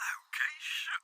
Location.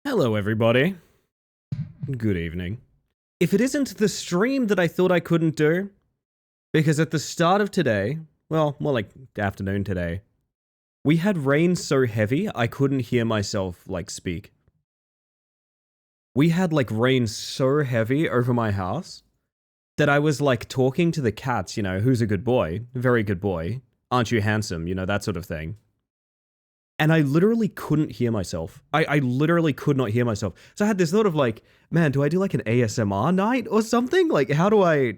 Hello, everybody. Good evening. If it isn't the stream that I thought I couldn't do, because at the start of today, well, more like afternoon today, we had rain so heavy I couldn't hear myself, speak. We had, rain so heavy over my house that I was, talking to the cats, who's a good boy, very good boy, aren't you handsome, that sort of thing. and I literally couldn't hear myself. I literally could not hear myself. So I had this thought of like, man, do I do like an ASMR night or something? Like, how do I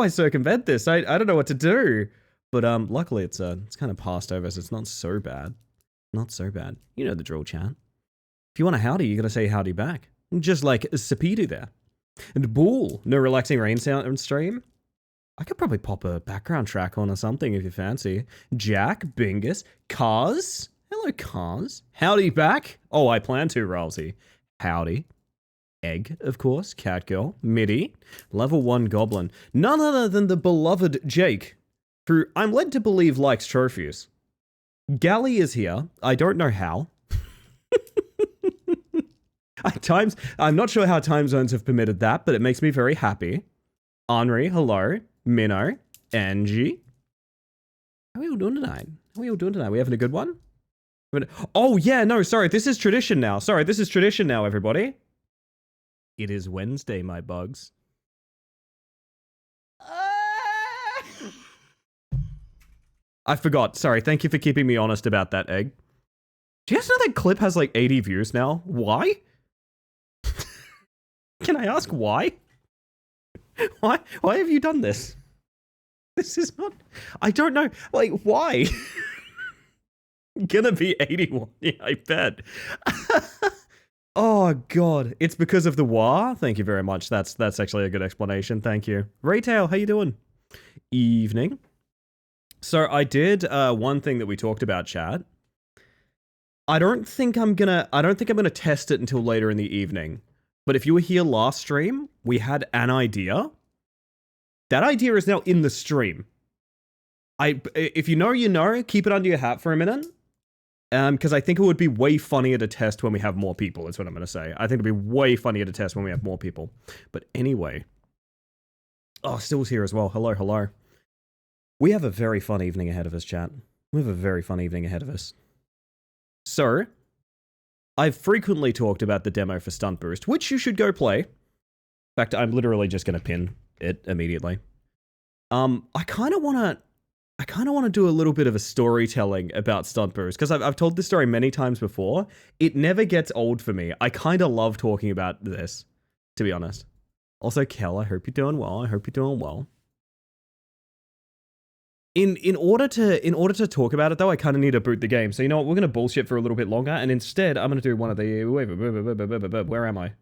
circumvent this? I don't know what to do. But luckily it's kind of passed over, so it's not so bad. Not so bad. You know the drill, chat. If you want a howdy, you gotta say howdy back. Just like Sapidu there. And Bull, no relaxing rain sound on stream. I could probably pop a background track on or something if you fancy. Jack, Bingus, Cars. Hello, Cars. Howdy back. Oh, I plan to, Ralsei. Howdy. Egg, of course. Catgirl. Midi. Level 1 Goblin. None other than the beloved Jake, who I'm led to believe likes trophies. Gally is here. I don't know how. I'm not sure how time zones have permitted that, but it makes me very happy. Henri, hello. Minnow. Angie. How are we all doing tonight? We having a good one? Oh, yeah, no, sorry. This is tradition now. Everybody. It is Wednesday, my bugs. I forgot. Sorry. Thank you for keeping me honest about that, Egg. Do you guys know that clip has like 80 views now? Why? Can I ask why? Why have you done this? This is not... I don't know. Like, why? Gonna be 81. Yeah, I bet. Oh, God. It's because of the war? Thank you very much. That's actually a good explanation. Thank you. Raytail, how you doing? Evening. So I did one thing that we talked about, chat. I don't think I'm gonna test it until later in the evening. But if you were here last stream, we had an idea. That idea is now in the stream. If you know, you know. Keep it under your hat for a minute. Because I think it would be way funnier to test when we have more people, is what I'm going to say. I think it'd be way funnier to test when we have more people. But anyway. Oh, Still's here as well. Hello. We have a very fun evening ahead of us, chat. So, I've frequently talked about the demo for Stunt Boost, which you should go play. In fact, I'm literally just going to pin it immediately. I kind of want to do a little bit of a storytelling about Stunt Boost, because I've told this story many times before. It never gets old for me. I kind of love talking about this, to be honest. Also, Kel, I hope you're doing well. In order to talk about it, though, I kind of need to boot the game. So you know what? We're going to bullshit for a little bit longer, and instead, I'm going to do one of the... Where am I?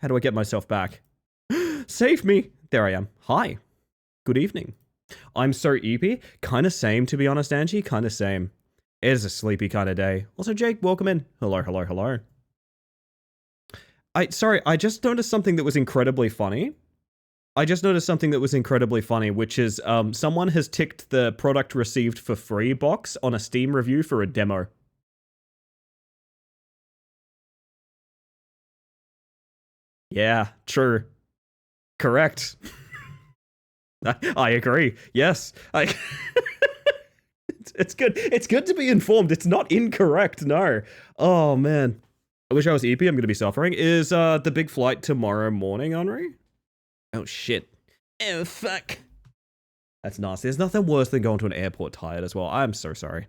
How do I get myself back? Save me! There I am. Hi. Good evening. I'm so eepy. Kind of same, to be honest, Angie. Kind of same. It is a sleepy kind of day. Also, Jake, welcome in. Hello. Sorry, I just noticed something that was incredibly funny. Which is someone has ticked the product received for free box on a Steam review for a demo. Yeah, true. Correct. I agree. Yes. It's good. It's good to be informed. It's not incorrect, no. Oh, man. I wish I was EP. I'm going to be suffering. Is the big flight tomorrow morning, Henri? Oh, shit. Oh, fuck. That's nasty. There's nothing worse than going to an airport tired as well. I'm so sorry.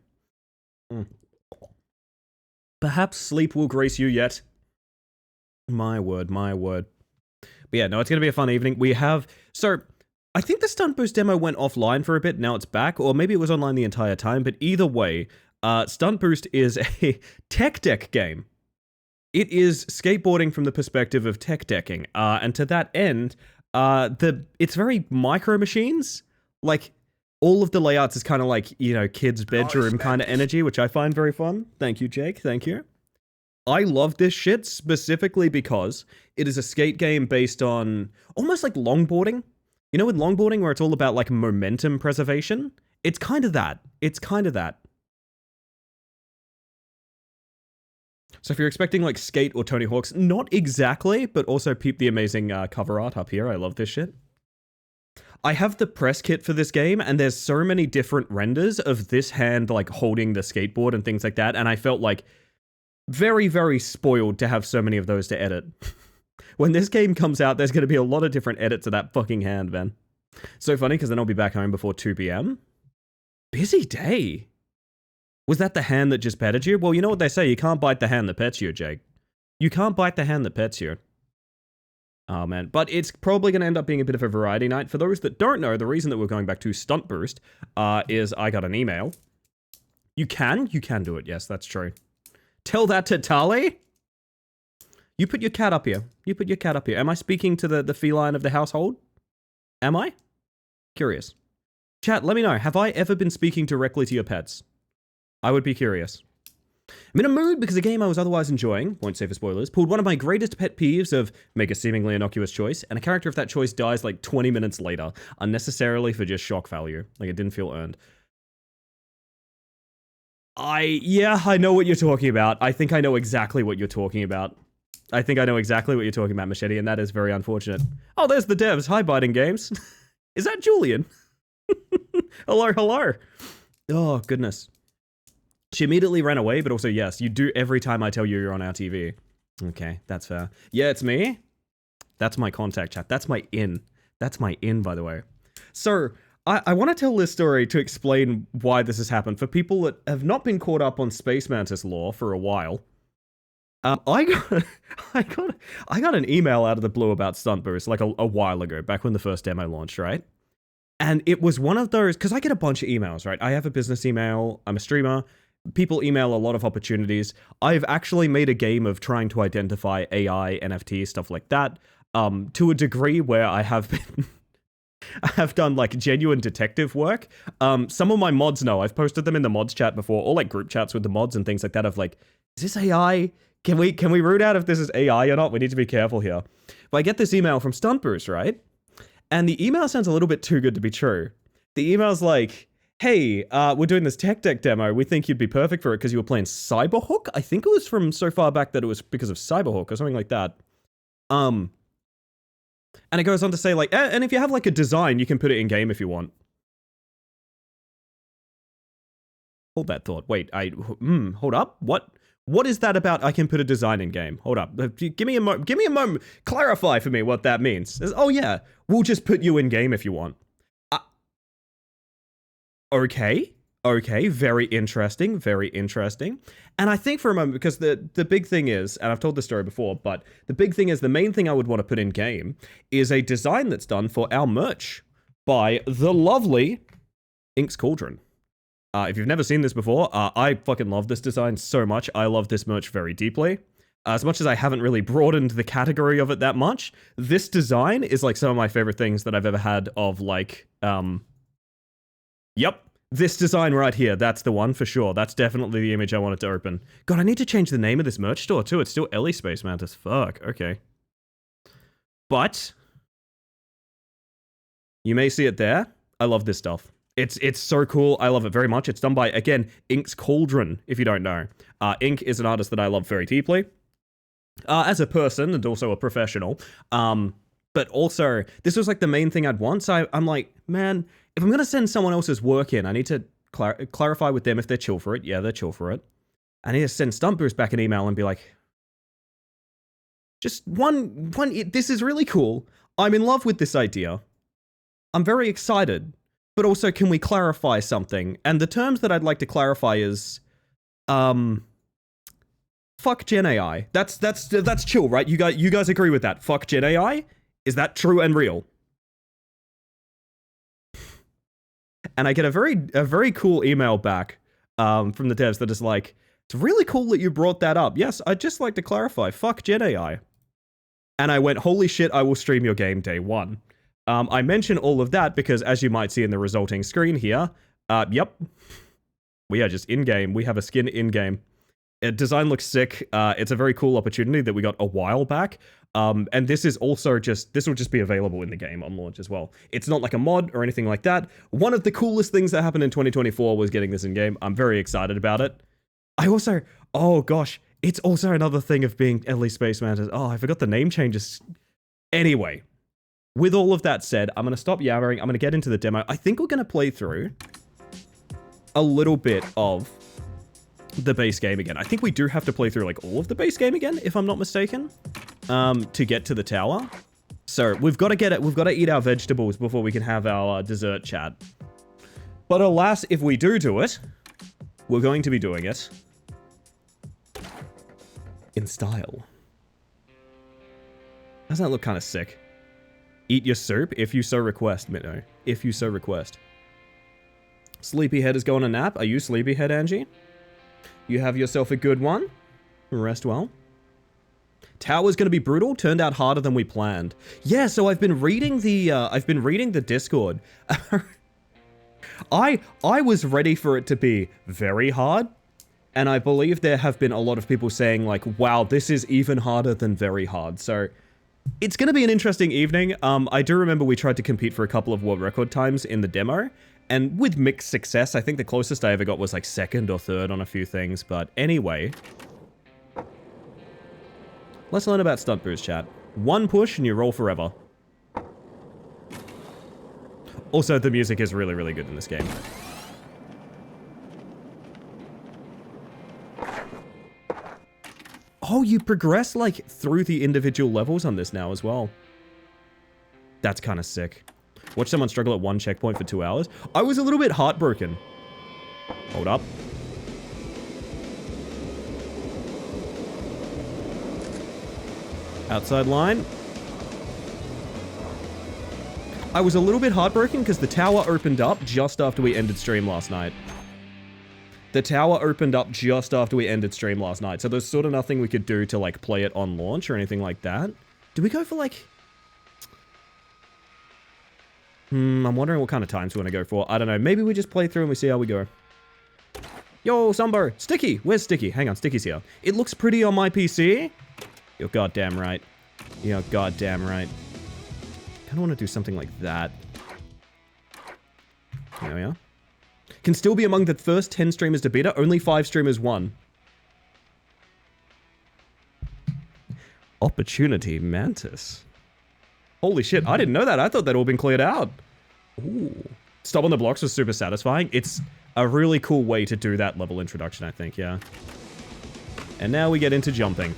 Perhaps sleep will grace you yet. My word. But yeah, no, it's going to be a fun evening. We have... So, I think the Stunt Boost demo went offline for a bit. Now it's back. Or maybe it was online the entire time. But either way, Stunt Boost is a tech deck game. It is skateboarding from the perspective of tech decking. And to that end... it's very micro machines. Like, all of the layouts is kind of like, you know, kids' bedroom kind of energy, which I find very fun. Thank you, Jake. Thank you. I love this shit specifically because it is a skate game based on almost like longboarding. You know, with longboarding where it's all about like momentum preservation? It's kind of that. So if you're expecting like Skate or Tony Hawk's, not exactly, but also peep the amazing cover art up here. I love this shit. I have the press kit for this game, and there's so many different renders of this hand like holding the skateboard and things like that, and I felt like very, very spoiled to have so many of those to edit. When this game comes out, there's going to be a lot of different edits of that fucking hand, man. So funny, because then I'll be back home before 2 p.m. Busy day. Was that the hand that just petted you? Well, you know what they say, you can't bite the hand that pets you, Jake. You can't bite the hand that pets you. Oh, man. But it's probably going to end up being a bit of a variety night. For those that don't know, the reason that we're going back to Stunt Boost is I got an email. You can do it. Yes, that's true. Tell that to Tali. You put your cat up here. You put your cat up here. Am I speaking to the feline of the household? Am I? Curious. Chat, let me know. Have I ever been speaking directly to your pets? I would be curious. I'm in a mood because a game I was otherwise enjoying, won't say for spoilers, pulled one of my greatest pet peeves of make a seemingly innocuous choice, and a character of that choice dies like 20 minutes later, unnecessarily for just shock value. Like, it didn't feel earned. Yeah, I know what you're talking about. I think I know exactly what you're talking about. I think I know exactly what you're talking about, Machete, and that is very unfortunate. Oh, there's the devs. Hi, Biting Games. Is that Julian? Hello, hello. Oh, goodness. She immediately ran away, but also, yes, you do every time I tell you you're on our TV. Okay, that's fair. Yeah, it's me. That's my contact chat. That's my in. That's my in, by the way. So, I want to tell this story to explain why this has happened. For people that have not been caught up on Space Mantis lore for a while, I got an email out of the blue about Stunt Boost like a while ago, back when the first demo launched, right? And it was one of those, because I get a bunch of emails, right? I have a business email, I'm a streamer, people email a lot of opportunities. I've actually made a game of trying to identify AI, NFT, stuff like that, to a degree where I have been... I have done like genuine detective work. Some of my mods know. I've posted them in the mods chat before, or like group chats with the mods and things like that of like, is this AI? Can we root out if this is AI or not? We need to be careful here. But I get this email from Stunt Boost, right? And the email sounds a little bit too good to be true. The email's like, hey, we're doing this tech deck demo. We think you'd be perfect for it because you were playing Cyberhook. I think it was from so far back that it was because of Cyberhook or something like that. And it goes on to say, like, and if you have, like, a design, you can put it in-game if you want. Hold that thought. Wait, hold up. What is that about I can put a design in-game? Hold up. Give me a moment. Clarify for me what that means. Oh, yeah. We'll just put you in-game if you want. Okay. Okay, very interesting, very interesting. And I think for a moment, because the big thing is, and I've told this story before, but the big thing is, the main thing I would want to put in game is a design that's done for our merch by the lovely Ink's Cauldron. If you've never seen this before, I fucking love this design so much. I love this merch very deeply. As much as I haven't really broadened the category of it that much, this design is like some of my favorite things that I've ever had of like, yep. This design right here, that's the one for sure. That's definitely the image I wanted to open. God, I need to change the name of this merch store too. It's still Ellie Space Mantis. Fuck, okay. But you may see it there. I love this stuff. It's so cool. I love it very much. It's done by, again, Ink's Cauldron, if you don't know. Ink is an artist that I love very deeply. As a person and also a professional. But also, this was like the main thing I'd want. So I'm like, man, if I'm going to send someone else's work in, I need to clarify with them if they're chill for it. Yeah, they're chill for it. I need to send Stunt Boost back an email and be like, just this is really cool. I'm in love with this idea. I'm very excited. But also, can we clarify something? And the terms that I'd like to clarify is, fuck Gen AI. That's chill, right? You guys agree with that? Fuck Gen AI? Is that true and real? And I get a very cool email back from the devs that is like, it's really cool that you brought that up. Yes, I'd just like to clarify, fuck Gen AI. And I went, holy shit, I will stream your game day one. I mention all of that because, as you might see in the resulting screen here, yep, we are just in-game. We have a skin in-game. Design looks sick. It's a very cool opportunity that we got a while back. And this is also this will just be available in the game on launch as well. It's not like a mod or anything like that. One of the coolest things that happened in 2024 was getting this in game. I'm very excited about it. I also, oh gosh, it's also another thing of being Ellie Space Mantis. Oh, I forgot the name changes. Anyway, with all of that said, I'm going to stop yammering. I'm going to get into the demo. I think we're going to play through a little bit of the base game again. I think we do have to play through like all of the base game again, if I'm not mistaken, to get to the tower. So we've got to get it. We've got to eat our vegetables before we can have our dessert chat. But alas, if we do it, we're going to be doing it in style. Doesn't that look kind of sick? Eat your soup if you so request, Mitno. If you so request. Sleepyhead is going to nap. Are you sleepyhead, Angie? You have yourself a good one. Rest well. Tower's gonna be brutal. Turned out harder than we planned. Yeah, so I've been reading the Discord. I was ready for it to be very hard, and I believe there have been a lot of people saying like, "Wow, this is even harder than very hard." So it's gonna be an interesting evening. I do remember we tried to compete for a couple of world record times in the demo. And with mixed success, I think the closest I ever got was like second or third on a few things. But anyway, let's learn about stunt boost, chat. One push and you roll forever. Also, the music is really, really good in this game. Oh, you progress like through the individual levels on this now as well. That's kind of sick. Watch someone struggle at one checkpoint for 2 hours. I was a little bit heartbroken. Hold up. Outside line. I was a little bit heartbroken because the tower opened up just after we ended stream last night. The tower opened up just after we ended stream last night. So there's sort of nothing we could do to like play it on launch or anything like that. Do we go for like... I'm wondering what kind of times we want to go for. I don't know. Maybe we just play through and we see how we go. Yo, Sumbo. Sticky. Where's Sticky? Hang on. Sticky's here. It looks pretty on my PC. You're goddamn right. You're goddamn right. Kind of want to do something like that. There we are. Can still be among the first 10 streamers to beat it. Only 5 streamers won. Opportunity Mantis. Holy shit, I didn't know that. I thought that'd all been cleared out. Ooh. Stop on the blocks was super satisfying. It's a really cool way to do that level introduction, I think, yeah. And now we get into jumping.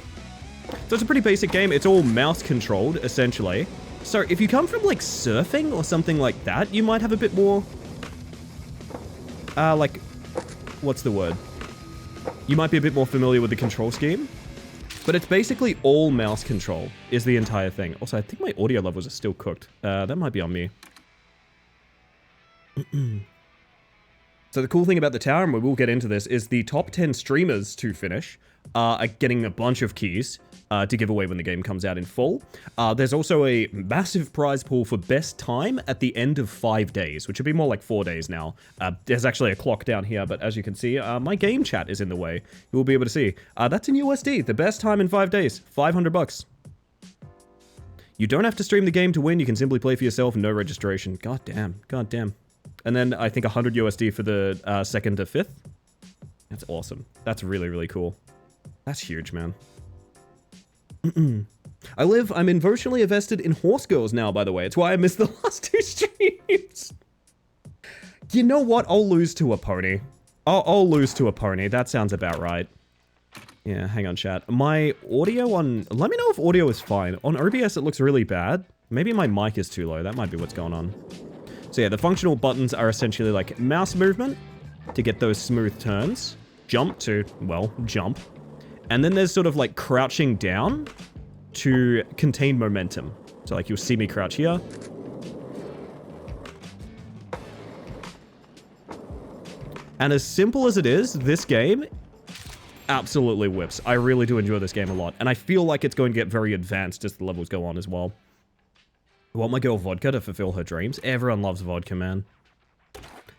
So it's a pretty basic game. It's all mouse controlled, essentially. So if you come from like surfing or something like that, you might have a bit more... like, what's the word? You might be a bit more familiar with the control scheme. But it's basically all mouse control is the entire thing. Also, I think my audio levels are still cooked. That might be on me. So the cool thing about the tower, and we will get into this, is the top 10 streamers to finish are getting a bunch of keys to give away when the game comes out in full. There's also a massive prize pool for best time at the end of 5 days, which would be more like 4 days now. There's actually a clock down here, but as you can see, my game chat is in the way. You will be able to see. That's in USD. The best time in 5 days. 500 bucks. You don't have to stream the game to win. You can simply play for yourself. No registration. God damn. God damn. And then I think 100 USD for the 2nd to 5th. That's awesome. That's really, really cool. That's huge, man. I'm emotionally invested in Horse Girls now, by the way. It's why I missed the last 2 streams. You know what? I'll lose to a pony. I'll lose to a pony. That sounds about right. Yeah, hang on, chat. My audio on... Let me know if audio is fine. On OBS, it looks really bad. Maybe my mic is too low. That might be what's going on. So yeah, the functional buttons are essentially like mouse movement to get those smooth turns. Jump to, well, jump. And then there's sort of like crouching down to contain momentum. So like you'll see me crouch here. And as simple as it is, this game absolutely whips. I really do enjoy this game a lot. And I feel like it's going to get very advanced as the levels go on as well. I want my girl vodka to fulfill her dreams. Everyone loves vodka, man.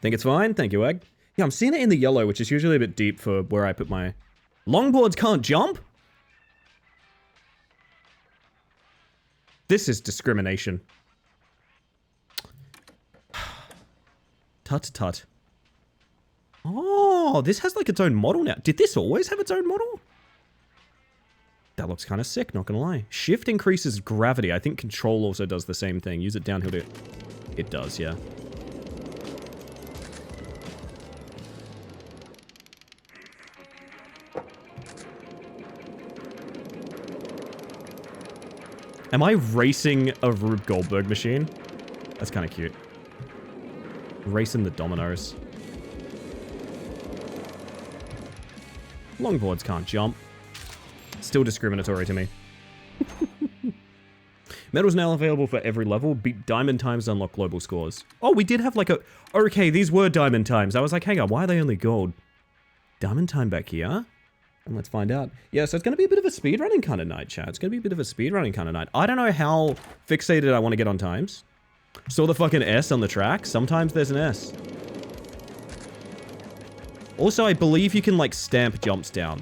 Think it's fine? Thank you, Egg. Yeah, I'm seeing it in the yellow, which is usually a bit deep for where I put my... Longboards can't jump? This is discrimination. Tut tut. Oh, this has like its own model now. Did this always have its own model? That looks kind of sick, not gonna lie. Shift increases gravity. I think control also does the same thing. Use it downhill to... It does, yeah. Am I racing a Rube Goldberg machine? That's kind of cute. Racing the dominoes. Longboards can't jump. Still discriminatory to me. Medals now available for every level. Beat diamond times to unlock global scores. Oh, we did have like a... Okay, these were diamond times. I was like, hang on, why are they only gold? Diamond time back here? And let's find out. Yeah, so it's going to be a bit of a speedrunning kind of night, chat. It's going to be a bit of a speedrunning kind of night. I don't know how fixated I want to get on times. Saw the fucking S on the track. Sometimes there's an S. Also, I believe you can, like, stamp jumps down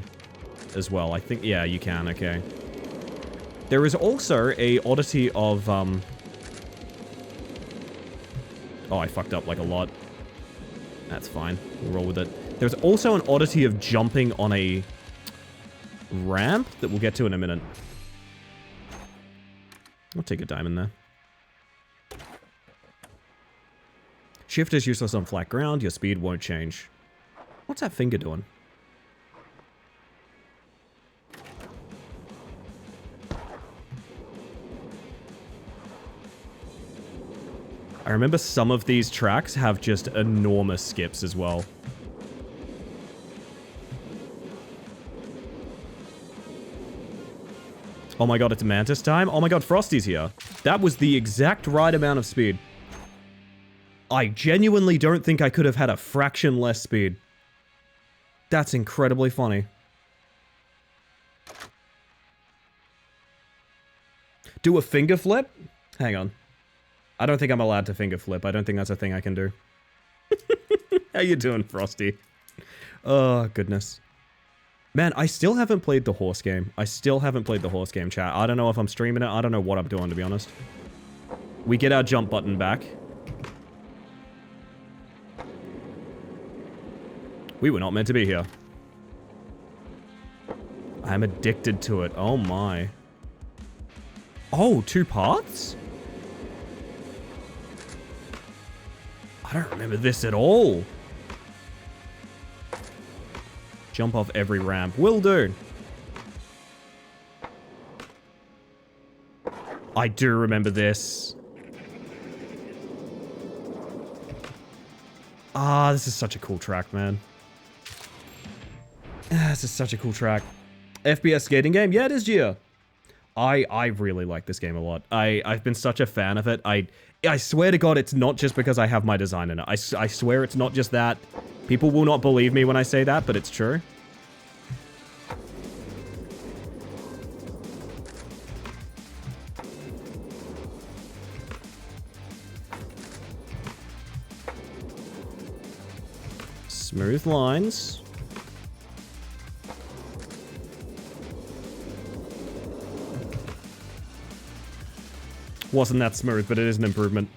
as well. I think, yeah, you can, okay. There is also a oddity of, Oh, I fucked up, like, a lot. That's fine. We'll roll with it. There's also an oddity of jumping on a ramp that we'll get to in a minute. I'll take a diamond there. Shift is useless on flat ground. Your speed won't change. What's that finger doing? I remember some of these tracks have just enormous skips as well. Oh my god, it's Mantis time? Oh my god, Frosty's here. That was the exact right amount of speed. I genuinely don't think I could have had a fraction less speed. That's incredibly funny. Do a finger flip? Hang on. I don't think I'm allowed to finger flip. I don't think that's a thing I can do. How you doing, Frosty? Oh, goodness. Man, I still haven't played the horse game. I still haven't played the horse game, chat. I don't know if I'm streaming it. I don't know what I'm doing, to be honest. We get our jump button back. We were not meant to be here. I'm addicted to it. Oh my. Oh, 2 parts? I don't remember this at all. Jump off every ramp. Will do. I do remember this. Ah, this is such a cool track, man. This is such a cool track. FPS skating game? Yeah, it is, Gia. I really like this game a lot. I've been such a fan of it. I swear to God, it's not just because I have my design in it. I swear it's not just that. People will not believe me when I say that, but it's true. Smooth lines. Wasn't that smooth, but it is an improvement.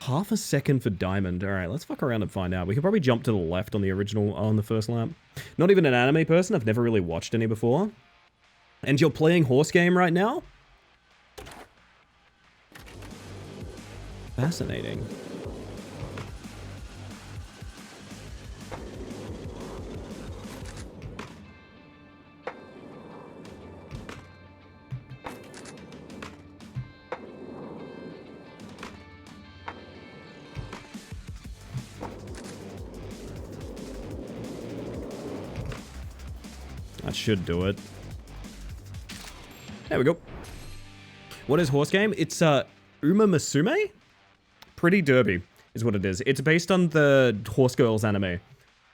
Half a second for diamond. Alright, let's fuck around and find out. We could probably jump to the left on the original, on the first lap. Not even an anime person. I've never really watched any before. And you're playing horse game right now? Fascinating. That should do it. There we go. What is horse game? It's Uma Musume? Pretty Derby is what it is. It's based on the Horse Girls anime.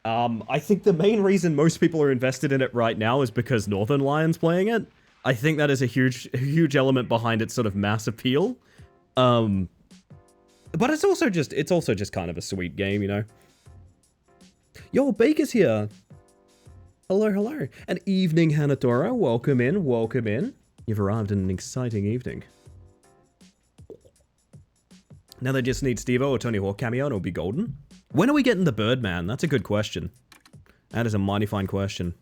I think the main reason most people are invested in it right now is because Northern Lion's playing it. I think that is a huge element behind its sort of mass appeal. But it's also just kind of a sweet game, you know. Yo, Baker's here. Hello, hello. An evening, Hanatora. Welcome in, welcome in. You've arrived in an exciting evening. Now they just need Steve-O or Tony Hawk cameo and it'll be golden. When are we getting the Birdman? That's a good question. That is a mighty fine question.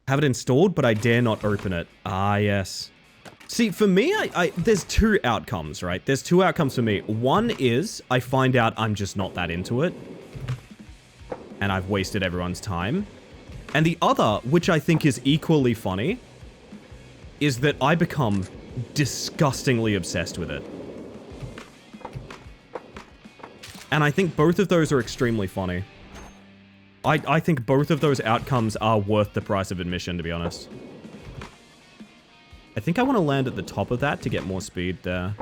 Have it installed, but I dare not open it. Ah, yes. See, for me, there's 2 outcomes, right? There's 2 outcomes for me. One is I find out I'm just not that into it. And I've wasted everyone's time. And the other, which I think is equally funny, is that I become disgustingly obsessed with it. And I think both of those are extremely funny. I think both of those outcomes are worth the price of admission, to be honest. I think I want to land at the top of that to get more speed there.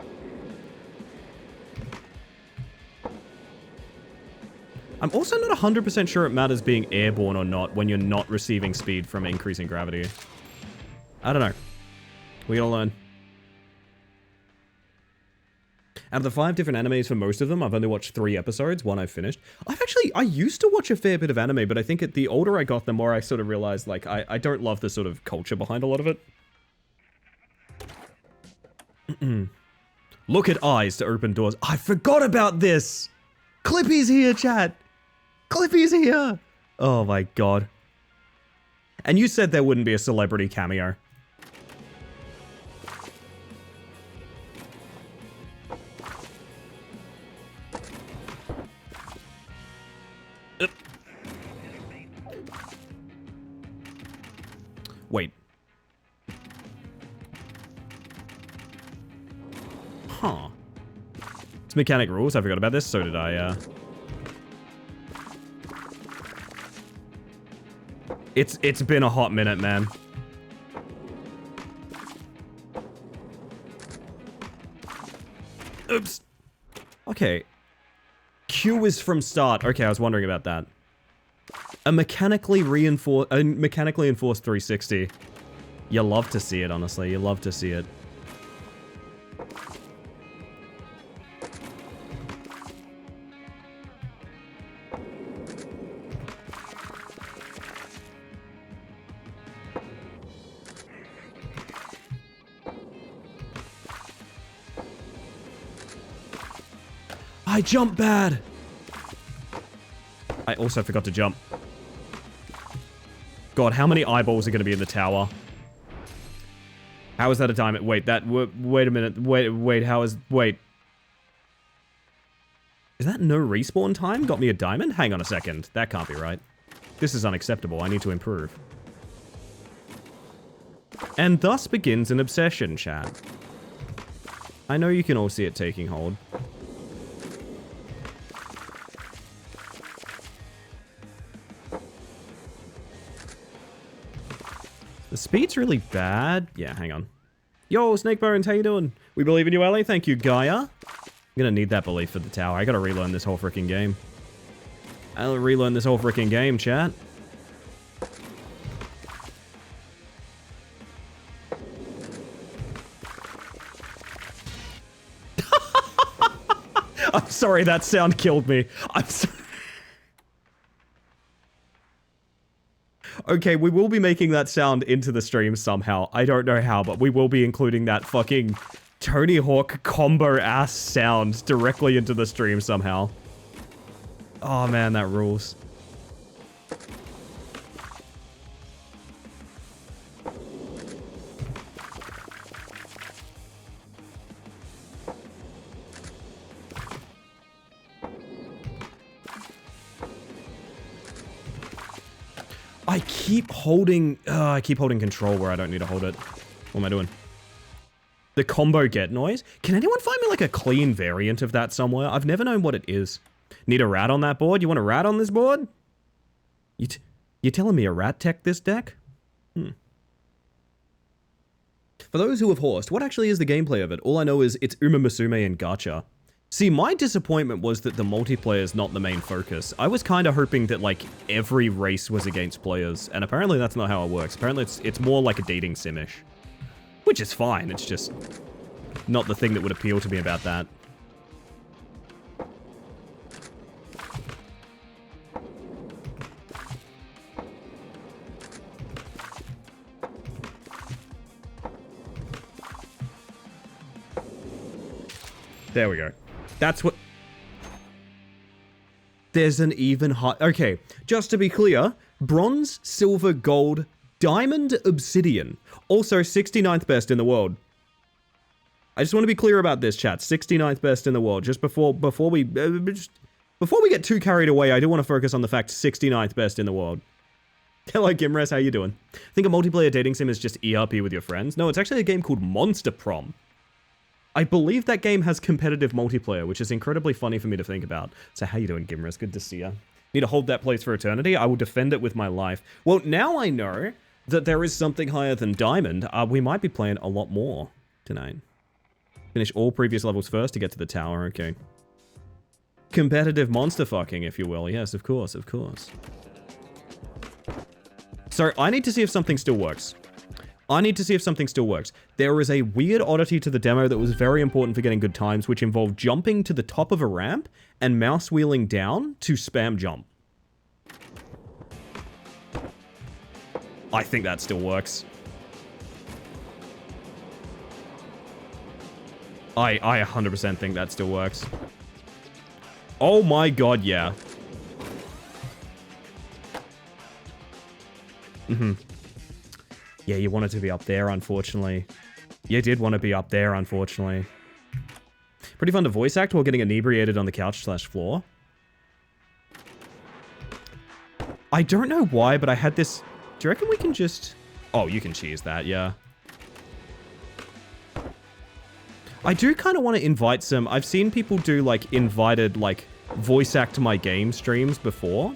I'm also not 100% sure it matters being airborne or not when you're not receiving speed from increasing gravity. I don't know. We gotta learn. Out of the 5 different animes for most of them, I've only watched 3 episodes, one I've finished. I used to watch a fair bit of anime, but I think the older I got, the more I sort of realized, like, I don't love the sort of culture behind a lot of it. Look at eyes to open doors. I forgot about this! Clippy's here, chat! Clippy's here! Oh my god. And you said there wouldn't be a celebrity cameo. Wait. Huh. It's mechanic rules. I forgot about this. So did I, It's been a hot minute, man. Oops. Okay. Q is from start. Okay, I was wondering about that. A mechanically enforced 360. You love to see it, honestly. You love to see it. I jumped bad. I also forgot to jump. God, how many eyeballs are going to be in the tower? How is that a diamond? Wait, wait a minute. Wait, how is... Wait. Is that no respawn time? Got me a diamond? Hang on a second. That can't be right. This is unacceptable. I need to improve. And thus begins an obsession, chat. I know you can all see it taking hold. The speed's really bad. Yeah, hang on. Yo, Snakebones, how you doing? We believe in you, Ellie. Thank you, Gaia. I'm gonna need that belief for the tower. I gotta relearn this whole freaking game. I'll relearn this whole freaking game, chat. I'm sorry, that sound killed me. I'm sorry. Okay, we will be making that sound into the stream somehow. I don't know how, but we will be including that fucking Tony Hawk combo ass sound directly into the stream somehow. Oh man, that rules. I keep holding control where I don't need to hold it. What am I doing? The combo get noise? Can anyone find me like a clean variant of that somewhere? I've never known what it is. Need a rat on that board? You want a rat on this board? You telling me a rat tech this deck? For those who have horsed, what actually is the gameplay of it? All I know is it's Uma Musume and Gacha. See, my disappointment was that the multiplayer is not the main focus. I was kind of hoping that, like, every race was against players, and apparently that's not how it works. Apparently it's more like a dating sim-ish. Which is fine, it's just not the thing that would appeal to me about that. There we go. That's what... There's an even high... Okay, just to be clear, bronze, silver, gold, diamond, obsidian. Also 69th best in the world. I just want to be clear about this, chat. 69th best in the world. Just before we get too carried away, I do want to focus on the fact 69th best in the world. Hello, Gimres, how you doing? Think a multiplayer dating sim is just ERP with your friends? No, it's actually a game called Monster Prom. I believe that game has competitive multiplayer, which is incredibly funny for me to think about. So how you doing, Gimris? Good to see you. Need to hold that place for eternity? I will defend it with my life. Well, now I know that there is something higher than Diamond. We might be playing a lot more tonight. Finish all previous levels first to get to the tower, okay. Competitive monster fucking, if you will. Yes, of course, of course. So, I need to see if something still works. There is a weird oddity to the demo that was very important for getting good times, which involved jumping to the top of a ramp and mouse wheeling down to spam jump. I think that still works. I 100% think that still works. Oh my god, yeah. Yeah, you wanted to be up there, unfortunately. You did want to be up there, unfortunately. Pretty fun to voice act while getting inebriated on the couch/floor. I don't know why, but I had this... Do you reckon we can just... Oh, you can cheese that, yeah. I do kind of want to invite some... I've seen people do, like, invited, like, voice act my game streams before.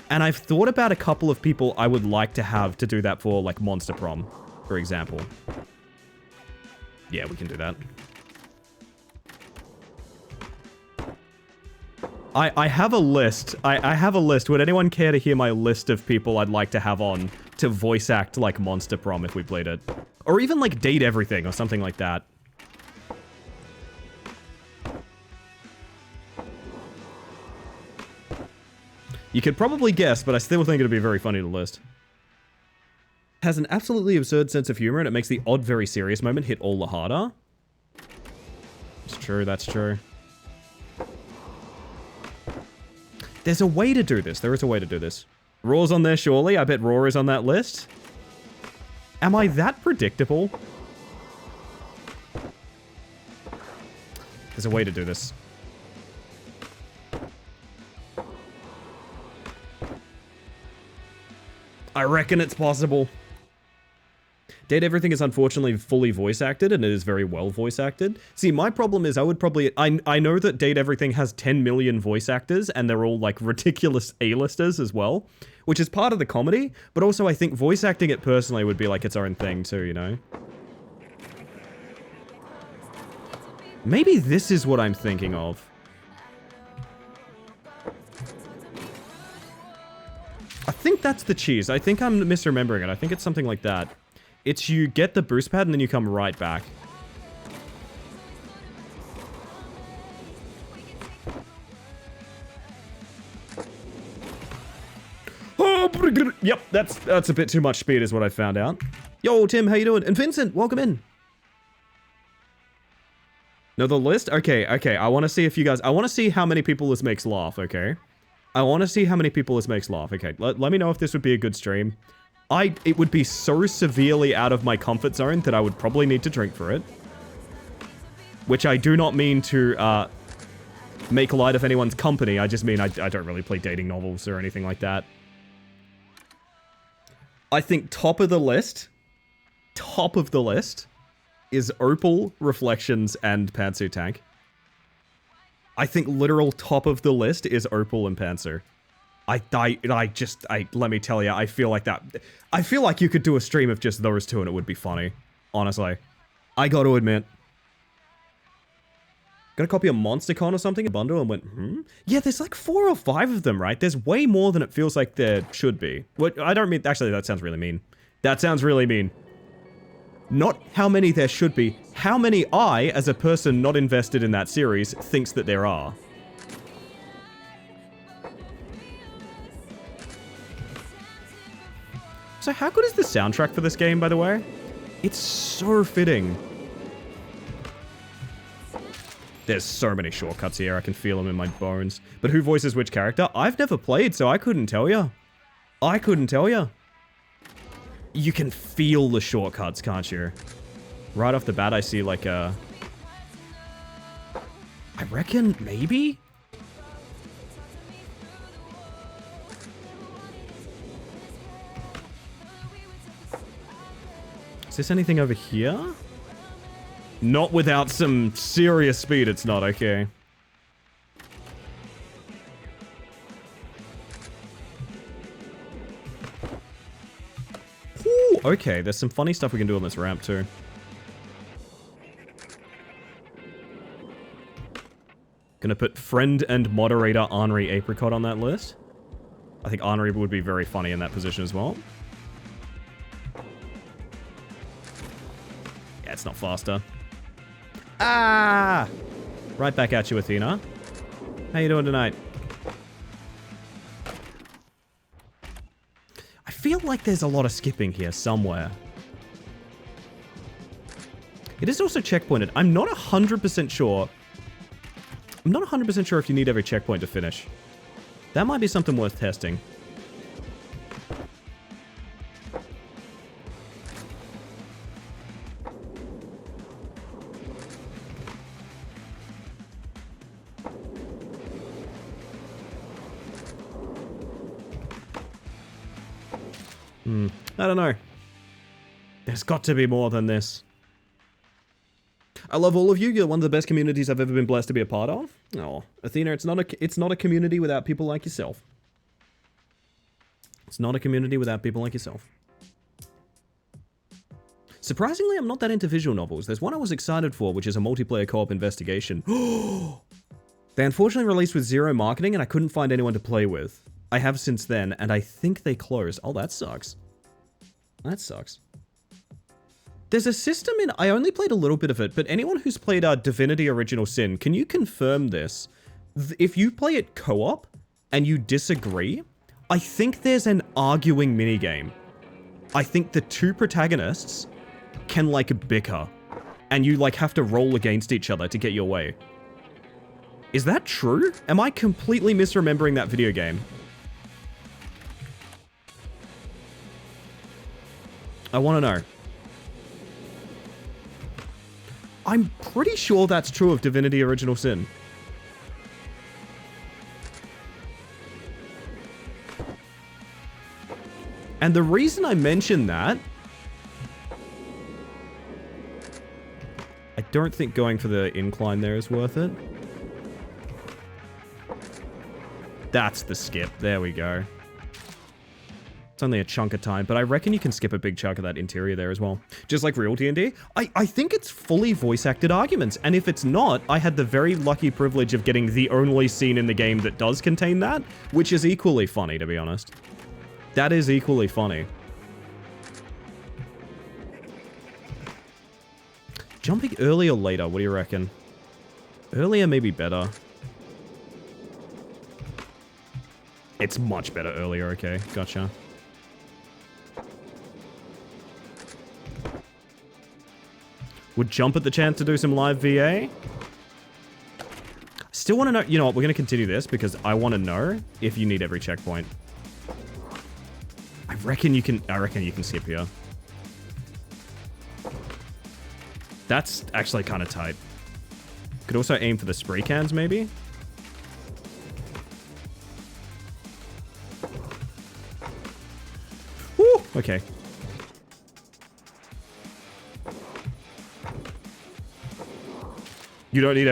And I've thought about a couple of people I would like to have to do that for, like, Monster Prom, for example. Yeah, we can do that. I have a list. I have a list. Would anyone care to hear my list of people I'd like to have on to voice act, like, Monster Prom if we played it? Or even, like, Date Everything or something like that. You could probably guess, but I still think it'd be very funny to list. Has an absolutely absurd sense of humor, and it makes the odd, very serious moment hit all the harder. It's true, that's true. There's a way to do this. There is a way to do this. Raw's on there, surely. I bet Raw is on that list. Am I that predictable? There's a way to do this. I reckon it's possible. Date Everything is unfortunately fully voice acted, and it is very well voice acted. See, my problem is I would probably... I know that Date Everything has 10 million voice actors, and they're all, like, ridiculous A-listers as well, which is part of the comedy, but also I think voice acting it personally would be, like, its own thing too, you know? Maybe this is what I'm thinking of. I think that's the cheese. I think I'm misremembering it. I think it's something like that. It's you get the boost pad and then you come right back. Oh, yep, that's a bit too much speed is what I found out. Yo, Tim, how you doing? And Vincent, welcome in. No, the list? Okay. I want to see if you guys... I want to see how many people this makes laugh, okay? I want to see how many people this makes laugh. Okay, let me know if this would be a good stream. It would be so severely out of my comfort zone that I would probably need to drink for it. Which I do not mean to make light of anyone's company. I just mean I don't really play dating novels or anything like that. I think top of the list is Opal, Reflections, and Pantsu Tank. I think literal top of the list is Opal and Panzer. Let me tell you, I feel like that. I feel like you could do a stream of just those two and it would be funny. Honestly. I gotta admit. Got a copy of MonsterCon or something, a bundle, and went, Yeah, there's like 4 or 5 of them, right? There's way more than it feels like there should be. What I don't mean, actually, that sounds really mean. That sounds really mean. Not how many there should be, how many I, as a person not invested in that series, thinks that there are. So how good is the soundtrack for this game, by the way? It's so fitting. There's so many shortcuts here, I can feel them in my bones. But who voices which character? I've never played, so I couldn't tell you. You can feel the shortcuts, can't you? Right off the bat, I see like a... I reckon, maybe? Is this anything over here? Not without some serious speed, it's not, okay. Ooh, okay, there's some funny stuff we can do on this ramp, too. Gonna put friend and moderator Henri Apricot on that list. I think Henri would be very funny in that position as well. Yeah, it's not faster. Ah! Right back at you, Athena. How you doing tonight? I feel like there's a lot of skipping here somewhere. It is also checkpointed. I'm not 100% sure. I'm not 100% sure if you need every checkpoint to finish. That might be something worth testing. I don't know. There's got to be more than this. I love all of you. You're one of the best communities I've ever been blessed to be a part of. Oh, Athena, it's not a community without people like yourself. It's not a community without people like yourself. Surprisingly, I'm not that into visual novels. There's one I was excited for, which is a multiplayer co-op investigation. They unfortunately released with zero marketing, and I couldn't find anyone to play with. I have since then, and I think they closed. Oh, that sucks. That sucks. There's a system in... I only played a little bit of it, but anyone who's played Divinity Original Sin, can you confirm this? If you play it co-op, and you disagree, I think there's an arguing minigame. I think the two protagonists can, like, bicker. And you, like, have to roll against each other to get your way. Is that true? Am I completely misremembering that video game? I want to know. I'm pretty sure that's true of Divinity Original Sin. And the reason I mention that... I don't think going for the incline there is worth it. That's the skip. There we go. It's only a chunk of time, but I reckon you can skip a big chunk of that interior there as well. Just like real D&D. I think it's fully voice-acted arguments, and if it's not, I had the very lucky privilege of getting the only scene in the game that does contain that, which is equally funny, to be honest. That is equally funny. Jumping early or later, what do you reckon? Earlier may be better. It's much better earlier, okay, gotcha. Would jump at the chance to do some live VA? Still want to know, you know what, we're going to continue this because I want to know if you need every checkpoint. I reckon you can skip here. That's actually kind of tight. Could also aim for the spray cans, maybe? Woo! Okay. You don't need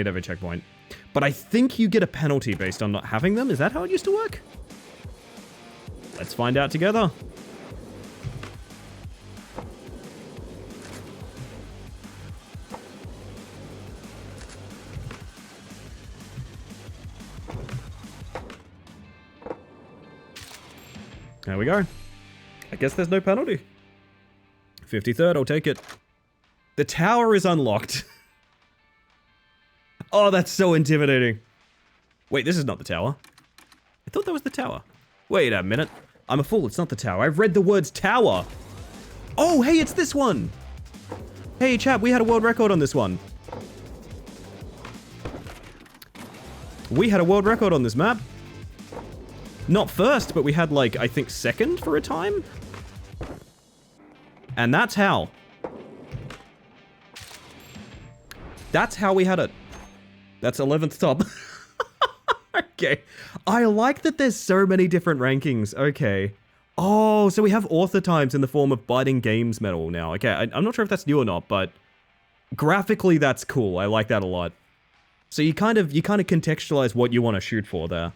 every checkpoint. But I think you get a penalty based on not having them. Is that how it used to work? Let's find out together. There we go. I guess there's no penalty. 53rd, I'll take it. The tower is unlocked. Oh, that's so intimidating. Wait, this is not the tower. I thought that was the tower. Wait a minute. I'm a fool, it's not the tower. I've read the words tower. Oh, hey, it's this one. Hey, chap, we had a world record on this one. We had a world record on this map. Not first, but we had, like, I think second for a time. And that's how. That's how we had it. That's 11th top. Okay. I like that there's so many different rankings. Okay. Oh, so we have author times in the form of Biting Games medal now. Okay, I'm not sure if that's new or not, but Graphically, that's cool. I like that a lot. So you kind of contextualize what you want to shoot for there.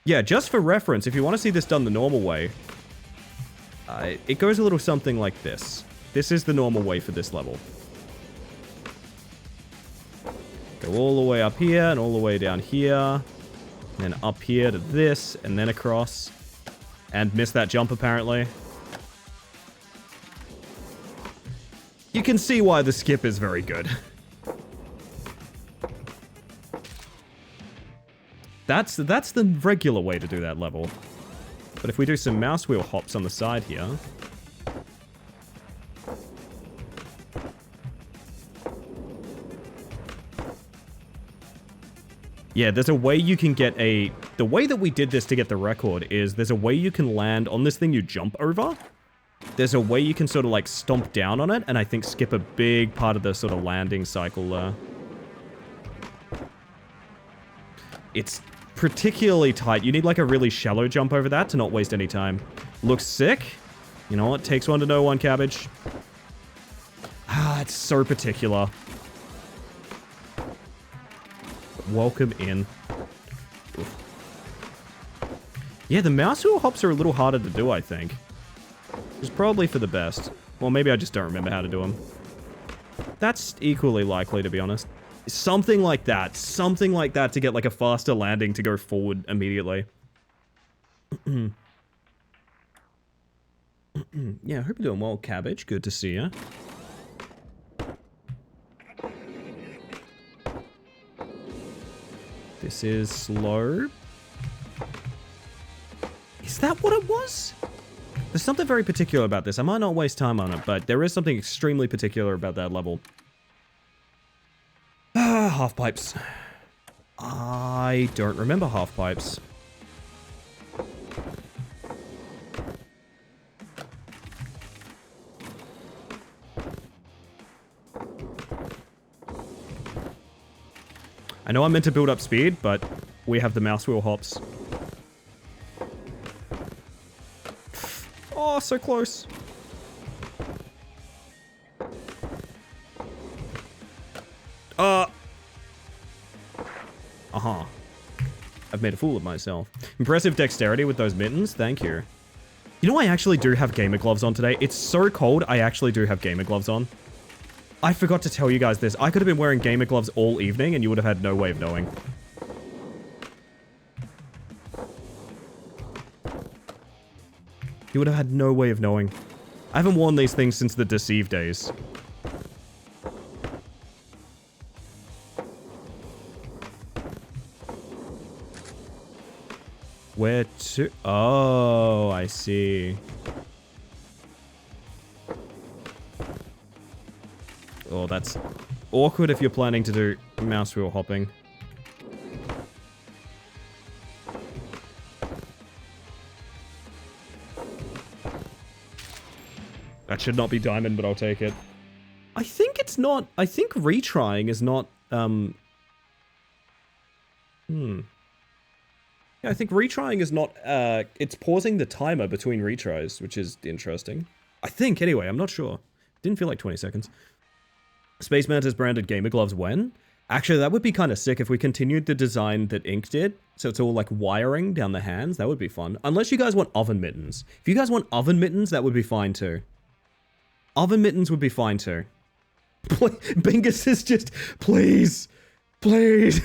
Yeah, just for reference, if you want to see this done the normal way, it goes a little something like this. This is the normal way for this level. Go all the way up here and all the way down here. And then up here to this and then across. And miss that jump apparently. You can see why the skip is very good. That's the regular way to do that level. But if we do some mouse wheel hops on the side here. Yeah, there's a way you can get the way that we did this to get the record is there's a way you can land on this thing you jump over. There's a way you can sort of like stomp down on it and I think skip a big part of the sort of landing cycle there. It's particularly tight. You need like a really shallow jump over that to not waste any time. Looks sick. You know what? Takes one to know one, Cabbage. Ah, it's so particular. Welcome in. Oof. Yeah, the mouse wheel hops are a little harder to do, I think. It's probably for the best. Well, maybe I just don't remember how to do them. That's equally likely, to be honest. Something like that. Something like that to get like a faster landing to go forward immediately. Yeah, I hope you're doing well, Cabbage. Good to see you. This is slow. Is that what it was? There's something very particular about this. I might not waste time on it, but there is something extremely particular about that level. Ah, half pipes. I don't remember half pipes. I know I'm meant to build up speed, but we have the mouse wheel hops. Oh, so close. Uh-huh. I've made a fool of myself. Impressive dexterity with those mittens. Thank you. You know, I actually do have gamer gloves on today. It's so cold, I actually do have gamer gloves on. I forgot to tell you guys this. I could have been wearing gamer gloves all evening and you would have had no way of knowing. You would have had no way of knowing. I haven't worn these things since the Deceive days. Where to? Oh, I see. Oh, that's awkward if you're planning to do mouse wheel hopping. That should not be diamond, but I'll take it. I think it's not... I think retrying is not... Yeah, I think retrying is not... it's pausing the timer between retries, which is interesting. I think, anyway. I'm not sure. Didn't feel like 20 seconds. Space Mantis branded gamer gloves when? Actually, that would be kind of sick if we continued the design that Ink did. So it's all like wiring down the hands. That would be fun. Unless you guys want oven mittens. If you guys want oven mittens, that would be fine too. Oven mittens would be fine too. Bingus is just, please, please.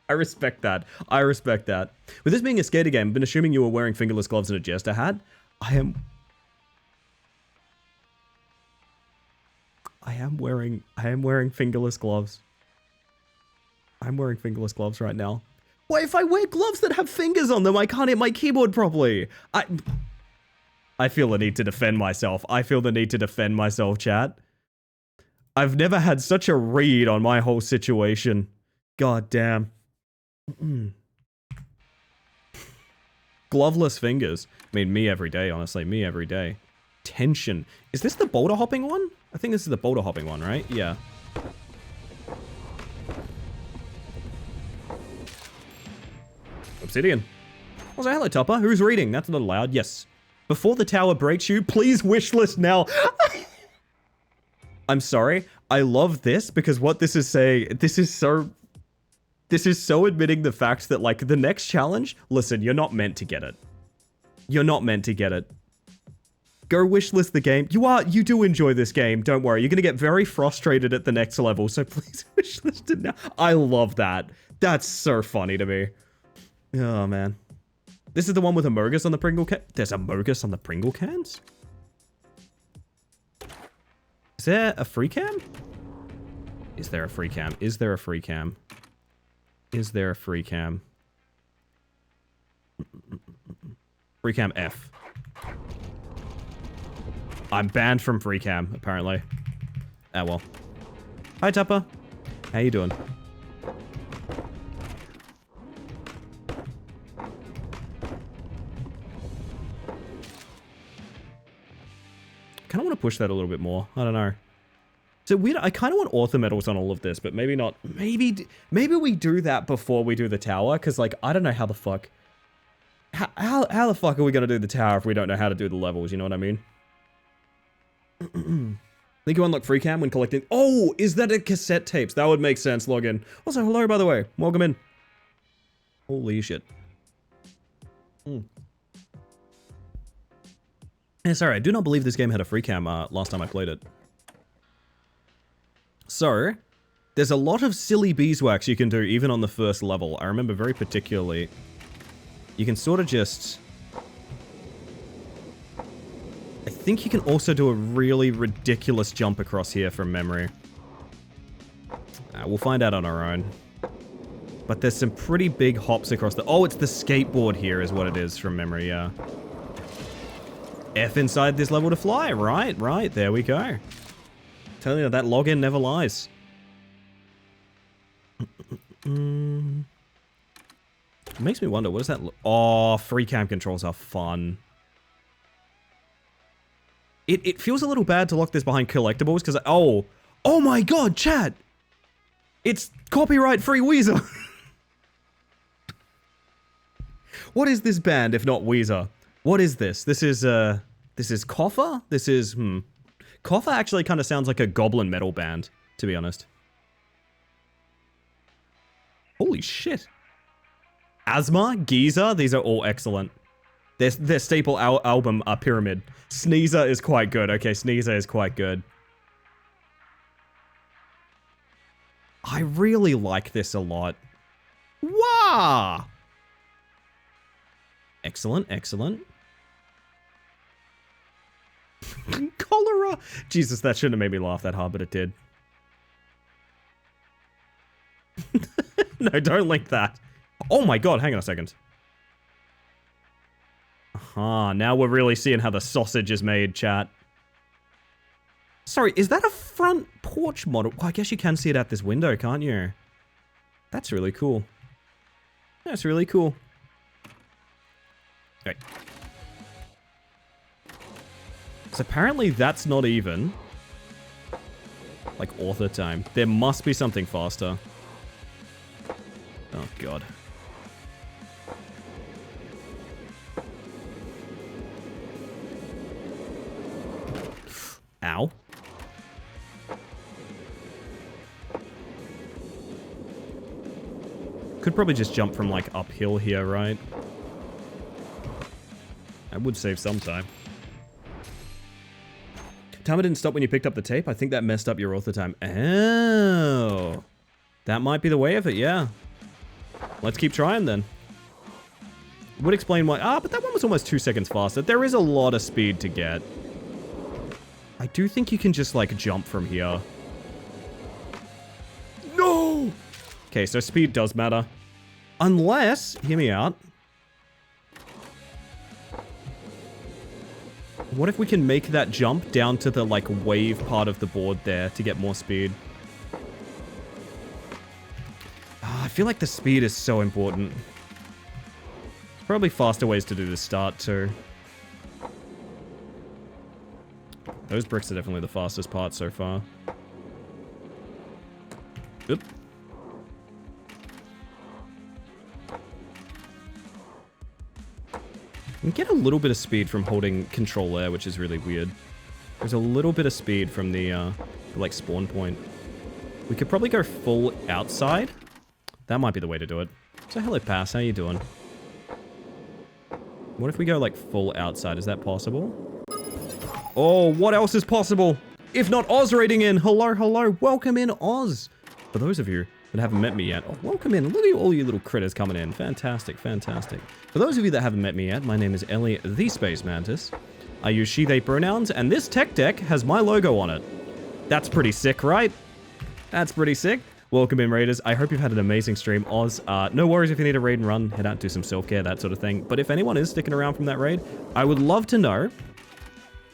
I respect that. I respect that. With this being a skater game, I've been assuming you were wearing fingerless gloves and a jester hat. I am wearing fingerless gloves. I'm wearing fingerless gloves right now. What if I wear gloves that have fingers on them? I can't hit my keyboard properly. I feel the need to defend myself. I feel the need to defend myself, chat. I've never had such a read on my whole situation. God damn. Gloveless fingers. I mean, me every day, honestly. Me every day. Tension. Is this the boulder hopping one? I think this is the boulder hopping one, right? Yeah. Obsidian. Oh, so hello, Topper. Who's reading? That's not allowed. Yes. Before the tower breaks you, please wishlist now. I'm sorry. I love this because what this is saying, this is so admitting the fact that, like, the next challenge, listen, you're not meant to get it. You're not meant to get it. Go wishlist the game. You do enjoy this game. Don't worry. You're going to get very frustrated at the next level, so please wishlist it now. I love that. That's so funny to me. Oh, man. This is the one with Amogus on the Pringle can. There's Amogus on the Pringle cans? Is there a free cam? Is there a free cam? Is there a free cam? Is there a free cam? Free cam F. I'm banned from free cam, apparently. Ah, well. Hi, Tupper. How you doing? Kind of want to push that a little bit more. I don't know. So weird. I kind of want author medals on all of this, but maybe not. Maybe we do that before we do the tower, because, like, I don't know how the fuck. How the fuck are we gonna do the tower if we don't know how to do the levels? You know what I mean? Think you unlock free cam when collecting. Oh, is that a cassette tapes? That would make sense. Log in. Also, hello, by the way. Welcome in. Holy shit. Yeah, sorry, I do not believe this game had a free cam last time I played it. So, there's a lot of silly beeswax you can do even on the first level. I remember very particularly, you can sort of just... I think you can also do a really ridiculous jump across here from memory. We'll find out on our own. But there's some pretty big hops across the... Oh, it's the skateboard here is what it is from memory, yeah. F inside this level to fly. Right. There we go. Tell you that login never lies. It makes me wonder, what does that look... Oh, free cam controls are fun. It feels a little bad to lock this behind collectibles, because... Oh my god, chat! It's copyright-free Weezer! What is this band, if not Weezer? What is this? This is Koffa? This is, Koffa actually kind of sounds like a goblin metal band, to be honest. Holy shit. Asthma, Giza, these are all excellent. Their staple album, Pyramid. Sneezer is quite good. Okay, Sneezer is quite good. I really like this a lot. Wow! Excellent. Cholera! Jesus, that shouldn't have made me laugh that hard, but it did. No, don't link that. Oh my god, hang on a second. Aha, now we're really seeing how the sausage is made, chat. Sorry, is that a front porch model? Well, I guess you can see it out this window, can't you? That's really cool. That's really cool. Okay. So apparently that's not even, like, author time. There must be something faster. Oh, God. Ow. Could probably just jump from, like, uphill here, right? That would save some time. Timer didn't stop when you picked up the tape. I think that messed up your author time. Oh. That might be the way of it, yeah. Let's keep trying then. Would explain why... Ah, but that one was almost 2 seconds faster. There is a lot of speed to get. I do think you can just, like, jump from here. No! Okay, so speed does matter. Unless... Hear me out. What if we can make that jump down to the, like, wave part of the board there to get more speed? I feel like the speed is so important. Probably faster ways to do the start, too. Those bricks are definitely the fastest part so far. Oop. You can get a little bit of speed from holding control there, which is really weird. There's a little bit of speed from the like spawn point. We could probably go full outside. That might be the way to do it. So hello, Pass. How you doing? What if we go like full outside? Is that possible? Oh, what else is possible? If not Oz raiding in. Hello, hello. Welcome in, Oz. For those of you that haven't met me yet, oh, welcome in. Look at all you little critters coming in. Fantastic, fantastic. For those of you that haven't met me yet, my name is Ellie, the Space Mantis. I use she, they pronouns, and this tech deck has my logo on it. That's pretty sick, right? That's pretty sick. Welcome in, Raiders. I hope you've had an amazing stream. Oz, no worries if you need a raid and run. Head out, do some self-care, that sort of thing. But if anyone is sticking around from that raid, I would love to know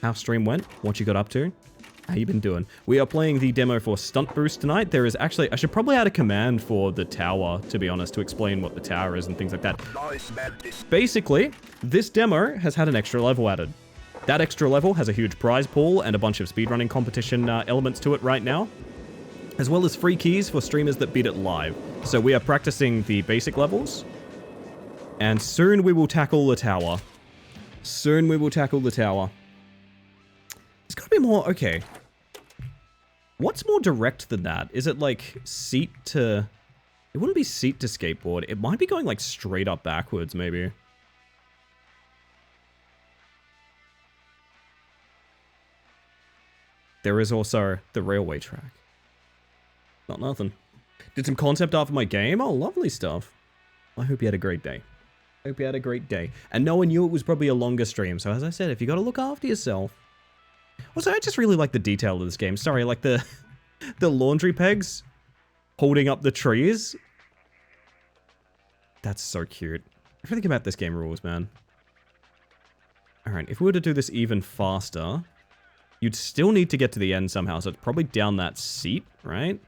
how stream went, what you got up to, how you been doing. We are playing the demo for Stunt Boost tonight. There is actually, I should probably add a command for the tower, to be honest, to explain what the tower is and things like that. Basically, this demo has had an extra level added. That extra level has a huge prize pool and a bunch of speedrunning competition elements to it right now, as well as free keys for streamers that beat it live. So we are practicing the basic levels, and soon we will tackle the tower. Soon we will tackle the tower. There's gotta be more, okay. What's more direct than that? Is it like seat to... It wouldn't be seat to skateboard. It might be going like straight up backwards, maybe. There is also the railway track. Not nothing. Did some concept art for my game. Oh, lovely stuff. I hope you had a great day. Hope you had a great day. And no one knew it was probably a longer stream. So as I said, if you got to look after yourself. Also, I just really like the detail of this game. Sorry, like the laundry pegs holding up the trees. That's so cute. Everything about this game rules, man. All right, if we were to do this even faster, you'd still need to get to the end somehow. So it's probably down that seat, right?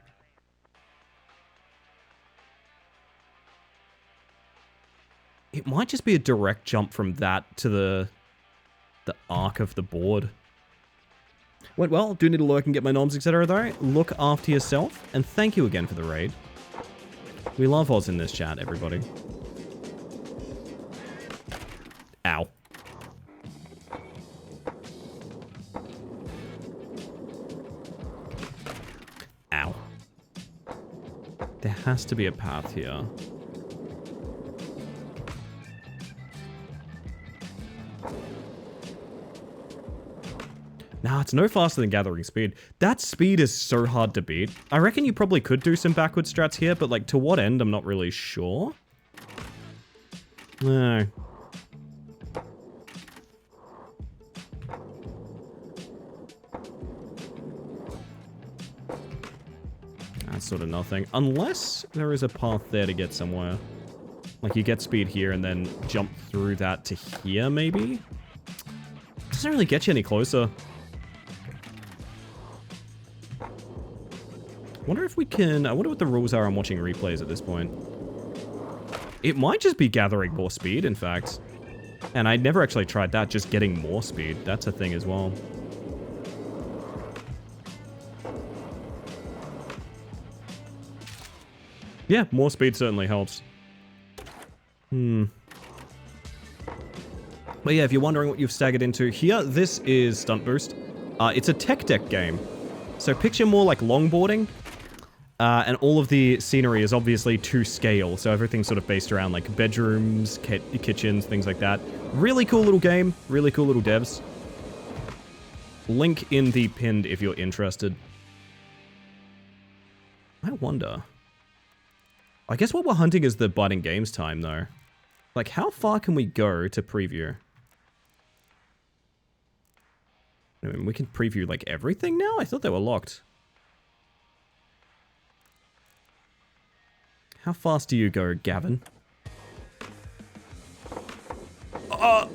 It might just be a direct jump from that to the arc of the board. Went well. Do need to lurk and get my noms, etc. though. Look after yourself. And thank you again for the raid. We love Oz in this chat, everybody. Ow. Ow. There has to be a path here. Nah, it's no faster than gathering speed. That speed is so hard to beat. I reckon you probably could do some backward strats here, but like to what end, I'm not really sure. No. That's sort of nothing. Unless there is a path there to get somewhere. Like you get speed here and then jump through that to here, maybe? Doesn't really get you any closer. Wonder if we can... I wonder what the rules are on watching replays at this point. It might just be gathering more speed, in fact. And I never actually tried that, just getting more speed. That's a thing as well. Yeah, more speed certainly helps. But yeah, if you're wondering what you've staggered into here, this is Stunt Boost. It's a tech deck game. So picture more like longboarding. And all of the scenery is obviously to scale, so everything's sort of based around like bedrooms, kitchens, things like that. Really cool little game, really cool little devs. Link in the pinned if you're interested. I wonder. I guess what we're hunting is the biting games time though. Like how far can we go to preview? I mean, we can preview like everything now? I thought they were locked. How fast do you go, Gavin? Oh!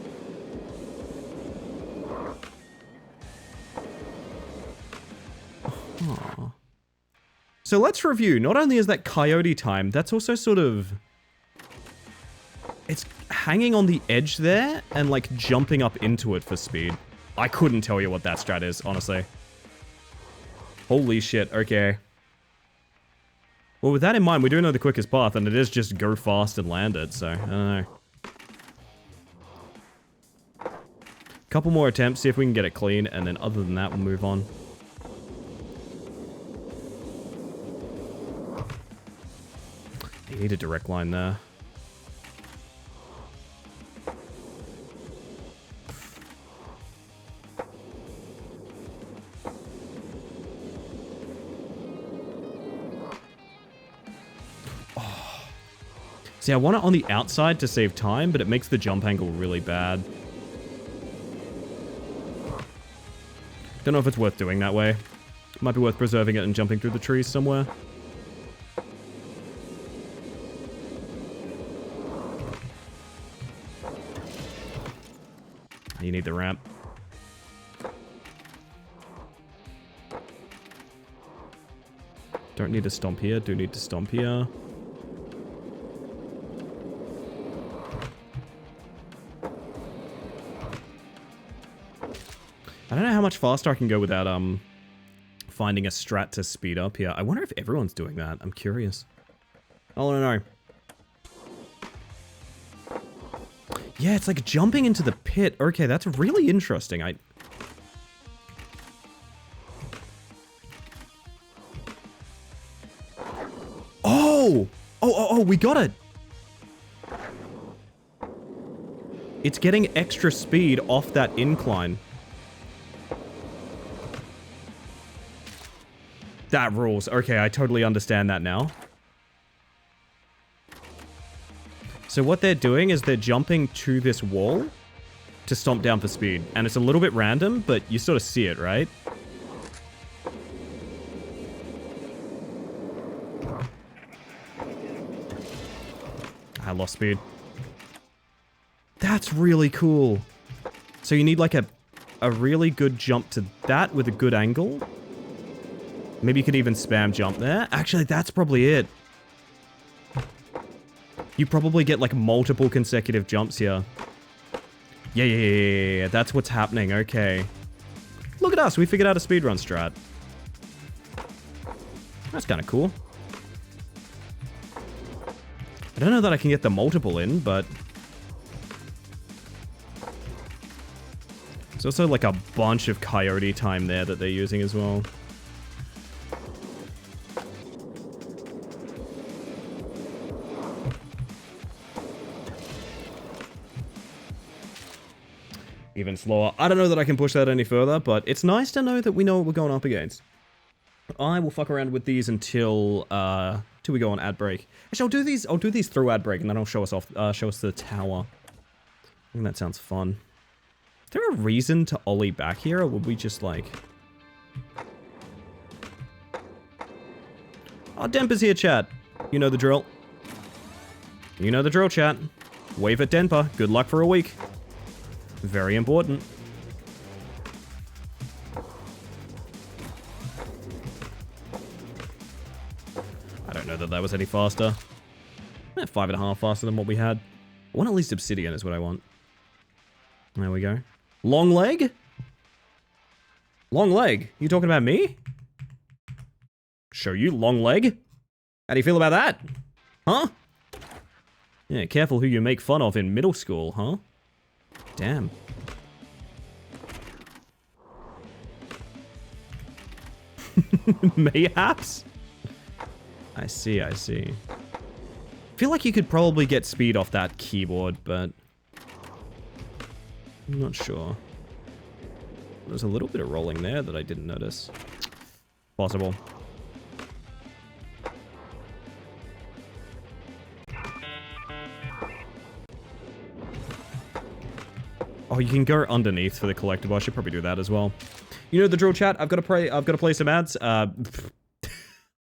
So let's review. Not only is that coyote time, that's also sort of... It's hanging on the edge there and like jumping up into it for speed. I couldn't tell you what that strat is, honestly. Holy shit, okay. Well, with that in mind, we do know the quickest path, and it is just go fast and land it, so I don't know. Couple more attempts, see if we can get it clean, and then other than that, we'll move on. You need a direct line there. See, I want it on the outside to save time, but it makes the jump angle really bad. Don't know if it's worth doing that way. Might be worth preserving it and jumping through the trees somewhere. You need the ramp. Don't need to stomp here, do need to stomp here. I don't know how much faster I can go without finding a strat to speed up here. I wonder if everyone's doing that. I'm curious. I want to know. Yeah, it's like jumping into the pit. Okay, that's really interesting. Oh, we got it. It's getting extra speed off that incline. That rules. Okay, I totally understand that now. So what they're doing is they're jumping to this wall to stomp down for speed. And it's a little bit random, but you sort of see it, right? I lost speed. That's really cool. So you need like a really good jump to that with a good angle. Maybe you could even spam jump there. Actually, that's probably it. You probably get like multiple consecutive jumps here. Yeah. That's what's happening. Okay. Look at us. We figured out a speedrun strat. That's kind of cool. I don't know that I can get the multiple in, but... there's also like a bunch of coyote time there that they're using as well. Even slower. I don't know that I can push that any further, but it's nice to know that we know what we're going up against. I will fuck around with these until we go on ad break. Actually, I'll do these through ad break, and then I'll show us the tower. I think that sounds fun. Is there a reason to ollie back here, or would we just like... Oh, Denper's here, chat. You know the drill. You know the drill, chat. Wave at Denper. Good luck for a week. Very important. I don't know that that was any faster. 5.5 faster than what we had. I want at least obsidian is what I want. There we go. Long leg? Long leg? You talking about me? Show you long leg? How do you feel about that? Huh? Yeah, careful who you make fun of in middle school, huh? Damn. Mayhaps? I see. I feel like you could probably get speed off that keyboard, but... I'm not sure. There's a little bit of rolling there that I didn't notice. Possible. Oh, you can go underneath for the collectible. I should probably do that as well. You know the drill, chat. I've got to play some ads.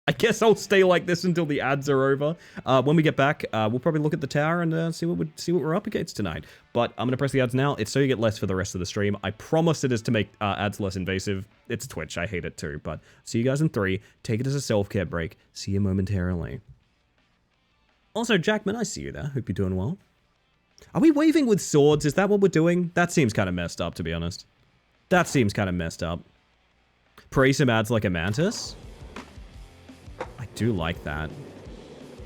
I guess I'll stay like this until the ads are over. When we get back, we'll probably look at the tower and see what we're up against tonight. But I'm gonna press the ads now. It's so you get less for the rest of the stream. I promise it is to make ads less invasive. It's Twitch. I hate it too. But see you guys in 3. Take it as a self-care break. See you momentarily. Also, Jackman, I see you there. Hope you're doing well. Are we waving with swords? Is that what we're doing? That seems kind of messed up, to be honest. That seems kind of messed up. Pray some ads like a mantis. I do like that.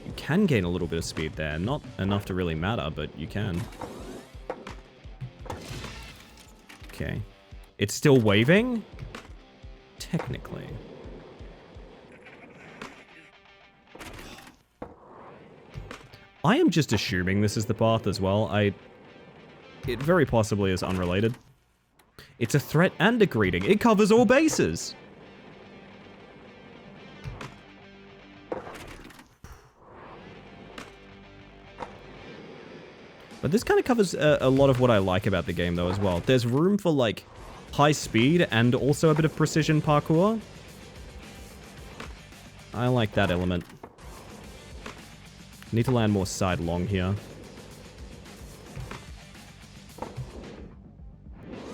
You can gain a little bit of speed there. Not enough to really matter, but you can. Okay. It's still waving? Technically. I am just assuming this is the path as well. It very possibly is unrelated. It's a threat and a greeting. It covers all bases. But this kind of covers a lot of what I like about the game, though, as well. There's room for, like, high speed and also a bit of precision parkour. I like that element. Need to land more sidelong here.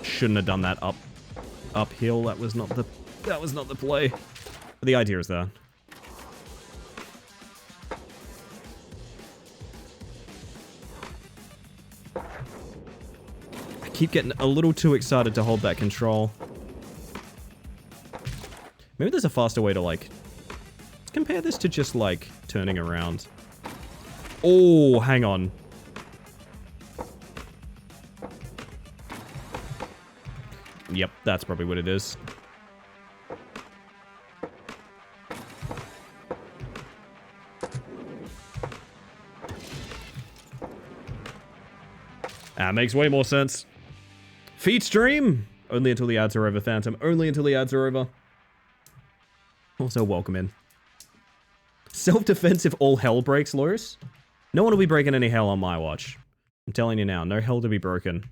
Shouldn't have done that uphill. That was not the play. But the idea is there. I keep getting a little too excited to hold that control. Maybe there's a faster way to, like, let's compare this to just, like, turning around. Oh, hang on. Yep, that's probably what it is. That makes way more sense. Feed stream! Only until the ads are over, Phantom. Only until the ads are over. Also, welcome in. Self-defense if all hell breaks loose? No one will be breaking any hell on my watch. I'm telling you now, no hell to be broken.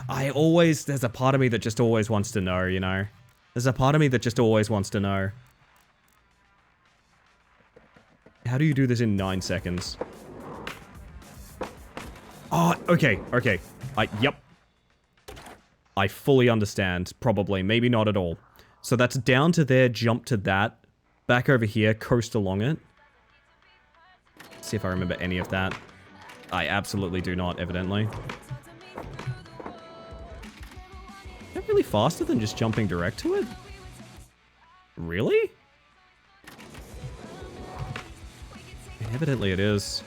There's a part of me that just always wants to know, you know? There's a part of me that just always wants to know. How do you do this in 9 seconds? Oh, okay. Yep. I fully understand. Probably. Maybe not at all. So that's down to there, jump to that. Back over here, coast along it. See if I remember any of that. I absolutely do not, evidently. Is that really faster than just jumping direct to it? Really? Evidently it is.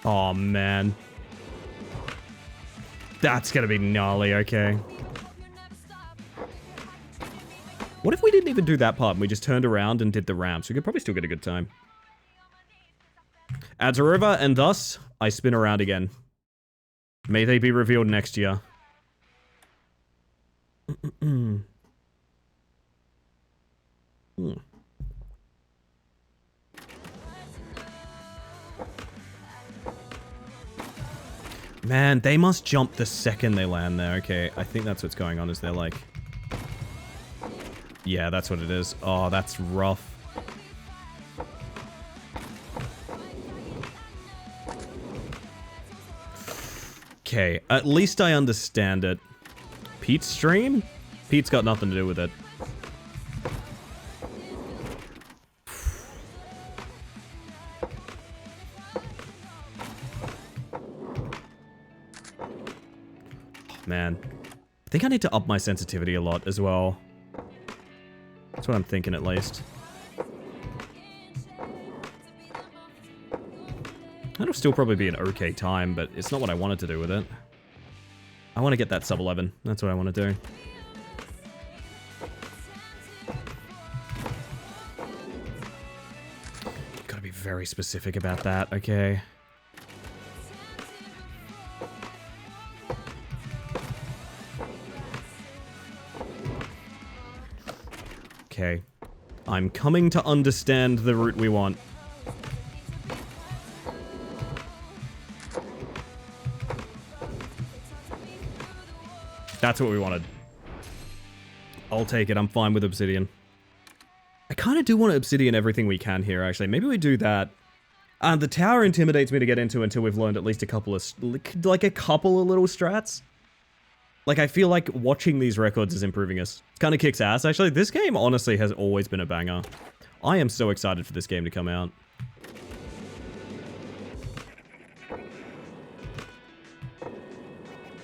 Oh, man. That's gonna be gnarly, okay. What if we didn't even do that part and we just turned around and did the ramps? We could probably still get a good time. Ads are over, and thus, I spin around again. May they be revealed next year. Man, they must jump the second they land there. Okay, I think that's what's going on, is they're like... Yeah, that's what it is. Oh, that's rough. Okay, at least I understand it. Pete's stream? Pete's got nothing to do with it. Man, I think I need to up my sensitivity a lot as well. That's what I'm thinking, at least. That'll still probably be an okay time, but it's not what I wanted to do with it. I want to get that sub 11. That's what I want to do. Gotta be very specific about that, okay? Okay. I'm coming to understand the route we want. That's what we wanted. I'll take it. I'm fine with Obsidian. I kind of do want to Obsidian everything we can here, actually. Maybe we do that. The tower intimidates me to get into until we've learned at least a couple of... like a couple of little strats. Like, I feel like watching these records is improving us. It kind of kicks ass, actually. This game, honestly, has always been a banger. I am so excited for this game to come out.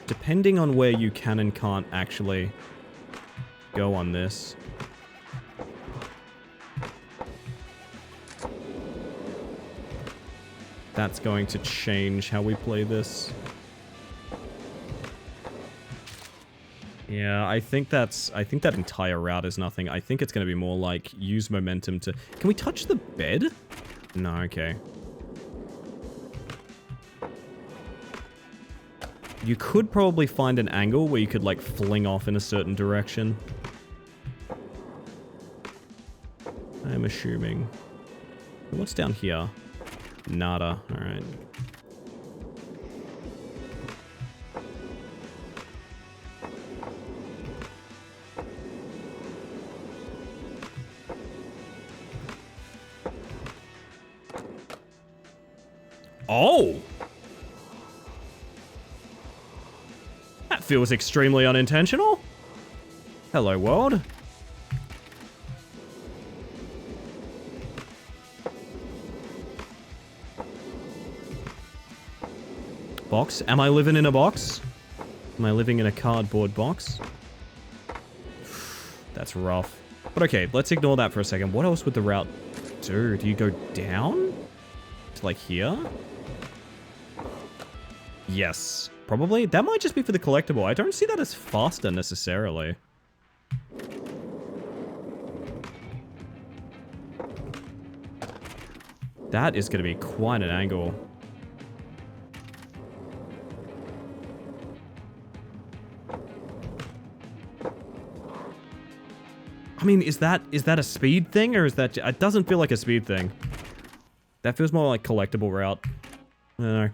Depending on where you can and can't actually go on this. that's going to change how we play this. Yeah, I think that entire route is nothing. I think it's going to be more like use momentum to... Can we touch the bed? No, okay. You could probably find an angle where you could like fling off in a certain direction. I'm assuming. What's down here? Nada. Alright. Oh! That feels extremely unintentional. Hello, world. Box? Am I living in a box? Am I living in a cardboard box? That's rough. But okay, let's ignore that for a second. What else would the route do? Do you go down? To like here? Yes. Probably. That might just be for the collectible. I don't see that as faster necessarily. That is going to be quite an angle. I mean, is that a speed thing, or is that... It doesn't feel like a speed thing. That feels more like collectible route. I don't know.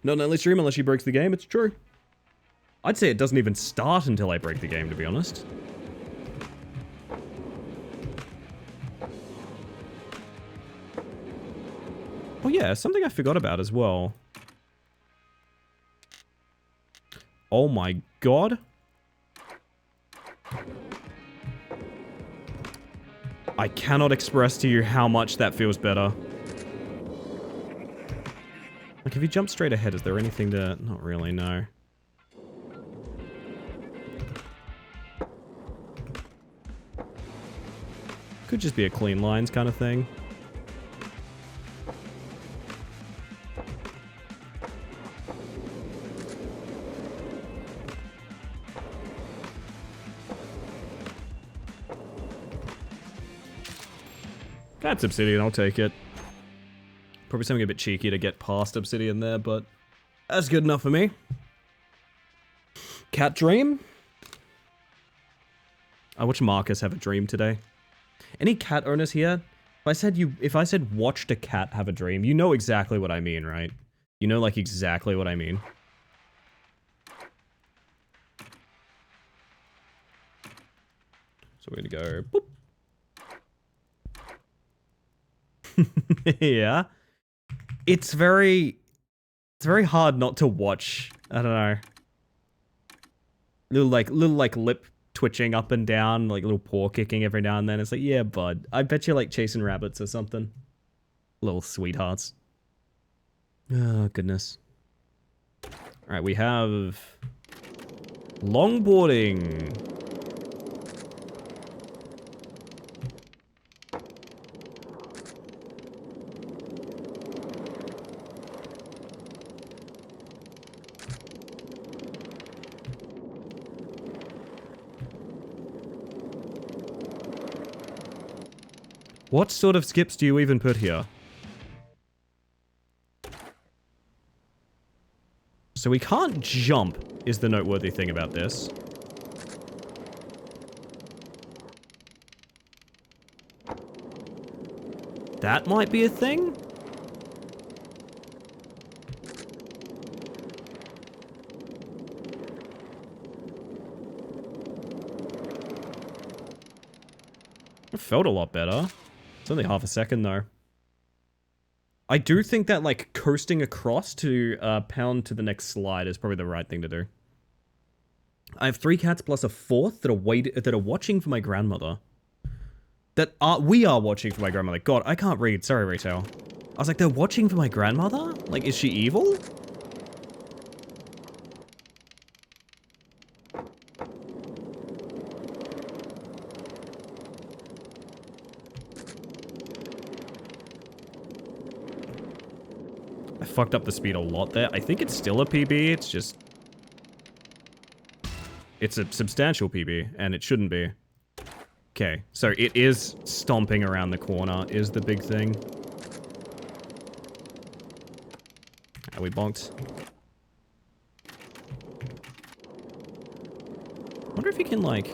Not an early stream unless she breaks the game, it's true. I'd say it doesn't even start until I break the game, to be honest. Oh yeah, something I forgot about as well. Oh my god. I cannot express to you how much that feels better. Like, if you jump straight ahead, is there anything to... Not really, no. Could just be a clean lines kind of thing. That's Obsidian, I'll take it. Probably something a bit cheeky to get past Obsidian there, but that's good enough for me. Cat dream? I watched Marcus have a dream today. Any cat owners here? If I said watched a cat have a dream, you know exactly what I mean, right? You know, like, exactly what I mean. So we're gonna go boop. Yeah. It's very hard not to watch. I don't know. Little like lip twitching up and down, like little paw kicking every now and then. It's like, yeah, bud. I bet you're like chasing rabbits or something. Little sweethearts. Oh, goodness. Alright, we have longboarding. What sort of skips do you even put here? So we can't jump, is the noteworthy thing about this. That might be a thing? It felt a lot better. It's only half a second, though. I do think that, like, coasting across to pound to the next slide is probably the right thing to do. I have 3 cats plus a 4th that are watching for my grandmother. We are watching for my grandmother. God, I can't read. Sorry, Retail. I was like, they're watching for my grandmother? Like, is she evil? fucked up the speed a lot there. I think it's still a PB, it's just... It's a substantial PB, and it shouldn't be. Okay, so it is stomping around the corner, is the big thing. Are we bonked? Wonder if you can, like...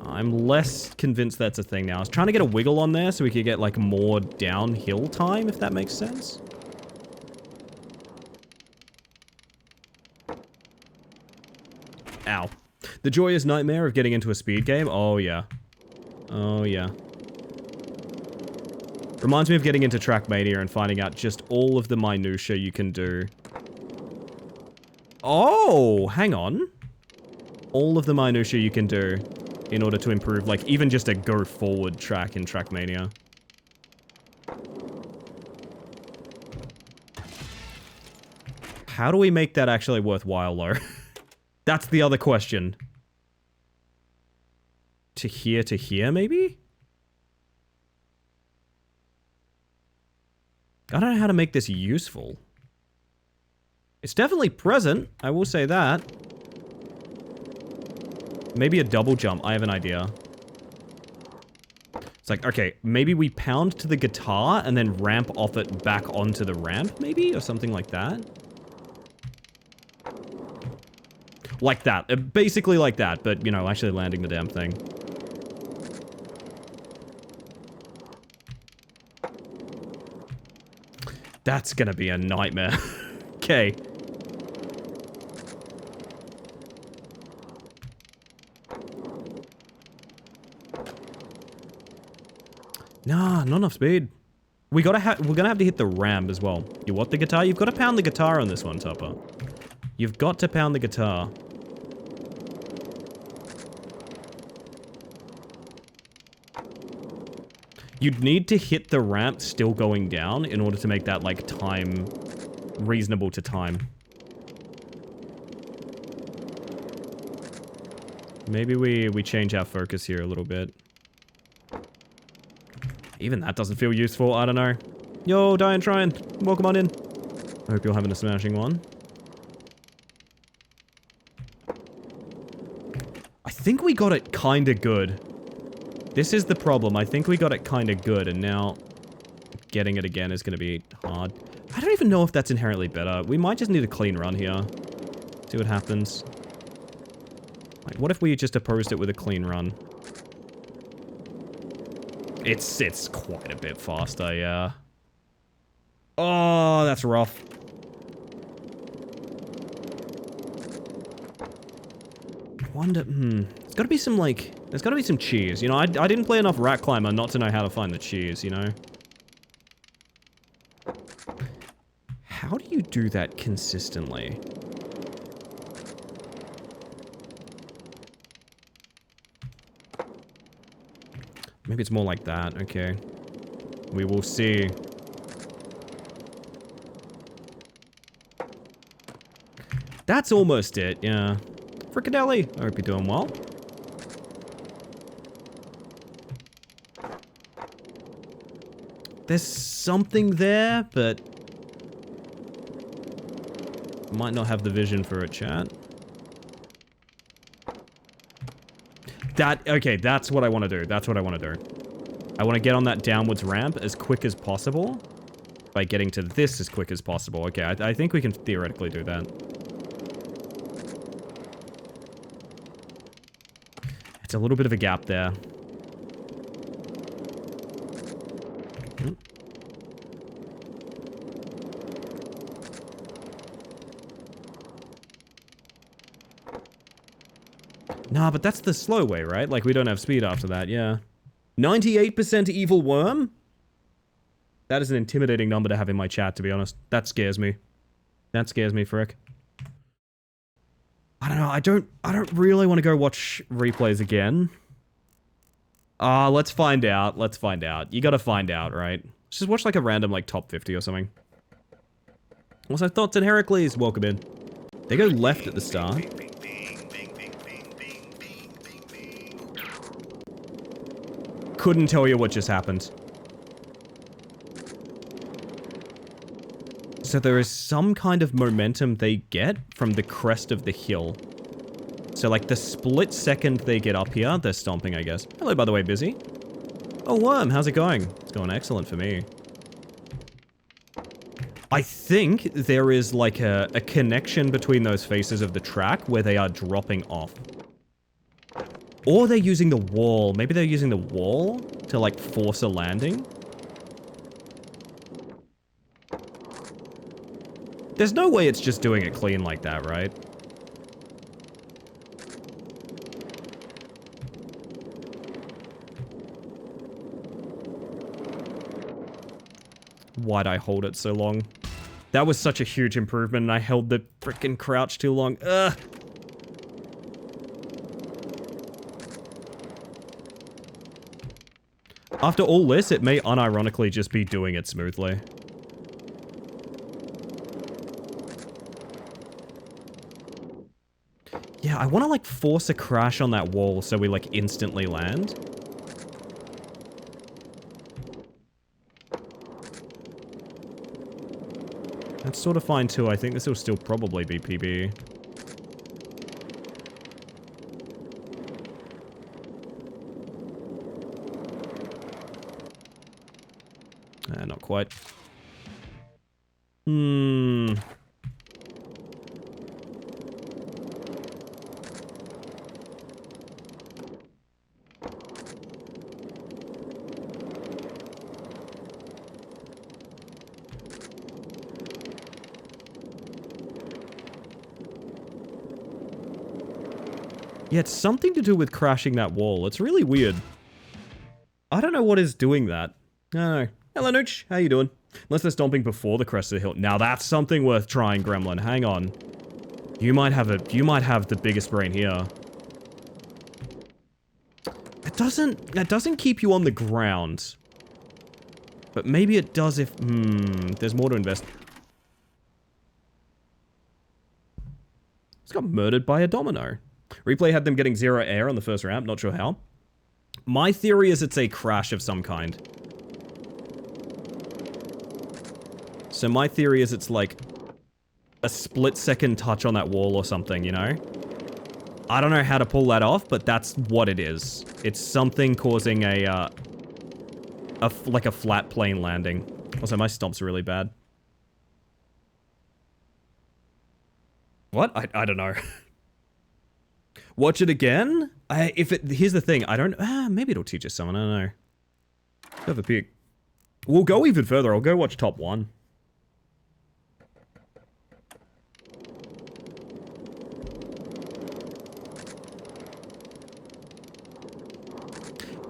I'm less convinced that's a thing now. I was trying to get a wiggle on there so we could get, like, more downhill time, if that makes sense. Ow. The joyous nightmare of getting into a speed game? Oh, yeah. Oh, yeah. Reminds me of getting into Trackmania and finding out just all of the minutiae you can do. Oh, hang on. All of the minutiae you can do in order to improve, like, even just a go-forward track in Trackmania. How do we make that actually worthwhile, though? That's the other question. To here, maybe? I don't know how to make this useful. It's definitely present, I will say that. Maybe a double jump, I have an idea. It's like, okay, maybe we pound to the guitar and then ramp off it back onto the ramp, maybe? Or something like that. Like that. Basically like that, but, you know, actually landing the damn thing. That's gonna be a nightmare. Okay. Nah, not enough speed. We're gonna have to hit the ramp as well. You want the guitar? You've got to pound the guitar on this one, Topper. You've got to pound the guitar. You'd need to hit the ramp still going down in order to make that, like, time reasonable to time. Maybe we change our focus here a little bit. Even that doesn't feel useful, I don't know. Yo, Diane Tryon, welcome on in. I hope you're having a smashing one. I think we got it kinda good. This is the problem. I think we got it kinda good, and now getting it again is gonna be hard. I don't even know if that's inherently better. We might just need a clean run here. See what happens. Like, what if we just opposed it with a clean run? It's quite a bit faster, yeah. Oh, that's rough. Wonder, there's gotta be some, like, there's gotta be some cheese. You know, I didn't play enough Rat Climber not to know how to find the cheese, you know? How do you do that consistently? Maybe it's more like that, okay. We will see. That's almost it, yeah. Frickadelli, I hope you're doing well. There's something there, but... might not have the vision for it, chat. Okay, that's what I want to do. That's what I want to do. I want to get on that downwards ramp as quick as possible by getting to this as quick as possible. Okay, I think we can theoretically do that. It's a little bit of a gap there. Nah, but that's the slow way, right? Like, we don't have speed after that, yeah. 98% evil worm? That is an intimidating number to have in my chat, to be honest. That scares me. That scares me, frick. I don't know, I don't really want to go watch replays again. Let's find out, let's find out. You gotta find out, right? Let's just watch, like, a random, like, top 50 or something. Also, Thoughts and Heracles, welcome in. They go left at the start. couldn't tell you what just happened. So there is some kind of momentum they get from the crest of the hill. So like the split second they get up here, they're stomping, I guess. Hello, by the way, Busy. Oh, Worm, how's it going? It's going excellent for me. I think there is like a connection between those faces of the track where they are dropping off. Or they're using the wall. Maybe they're using the wall to like force a landing. There's no way it's just doing it clean like that, right? Why'd I hold it so long? That was such a huge improvement, and I held the frickin' crouch too long. Ugh! After all this, it may unironically just be doing it smoothly. Yeah, I want to, like, force a crash on that wall so we, like, instantly land. That's sort of fine, too. I think this will still probably be PB. Not quite. Yeah, it's something to do with crashing that wall. It's really weird. I don't know what is doing that. No. Hello, Nooch. How you doing? Unless they're stomping before the crest of the hill. Now that's something worth trying, Gremlin. Hang on. You might have the biggest brain here. That doesn't keep you on the ground. But maybe it does if... there's more to invest. It's got murdered by a domino. Replay had them getting 0 air on the first ramp, not sure how. My theory is it's a crash of some kind. So my theory is it's like a split-second touch on that wall or something, you know? I don't know how to pull that off, but that's what it is. It's something causing like a flat plane landing. Also, my stomp's really bad. What? I don't know. Watch it again? Here's the thing, I don't... maybe it'll teach us something, I don't know. Have a peek. We'll go even further, I'll go watch top 1.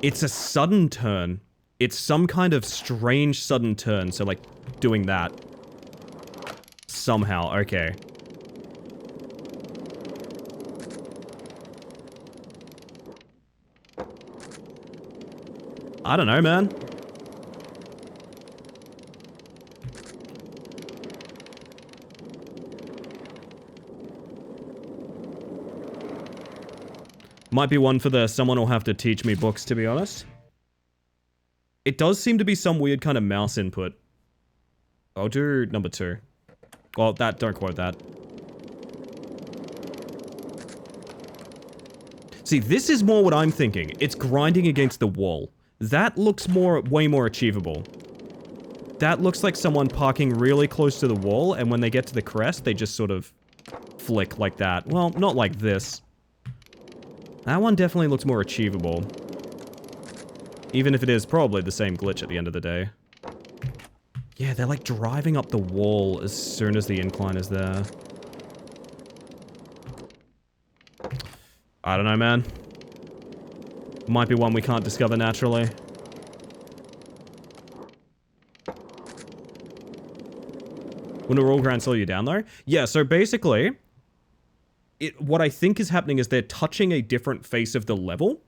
It's a sudden turn. It's some kind of strange sudden turn, so like, doing that. Somehow, okay. I don't know, man. Might be one for the someone will have to teach me books, to be honest. It does seem to be some weird kind of mouse input. I'll do number 2. Well, don't quote that. See, this is more what I'm thinking. It's grinding against the wall. That looks way more achievable. That looks like someone parking really close to the wall, and when they get to the crest, they just sort of flick like that. Well, not like this. That one definitely looks more achievable. Even if it is probably the same glitch at the end of the day. Yeah, they're like driving up the wall as soon as the incline is there. I don't know, man. Might be one we can't discover naturally. When a roll ground slow you down, though? Yeah, so basically... what I think is happening is they're touching a different face of the level.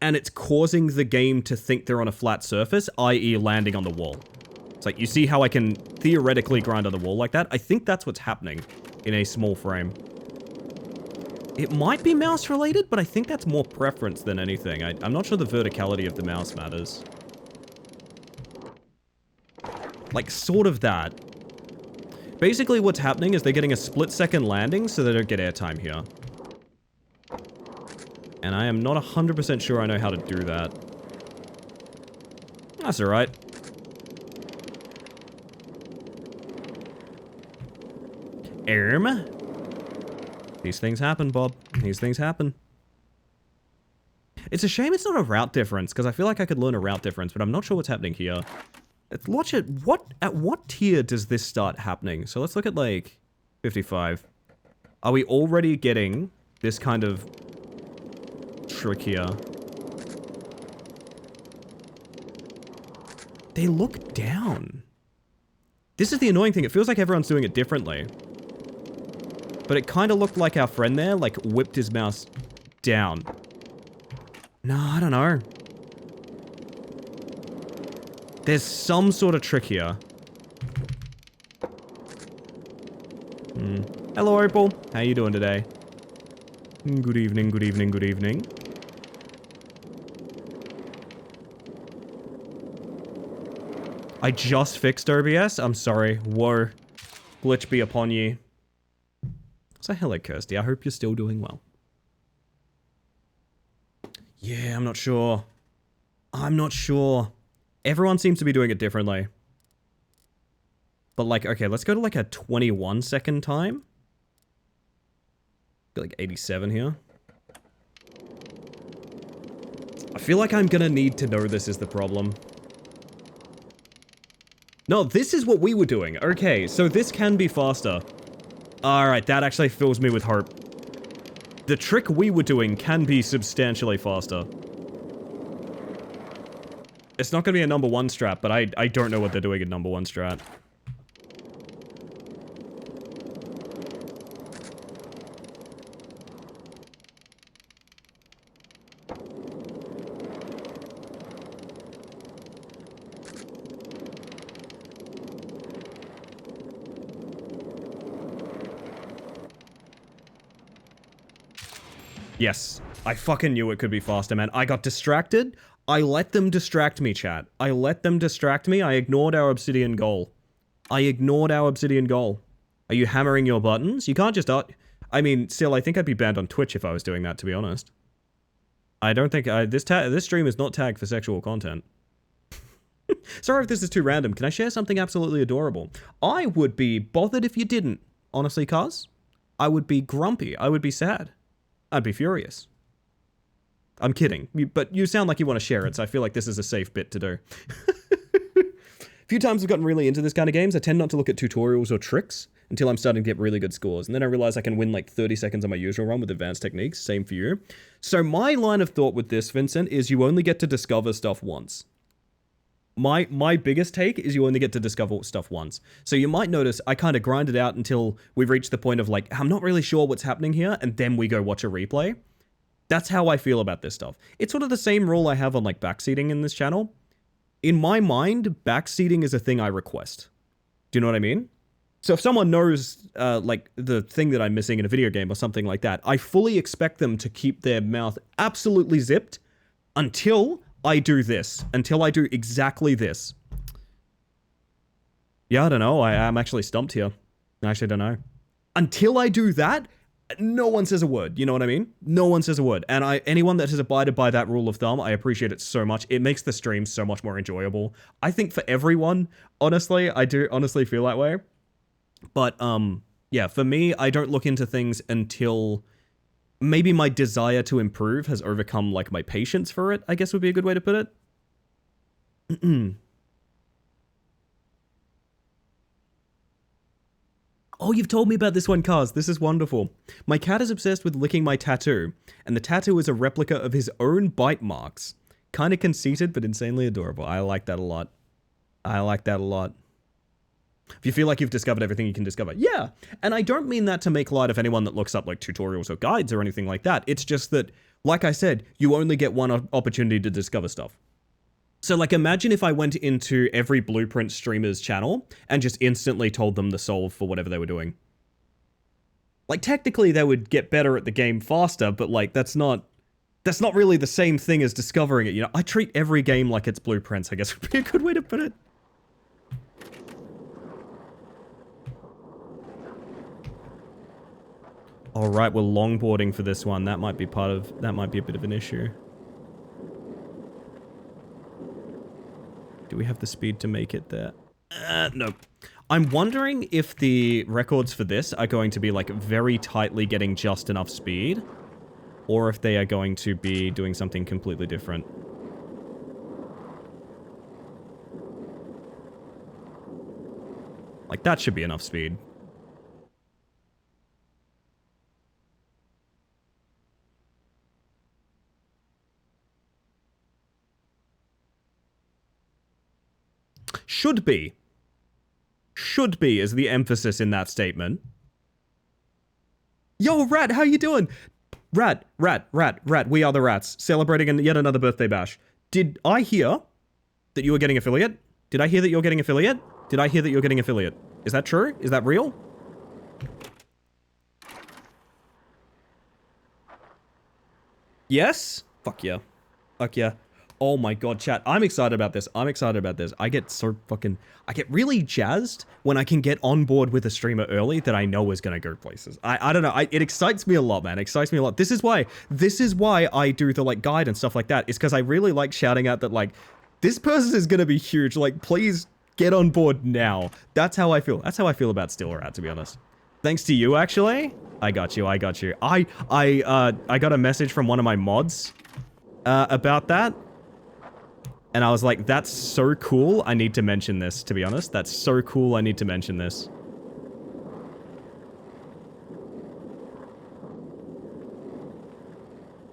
And it's causing the game to think they're on a flat surface, i.e. landing on the wall. It's like, you see how I can theoretically grind on the wall like that? I think that's what's happening in a small frame. It might be mouse related, but I think that's more preference than anything. I'm not sure the verticality of the mouse matters. Like, sort of that. Basically, what's happening is they're getting a split-second landing so they don't get airtime here. And I am not 100% sure I know how to do that. That's alright. These things happen, Bob. These things happen. It's a shame it's not a route difference, because I feel like I could learn a route difference, but I'm not sure what's happening here. Watch it. At what tier does this start happening? So let's look at, like, 55. Are we already getting this kind of trick here? They look down. This is the annoying thing. It feels like everyone's doing it differently. But it kind of looked like our friend there, like, whipped his mouse down. No, I don't know. There's some sort of trick here. Hello, Opal. How you doing today? Good evening, good evening, good evening. I just fixed OBS. I'm sorry. Whoa. Glitch be upon you. So hello, Kirsty. I hope you're still doing well. Yeah, I'm not sure. I'm not sure. Everyone seems to be doing it differently. But like, okay, let's go to like a 21 second time. Got like 87 here. I feel like I'm gonna need to know this is the problem. No, this is what we were doing. Okay, so this can be faster. Alright, that actually fills me with hope. The trick we were doing can be substantially faster. It's not going to be a number 1 strat, but I don't know what they're doing in number 1 strat. Yes, I fucking knew it could be faster, man. I got distracted. I let them distract me, chat. I let them distract me. I ignored our obsidian goal. I ignored our obsidian goal. Are you hammering your buttons? You can't just... I mean, still, I think I'd be banned on Twitch if I was doing that, to be honest. I don't think... this stream is not tagged for sexual content. Sorry if this is too random. Can I share something absolutely adorable? I would be bothered if you didn't. Honestly, cuz. I would be grumpy. I would be sad. I'd be furious. I'm kidding, but you sound like you want to share it, so I feel like this is a safe bit to do. A few times I've gotten really into this kind of games, I tend not to look at tutorials or tricks until I'm starting to get really good scores, and then I realize I can win like 30 seconds on my usual run with advanced techniques, same for you. So my line of thought with this, Vincent, is you only get to discover stuff once. My biggest take is you only get to discover stuff once. So you might notice I kind of grind it out until we reach the point of like, I'm not really sure what's happening here, and then we go watch a replay. That's how I feel about this stuff. It's sort of the same rule I have on like backseating in this channel. In my mind, backseating is a thing I request. Do you know what I mean? So if someone knows like the thing that I'm missing in a video game or something like that, I fully expect them to keep their mouth absolutely zipped until I do this. Until I do exactly this. Yeah, I don't know. I'm actually stumped here. I actually don't know. Until I do that, no one says a word. You know what I mean? No one says a word. And anyone that has abided by that rule of thumb, I appreciate it so much. It makes the stream so much more enjoyable. I think for everyone, honestly, I do honestly feel that way. But, yeah, for me, I don't look into things until maybe my desire to improve has overcome, like, my patience for it, I guess would be a good way to put it. Oh, you've told me about this one, Kaz. This is wonderful. My cat is obsessed with licking my tattoo, and the tattoo is a replica of his own bite marks. Kinda conceited, but insanely adorable. I like that a lot. I like that a lot. If you feel like you've discovered everything you can discover. Yeah, and I don't mean that to make light of anyone that looks up like tutorials or guides or anything like that. It's just that, like I said, you only get one opportunity to discover stuff. So like imagine if I went into every Blueprint streamer's channel and just instantly told them the solve for whatever they were doing. Like, technically, they would get better at the game faster, but, like, that's not really the same thing as discovering it, you know? I treat every game like it's blueprints, I guess would be a good way to put it. Alright, we're longboarding for this one. That might be a bit of an issue. Do we have the speed to make it there? No. I'm wondering if the records for this are going to be, like, very tightly getting just enough speed, or if they are going to be doing something completely different. Like, that should be enough speed. Should be. Should be is the emphasis in that statement. Yo, Rat, how you doing? Rat, we are the Rats, celebrating yet another birthday bash. Did I hear that you were getting affiliate? Did I hear that you're getting affiliate? Did I hear that you're getting affiliate? Is that true? Is that real? Yes? Fuck yeah. Fuck yeah. Oh my god, chat. I'm excited about this. I'm excited about this. I get really jazzed when I can get on board with a streamer early that I know is gonna go places. I don't know. It excites me a lot, man. It excites me a lot. This is why I do the, like, guide and stuff like that. Is because I really like shouting out that, like, this person is gonna be huge. Like, please get on board now. That's how I feel. That's how I feel about Stillrat, to be honest. Thanks to you, actually. I got you. I got a message from one of my mods about that. And I was like, that's so cool, I need to mention this, to be honest. That's so cool, I need to mention this.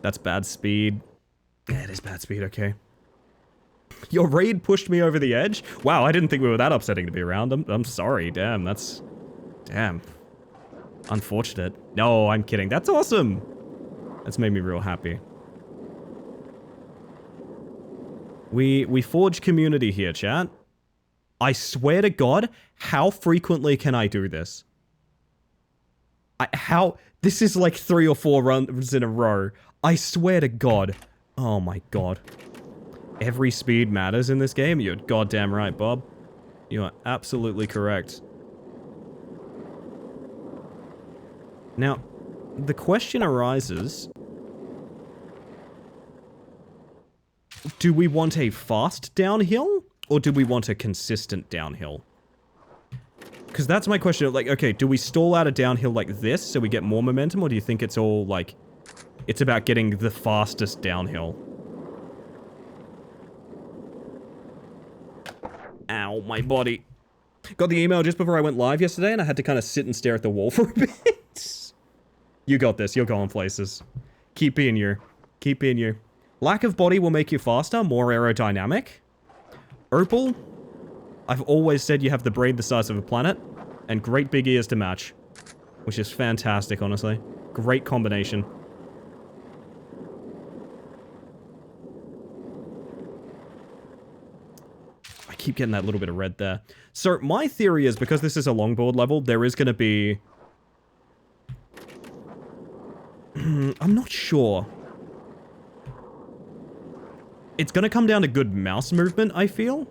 That's bad speed. Yeah, it is bad speed, okay. Your raid pushed me over the edge? Wow, I didn't think we were that upsetting to be around. I'm sorry, damn, that's... Damn. Unfortunate. No, I'm kidding. That's awesome! That's made me real happy. We forge community here, chat. I swear to God, how frequently can I do this? This is like 3 or 4 runs in a row. I swear to God. Oh my God. Every speed matters in this game. You're goddamn right, Bob. You are absolutely correct. Now, the question arises... Do we want a fast downhill? Or do we want a consistent downhill? Because that's my question. Like, okay, do we stall out a downhill like this so we get more momentum? Or do you think it's all, like... It's about getting the fastest downhill? Ow, my body. Got the email just before I went live yesterday, and I had to kind of sit and stare at the wall for a bit. You got this. You're going places. Keep being you. Keep being you. Lack of body will make you faster, more aerodynamic. Opal, I've always said you have the brain the size of a planet, and great big ears to match. Which is fantastic, honestly. Great combination. I keep getting that little bit of red there. So, my theory is, because this is a longboard level, there is going to be... I'm not sure. It's gonna come down to good mouse movement, I feel.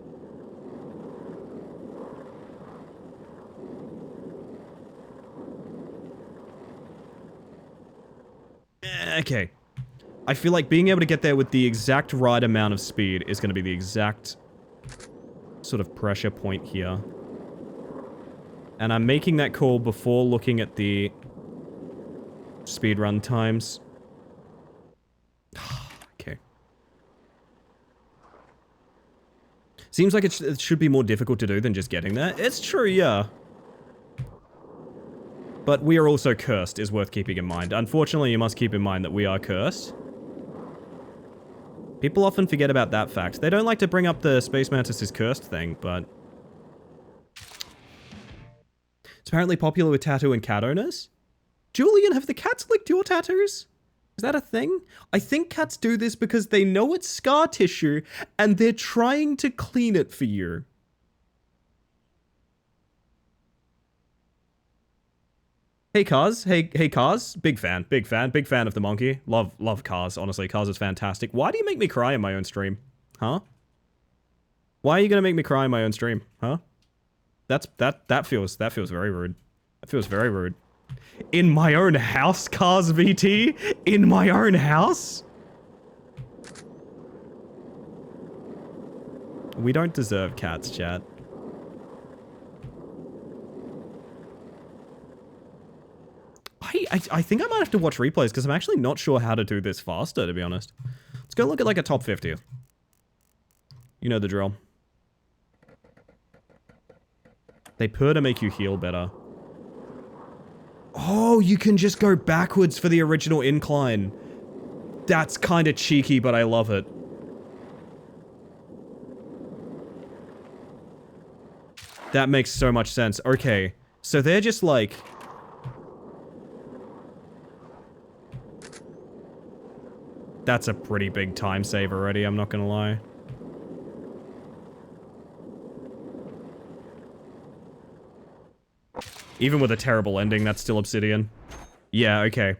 Okay. I feel like being able to get there with the exact right amount of speed is gonna be the exact sort of pressure point here. And I'm making that call before looking at the speedrun times. Okay. Seems like it should be more difficult to do than just getting there. It's true, yeah. But we are also cursed, is worth keeping in mind. Unfortunately, you must keep in mind that we are cursed. People often forget about that fact. They don't like to bring up the Space Mantis is cursed thing, but... It's apparently popular with tattoo and cat owners. Julian, have the cats licked your tattoos? Is that a thing? I think cats do this because they know it's scar tissue and they're trying to clean it for you. Hey Cars, hey Cars, big fan of the monkey. Love Cars, honestly. Cars is fantastic. Why do you make me cry in my own stream? Huh? Why are you gonna make me cry in my own stream? Huh? That feels very rude. That feels very rude. In my own house, Cars VT? In my own house? We don't deserve cats, chat. I think I might have to watch replays because I'm actually not sure how to do this faster, to be honest. Let's go look at like a top 50. You know the drill. They purr to make you heal better. Oh, you can just go backwards for the original incline. That's kind of cheeky, but I love it. That makes so much sense. Okay, so they're just like... That's a pretty big time save already, I'm not gonna lie. Even with a terrible ending, that's still Obsidian. Yeah, okay.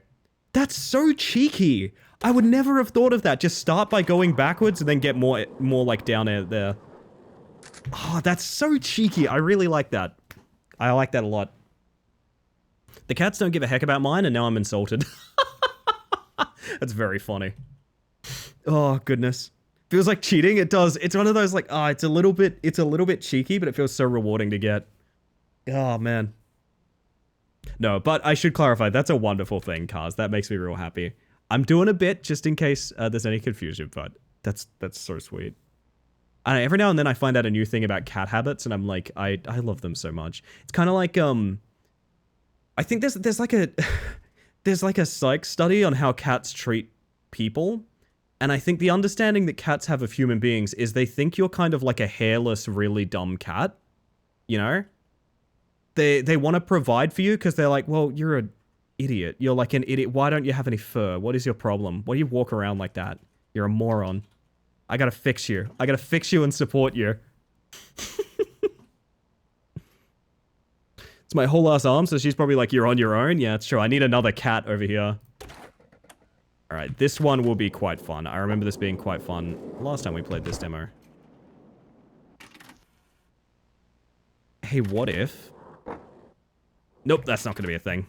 That's so cheeky! I would never have thought of that. Just start by going backwards and then get more like down there. Oh, that's so cheeky. I really like that. I like that a lot. The cats don't give a heck about mine and now I'm insulted. That's very funny. Oh, goodness. Feels like cheating. It does. It's one of those like, it's a little bit cheeky, but it feels so rewarding to get. Oh, man. No, but I should clarify. That's a wonderful thing, Cars. That makes me real happy. I'm doing a bit just in case there's any confusion, but that's so sweet. And every now and then I find out a new thing about cat habits and I'm like, I love them so much. It's kind of like, I think there's like a, there's like a psych study on how cats treat people. And I think the understanding that cats have of human beings is they think you're kind of like a hairless, really dumb cat. You know? They want to provide for you because they're like, well, you're an idiot. You're like an idiot. Why don't you have any fur? What is your problem? Why do you walk around like that? You're a moron. I gotta fix you. I gotta fix you and support you. It's my whole ass arm, so she's probably like, you're on your own? Yeah, it's true. I need another cat over here. Alright, this one will be quite fun. I remember this being quite fun last time we played this demo. Hey, what if... Nope, that's not gonna be a thing.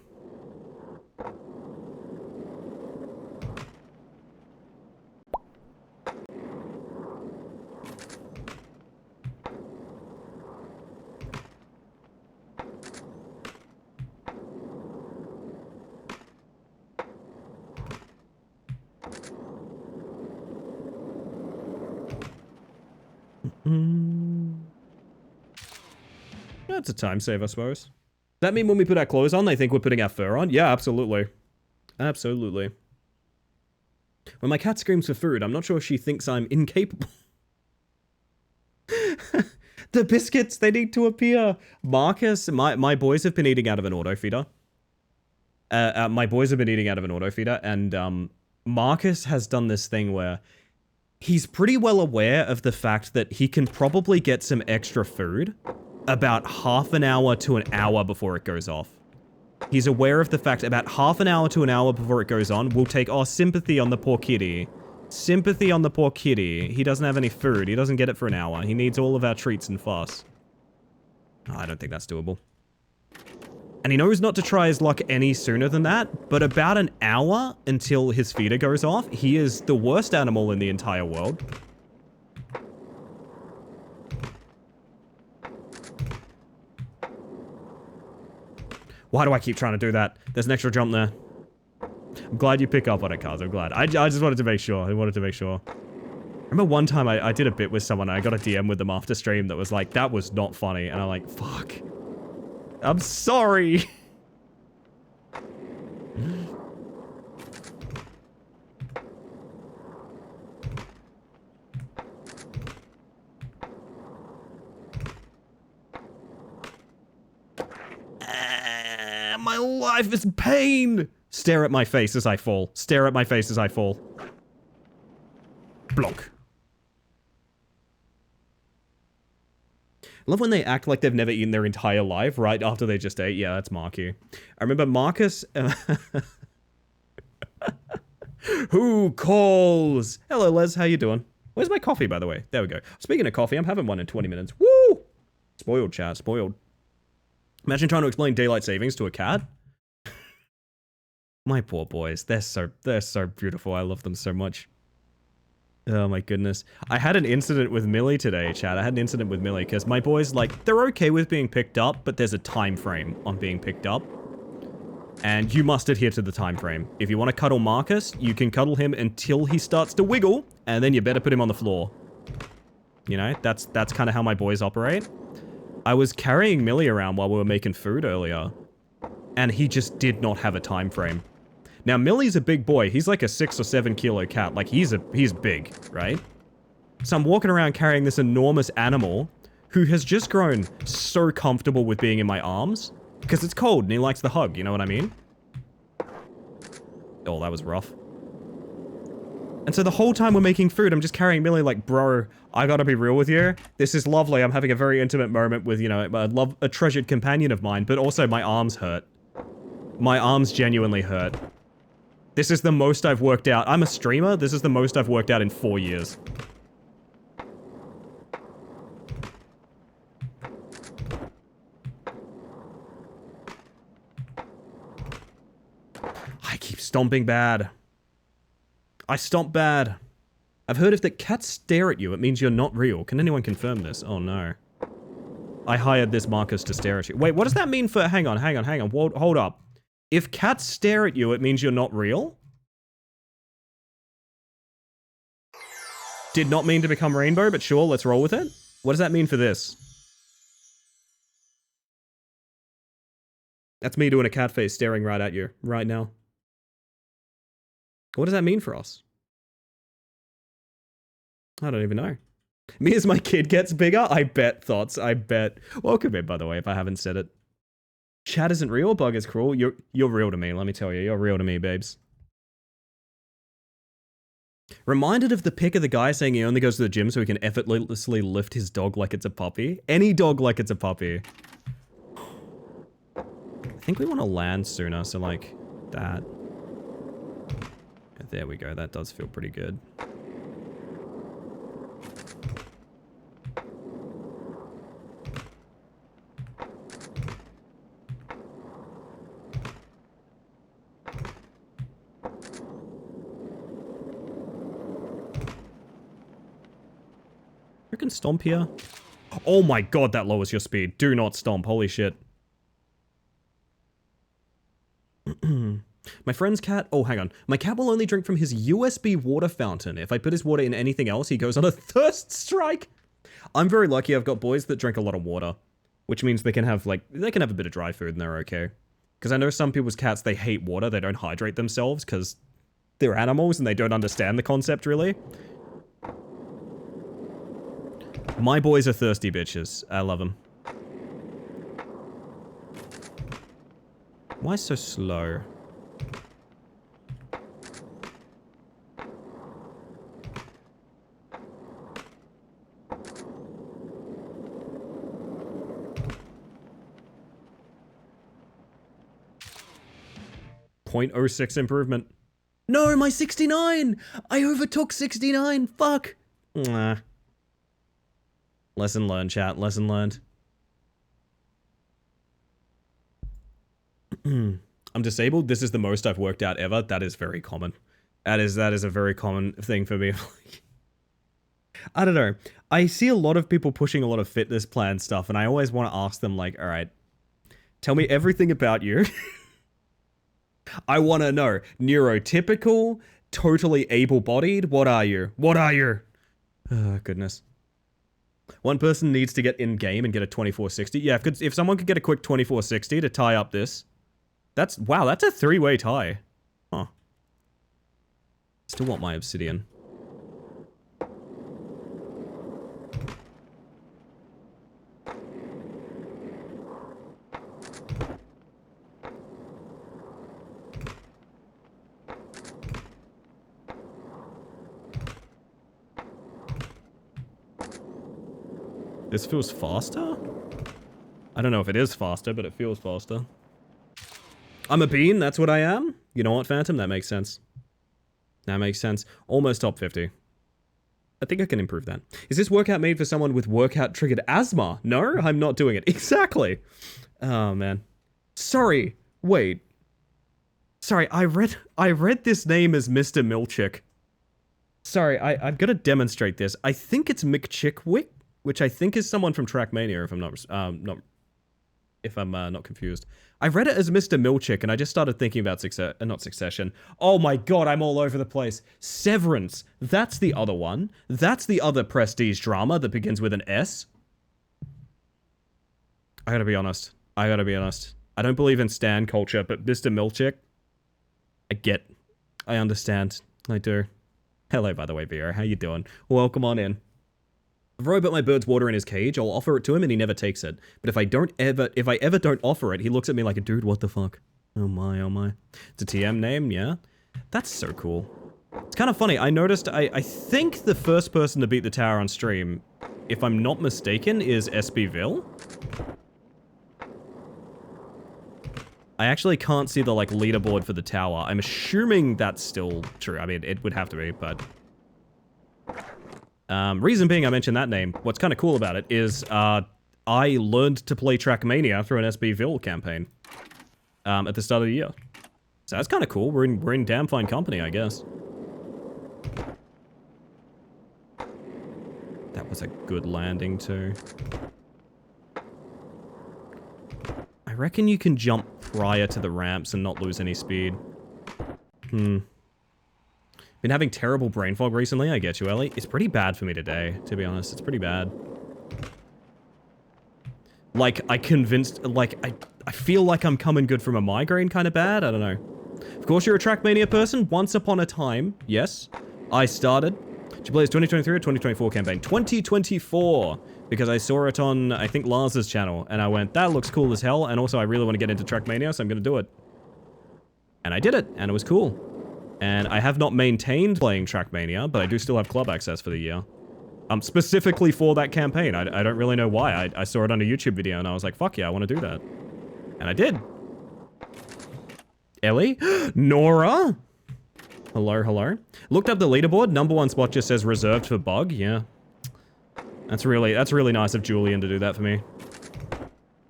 That's a time save, I suppose. Does that mean when we put our clothes on, they think we're putting our fur on? Yeah, absolutely. Absolutely. When my cat screams for food, I'm not sure she thinks I'm incapable. The biscuits, they need to appear. Marcus, my boys have been eating out of an auto feeder. My boys have been eating out of an auto feeder, and Marcus has done this thing where he's pretty well aware of the fact that he can probably get some extra food about half an hour to an hour before it goes off. He's aware of the fact about half an hour to an hour before it goes on, we'll take our sympathy on the poor kitty. Sympathy on the poor kitty. He doesn't have any food. He doesn't get it for an hour. He needs all of our treats and fuss. Oh, I don't think that's doable. And he knows not to try his luck any sooner than that, but about an hour until his feeder goes off, he is the worst animal in the entire world. Why do I keep trying to do that? There's an extra jump there. I'm glad you pick up on it, Cars. I'm glad. I just wanted to make sure. I wanted to make sure. Remember one time I did a bit with someone and I got a DM with them after stream that was like, that was not funny. And I'm like, fuck. I'm sorry. My life is pain. Stare at my face as I fall. Stare at my face as I fall. Block. love when they act like they've never eaten their entire life right after they just ate. Yeah, that's Marky. I remember Marcus... Who calls? Hello, Les. How you doing? Where's my coffee, by the way? There we go. Speaking of coffee, I'm having one in 20 minutes. Woo! Spoiled, chat. Spoiled. Imagine trying to explain daylight savings to a cat. My poor boys. They're so beautiful. I love them so much. Oh my goodness. I had an incident with Millie today, chat. I had an incident with Millie because my boys, like, they're okay with being picked up, but there's a time frame on being picked up. And you must adhere to the time frame. If you want to cuddle Marcus, you can cuddle him until he starts to wiggle, and then you better put him on the floor. You know, that's kind of how my boys operate. I was carrying Millie around while we were making food earlier, and he just did not have a time frame. Now, Millie's a big boy. He's like a 6 or 7 kilo cat. Like, he's big, right? So I'm walking around carrying this enormous animal who has just grown so comfortable with being in my arms. Because it's cold and he likes the hug, you know what I mean? Oh, that was rough. And so the whole time we're making food, I'm just carrying Millie like, bro, I gotta be real with you. This is lovely. I'm having a very intimate moment with, you know, a treasured companion of mine, but also my arms hurt. My arms genuinely hurt. This is the most I've worked out. I'm a streamer. This is the most I've worked out in 4 years. I keep stomping bad. I stomp bad. I've heard if the cats stare at you, it means you're not real. Can anyone confirm this? Oh no. I hired this Marcus to stare at you. Wait, what does that mean for... Hang on. Hold up. If cats stare at you, it means you're not real? Did not mean to become rainbow, but sure, let's roll with it. What does that mean for this? That's me doing a cat face staring right at you right now. What does that mean for us? I don't even know. Me as my kid gets bigger? I bet, Thoughts. I bet. Welcome in, by the way, if I haven't said it. Chat isn't real, bug is cruel. You're real to me, let me tell you. You're real to me, babes. Reminded of the pic of the guy saying he only goes to the gym so he can effortlessly lift his dog like it's a puppy. Any dog like it's a puppy. I think we want to land sooner, so like that. There we go, that does feel pretty good. You can stomp here. Oh my god, that lowers your speed. Do not stomp, holy shit. My friend's cat... Oh, hang on. My cat will only drink from his USB water fountain. If I put his water in anything else, he goes on a thirst strike. I'm very lucky I've got boys that drink a lot of water. Which means they can have, like... They can have a bit of dry food and they're okay. Because I know some people's cats, they hate water. They don't hydrate themselves because they're animals and they don't understand the concept, really. My boys are thirsty bitches. I love them. Why so slow? .06 improvement. No, my 69! I overtook 69! Fuck! Nah. Lesson learned, chat. Lesson learned. I'm disabled. This is the most I've worked out ever. That is very common. That is a very common thing for me. I don't know. I see a lot of people pushing a lot of fitness plan stuff, and I always want to ask them, like, all right, tell me everything about you. I want to know. Neurotypical? Totally able-bodied? What are you? What are you? Oh, goodness. One person needs to get in-game and get a 2460. Yeah, if someone could get a quick 2460 to tie up this. Wow, that's a 3-way tie. Huh. Still want my obsidian. This feels faster? I don't know if it is faster, but it feels faster. I'm a bean, that's what I am? You know what, Phantom? That makes sense. That makes sense. Almost top 50. I think I can improve that. Is this workout made for someone with workout-triggered asthma? No, I'm not doing it. Exactly. Oh, man. Sorry. Wait. Sorry, I read this name as Mr. Milchick. Sorry, I've got to demonstrate this. I think it's McChickwick, which I think is someone from Trackmania, if I'm not confused. I read it as Mr. Milchick, and I just started thinking about not Succession. Oh my god, I'm all over the place. Severance. That's the other one. That's the other prestige drama that begins with an S. I gotta be honest. I don't believe in stan culture, but Mr. Milchick, I understand. I do. Hello, by the way, Vero. How you doing? Welcome on in. If I put my bird's water in his cage, I'll offer it to him and he never takes it. But if I ever don't offer it, he looks at me like, dude, what the fuck? Oh my, oh my. It's a TM name, yeah? That's so cool. It's kind of funny. I noticed, I think the first person to beat the tower on stream, if I'm not mistaken, is SBville. I actually can't see the, like, leaderboard for the tower. I'm assuming that's still true. I mean, it would have to be, but... reason being I mentioned that name, what's kind of cool about it is, I learned to play Trackmania through an SBville campaign, at the start of the year. So that's kind of cool. We're in damn fine company, I guess. That was a good landing, too. I reckon you can jump prior to the ramps and not lose any speed. Been having terrible brain fog recently, I get you, Ellie. It's pretty bad for me today, to be honest. It's pretty bad. Like, I feel like I'm coming good from a migraine kind of bad. I don't know. Of course, you're a Trackmania person. Once upon a time, yes, I started. Did you play as 2023 or 2024 campaign? 2024, because I saw it on, I think, Lars's channel, and I went, that looks cool as hell, and also I really want to get into Trackmania, so I'm going to do it. And I did it, and it was cool. And I have not maintained playing Trackmania, but I do still have club access for the year. Specifically for that campaign. I don't really know why. I saw it on a YouTube video, and I was like, fuck yeah, I want to do that. And I did. Ellie? Nora? Hello, hello. Looked up the leaderboard. Number 1 spot just says reserved for bug. Yeah. That's really nice of Julian to do that for me.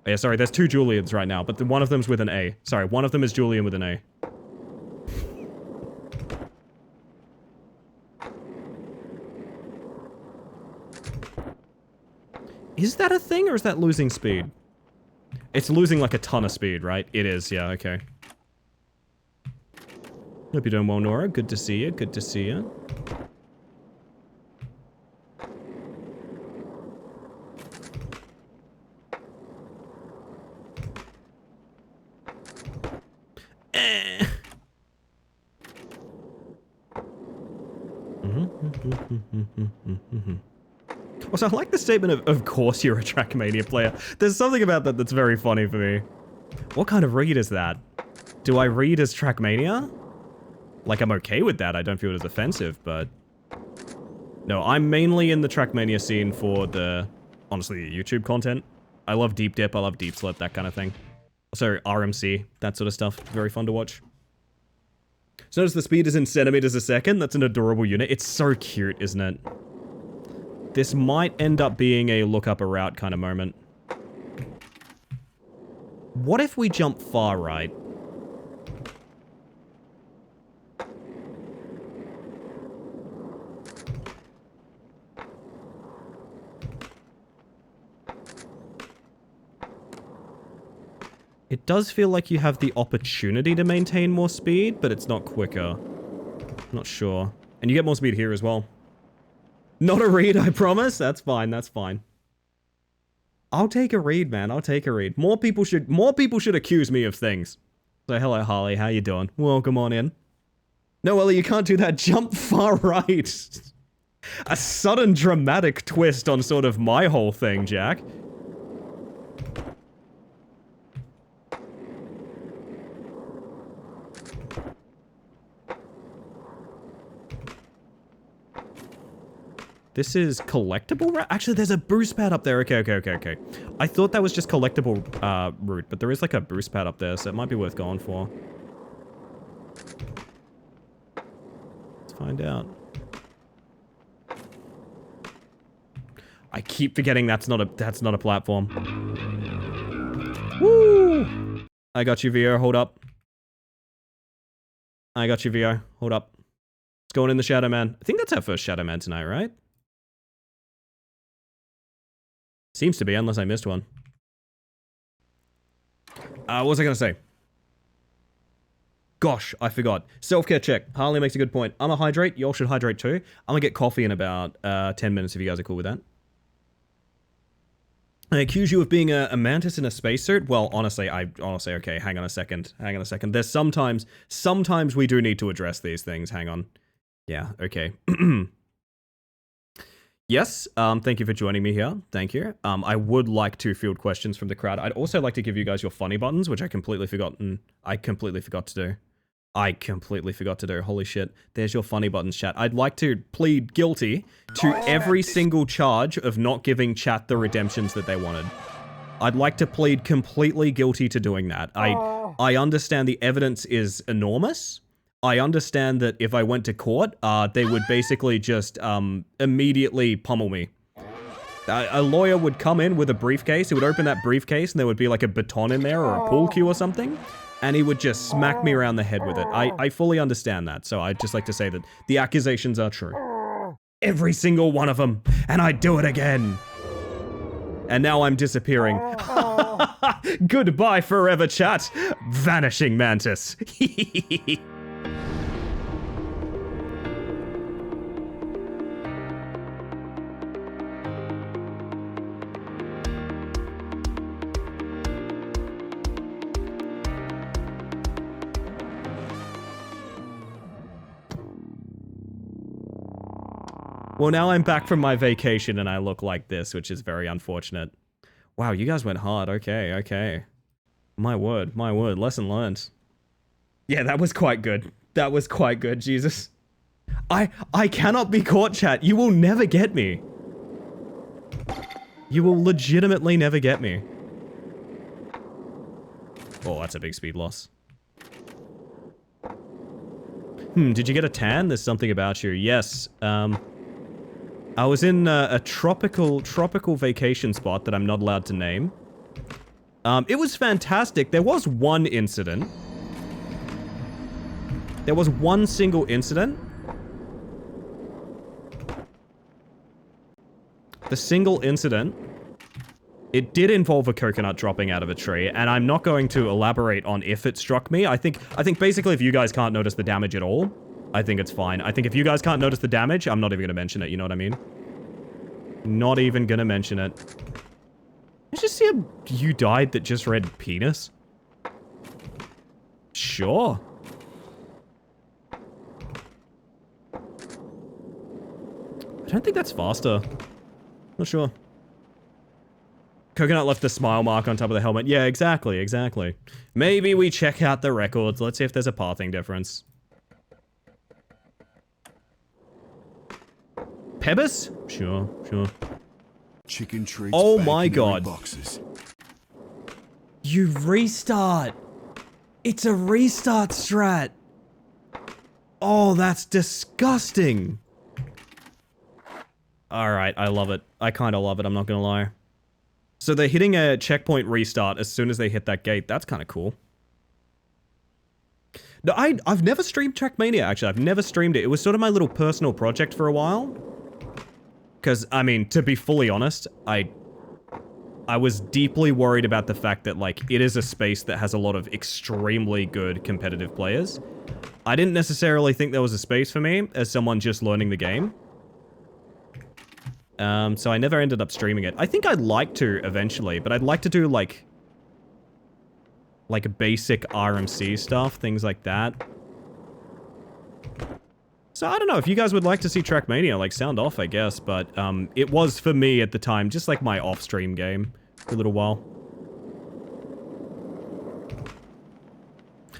Yeah, sorry, there's 2 Julians right now, but one of them's with an A. Sorry, one of them is Julian with an A. Is that a thing, or is that losing speed? It's losing like a ton of speed, right? It is, yeah, okay. Hope you're doing well, Nora. Good to see you, good to see you. Also, I like the statement of course you're a Trackmania player. There's something about that that's very funny for me. What kind of read is that? Do I read as Trackmania? Like, I'm okay with that. I don't feel it as offensive, but... No, I'm mainly in the Trackmania scene for the, honestly, the YouTube content. I love Deep Dip, I love Deep Slip, that kind of thing. Also, RMC, that sort of stuff. Very fun to watch. So notice the speed is in centimeters a second. That's an adorable unit. It's so cute, isn't it? This might end up being a look up a route kind of moment. What if we jump far right? It does feel like you have the opportunity to maintain more speed, but it's not quicker. Not sure. And you get more speed here as well. Not a read, I promise. That's fine, that's fine. I'll take a read, man. I'll take a read. More people should accuse me of things. So hello, Harley. How you doing? Welcome on in. No, Ellie, you can't do that. Jump far right. A sudden dramatic twist on sort of my whole thing, Jack. This is collectible. Actually, there's a boost pad up there. Okay. I thought that was just collectible route, but there is like a boost pad up there, so it might be worth going for. Let's find out. I keep forgetting that's not a platform. Woo! I got you, VO. Hold up. I got you, VO. Hold up. It's going in the Shadow Man. I think that's our first Shadow Man tonight, right? Seems to be, unless I missed one. What was I gonna say? Gosh, I forgot. Self-care check. Harley makes a good point. I'm gonna hydrate. Y'all should hydrate too. I'm gonna get coffee in about 10 minutes if you guys are cool with that. I accuse you of being a mantis in a spacesuit? Well, honestly, okay, hang on a second. There's sometimes we do need to address these things. Hang on. Yeah, okay. Yes, thank you for joining me here. Thank you. I would like to field questions from the crowd. I'd also like to give you guys your funny buttons, which I completely forgot to do. Holy shit. There's your funny buttons, chat. I'd like to plead guilty to every single charge of not giving chat the redemptions that they wanted. I'd like to plead completely guilty to doing that. I understand the evidence is enormous. I understand that if I went to court, they would basically just immediately pummel me. A lawyer would come in with a briefcase, he would open that briefcase, and there would be like a baton in there or a pool cue or something, and he would just smack me around the head with it. I fully understand that, so I'd just like to say that the accusations are true. Every single one of them, and I'd do it again. And now I'm disappearing. Goodbye forever, chat. Vanishing Mantis. Well, now I'm back from my vacation and I look like this, which is very unfortunate. Wow, you guys went hard. Okay. My word. Lesson learned. Yeah, that was quite good. Jesus. I cannot be caught, chat. You will never get me. You will legitimately never get me. Oh, that's a big speed loss. Did you get a tan? There's something about you. Yes, I was in a tropical vacation spot that I'm not allowed to name. It was fantastic. There was one incident. There was one single incident. The single incident, it did involve a coconut dropping out of a tree, and I'm not going to elaborate on if it struck me. I think basically if you guys can't notice the damage at all, I think it's fine. I think if you guys can't notice the damage, I'm not even going to mention it, you know what I mean? Not even going to mention it. Did you just see a you died that just read penis? Sure. I don't think that's faster. Not sure. Coconut left the smile mark on top of the helmet. Yeah, exactly. Maybe we check out the records. Let's see if there's a pathing difference. Pebbles? Sure. Chicken treats. Oh my god. Boxes. You restart. It's a restart strat. Oh, that's disgusting. Alright, I love it. I kind of love it, I'm not gonna lie. So they're hitting a checkpoint restart as soon as they hit that gate. That's kind of cool. No, I've never streamed Trackmania, actually. I've never streamed it. It was sort of my little personal project for a while. Because, I mean, to be fully honest, I was deeply worried about the fact that, like, it is a space that has a lot of extremely good competitive players. I didn't necessarily think there was a space for me as someone just learning the game. So I never ended up streaming it. I think I'd like to eventually, but I'd like to do, like basic RMC stuff, things like that. So I don't know, if you guys would like to see Trackmania, like, sound off, I guess, but, it was for me at the time, just like my off-stream game for a little while.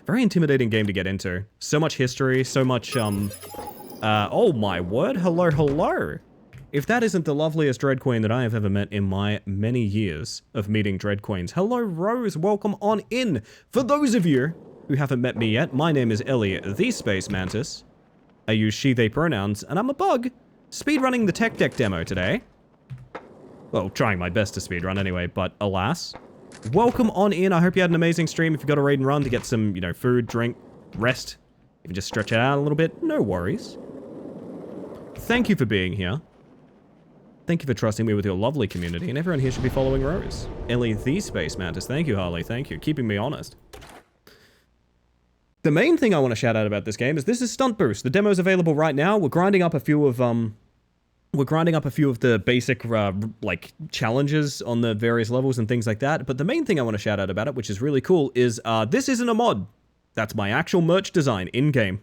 Very intimidating game to get into. So much history, so much, oh my word, hello. if that isn't the loveliest Dread Queen that I have ever met in my many years of meeting Dread Queens. Hello, Rose. Welcome on in. For those of you who haven't met me yet, my name is Ellie, the Space Mantis. I use she, they pronouns, and I'm a bug. Speedrunning the tech deck demo today. Well, trying my best to speedrun anyway, but alas. Welcome on in. I hope you had an amazing stream. If you got a raid and run to get some, you know, food, drink, rest, you can just stretch it out a little bit. No worries. Thank you for being here. Thank you for trusting me with your lovely community, and everyone here should be following Rose. Ellie, the Space Mantis. Thank you, Harley. Thank you. Keeping me honest. The main thing I want to shout out about this game is this is Stunt Boost. The demo's available right now. We're grinding up a few of the basic, like, challenges on the various levels and things like that. But the main thing I want to shout out about it, which is really cool, is this isn't a mod. That's my actual merch design in-game.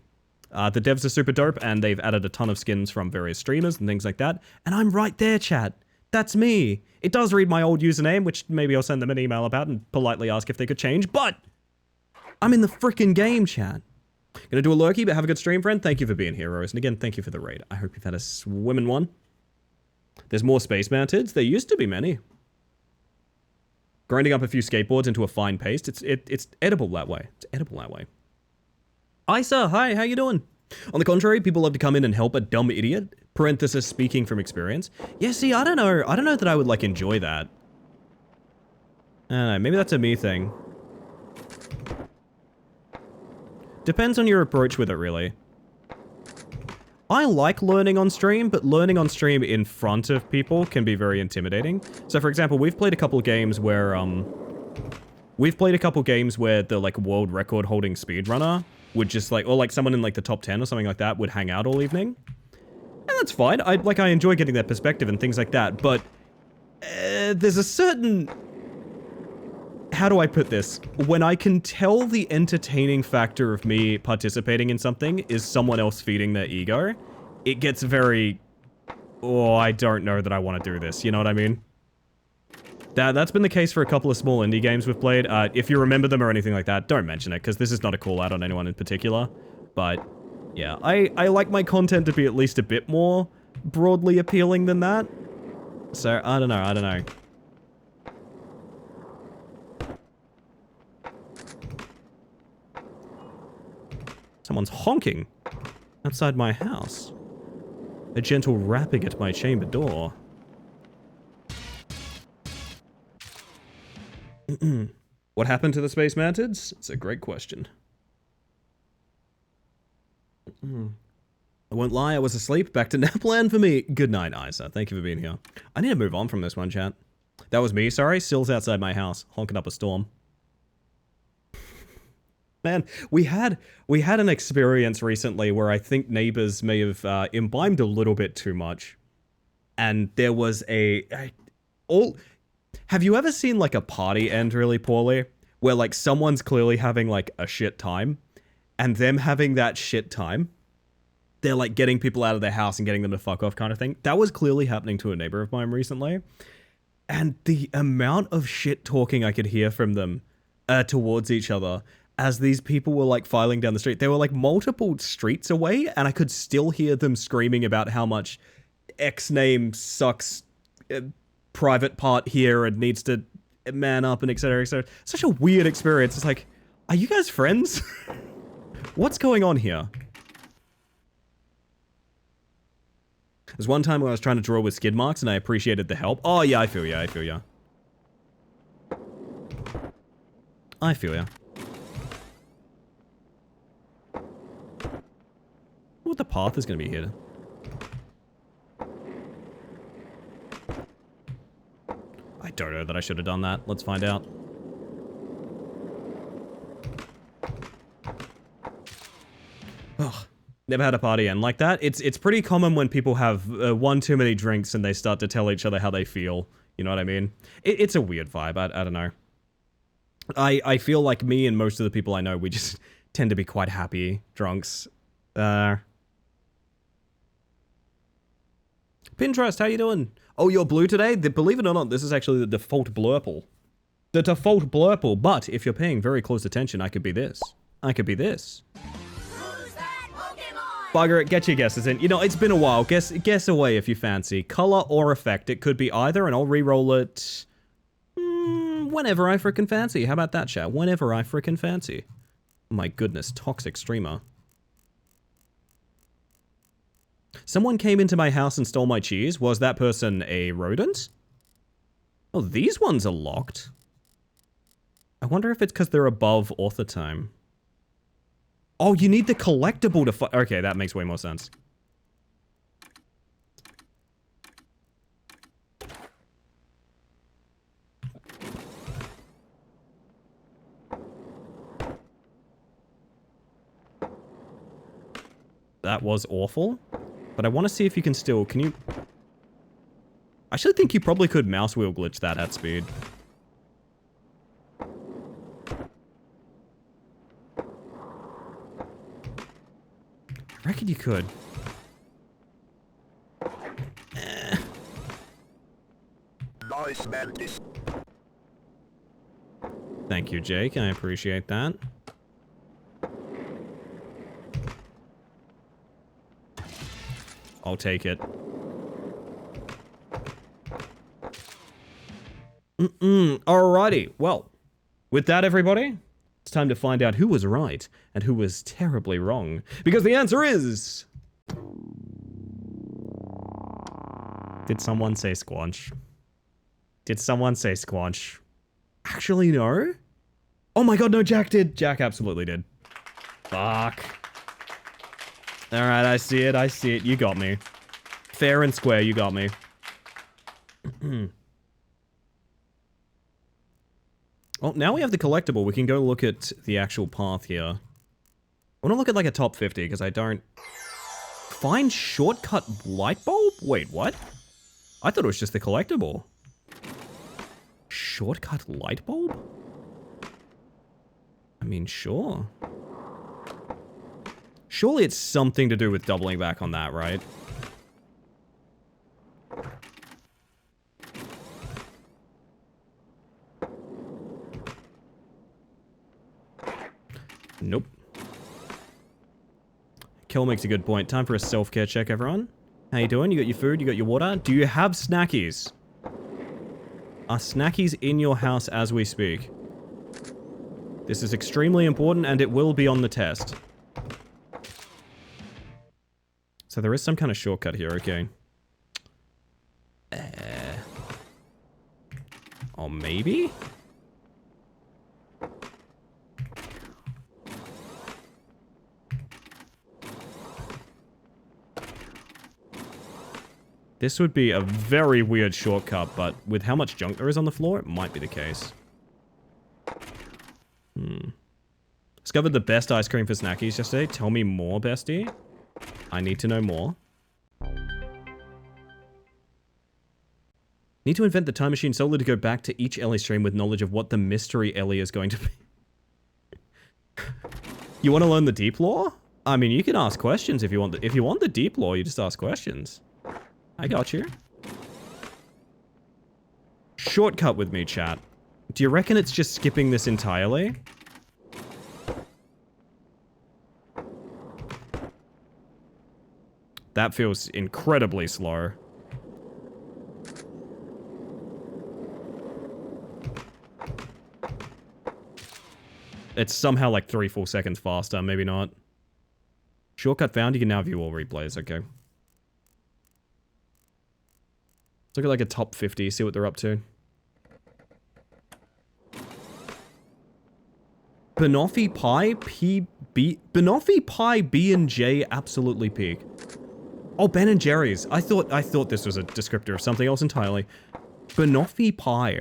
The devs are super dope, and they've added a ton of skins from various streamers and things like that. And I'm right there, chat. That's me. It does read my old username, which maybe I'll send them an email about and politely ask if they could change, but I'm in the frickin' game, chat. Gonna do a lurky, but have a good stream, friend. Thank you for being here, Rose. And again, thank you for the raid. I hope you've had a swimming one. There's more Space Mantids. There used to be many. Grinding up a few skateboards into a fine paste. It's edible that way. It's edible that way. Isa, hi, how you doing? On the contrary, people love to come in and help a dumb idiot. Parenthesis, speaking from experience. Yeah, see, I don't know that I would, like, enjoy that. I don't know, maybe that's a me thing. Depends on your approach with it, really. I like learning on stream, but learning on stream in front of people can be very intimidating. So, for example, we've played a couple of games where, the, like, world record holding speedrunner would just, like, or, like, someone in, like, the top 10 or something like that would hang out all evening. And that's fine. I enjoy getting their perspective and things like that, but there's a certain... How do I put this? When I can tell the entertaining factor of me participating in something is someone else feeding their ego, it gets very... Oh, I don't know that I want to do this, you know what I mean? That's been the case for a couple of small indie games we've played. If you remember them or anything like that, don't mention it, because this is not a call out on anyone in particular. But, yeah, I like my content to be at least a bit more broadly appealing than that. So, I don't know. Someone's honking outside my house. A gentle rapping at my chamber door. What happened to the Space Mantids? It's a great question. I won't lie, I was asleep. Back to Napland for me. Good night, Isa. Thank you for being here. I need to move on from this one, chat. That was me, sorry. Sills outside my house, honking up a storm. Man, we had an experience recently where I think neighbors may have imbibed a little bit too much. And there was have you ever seen, like, a party end really poorly? Where, like, someone's clearly having, like, a shit time. And them having that shit time, they're, like, getting people out of their house and getting them to fuck off kind of thing. That was clearly happening to a neighbor of mine recently. And the amount of shit talking I could hear from them towards each other as these people were, like, filing down the street. They were, like, multiple streets away, and I could still hear them screaming about how much X name sucks... private part here and needs to man up and etc, etc. Such a weird experience. It's like, are you guys friends? What's going on here? There's one time where I was trying to draw with skid marks and I appreciated the help. Oh yeah, I feel ya. What the path is going to be here? I don't know that I should have done that. Let's find out. Ugh. Never had a party end like that. It's pretty common when people have one too many drinks and they start to tell each other how they feel. You know what I mean? It's a weird vibe. I don't know. I feel like me and most of the people I know, we just tend to be quite happy drunks. Pinterest, how you doing? Oh, you're blue today? Believe it or not, this is actually the default blurple. The default blurple, but if you're paying very close attention, I could be this. I could be this. Who's that Pokemon? Bugger it, get your guesses in. You know, it's been a while. Guess away if you fancy. Color or effect. It could be either, and I'll re-roll it whenever I frickin' fancy. How about that, chat? Whenever I frickin' fancy. My goodness, toxic streamer. Someone came into my house and stole my cheese. Was that person a rodent? Oh, these ones are locked. I wonder if it's because they're above author time. Oh, you need the collectible to okay, that makes way more sense. That was awful. But I want to see if you can still... Can you... I actually think you probably could mouse wheel glitch that at speed. I reckon you could. Nice mantis. Thank you, Jake. I appreciate that. I'll take it. Alrighty. Well, with that, everybody, it's time to find out who was right and who was terribly wrong. Because the answer is... Did someone say Squanch? Did someone say Squanch? Actually, no. Oh my god, no, Jack did. Jack absolutely did. Fuck. Alright, I see it, I see it. You got me. Fair and square, you got me. Well, now we have the collectible. We can go look at the actual path here. I want to look at like a top 50, because I don't... Find shortcut light bulb? Wait, what? I thought it was just the collectible. Shortcut light bulb? I mean, sure. Surely it's something to do with doubling back on that, right? Nope. Kel makes a good point. Time for a self-care check, everyone. How you doing? You got your food? You got your water? Do you have snackies? Are snackies in your house as we speak? This is extremely important, and it will be on the test. So there is some kind of shortcut here, okay. Oh, maybe? This would be a very weird shortcut, but with how much junk there is on the floor, it might be the case. Discovered the best ice cream for snackies yesterday. Tell me more, bestie. I need to know more. Need to invent the time machine solely to go back to each Ellie stream with knowledge of what the mystery Ellie is going to be. You want to learn the deep lore? I mean, you can ask questions if you want. If you want the deep lore, you just ask questions. I got you. Shortcut with me, chat. Do you reckon it's just skipping this entirely? That feels incredibly slow. It's somehow like 3 full seconds faster, maybe not. Shortcut found, you can now view all replays, okay. Let's look at like a top 50, see what they're up to. Banoffee Pie Banoffee Pie B&J absolutely peak. Oh, Ben and Jerry's. I thought this was a descriptor of something else entirely. Banoffee Pie.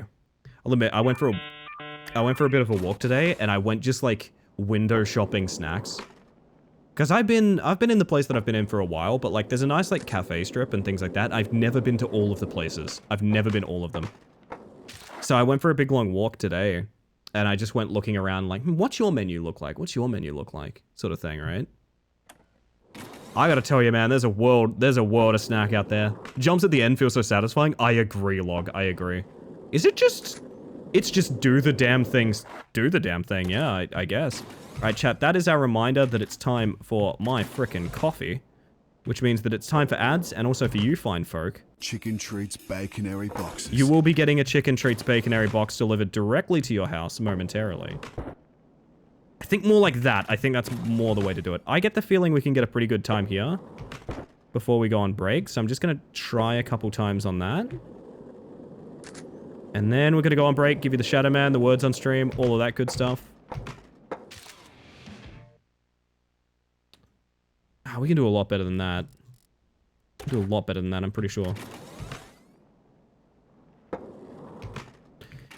I'll admit, I went for a bit of a walk today, and I went just like window shopping snacks. Because I've been in the place that I've been in for a while, but like there's a nice like cafe strip and things like that. I've never been to all of the places. I've never been all of them. So I went for a big long walk today, and I just went looking around like, what's your menu look like? What's your menu look like? Sort of thing, right? I gotta tell you, man, there's a world of snack out there. Jumps at the end feel so satisfying. I agree, Log. I agree. Is it just... It's just do the damn things. Do the damn thing, yeah, I guess. Right, chat, that is our reminder that it's time for my frickin' coffee. Which means that it's time for ads and also for you fine folk. Chicken treats baconary boxes. You will be getting a Chicken Treats Baconary box delivered directly to your house momentarily. I think more like that. I think that's more the way to do it. I get the feeling we can get a pretty good time here before we go on break. So I'm just going to try a couple times on that. And then we're going to go on break, give you the Shadow Man, the words on stream, all of that good stuff. We can do a lot better than that. Do a lot better than that, I'm pretty sure.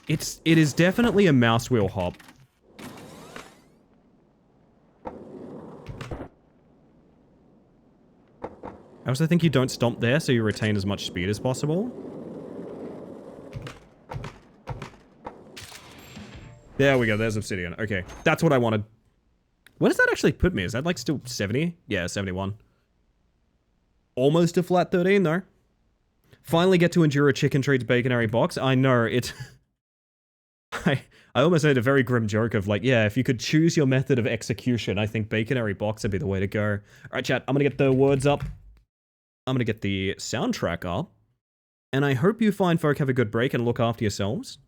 It is definitely a mouse wheel hop. I also think you don't stomp there, so you retain as much speed as possible. There we go, there's Obsidian. Okay, that's what I wanted. Where does that actually put me? Is that like still 70? Yeah, 71. Almost a flat 13 though. Finally get to endure a Chicken Treats Baconary box. I know, it's... I almost made a very grim joke of like, yeah, if you could choose your method of execution, I think Baconary box would be the way to go. Alright chat, I'm gonna get the words up. I'm gonna get the soundtrack up. And I hope you fine folk have a good break and look after yourselves.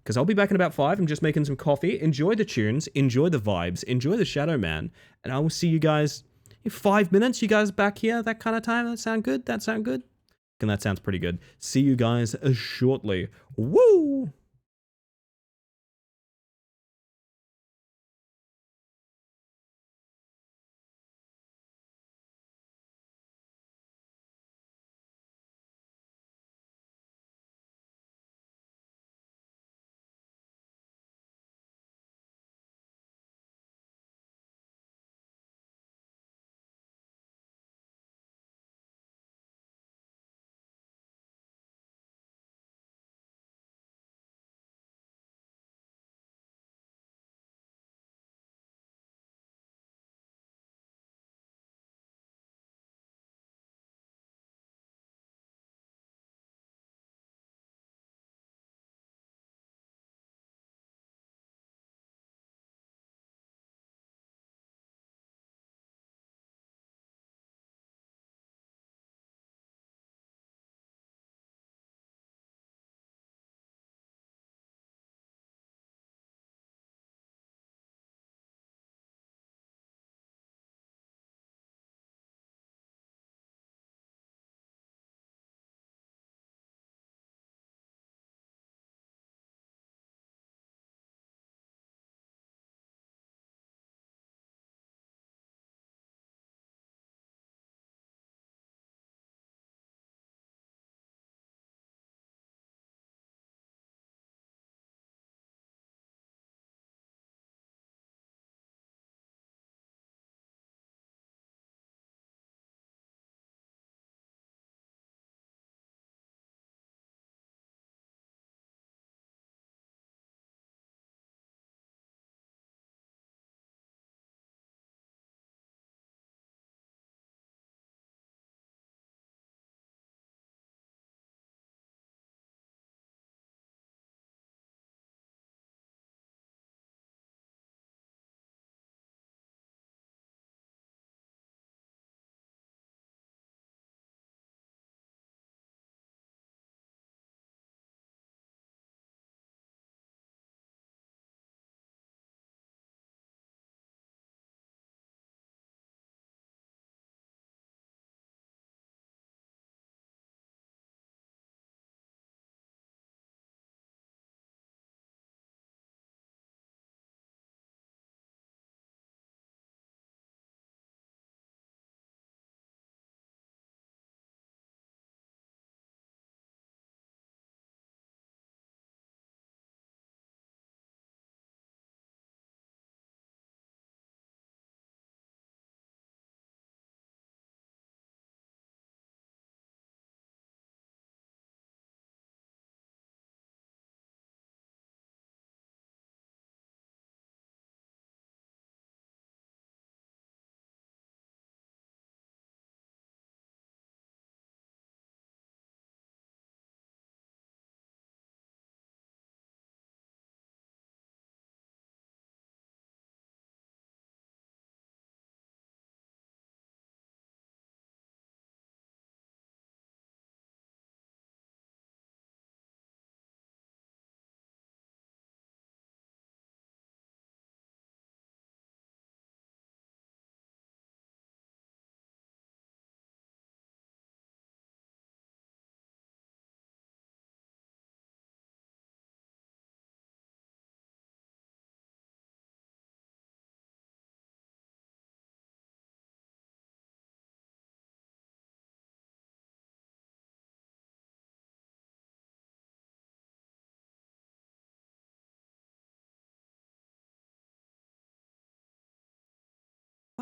Because I'll be back in about 5. I'm just making some coffee. Enjoy the tunes. Enjoy the vibes. Enjoy the Shadow Man. And I will see you guys in 5 minutes. You guys back here, that kind of time. That sound good? That sound good? And that sounds pretty good. See you guys shortly. Woo!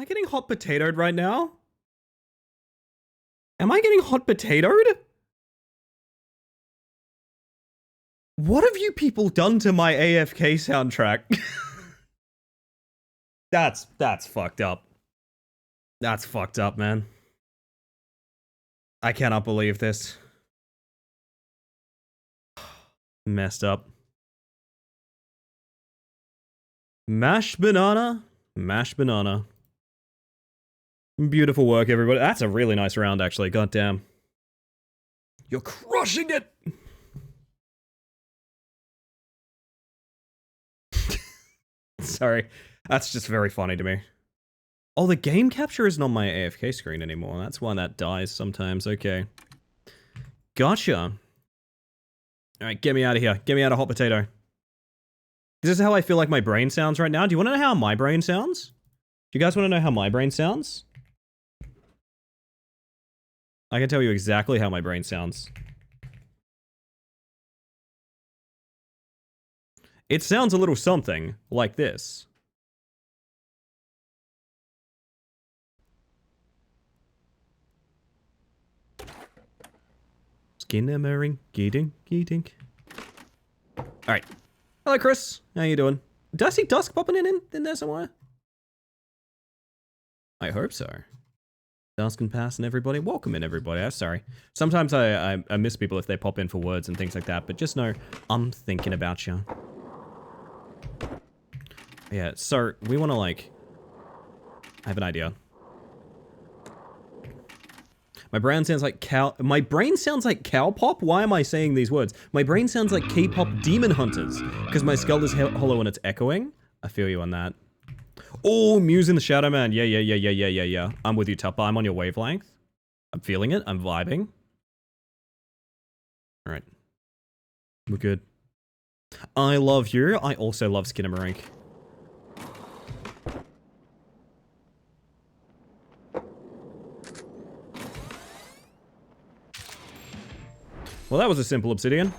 I getting hot potatoed right now? Am I getting hot potatoed? What have you people done to my AFK soundtrack? That's fucked up. That's fucked up, man. I cannot believe this. Messed up. Mashed banana. Mashed banana. Beautiful work, everybody. That's a really nice round, actually. Goddamn. You're crushing it! Sorry. That's just very funny to me. Oh, the game capture isn't on my AFK screen anymore. That's why that dies sometimes. Okay. Gotcha. Alright, get me out of here. Get me out of hot potato. This is how I feel like my brain sounds right now. Do you want to know how my brain sounds? Do you guys want to know how my brain sounds? I can tell you exactly how my brain sounds. It sounds a little something like this. Skinnamering, geeting. Alright. Hello, Chris. How you doing? Did I see Dusk popping in there somewhere? I hope so. Dusk and Pass and everybody. Welcome in, everybody. I'm sorry. Sometimes I miss people if they pop in for words and things like that, but just know I'm thinking about you. Yeah, so we want to, like... I have an idea. My brain sounds like cow... My brain sounds like Cowpop? Why am I saying these words? My brain sounds like K-pop Demon Hunters. Because my skull is hollow and it's echoing. I feel you on that. Oh, Muse in the Shadow Man. Yeah. I'm with you, Tuppa. I'm on your wavelength. I'm feeling it. I'm vibing. Alright. We're good. I love you. I also love Skinamarink. Well, that was a simple obsidian.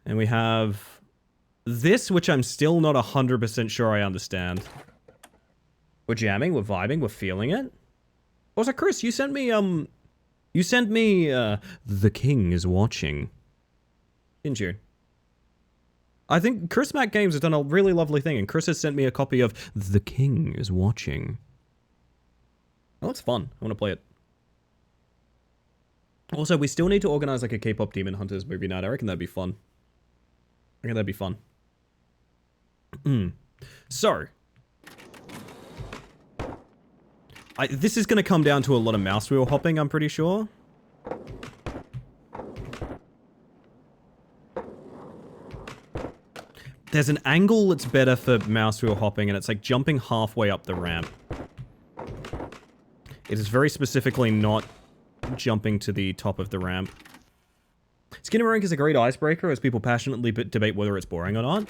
And we have this, which I'm still not 100% sure I understand. We're jamming, we're vibing, we're feeling it. Also, Chris, you sent me, The King is Watching. Didn't you? I think Chris Mac Games has done a really lovely thing, and Chris has sent me a copy of The King is Watching. Oh, it's fun. I want to play it. Also, we still need to organize like a K-pop Demon Hunters movie night. I reckon that'd be fun. I reckon that'd be fun. So. This is going to come down to a lot of mouse wheel hopping, I'm pretty sure. There's an angle that's better for mouse wheel hopping, and it's like jumping halfway up the ramp. It is very specifically not jumping to the top of the ramp. Skinamarink is a great icebreaker as people passionately debate whether it's boring or not.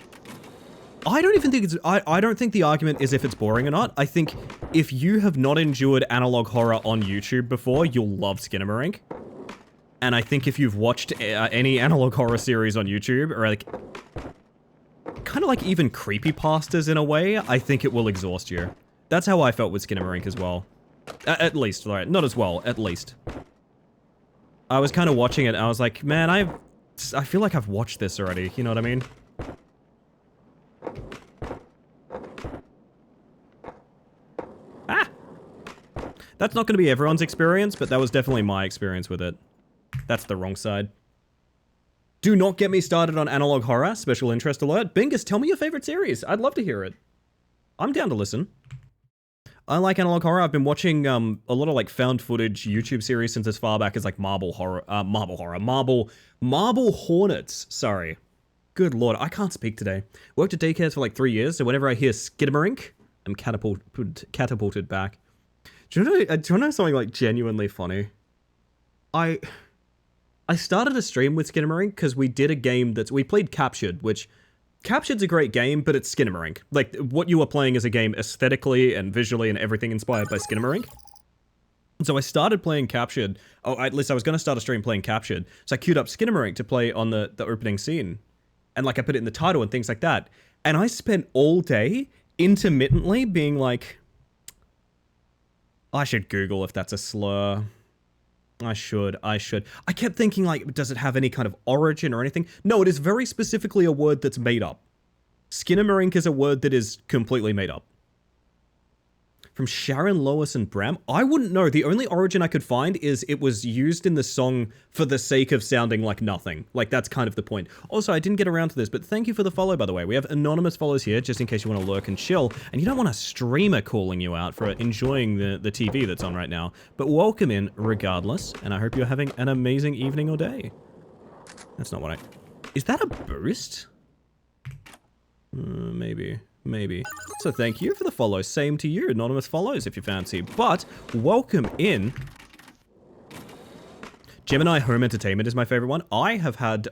I don't even think it's... I don't think the argument is if it's boring or not. I think if you have not endured analog horror on YouTube before, you'll love Skinamarink. And I think if you've watched any analog horror series on YouTube, or like... kind of like even creepypastas in a way, I think it will exhaust you. That's how I felt with Skinamarink as well. At least, right? Not as well, at least. I was kind of watching it, and I was like, man, I feel like I've watched this already, you know what I mean? Ah! That's not going to be everyone's experience, but that was definitely my experience with it. That's the wrong side. Do not get me started on analog horror, special interest alert. Bingus, tell me your favorite series. I'd love to hear it. I'm down to listen. I like analog horror. I've been watching a lot of like found footage YouTube series since as far back as like Marble Hornets. Sorry. Good lord, I can't speak today. Worked at daycares for like 3 years, so whenever I hear Skinamarink, I'm catapulted back. Do you want to know something like genuinely funny? I started a stream with Skinamarink because we did a game we played Captured, which... Captured's a great game, but it's Skinamarink. Like, what you are playing is a game aesthetically and visually and everything inspired by Skinamarink. So I started playing Captured. Oh, at least I was going to start a stream playing Captured. So I queued up Skinamarink to play on the opening scene. And, like, I put it in the title and things like that. And I spent all day intermittently being like, I should Google if that's a slur. I should. I kept thinking, like, does it have any kind of origin or anything? No, it is very specifically a word that's made up. Skinamarink is a word that is completely made up. From Sharon, Lois, and Bram? I wouldn't know. The only origin I could find is it was used in the song for the sake of sounding like nothing. Like, that's kind of the point. Also, I didn't get around to this, but thank you for the follow, by the way. We have anonymous follows here, just in case you want to lurk and chill, and you don't want a streamer calling you out for enjoying the TV that's on right now. But welcome in, regardless, and I hope you're having an amazing evening or day. That's not what I... Is that a boost? Maybe. So thank you for the follow. Same to you, anonymous follows if you fancy. But welcome in. Gemini Home Entertainment is my favorite one. I have had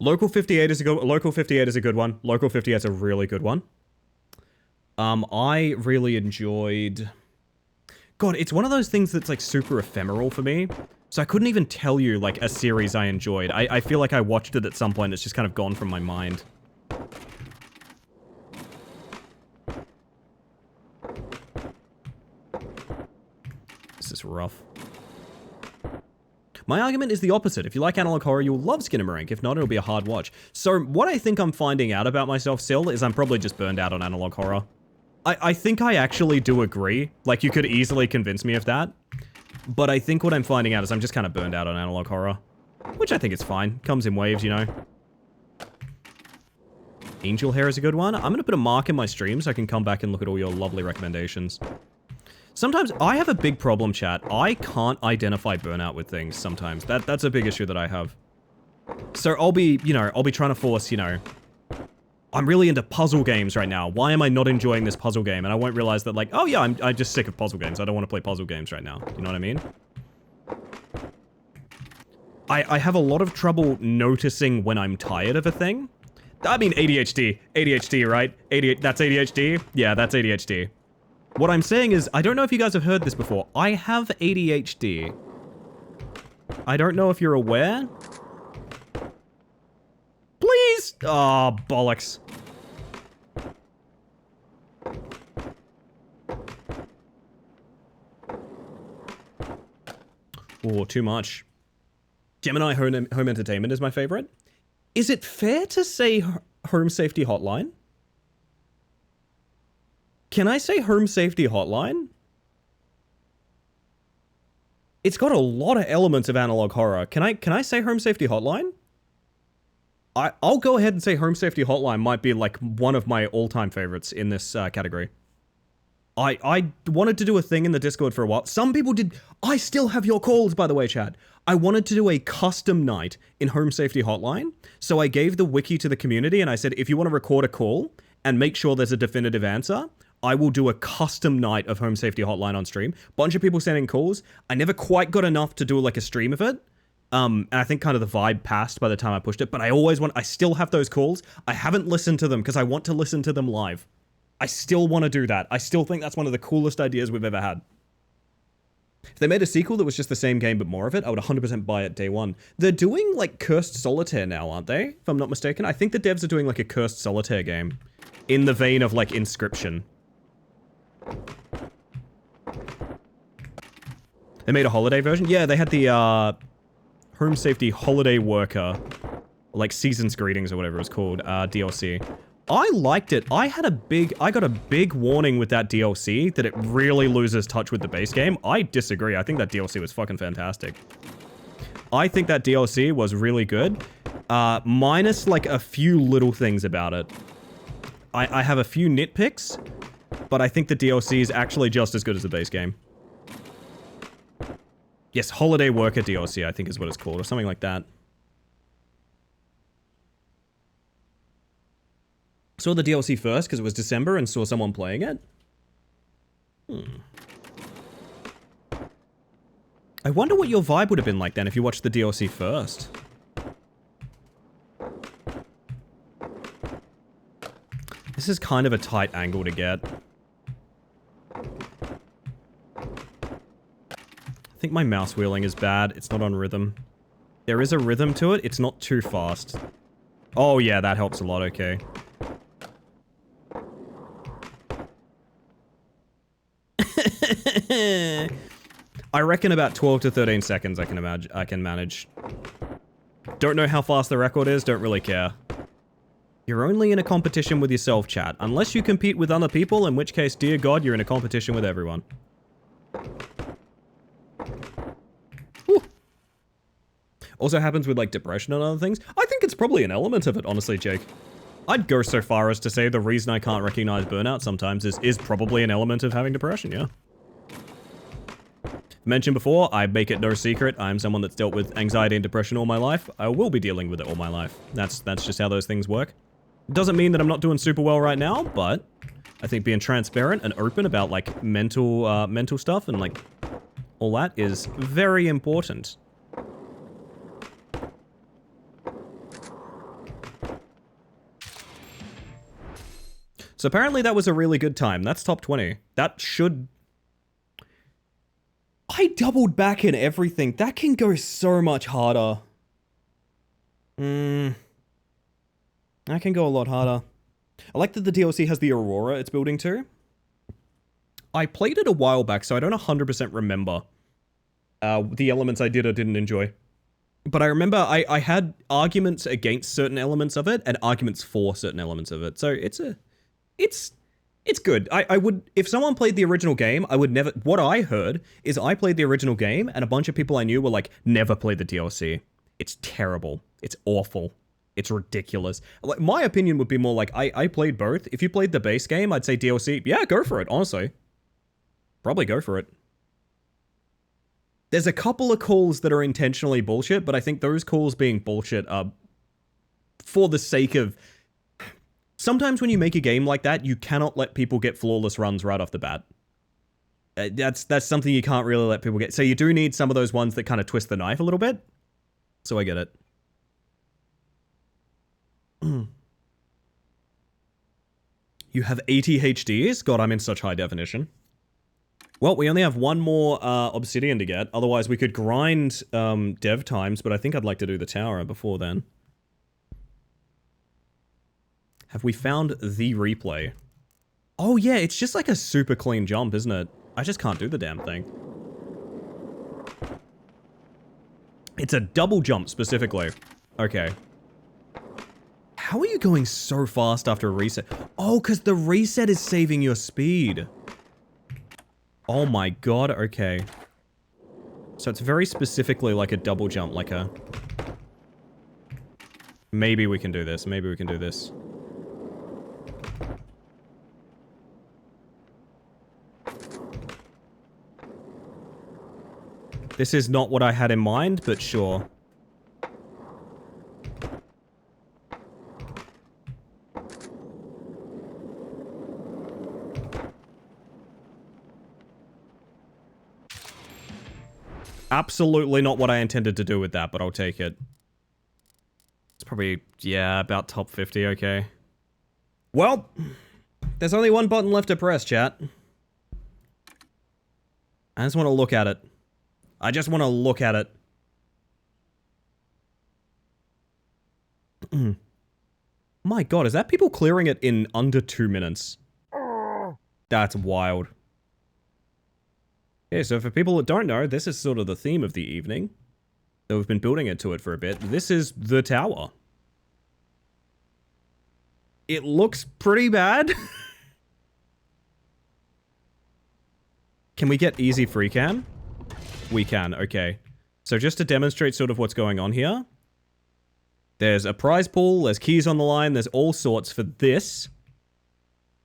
Local 58 is a good one. Local 58 is a really good one. I really enjoyed... God, it's one of those things that's like super ephemeral for me. So I couldn't even tell you like a series I enjoyed. I feel like I watched it at some point. It's just kind of gone from my mind. This is rough. My argument is the opposite. If you like analog horror, you'll love Skinamarink. If not, it'll be a hard watch. So what I think I'm finding out about myself still is I'm probably just burned out on analog horror. I think I actually do agree. Like, you could easily convince me of that. But I think what I'm finding out is I'm just kind of burned out on analog horror. Which I think is fine. Comes in waves, you know. Angel Hair is a good one. I'm going to put a mark in my stream so I can come back and look at all your lovely recommendations. Sometimes I have a big problem, chat. I can't identify burnout with things sometimes. That's a big issue that I have. So I'll be trying to force, I'm really into puzzle games right now. Why am I not enjoying this puzzle game? And I won't realize that, like, oh yeah, I'm just sick of puzzle games. I don't want to play puzzle games right now. You know what I mean? I have a lot of trouble noticing when I'm tired of a thing. I mean, ADHD. ADHD, right? That's ADHD? Yeah, that's ADHD. What I'm saying is, I don't know if you guys have heard this before. I have ADHD. I don't know if you're aware. Please! Oh, bollocks. Oh, too much. Gemini Home Entertainment is my favorite. Is it fair to say Home Safety Hotline? Can I say Home Safety Hotline? It's got a lot of elements of analog horror. Can I say Home Safety Hotline? I'll go ahead and say Home Safety Hotline might be like one of my all-time favorites in this category. I wanted to do a thing in the Discord for a while. Some people did. I still have your calls, by the way, chat. I wanted to do a custom night in Home Safety Hotline. So I gave the wiki to the community and I said, if you want to record a call and make sure there's a definitive answer, I will do a custom night of Home Safety Hotline on stream. Bunch of people sending calls. I never quite got enough to do like a stream of it. And I think kind of the vibe passed by the time I pushed it, but I still have those calls. I haven't listened to them because I want to listen to them live. I still want to do that. I still think that's one of the coolest ideas we've ever had. If they made a sequel that was just the same game but more of it, I would 100% buy it day one. They're doing like Cursed Solitaire now, aren't they? If I'm not mistaken. I think the devs are doing like a Cursed Solitaire game in the vein of like Inscription. They made a holiday version? Yeah, they had the Home Safety Holiday Worker, like Season's Greetings or whatever it was called, DLC. I liked it. I got a big warning with that DLC that it really loses touch with the base game. I disagree. I think that DLC was fucking fantastic. I think that DLC was really good, minus like a few little things about it. I have a few nitpicks, but I think the DLC is actually just as good as the base game. Yes, Holiday Worker DLC, I think is what it's called, or something like that. Saw the DLC first because it was December and saw someone playing it. I wonder what your vibe would have been like then if you watched the DLC first. This is kind of a tight angle to get. I think my mouse wheeling is bad. It's not on rhythm. There is a rhythm to it. It's not too fast. Oh yeah, that helps a lot. Okay. I reckon about 12 to 13 seconds I can manage. Don't know how fast the record is, don't really care. You're only in a competition with yourself, chat. Unless you compete with other people, in which case, dear God, you're in a competition with everyone. Whew. Also happens with, like, depression and other things. I think it's probably an element of it, honestly, Jake. I'd go so far as to say the reason I can't recognize burnout sometimes is probably an element of having depression, yeah. Mentioned before, I make it no secret, I'm someone that's dealt with anxiety and depression all my life. I will be dealing with it all my life. That's just how those things work. Doesn't mean that I'm not doing super well right now, but I think being transparent and open about, like, mental stuff and, like, all that is very important. So apparently that was a really good time. That's top 20. That should... I doubled back in everything. That can go so much harder. That can go a lot harder. I like that the DLC has the Aurora it's building to. I played it a while back, so I don't 100% remember the elements I did or didn't enjoy. But I remember I had arguments against certain elements of it and arguments for certain elements of it. So it's good. I would, if someone played the original game, I would never, what I heard is I played the original game and a bunch of people I knew were like, never play the DLC. It's terrible. It's awful. It's ridiculous. Like, my opinion would be more like, I played both. If you played the base game, I'd say DLC, yeah, go for it, honestly. Probably go for it. There's a couple of calls that are intentionally bullshit, but I think those calls being bullshit are for the sake of... Sometimes when you make a game like that, you cannot let people get flawless runs right off the bat. That's something you can't really let people get. So you do need some of those ones that kind of twist the knife a little bit. So I get it. You have 80 HDs? God, I'm in such high definition. Well, we only have one more obsidian to get. Otherwise, we could grind dev times, but I think I'd like to do the tower before then. Have we found the replay? Oh yeah, it's just like a super clean jump, isn't it? I just can't do the damn thing. It's a double jump specifically. Okay. How are you going so fast after a reset? Oh, because the reset is saving your speed. Oh my god, okay. So it's very specifically like a double jump, like a... Maybe we can do this, maybe we can do this. This is not what I had in mind, but sure. Absolutely not what I intended to do with that, but I'll take it. It's probably, yeah, about top 50, okay. Well, there's only one button left to press, chat. I just want to look at it. I just want to look at it. My god, is that people clearing it in under 2 minutes? That's wild. Yeah, so for people that don't know, this is sort of the theme of the evening. So we've been building it to it for a bit. This is the tower. It looks pretty bad. Can we get easy free cam? We can, okay. So just to demonstrate sort of what's going on here. There's a prize pool, there's keys on the line, there's all sorts for this.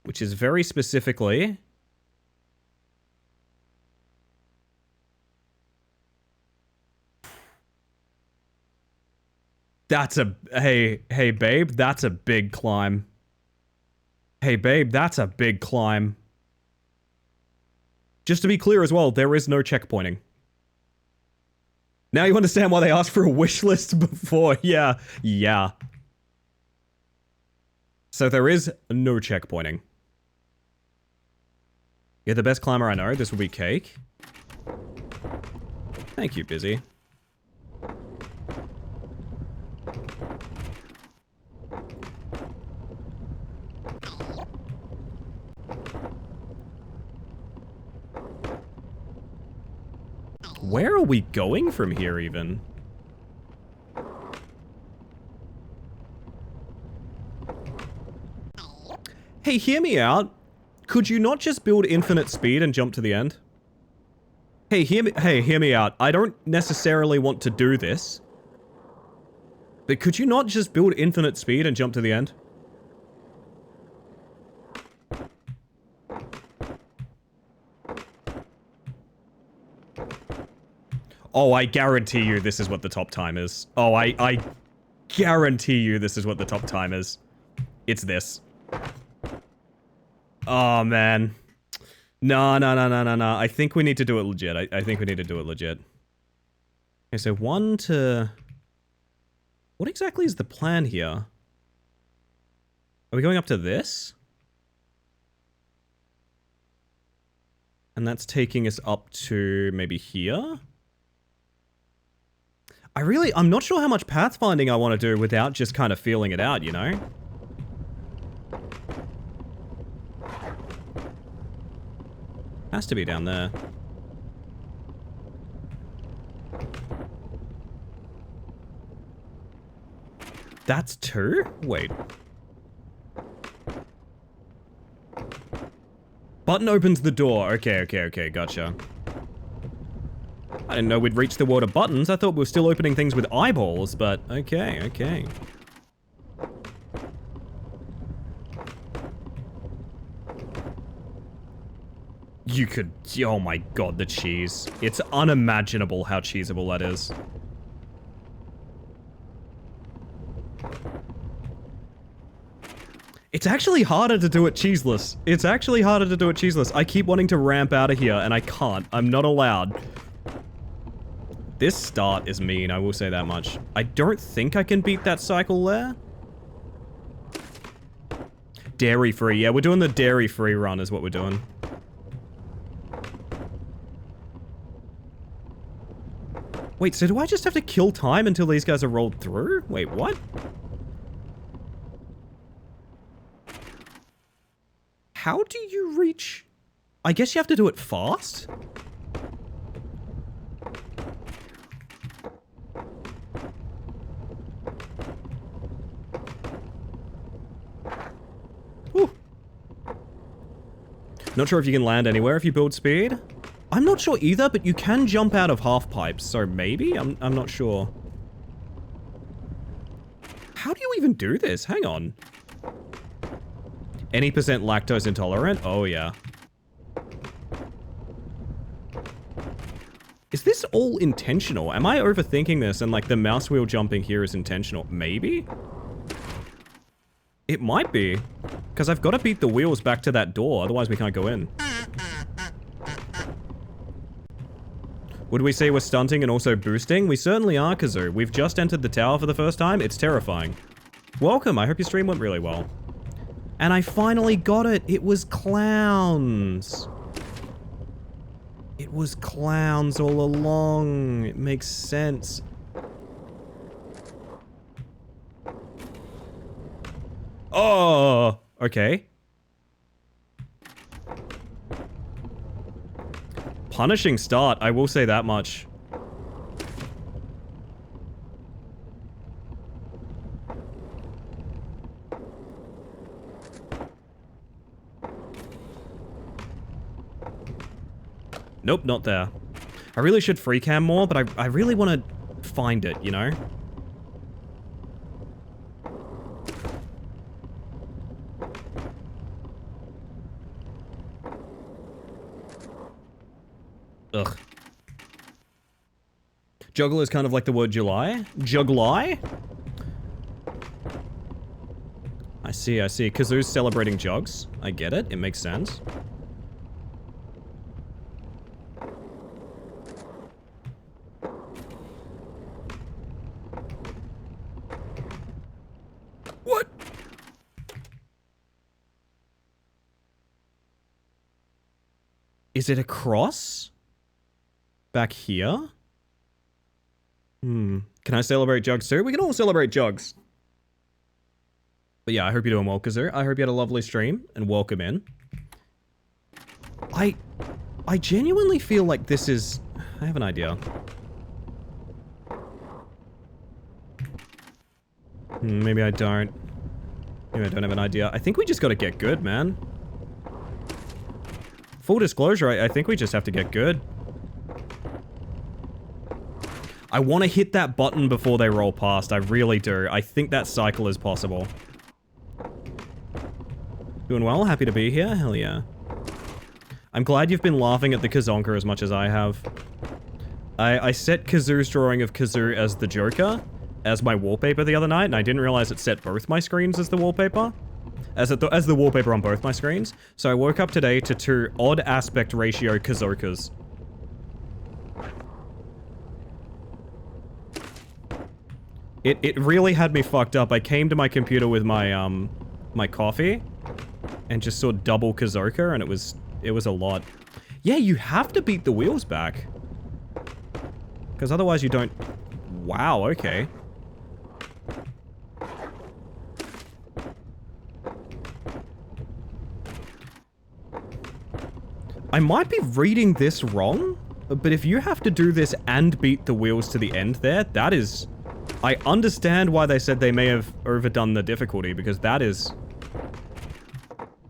Which is very specifically... That's a... Hey, babe, that's a big climb. Hey, babe, that's a big climb. Just to be clear as well, there is no checkpointing. Now you understand why they asked for a wish list before. Yeah. So there is no checkpointing. You're the best climber I know. This will be cake. Thank you, Busy. Where are we going from here, even? Hey, hear me out. Could you not just build infinite speed and jump to the end? Hey, hear me out. I don't necessarily want to do this. But could you not just build infinite speed and jump to the end? Oh, I guarantee you this is what the top time is. Oh, I guarantee you this is what the top time is. It's this. Oh, man. No. I think we need to do it legit. I think we need to do it legit. Okay, so 1 to... What exactly is the plan here? Are we going up to this? And that's taking us up to maybe here? I'm not sure how much pathfinding I want to do without just kind of feeling it out, you know? Has to be down there. That's 2? Wait. Button opens the door. Okay, gotcha. I didn't know we'd reached the world of buttons. I thought we were still opening things with eyeballs, but okay. You could... Oh my god, the cheese. It's unimaginable how cheesable that is. It's actually harder to do it cheeseless. I keep wanting to ramp out of here, and I can't. I'm not allowed. This start is mean, I will say that much. I don't think I can beat that cycle there. Dairy-free. Yeah, we're doing the dairy-free run is what we're doing. Wait, so do I just have to kill time until these guys are rolled through? Wait, what? How do you reach... I guess you have to do it fast? Ooh. Not sure if you can land anywhere if you build speed. I'm not sure either, but you can jump out of half pipes, so maybe? I'm not sure. How do you even do this? Hang on. Any percent lactose intolerant? Oh, yeah. Is this all intentional? Am I overthinking this and, like, the mouse wheel jumping here is intentional? Maybe? It might be. Because I've got to beat the wheels back to that door, otherwise we can't go in. Would we say we're stunting and also boosting? We certainly are, Kazoo. We've just entered the tower for the first time. It's terrifying. Welcome. I hope your stream went really well. And I finally got it. It was clowns. It was clowns all along. It makes sense. Oh, okay. Punishing start, I will say that much. Nope, not there. I really should free cam more, but I really want to find it, you know? Ugh. Juggle is kind of like the word July. Juggly? I see. Kazoo's celebrating jugs. I get it. It makes sense. What? Is it a cross? Back here? Can I celebrate jugs too? We can all celebrate jugs. But yeah, I hope you're doing well, Kazoo. I hope you had a lovely stream, and welcome in. I genuinely feel like this is... I have an idea. Maybe I don't. Maybe I don't have an idea. I think we just gotta get good, man. Full disclosure, I think we just have to get good. I want to hit that button before they roll past. I really do. I think that cycle is possible. Doing well? Happy to be here? Hell yeah. I'm glad you've been laughing at the Kazonka as much as I have. I set Kazoo's drawing of Kazoo as the Joker as my wallpaper the other night, and I didn't realize it set both my screens as the wallpaper. As the wallpaper on both my screens. So I woke up today to 2 odd aspect ratio Kazokas. It really had me fucked up. I came to my computer with my my coffee and just saw double Kazoka, and it was a lot. Yeah, you have to beat the wheels back. Because otherwise you don't... Wow, okay. I might be reading this wrong, but if you have to do this and beat the wheels to the end there, that is... I understand why they said they may have overdone the difficulty, because that is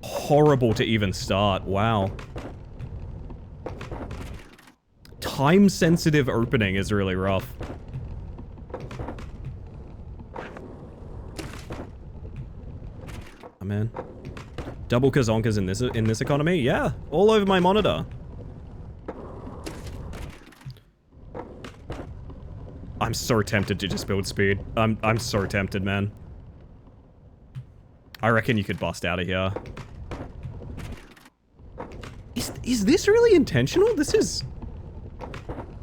horrible to even start. Wow. Time-sensitive opening is really rough. Oh, man. Double Kazonkas in this economy? Yeah, all over my monitor. I'm so tempted to just build speed. I'm so tempted, man. I reckon you could bust out of here. Is this really intentional? This is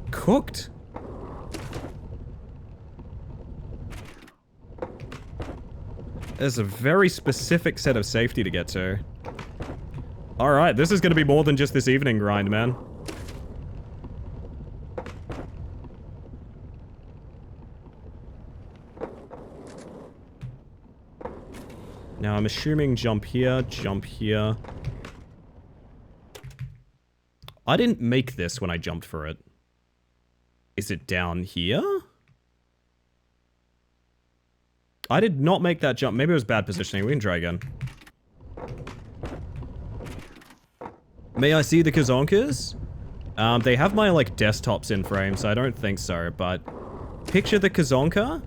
cooked. There's a very specific set of safety to get to. Alright, this is gonna be more than just this evening grind, man. Now, I'm assuming jump here, jump here. I didn't make this when I jumped for it. Is it down here? I did not make that jump. Maybe it was bad positioning. We can try again. May I see the Kazonkas? They have my, like, desktops in frame, so I don't think so, but... Picture the Kazonka.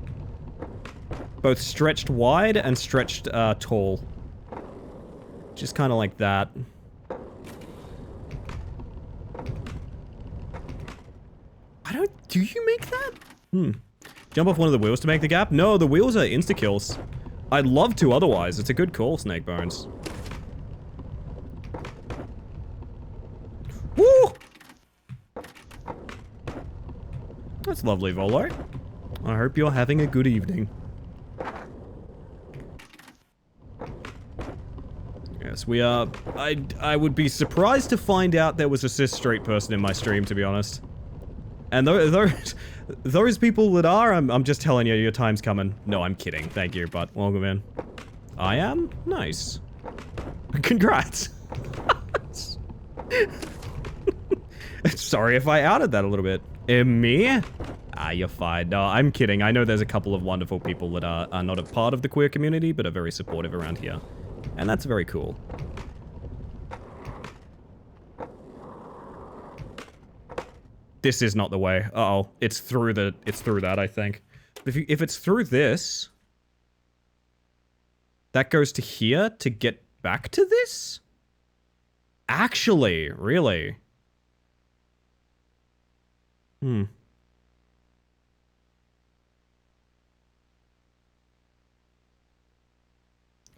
Both stretched wide and stretched, tall. Just kind of like that. Do you make that? Jump off one of the wheels to make the gap? No, the wheels are insta-kills. I'd love to otherwise. It's a good call, Snakebones. Woo! That's lovely, Volo. I hope you're having a good evening. Yes, we are... I would be surprised to find out there was a cis straight person in my stream, to be honest. And those people that are, I'm just telling you, your time's coming. No, I'm kidding. Thank you, but welcome in. I am? Nice. Congrats. Sorry if I outed that a little bit. Me? Ah, you're fine. No, I'm kidding. I know there's a couple of wonderful people that are not a part of the queer community, but are very supportive around here. And that's very cool. This is not the way. Uh-oh. It's through that, I think. If it's through this... That goes to here to get back to this? Actually, really?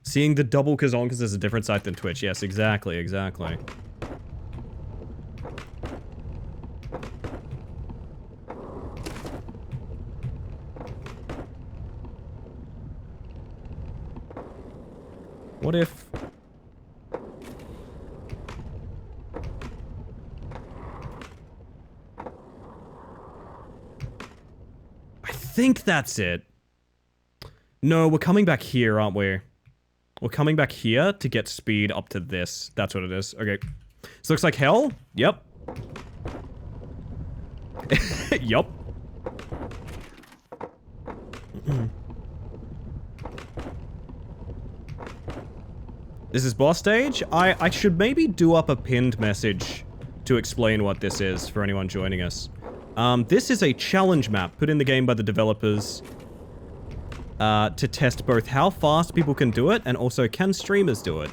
Seeing the double Kazonkas is a different site than Twitch. Yes, exactly, exactly. What if... I think that's it. No, we're coming back here, aren't we? We're coming back here to get speed up to this. That's what it is. Okay. This looks like hell? Yep. Yup. This is boss stage. I should maybe do up a pinned message to explain what this is for anyone joining us. This is a challenge map put in the game by the developers to test both how fast people can do it and also can streamers do it.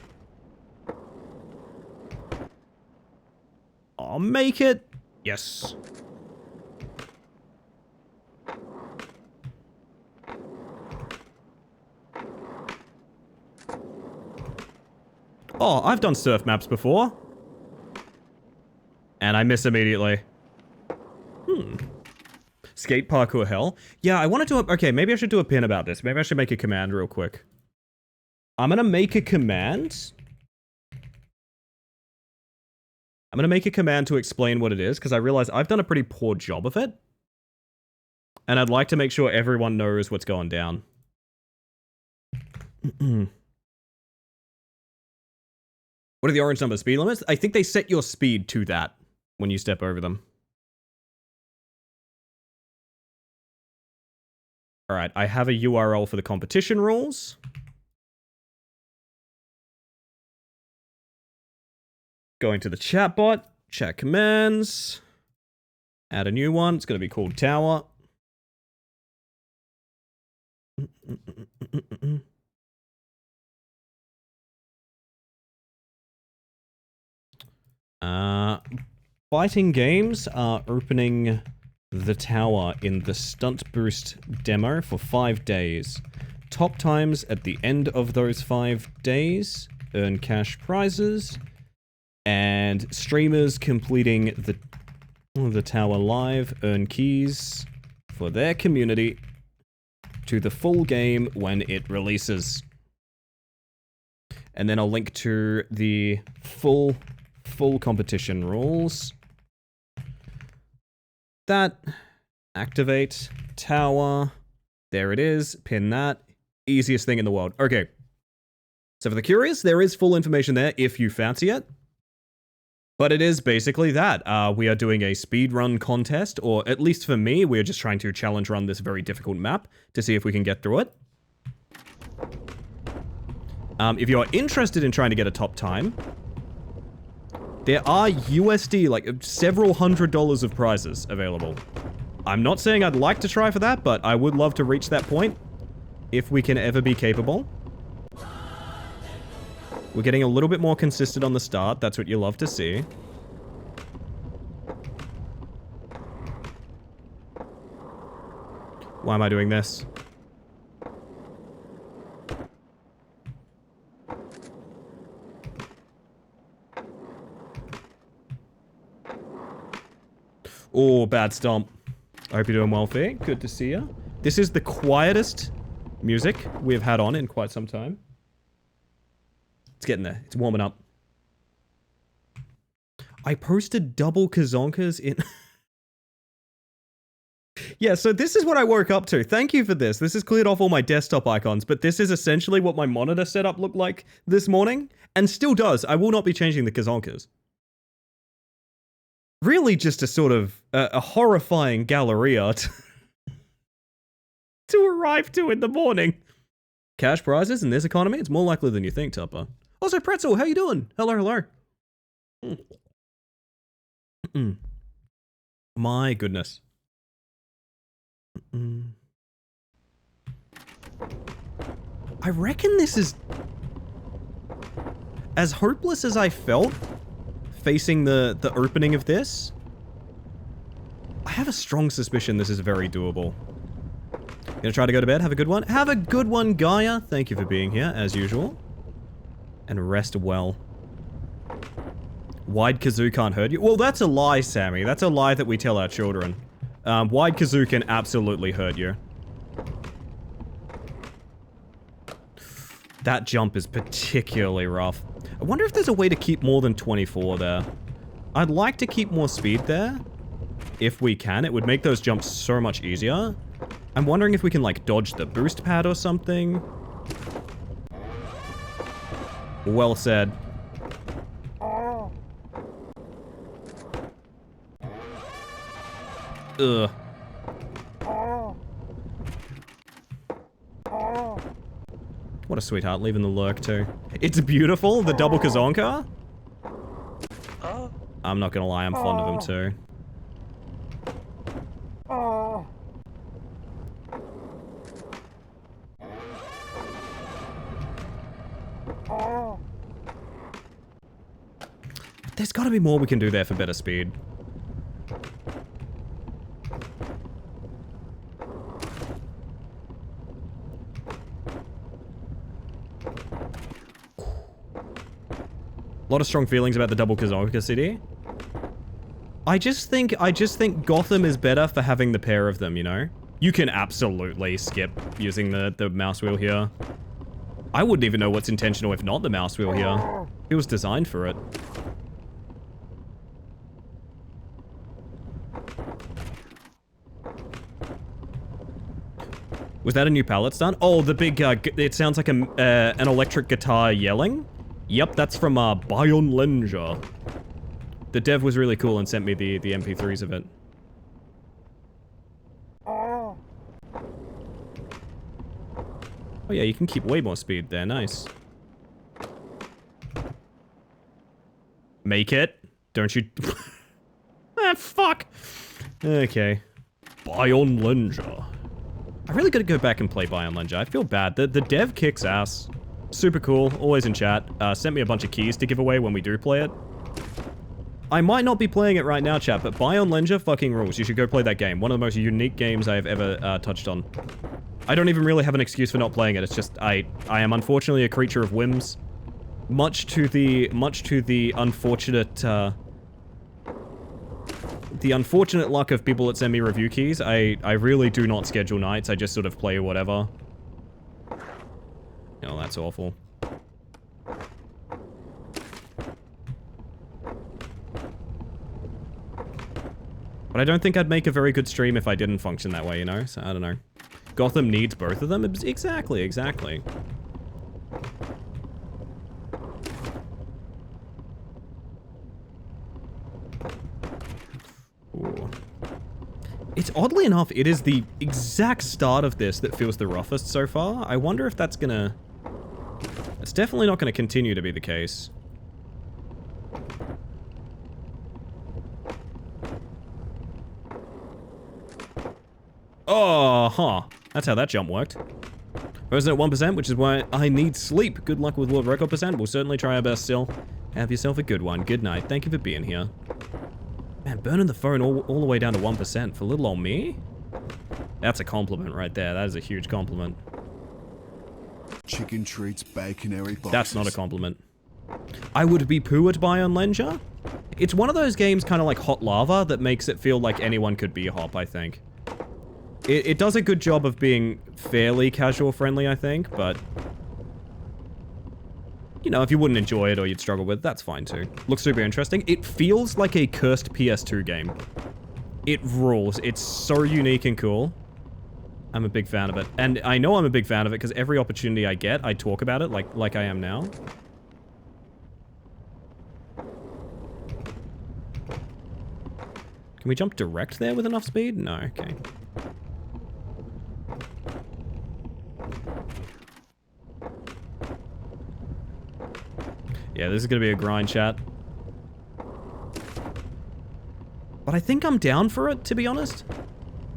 I'll make it. Yes. Oh, I've done surf maps before. And I miss immediately. Skate parkour hell. Yeah, I want to do a... Okay, maybe I should do a pin about this. Maybe I should make a command real quick. I'm going to make a command. I'm going to make a command to explain what it is, because I realize I've done a pretty poor job of it. And I'd like to make sure everyone knows what's going down. What are the orange number speed limits? I think they set your speed to that when you step over them. Alright, I have a URL for the competition rules. Going to the chatbot, chat commands, add a new one. It's going to be called Tower. Fighting games are opening the tower in the Stunt Boost demo for 5 days. Top times at the end of those 5 days earn cash prizes, and streamers completing the tower live earn keys for their community to the full game when it releases. And then I'll link to the full competition rules. That, activate, tower, there it is, pin that, easiest thing in the world. Okay, so for the curious, there is full information there if you fancy it, but it is basically that. We are doing a speedrun contest, or at least for me, we are just trying to challenge run this very difficult map to see if we can get through it. If you're interested in trying to get a top time, there are USD, like, several $100s of prizes available. I'm not saying I'd like to try for that, but I would love to reach that point, if we can ever be capable. We're getting a little bit more consistent on the start, that's what you love to see. Why am I doing this? Oh, bad stomp. I hope you're doing well, Faye. Good to see you. This is the quietest music we've had on in quite some time. It's getting there. It's warming up. I posted double Kazonkas in... Yeah, so this is what I woke up to. Thank you for this. This has cleared off all my desktop icons, but this is essentially what my monitor setup looked like this morning, and still does. I will not be changing the Kazonkas. Really just a sort of a horrifying Galleria to arrive to in the morning. Cash prizes in this economy? It's more likely than you think, Tupper. Also, Pretzel, how you doing? Hello. My goodness. I reckon this is... as hopeless as I felt facing the opening of this, I have a strong suspicion this is very doable. Gonna try to go to bed. Have a good one. Have a good one, Gaia. Thank you for being here, as usual. And rest well. Wide Kazoo can't hurt you. Well, that's a lie, Sammy. That's a lie that we tell our children. Wide Kazoo can absolutely hurt you. That jump is particularly rough. I wonder if there's a way to keep more than 24 there. I'd like to keep more speed there. If we can, it would make those jumps so much easier. I'm wondering if we can, like, dodge the boost pad or something. Well said. Ugh. What a sweetheart, leaving the lurk too. It's beautiful, the double Kazonka. I'm not gonna lie, I'm fond of him too. There's gotta be more we can do there for better speed. A lot of strong feelings about the double Kazonka city. I just think Gotham is better for having the pair of them, you know? You can absolutely skip using the mouse wheel here. I wouldn't even know what's intentional if not the mouse wheel here. It was designed for it. Was that a new palette stun? Oh, the big, it sounds like an electric guitar yelling. Yep, that's from Bion Lenja. The dev was really cool and sent me the MP3s of it. Oh yeah, you can keep way more speed there, nice. Make it. Don't you... ah, fuck. Okay. Bion Lenja. I really gotta go back and play Bion Lenja. I feel bad. The dev kicks ass. Super cool, always in chat. Sent me a bunch of keys to give away when we do play it. I might not be playing it right now, chat, but Bion Lenja fucking rules. You should go play that game. One of the most unique games I have ever touched on. I don't even really have an excuse for not playing it. It's just, I am unfortunately a creature of whims. Much to the unfortunate, the unfortunate luck of people that send me review keys, I really do not schedule nights. I just sort of play whatever. Oh, that's awful. But I don't think I'd make a very good stream if I didn't function that way, you know? So, I don't know. Gotham needs both of them? Exactly, exactly. Ooh. It's oddly enough, it is the exact start of this that feels the roughest so far. I wonder if that's gonna... It's definitely not gonna continue to be the case. Oh, huh. That's how that jump worked. Frozen at 1%, which is why I need sleep. Good luck with World Record percent. We'll certainly try our best still. Have yourself a good one. Good night. Thank you for being here. Man, burning the phone all the way down to 1% for little old me? That's a compliment right there. That is a huge compliment. Chicken treats, baconary boxes. That's not a compliment. I would be poo at Bion Lenja. It's one of those games kind of like Hot Lava that makes it feel like anyone could be a hop, I think. It does a good job of being fairly casual friendly, I think, but... You know, if you wouldn't enjoy it or you'd struggle with it, that's fine too. Looks super interesting. It feels like a cursed PS2 game. It rules. It's so unique and cool. I'm a big fan of it. And I know I'm a big fan of it because every opportunity I get, I talk about it like I am now. Can we jump direct there with enough speed? No, okay. Yeah, this is gonna be a grind, chat. But I think I'm down for it, to be honest.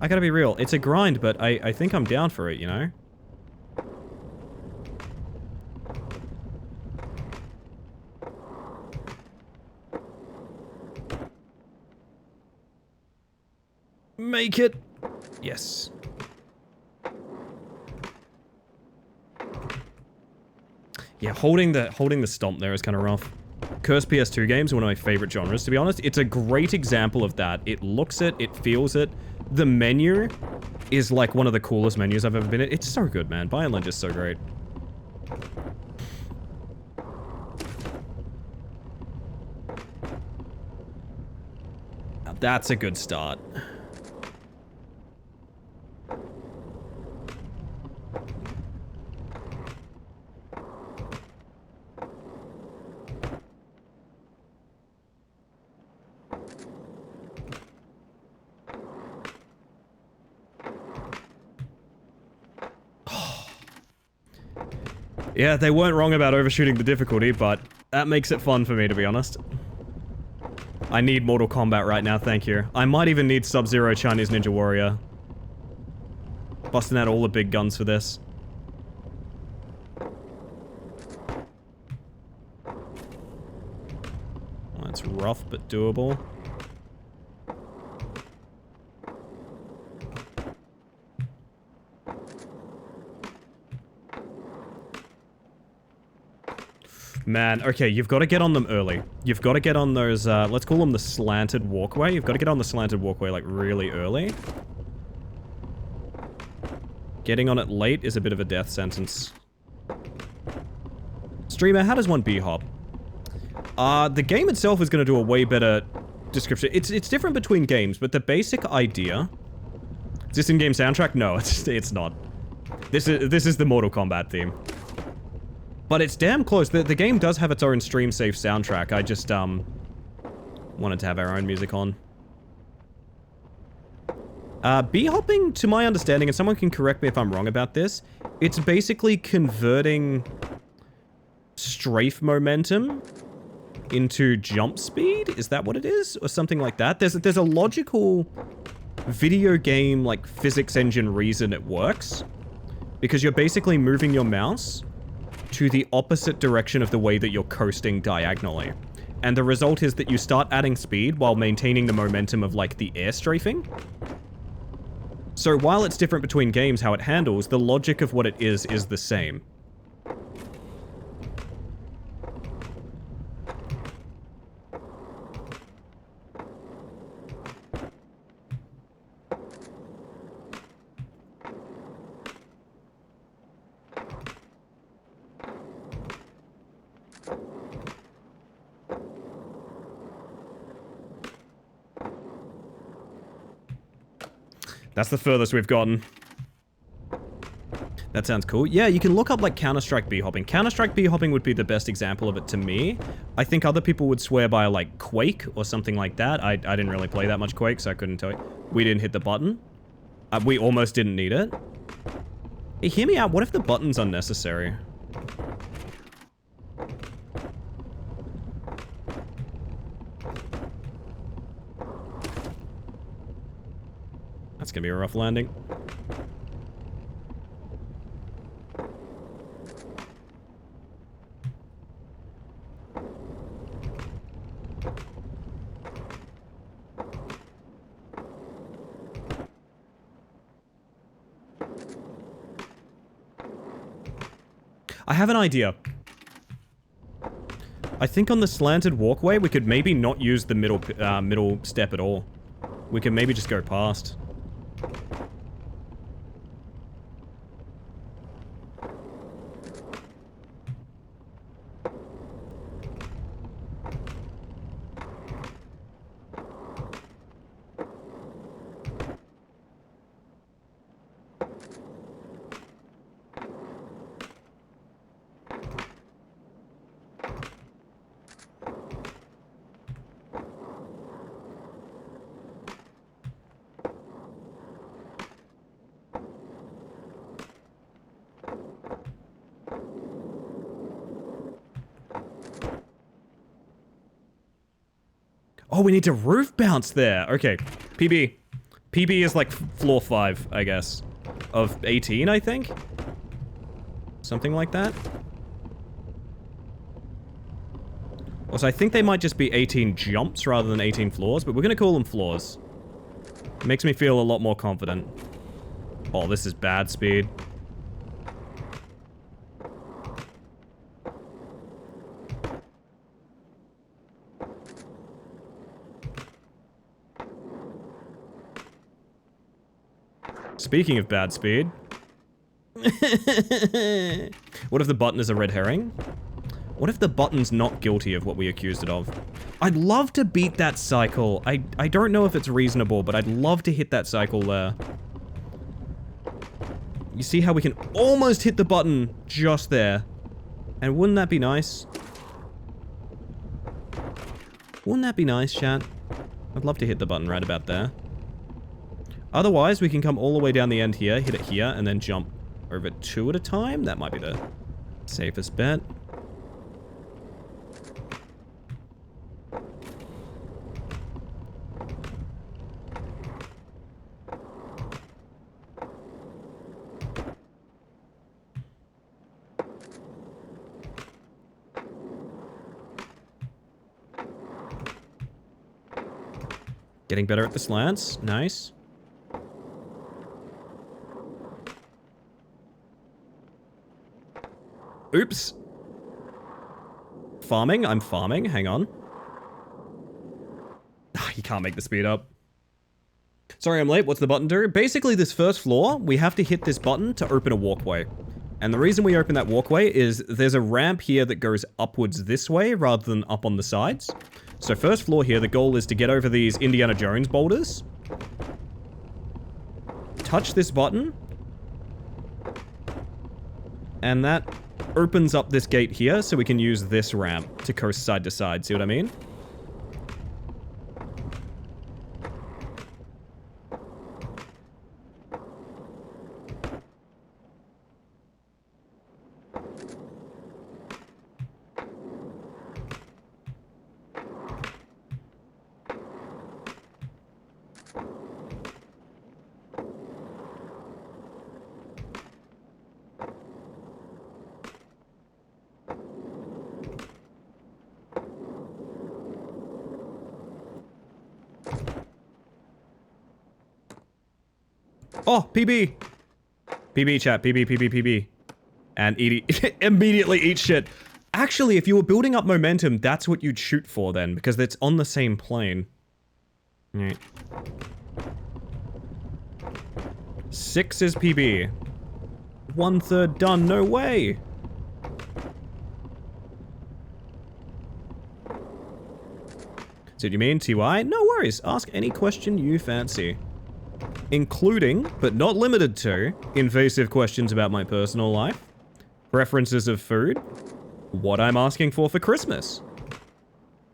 I gotta be real. It's a grind, but I think I'm down for it, you know? Make it! Yes. Yeah, holding the stomp there is kind of rough. Cursed PS2 games are one of my favorite genres, to be honest. It's a great example of that. It looks it, it feels it. The menu is like one of the coolest menus I've ever been in. It's so good, man. Bion Lenja is so great. Now that's a good start. Yeah, they weren't wrong about overshooting the difficulty, but that makes it fun for me, to be honest. I need Mortal Kombat right now, thank you. I might even need Sub-Zero Chinese Ninja Warrior. Busting out all the big guns for this. Well, it's rough, but doable. Man, okay, you've got to get on them early. You've got to get on those, let's call them the slanted walkway. You've got to get on the slanted walkway, like, really early. Getting on it late is a bit of a death sentence. Streamer, how does one B-hop? The game itself is going to do a way better description. It's different between games, but the basic idea... Is this in-game soundtrack? No, it's not. This is the Mortal Kombat theme. But it's damn close. The game does have its own stream-safe soundtrack. I just, wanted to have our own music on. B-hopping, to my understanding, and someone can correct me if I'm wrong about this, it's basically converting strafe momentum into jump speed? Is that what it is? Or something like that? There's a logical video game, like, physics engine reason it works. Because you're basically moving your mouse to the opposite direction of the way that you're coasting diagonally. And the result is that you start adding speed while maintaining the momentum of, like, the air strafing. So while it's different between games how it handles, the logic of what it is the same. That's the furthest we've gotten. That sounds cool. Yeah, you can look up, like, Counter-Strike B-hopping. Counter-Strike B-hopping would be the best example of it to me. I think other people would swear by, like, Quake or something like that. I didn't really play that much Quake, so I couldn't tell you. We didn't hit the button. We almost didn't need it. Hey, hear me out. What if the button's unnecessary? That's gonna be a rough landing. I have an idea. I think on the slanted walkway, we could maybe not use the middle step at all. We can maybe just go past. Oh, we need to roof bounce there. Okay. PB. PB is like floor 5, I guess. Of 18, I think? Something like that. Also, I think they might just be 18 jumps rather than 18 floors, but we're gonna call them floors. Makes me feel a lot more confident. Oh, this is bad speed. Speaking of bad speed. What if the button is a red herring? What if the button's not guilty of what we accused it of? I'd love to beat that cycle. I don't know if it's reasonable, but I'd love to hit that cycle there. You see how we can almost hit the button just there? And wouldn't that be nice? Wouldn't that be nice, chat? I'd love to hit the button right about there. Otherwise, we can come all the way down the end here, hit it here, and then jump over 2 at a time. That might be the Safest bet. Getting better at the slants. Nice. Oops. Farming? I'm farming. Hang on. You can't make the speed up. Sorry, I'm late. What's the button do? Basically, this first floor, we have to hit this button to open a walkway. And the reason we open that walkway is there's a ramp here that goes upwards this way rather than up on the sides. So first floor here, the goal is to get over these Indiana Jones boulders. Touch this button. And that opens up this gate here so we can use this ramp to coast side to side. See what I mean? Oh, PB. PB chat, PB. And immediately eat shit. Actually, if you were building up momentum, that's what you'd shoot for then, because it's on the same plane. Alright. 6 is PB. 1/3 done, no way. So do you mean TY? No worries, ask any question you fancy. Including, but not limited to, invasive questions about my personal life, preferences of food, what I'm asking for Christmas,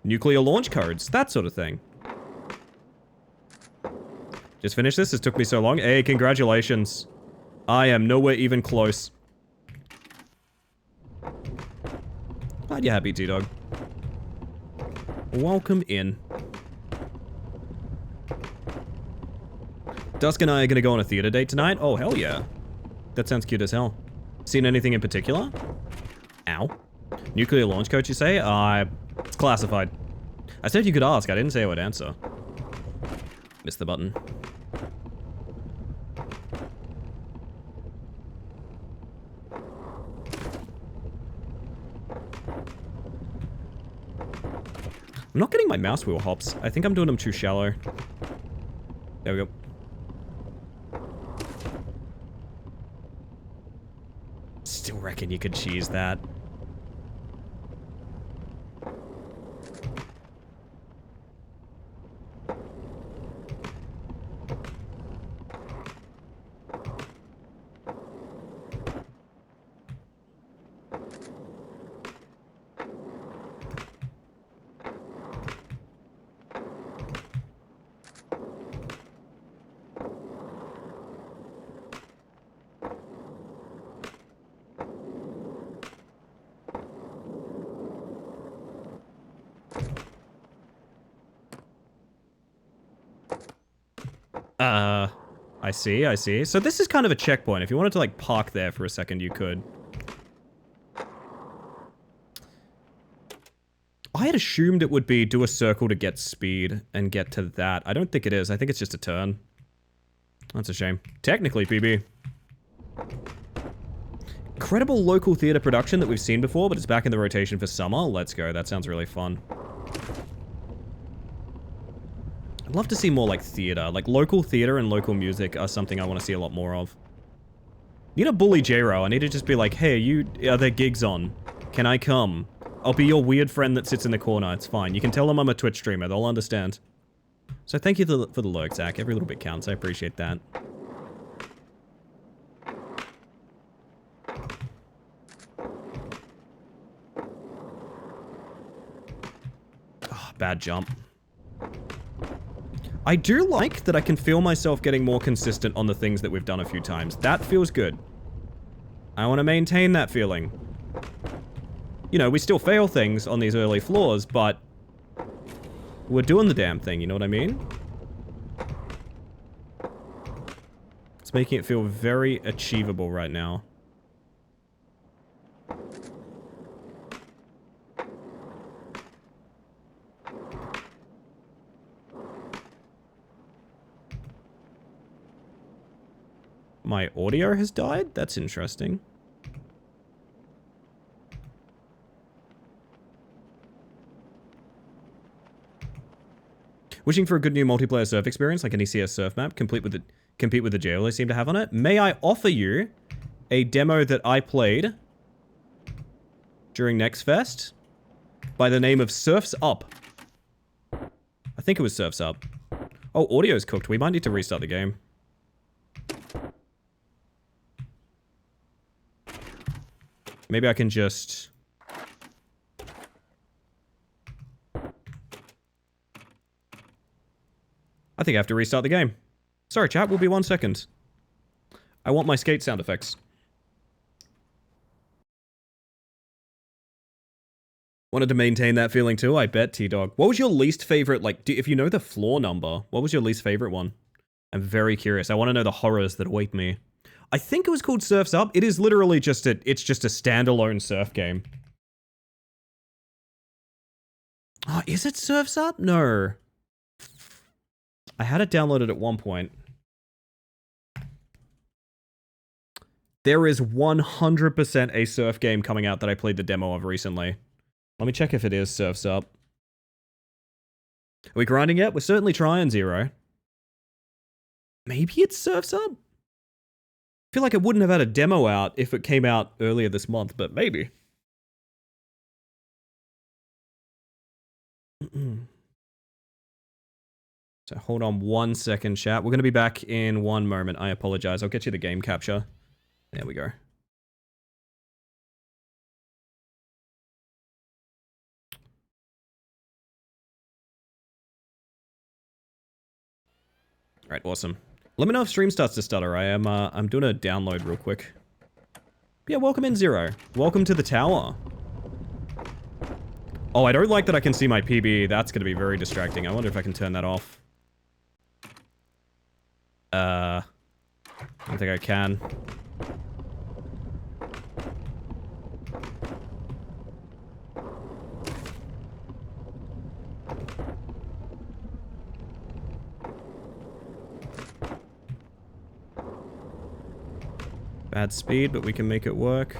nuclear launch codes, that sort of thing. Just finished this, it took me so long. Hey, congratulations. I am nowhere even close. Glad you're happy, T-Dog. Welcome in. Dusk and I are gonna go on a theater date tonight. Oh, hell yeah. That sounds cute as hell. Seen anything in particular? Ow. Nuclear launch coach, you say? It's classified. I said you could ask, I didn't say I would answer. Missed the button. I'm not getting my mouse wheel hops. I think I'm doing them too shallow. There we go. Still reckon you could cheese that. I see. So this is kind of a checkpoint. If you wanted to, like, park there for a second, you could. I had assumed it would be do a circle to get speed and get to that. I don't think it is. I think it's just a turn. That's a shame. Technically, PB. Incredible local theater production that we've seen before, but it's back in the rotation for summer. Let's go. That sounds really fun. I'd love to see more, like, theater. Like, local theater and local music are something I want to see a lot more of. Need a bully J-Ro. I need to just be like, hey, are there gigs on? Can I come? I'll be your weird friend that sits in the corner. It's fine. You can tell them I'm a Twitch streamer. They'll understand. So thank you for the lurk, Zach. Every little bit counts. I appreciate that. Oh, bad jump. I do like that I can feel myself getting more consistent on the things that we've done a few times. That feels good. I want to maintain that feeling. You know, we still fail things on these early floors, but we're doing the damn thing, you know what I mean? It's making it feel very achievable right now. My audio has died? That's interesting. Wishing for a good new multiplayer surf experience like an ECS surf map, compete with the jail they seem to have on it. May I offer you a demo that I played during Next Fest by the name of Surf's Up. I think it was Surf's Up. Oh, audio's cooked. We might need to restart the game. Maybe I can just... I think I have to restart the game. Sorry, chat. Will be 1 second. I want my skate sound effects. Wanted to maintain that feeling too, I bet, T-Dog. What was your least favorite, like, if you know the floor number, what was your least favorite one? I'm very curious. I want to know the horrors that await me. I think it was called Surf's Up. It is literally just it's just a standalone surf game. Oh, is it Surf's Up? No. I had it downloaded at one point. There is 100% a surf game coming out that I played the demo of recently. Let me check if it is Surf's Up. Are we grinding yet? We're certainly trying, Zero. Maybe it's Surf's Up? I feel like I wouldn't have had a demo out if it came out earlier this month, but maybe. So hold on 1 second, chat. We're going to be back in 1 moment. I apologize. I'll get you the game capture. There we go. Alright, awesome. Let me know if stream starts to stutter. I'm doing a download real quick. Yeah, welcome in, Zero. Welcome to the tower. Oh, I don't like that I can see my PB. That's going to be very distracting. I wonder if I can turn that off. I don't think I can. Bad speed, but we can make it work.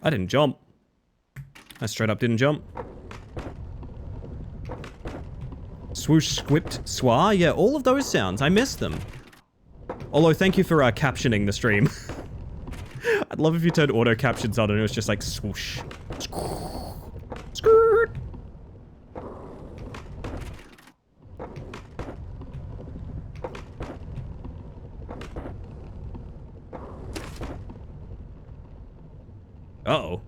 I didn't jump. I straight up didn't jump. Swoosh, squipt, swar. Yeah, all of those sounds. I missed them. Although, thank you for captioning the stream. I'd love if you turned auto captions on and it was just like swoosh. Skirt. Uh-oh.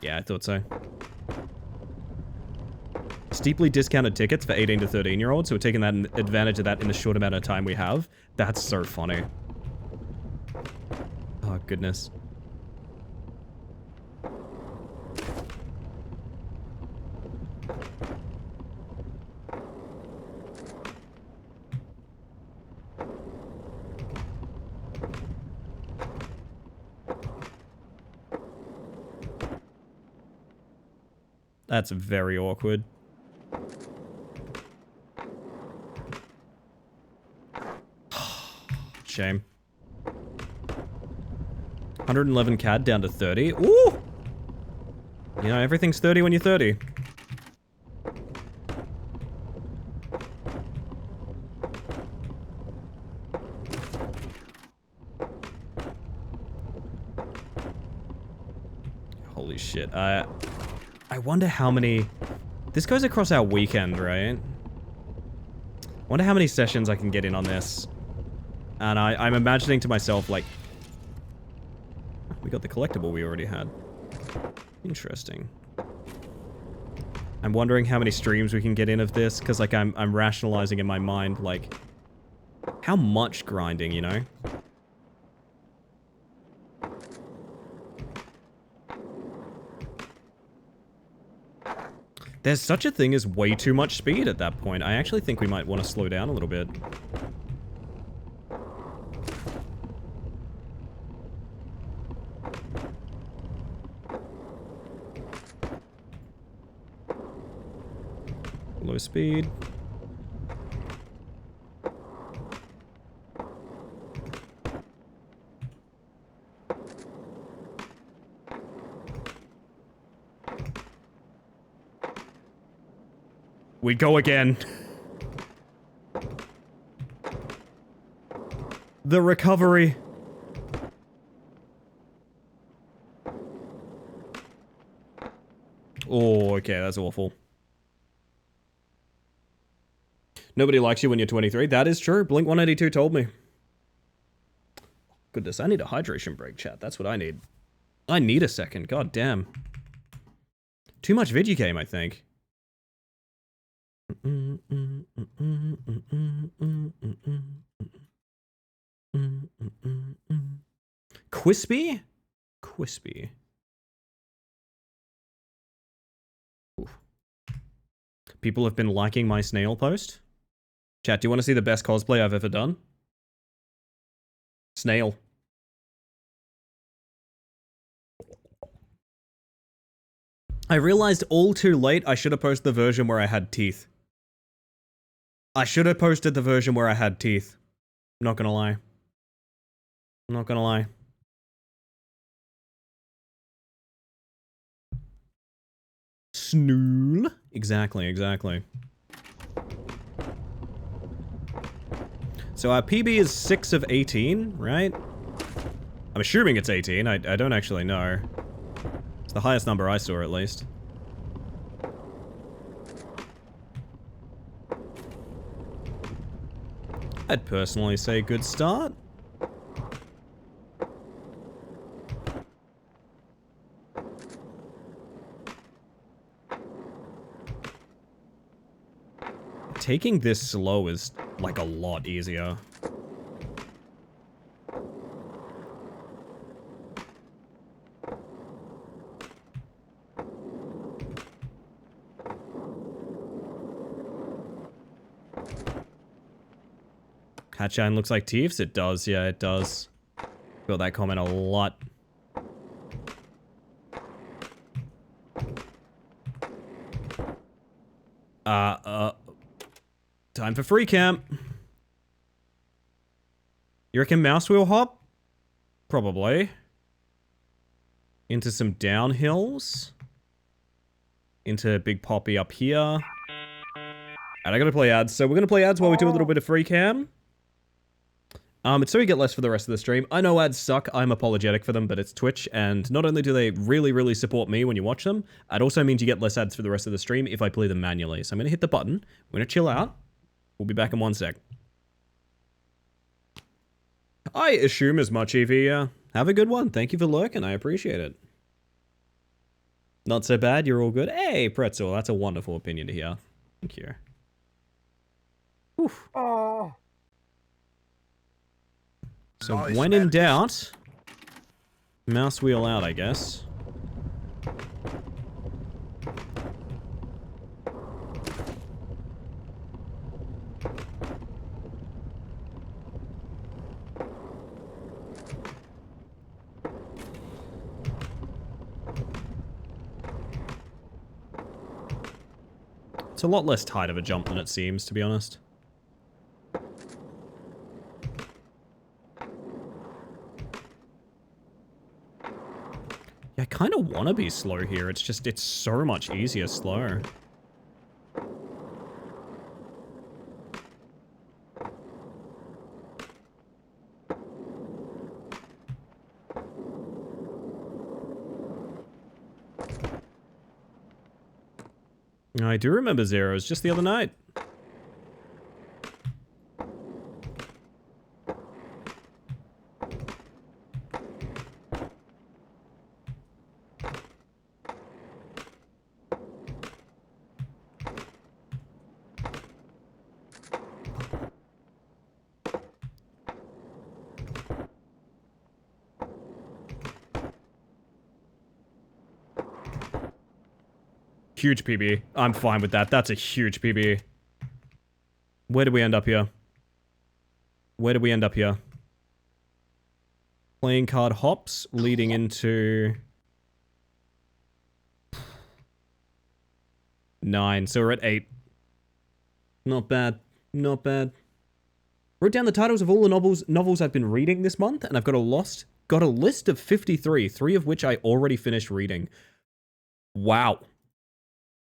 Yeah, I thought so. Steeply discounted tickets for 18 to 13-year-olds, so we're taking that advantage of that in the short amount of time we have. That's so funny. Oh, goodness. That's very awkward. Shame. 111 CAD down to 30. Ooh! You know, everything's 30 when you're 30. Holy shit. I wonder how many... This goes across our weekend, right? I wonder how many sessions I can get in on this. And I'm imagining to myself, like... We got the collectible we already had. Interesting. I'm wondering how many streams we can get in of this, because, like, I'm rationalizing in my mind, like... How much grinding, you know? There's such a thing as way too much speed at that point. I actually think we might want to slow down a little bit. Low speed. We go again. The recovery. Oh, okay, that's awful. Nobody likes you when you're 23. That is true. Blink-182 told me. Goodness, I need a hydration break, chat. That's what I need. I need a second. God damn. Too much video game, I think. Quispy? Quispy. Oof. People have been liking my snail post. Chat, do you want to see the best cosplay I've ever done? Snail. I realized all too late I should have posted the version where I had teeth. I should have posted the version where I had teeth. I'm not gonna lie. I'm not gonna lie. Snool. Exactly, exactly. So our PB is 6 of 18, right? I'm assuming it's 18. I don't actually know. It's the highest number I saw, at least. I'd personally say good start. Taking this slow is, like, a lot easier. Hatshine looks like Teefs? It does, yeah, it does. Feel that comment a lot. Time for free camp. You reckon mouse wheel hop? Probably. Into some downhills. Into Big Poppy up here. And I gotta play ads, so we're gonna play ads while we do a little bit of free cam. It's so you get less for the rest of the stream. I know ads suck, I'm apologetic for them, but it's Twitch, and not only do they really, really support me when you watch them, it also means you get less ads for the rest of the stream if I play them manually. So I'm gonna hit the button, we're gonna chill out, we'll be back in 1 sec. I assume as much, Evie. Have a good one, thank you for lurking, I appreciate it. Not so bad, you're all good. Hey, Pretzel, that's a wonderful opinion to hear. Thank you. Oof. Oh. So Nice, when in man. doubt, mouse wheel out, I guess. It's a lot less tight of a jump than it seems, to be honest. I kind of want to be slow here. It's just, it's so much easier slow. I do remember Zeros, just the other night. Huge PB. I'm fine with that. That's a huge PB. Where did we end up here? Where did we end up here? Playing card hops leading into 9. So we're at 8. Not bad. Not bad. Wrote down the titles of all the novels I've been reading this month, and I've got a list of 53, 3 of which I already finished reading. Wow.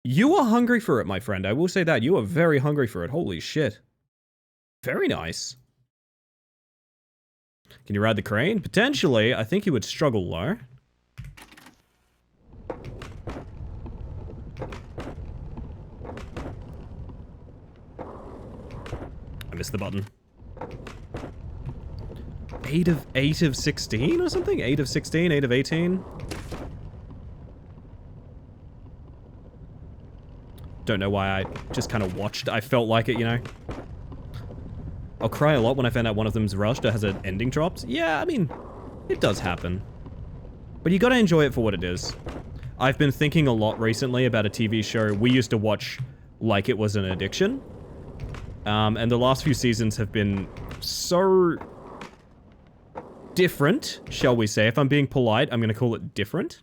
You are hungry for it, my friend. I will say that. You are very hungry for it. Holy shit. Very nice. Can you ride the crane? Potentially. I think you would struggle, though. I missed the button. 8 of 16 or something? 8 of 16? 8 of 18? Don't know why I just kind of watched. I felt like it, you know. I'll cry a lot when I find out one of them's rushed or has an ending dropped. Yeah, I mean, it does happen. But you gotta enjoy it for what it is. I've been thinking a lot recently about a TV show we used to watch like it was an addiction. And the last few seasons have been so different, shall we say. If I'm being polite, I'm gonna call it different.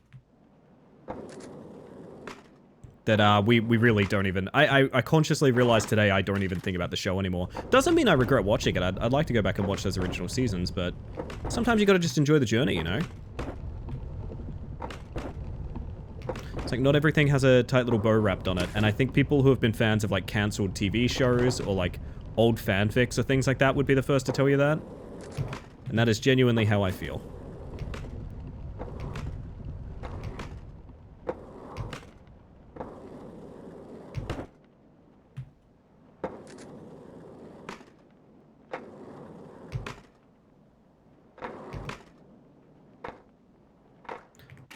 That we really don't even... I consciously realized today I don't even think about the show anymore. Doesn't mean I regret watching it. I'd like to go back and watch those original seasons, but sometimes you gotta just enjoy the journey, you know? It's like not everything has a tight little bow wrapped on it, and I think people who have been fans of like cancelled TV shows or like old fanfics or things like that would be the first to tell you that. And that is genuinely how I feel.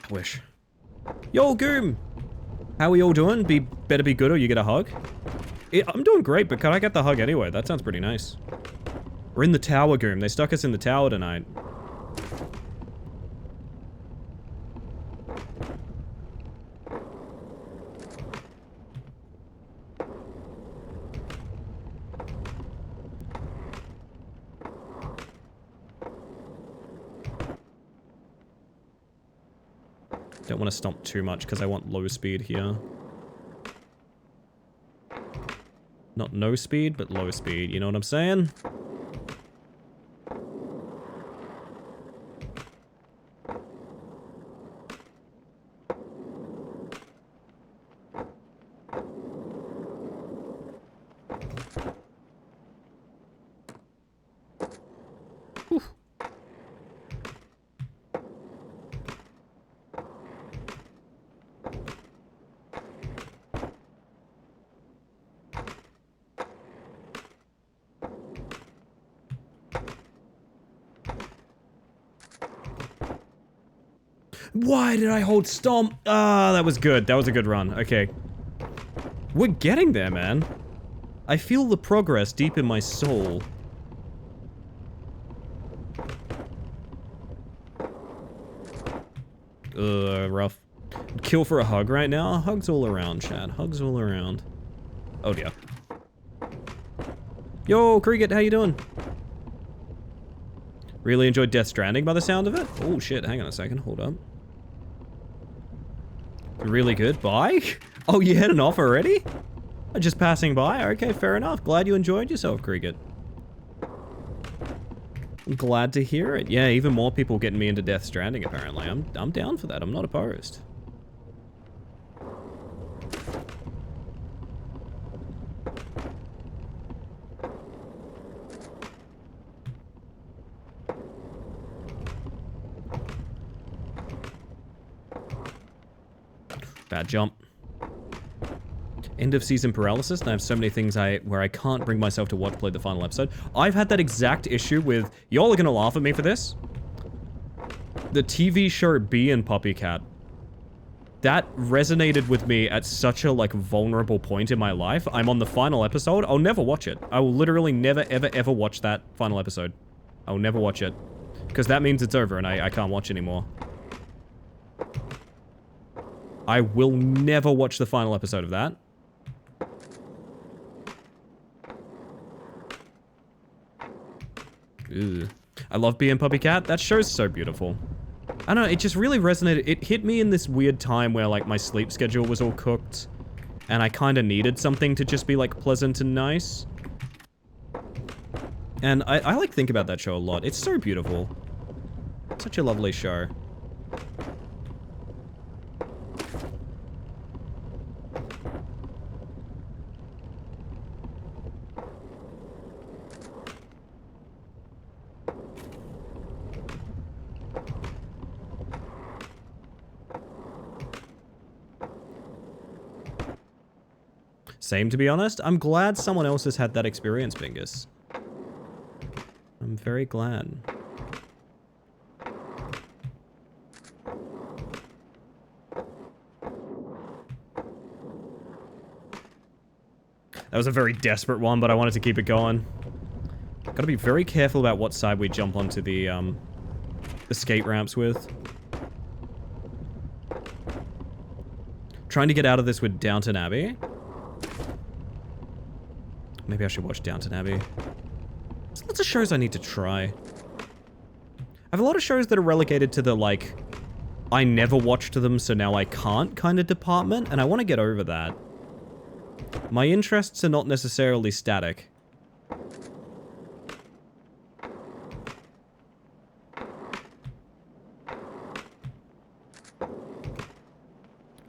Wish. Yo, Goom! How are you all doing? Better be good or you get a hug? I'm doing great, but can I get the hug anyway? That sounds pretty nice. We're in the tower, Goom. They stuck us in the tower tonight. Don't want to stomp too much because I want low speed here. Not no speed, but low speed. You know what I'm saying? Whew. Why did I hold stomp? Ah, that was good. That was a good run. Okay. We're getting there, man. I feel the progress deep in my soul. Rough. Kill for a hug right now? Hugs all around, Chad. Hugs all around. Oh, dear. Yo, Cricket, how you doing? Really enjoyed Death Stranding by the sound of it? Oh, shit. Hang on a second. Hold up. Really good. Bye? Oh, you had an off already? Just passing by? Okay, fair enough. Glad you enjoyed yourself, Cricket. I'm glad to hear it. Yeah, even more people getting me into Death Stranding, apparently. I'm down for that. I'm not opposed. Bad jump. end of season paralysis, and I have so many things where I can't bring myself to watch play the final episode. I've had that exact issue with, y'all are gonna laugh at me for this, the TV show Bee and PuppyCat. That resonated with me at such a, like, vulnerable point in my life. I'm on the final episode. I'll never watch it. I will literally never, ever, ever watch that final episode. I will never watch it. Because that means it's over and I can't watch anymore. I will never watch the final episode of that. Ugh. I love Bee and PuppyCat. That show's so beautiful. I don't know, it just really resonated. It hit me in this weird time where, like, my sleep schedule was all cooked. And I kind of needed something to just be, like, pleasant and nice. And I like, think about that show a lot. It's so beautiful. Such a lovely show. Same, to be honest. I'm glad someone else has had that experience, Bingus. I'm very glad. That was a very desperate one, but I wanted to keep it going. Gotta be very careful about what side we jump onto the skate ramps with. Trying to get out of this with Downton Abbey. Maybe I should watch Downton Abbey. There's lots of shows I need to try. I have a lot of shows that are relegated to the, like, I never watched them, so now I can't kind of department, and I want to get over that. My interests are not necessarily static.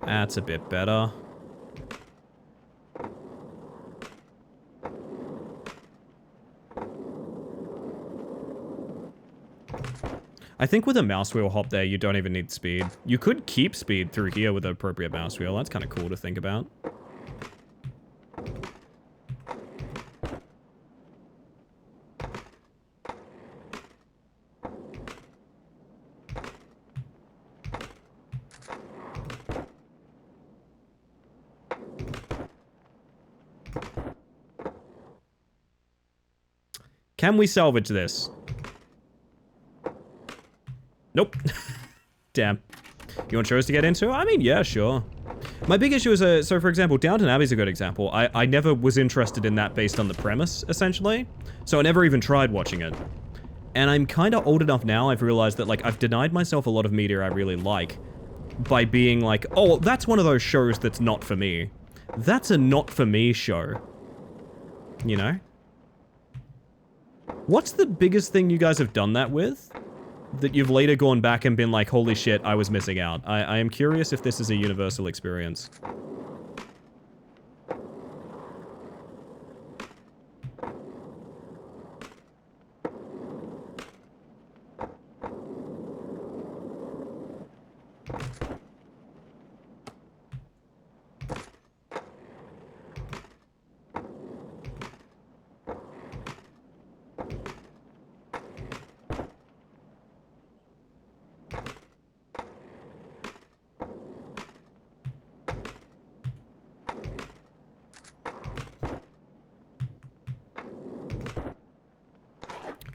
That's a bit better. I think with a mouse wheel hop there, you don't even need speed. You could keep speed through here with an appropriate mouse wheel. That's kind of cool to think about. Can we salvage this? Nope. Damn. You want shows to get into? I mean, yeah, sure. My big issue is, so for example, Downton Abbey is a good example. I never was interested in that based on the premise, essentially. So I never even tried watching it. And I'm kind of old enough now, I've realized that, like, I've denied myself a lot of media I really like by being like, oh, that's one of those shows that's not for me. That's a not for me show. You know? What's the biggest thing you guys have done that with? That you've later gone back and been like, holy shit, I was missing out. I am curious if this is a universal experience.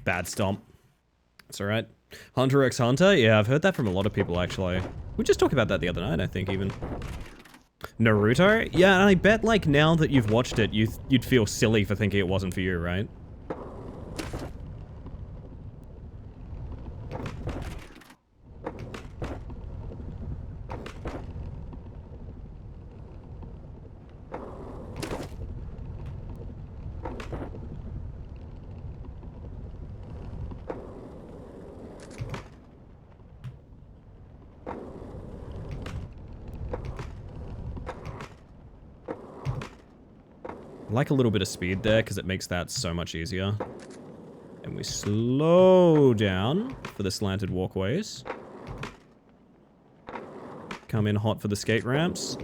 Bad stomp. It's alright. Hunter x Hunter? Yeah, I've heard that from a lot of people, actually. We just talked about that the other night, I think, even. Naruto? Yeah, and I bet, like, now that you've watched it, you'd feel silly for thinking it wasn't for you, right? I like a little bit of speed there because it makes that so much easier. And we slow down for the slanted walkways. Come in hot for the skate ramps.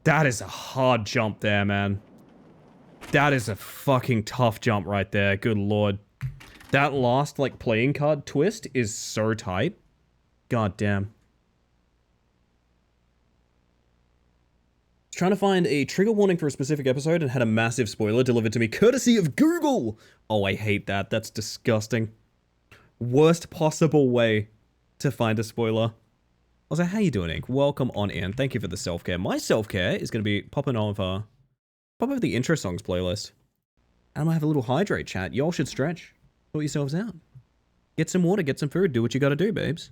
That is a hard jump there, man. That is a fucking tough jump right there. Good lord. That last, like, playing card twist is so tight. God damn. Trying to find a trigger warning for a specific episode and had a massive spoiler delivered to me courtesy of Google. Oh, I hate that. That's disgusting. Worst possible way to find a spoiler. Also, how you doing, Ink? Welcome on in. Thank you for the self-care. My self-care is going to be popping over the intro songs playlist. And I'm going to have a little hydrate chat. Y'all should stretch. Sort yourselves out. Get some water, get some food. Do what you got to do, babes.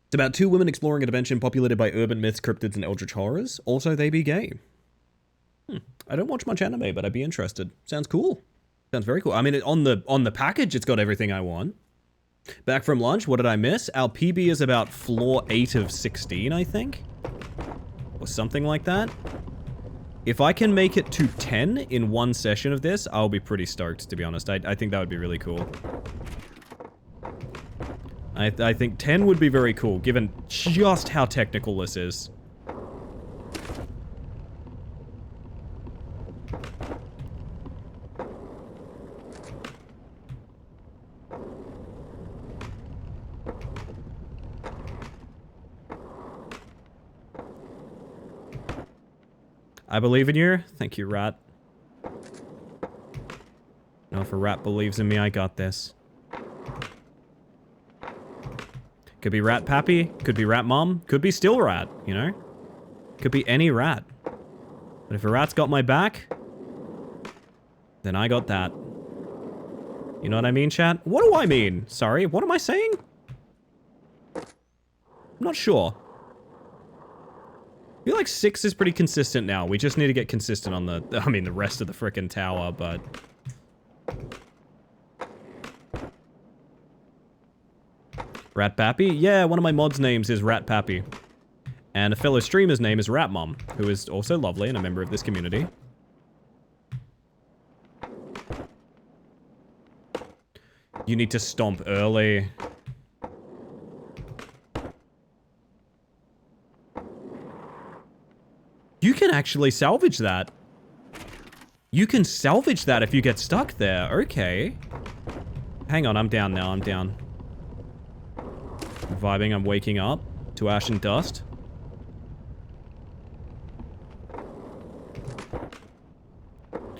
It's about two women exploring a dimension populated by urban myths, cryptids, and eldritch horrors. Also, they be gay. I don't watch much anime, but I'd be interested. Sounds cool. Sounds very cool. I mean, on the package, it's got everything I want. Back from lunch, what did I miss? Our PB is about floor 8 of 16, I think? Or something like that. If I can make it to 10 in one session of this, I'll be pretty stoked, to be honest. I think that would be really cool. I think 10 would be very cool, given just how technical this is. I believe in you. Thank you, Rat. No, if a rat believes in me, I got this. Could be Rat Pappy, could be Rat Mom, could be still Rat, you know? Could be any rat. But if a rat's got my back, then I got that. You know what I mean, chat? What do I mean? Sorry, what am I saying? I'm not sure. I feel like 6 is pretty consistent now. We just need to get consistent on the rest of the frickin' tower, but... Rat Pappy? Yeah, one of my mods' names is Rat Pappy. And a fellow streamer's name is Rat Mom, who is also lovely and a member of this community. You need to stomp early. You can actually salvage that. You can salvage that if you get stuck there. Okay. Hang on, I'm down now. I'm down. I'm vibing, I'm waking up to ash and dust.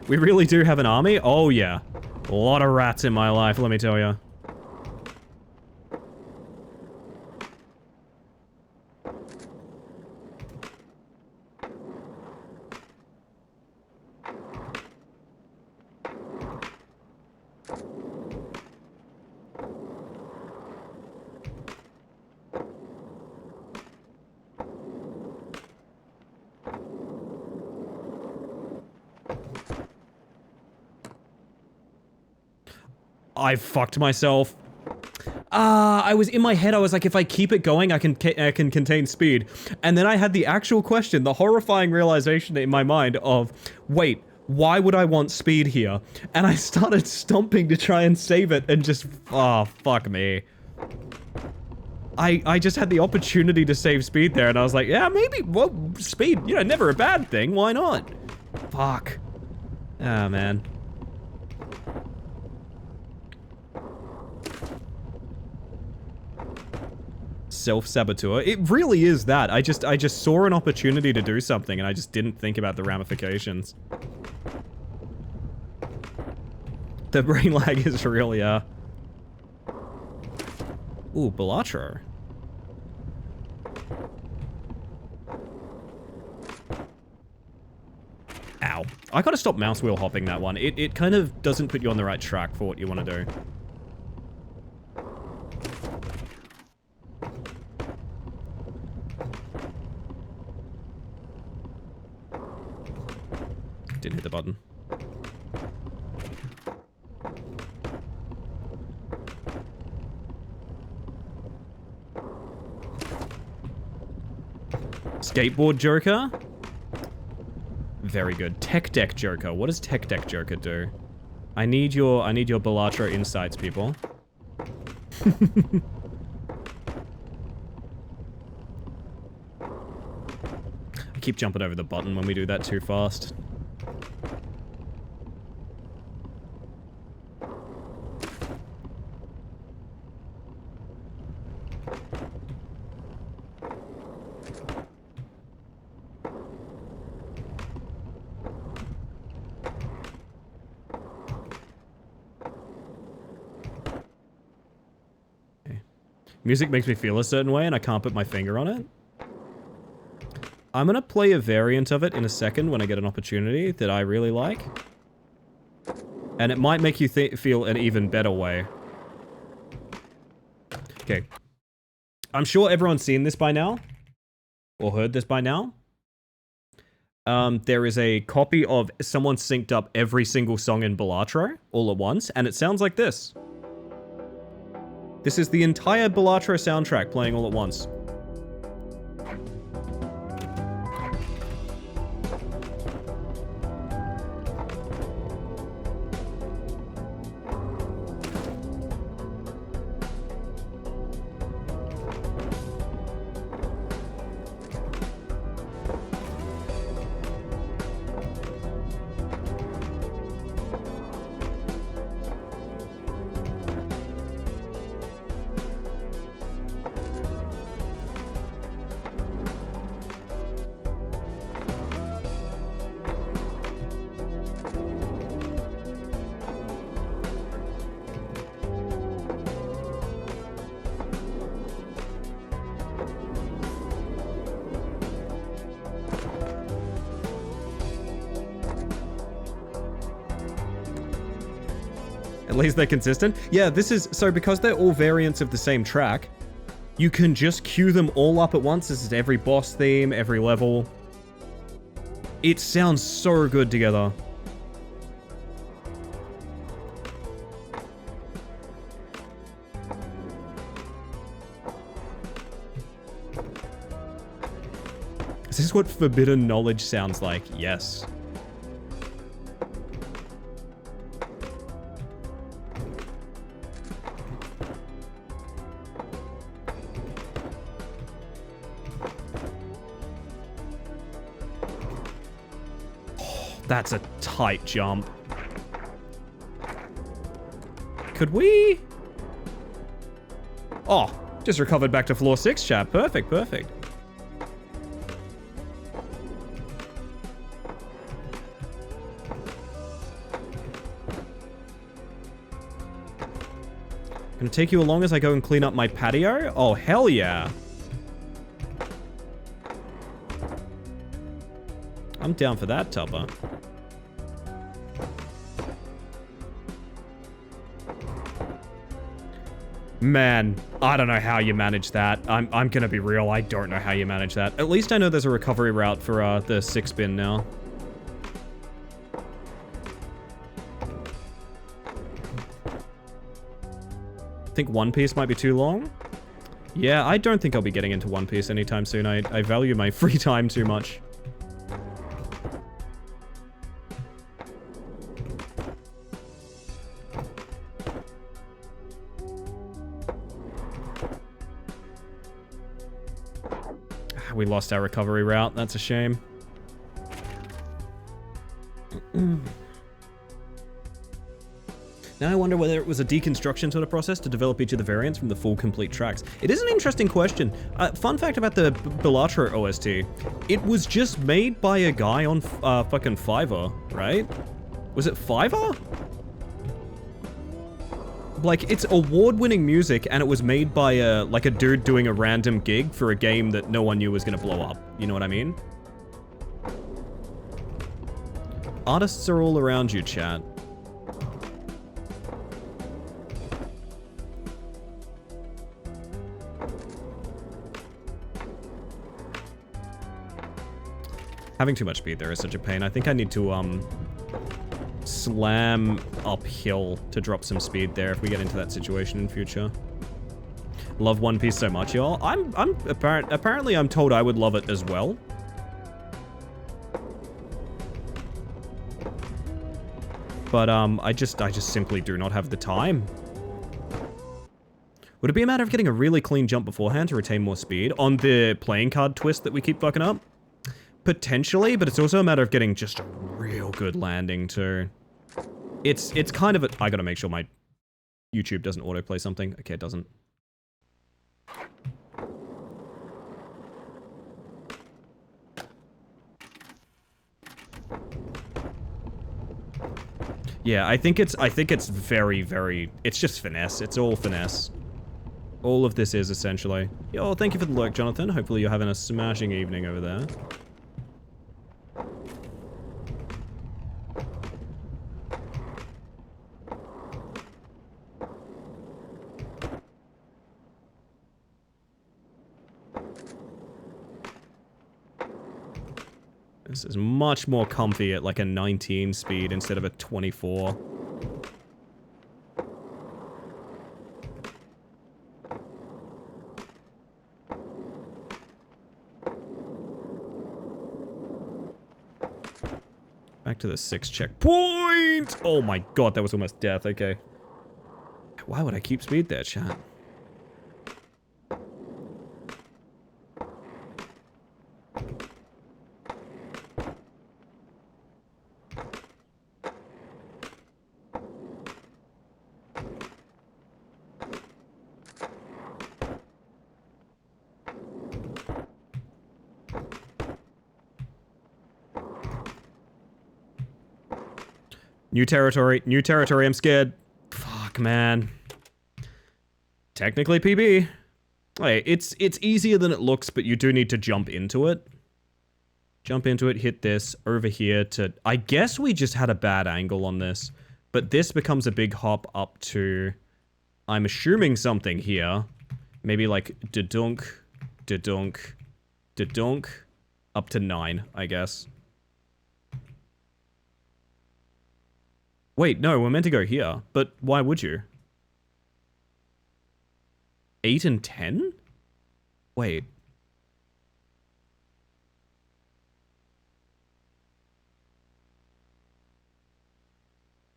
We really do have an army? Oh yeah. A lot of rats in my life, let me tell you. I fucked myself. I was in my head, I was like, if I keep it going, I can contain speed. And then I had the actual question, the horrifying realization in my mind of, wait, why would I want speed here? And I started stomping to try and save it and just, oh, fuck me. I just had the opportunity to save speed there and I was like, yeah, maybe, well, speed, you know, never a bad thing, why not? Fuck. Ah, man. Self-saboteur. It really is that. I just saw an opportunity to do something and I just didn't think about the ramifications. The brain lag is real, yeah. Ooh, Balatro. Ow. I gotta stop mouse wheel hopping that one. It kind of doesn't put you on the right track for what you want to do. Didn't hit the button. Skateboard Joker? Very good. Tech Deck Joker. What does Tech Deck Joker do? I need your Balatro insights, people. keep jumping over the button when we do that too fast. Music makes me feel a certain way and I can't put my finger on it. I'm gonna play a variant of it in a second when I get an opportunity that I really like. And it might make you feel an even better way. Okay. I'm sure everyone's seen this by now. Or heard this by now. There is a copy of someone synced up every single song in Balatro all at once, and it sounds like this. This is the entire Balatro soundtrack playing all at once. At least they're consistent. Yeah, this is... So because they're all variants of the same track, you can just queue them all up at once. This is every boss theme, every level. It sounds so good together. Is this what Forbidden Knowledge sounds like? Yes. That's a tight jump. Could we? Oh, just recovered back to floor 6, chat. Perfect, perfect. Gonna take you along as I go and clean up my patio? Oh, hell yeah. I'm down for that, Tupper. Man, I don't know how you manage that. I'm gonna be real, I don't know how you manage that. At least I know there's a recovery route for the 6-bin now. I think One Piece might be too long. Yeah, I don't think I'll be getting into One Piece anytime soon. I value my free time too much. We lost our recovery route. That's a shame. Now I wonder whether it was a deconstruction sort of process to develop each of the variants from the full complete tracks. It is an interesting question. Fun fact about the Balatro OST. It was just made by a guy on fucking Fiverr, right? Was it Fiverr? Like, it's award-winning music, and it was made by like a dude doing a random gig for a game that no one knew was gonna blow up. You know what I mean? Artists are all around you, chat. Having too much speed there is such a pain. I think I need to, slam uphill to drop some speed there if we get into that situation in future. Love One Piece so much, y'all. Apparently I'm told I would love it as well. But, I just simply do not have the time. Would it be a matter of getting a really clean jump beforehand to retain more speed on the playing card twist that we keep fucking up? Potentially, but it's also a matter of getting just a real good landing too. It's kind of a... I gotta make sure my YouTube doesn't autoplay something. Okay, it doesn't. Yeah, I think it's very, very... It's just finesse. It's all finesse. All of this is, essentially. Yo, thank you for the lurk, Jonathan. Hopefully you're having a smashing evening over there. This is much more comfy at like a 19 speed instead of a 24. Back to the 6 checkpoint! Oh my god, that was almost death, okay. Why would I keep speed there, chat? New territory, I'm scared. Fuck, man. Technically PB. Hey, it's easier than it looks, but you do need to jump into it. Jump into it, hit this, over here to... I guess we just had a bad angle on this, but this becomes a big hop up to... I'm assuming something here. Maybe like da-dunk, da-dunk, da-dunk, up to 9, I guess. Wait, no, we're meant to go here. But why would you? 8 and 10? Wait.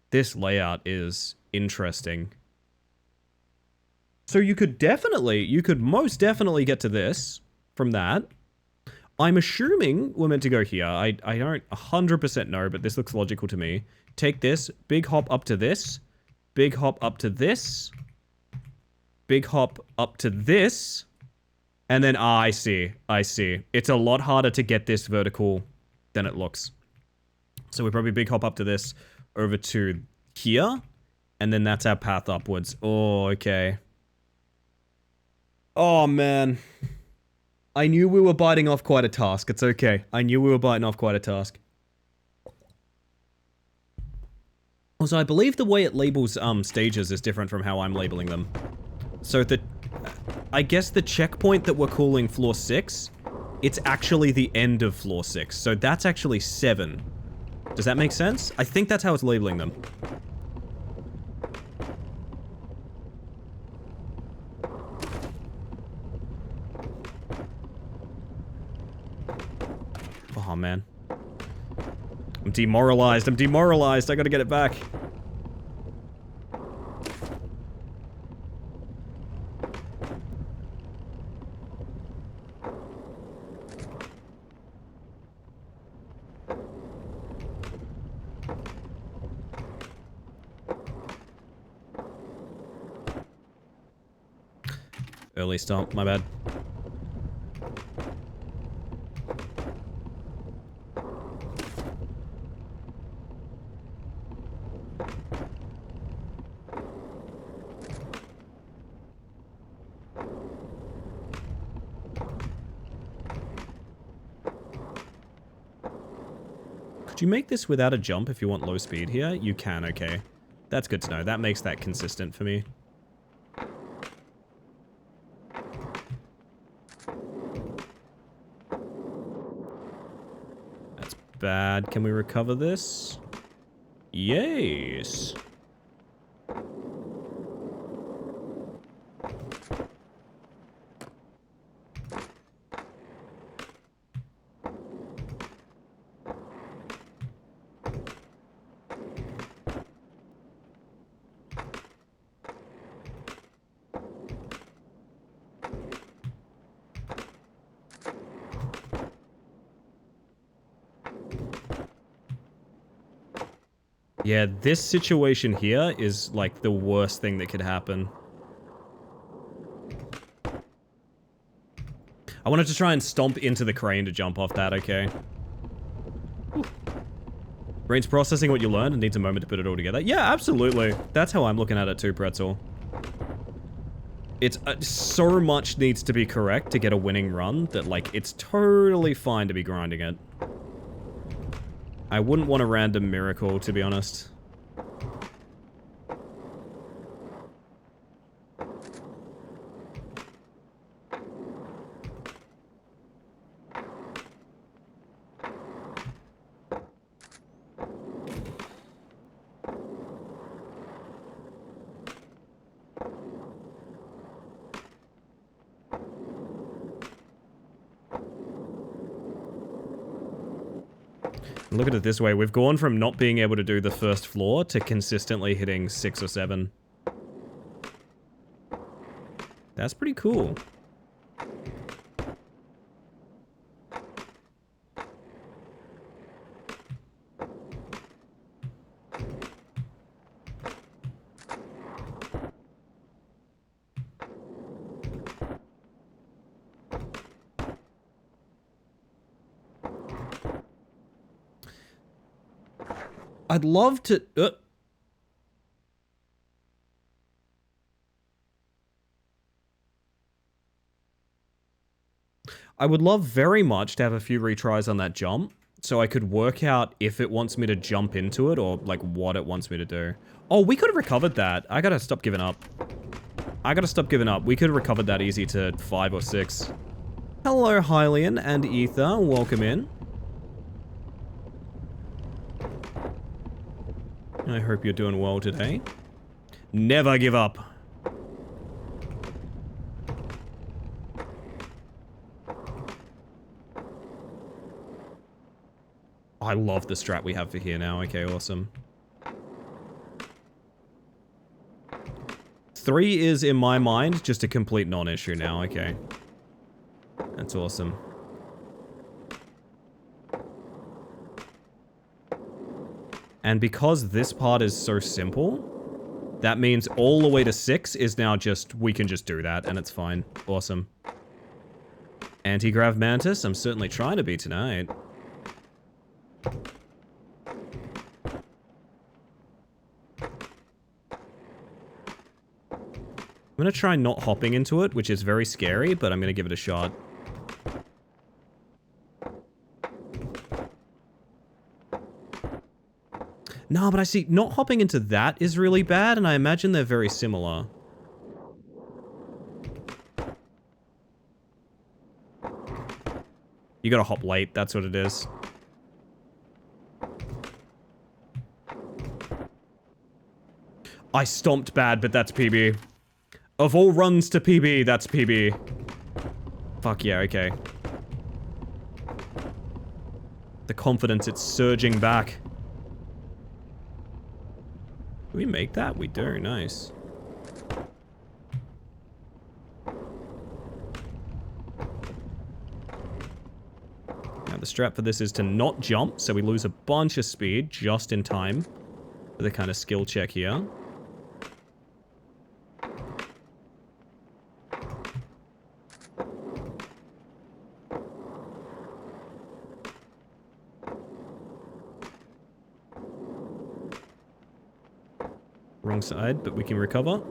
This layout is interesting. So you could most definitely get to this from that. I'm assuming we're meant to go here. I don't 100% know, but this looks logical to me. Take this, big hop up to this, big hop up to this, big hop up to this, and then, I see. It's a lot harder to get this vertical than it looks. So we probably big hop up to this, over to here, and then that's our path upwards. Oh, okay. Oh, man. I knew we were biting off quite a task. It's okay. I knew we were biting off quite a task. Also, I believe the way it labels stages is different from how I'm labeling them. So I guess the checkpoint that we're calling floor 6, it's actually the end of floor 6. So that's actually 7. Does that make sense? I think that's how it's labeling them. Oh, man. I'm demoralized. I gotta get it back. Early stomp, my bad. Could you make this without a jump if you want low speed here? You can, okay. That's good to know. That makes that consistent for me. That's bad. Can we recover this? Yes. Yeah, this situation here is like the worst thing that could happen. I wanted to try and stomp into the crane to jump off that, okay. Brain's processing what you learned and needs a moment to put it all together. Yeah, absolutely. That's how I'm looking at it too, Pretzel. It's so much needs to be correct to get a winning run that, like, it's totally fine to be grinding it. I wouldn't want a random miracle, to be honest. Look at it this way, we've gone from not being able to do the first floor to consistently hitting 6 or 7. That's pretty cool. I'd love to... I would love very much to have a few retries on that jump, so I could work out if it wants me to jump into it or, like, what it wants me to do. Oh, we could have recovered that. I gotta stop giving up. I gotta stop giving up. We could have recovered that easy to 5 or 6. Hello, Hylian and Ether. Welcome in. I hope you're doing well today. Never give up. I love the strat we have for here now. Okay, awesome. 3 is, in my mind, just a complete non-issue now. Okay. That's awesome. And because this part is so simple, that means all the way to 6 is now just, we can just do that, and it's fine. Awesome. Anti-Grav Mantis, I'm certainly trying to be tonight. I'm gonna try not hopping into it, which is very scary, but I'm gonna give it a shot. No, but I see, not hopping into that is really bad, and I imagine they're very similar. You gotta hop late, that's what it is. I stomped bad, but that's PB. Of all runs to PB, that's PB. Fuck yeah, okay. The confidence, it's surging back. Do we make that? We do, nice. Now the strat for this is to not jump, so we lose a bunch of speed just in time for the kind of skill check here. Wrong side, but we can recover.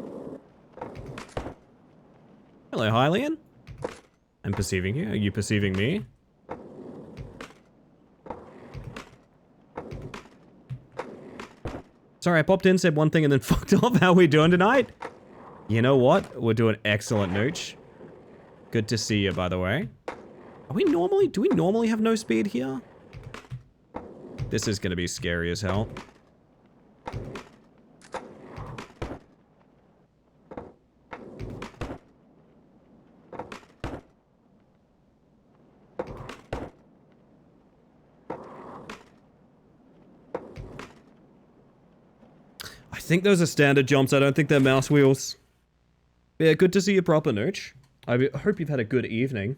Hello, Hylian. I'm perceiving you. Are you perceiving me? Sorry, I popped in, said one thing, and then fucked off. How we doing tonight? You know what? We're doing excellent, Nooch. Good to see you, by the way. Are we normally... Do we normally have no speed here? This is gonna be scary as hell. I think those are standard jumps. I don't think they're mouse wheels. Yeah, good to see you proper, Nooch. I hope you've had a good evening.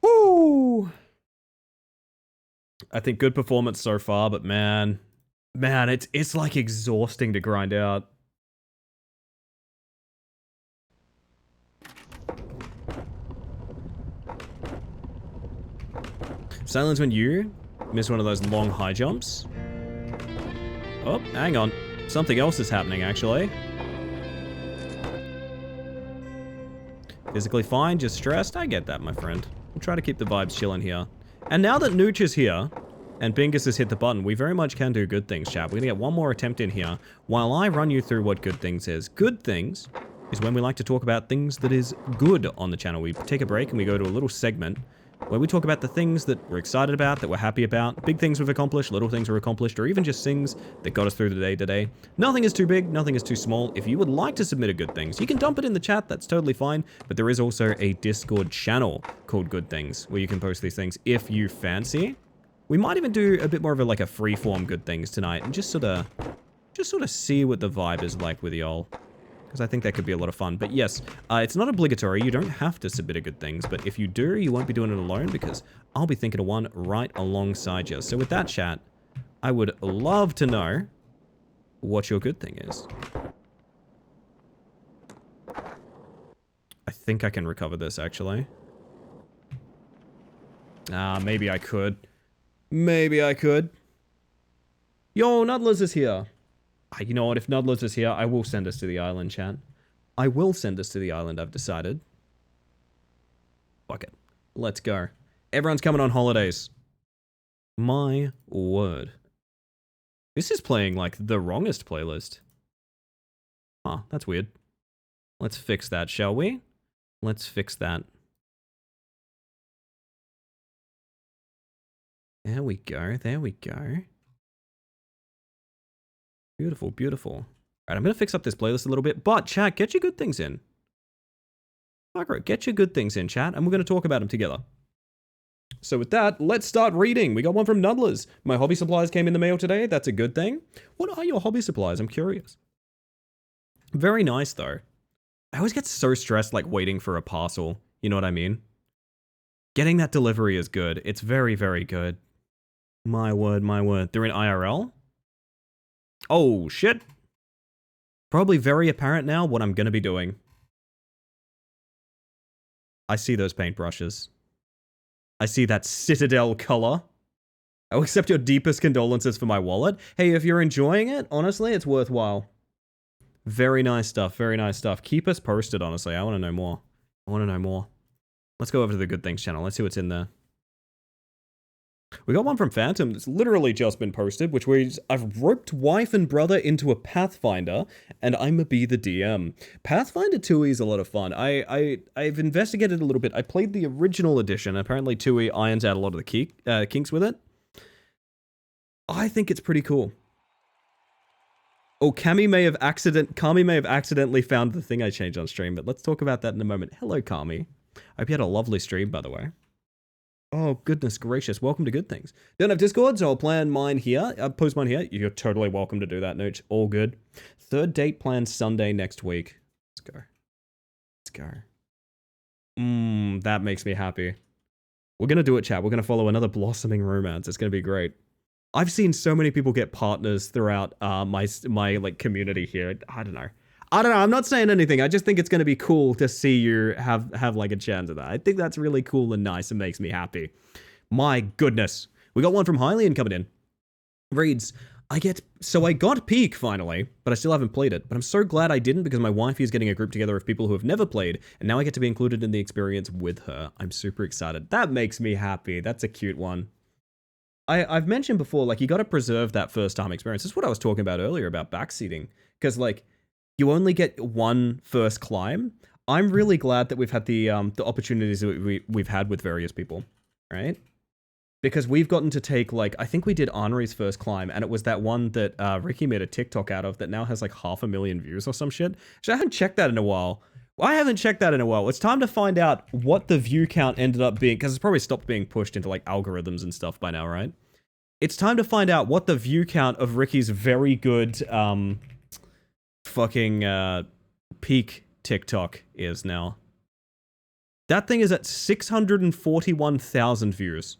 Woo! I think good performance so far, but man, Man, it's like exhausting to grind out. Silence when you miss one of those long high jumps. Oh, hang on. Something else is happening, actually. Physically fine, just stressed. I get that, my friend. We'll try to keep the vibes chilling here. And now that Nooch is here, and Bingus has hit the button, we very much can do good things, chat. We're gonna get one more attempt in here, while I run you through what good things is. Good things is when we like to talk about things that is good on the channel. We take a break and we go to a little segment where we talk about the things that we're excited about, that we're happy about, big things we've accomplished, little things we've accomplished, or even just things that got us through the day today. Nothing is too big, nothing is too small. If you would like to submit a good things, you can dump it in the chat, that's totally fine, but there is also a Discord channel called Good Things, where you can post these things if you fancy. We might even do a bit more of a, like a free-form good things tonight, and just sort of see what the vibe is like with y'all. Because I think that could be a lot of fun. But yes, it's not obligatory. You don't have to submit a good things. But if you do, you won't be doing it alone because I'll be thinking of one right alongside you. So with that, chat, I would love to know what your good thing is. I think I can recover this, actually. Maybe I could. Maybe I could. Yo, Nudlers is here. You know what, if Nudlers is here, I will send us to the island, chat. I will send us to the island, I've decided. Fuck it. Let's go. Everyone's coming on holidays. My word. This is playing, like, the wrongest playlist. Huh, that's weird. Let's fix that, shall we? Let's fix that. There we go, there we go. Beautiful, beautiful. All right, I'm going to fix up this playlist a little bit, but chat, get your good things in. Margaret, get your good things in, chat, and we're going to talk about them together. So with that, let's start reading. We got one from Nudlers. My hobby supplies came in the mail today. That's a good thing. What are your hobby supplies? I'm curious. Very nice, though. I always get so stressed, like, waiting for a parcel. You know what I mean? Getting that delivery is good. It's very, very good. My word, my word. They're in IRL? Oh, shit. Probably very apparent now what I'm going to be doing. I see those paintbrushes. I see that Citadel color. I'll accept your deepest condolences for my wallet. Hey, if you're enjoying it, honestly, it's worthwhile. Very nice stuff, very nice stuff. Keep us posted, honestly. I want to know more. I want to know more. Let's go over to the Good Things channel. Let's see what's in there. We got one from Phantom that's literally just been posted, which reads, I've roped wife and brother into a Pathfinder, and I'ma be the DM. Pathfinder 2e is a lot of fun. I've investigated a little bit. I played the original edition. Apparently 2e irons out a lot of the kinks with it. I think it's pretty cool. Oh, Kami may have accidentally found the thing I changed on stream, but let's talk about that in a moment. Hello, Kami. I hope you had a lovely stream, by the way. Oh, goodness gracious. Welcome to Good Things. Don't have Discord, so I'll plan mine here. I'll post mine here. You're totally welcome to do that, Nooch. All good. Third date planned Sunday next week. Let's go. Let's go. That makes me happy. We're going to do it, chat. We're going to follow another blossoming romance. It's going to be great. I've seen so many people get partners throughout my like community here. I don't know. I'm not saying anything. I just think it's going to be cool to see you have like a chance of that. I think that's really cool and nice and makes me happy. My goodness. We got one from Hylian coming in. Reads, I got Peak finally, but I still haven't played it. But I'm so glad I didn't because my wifey is getting a group together of people who have never played, and now I get to be included in the experience with her. I'm super excited. That makes me happy. That's a cute one. I've mentioned before, like, you got to preserve that first time experience. This is what I was talking about earlier about backseating. Because, like, you only get one first climb. I'm really glad that we've had the opportunities that we've had with various people, right? Because we've gotten to take, like, I think we did Henri's first climb, and it was that one that Ricky made a TikTok out of that now has, like, 500,000 views or some shit. So I haven't checked that in a while. It's time to find out what the view count ended up being, because it's probably stopped being pushed into, like, algorithms and stuff by now, right? It's time to find out what the view count of Ricky's very good, peak TikTok is now. That thing is at 641,000 views.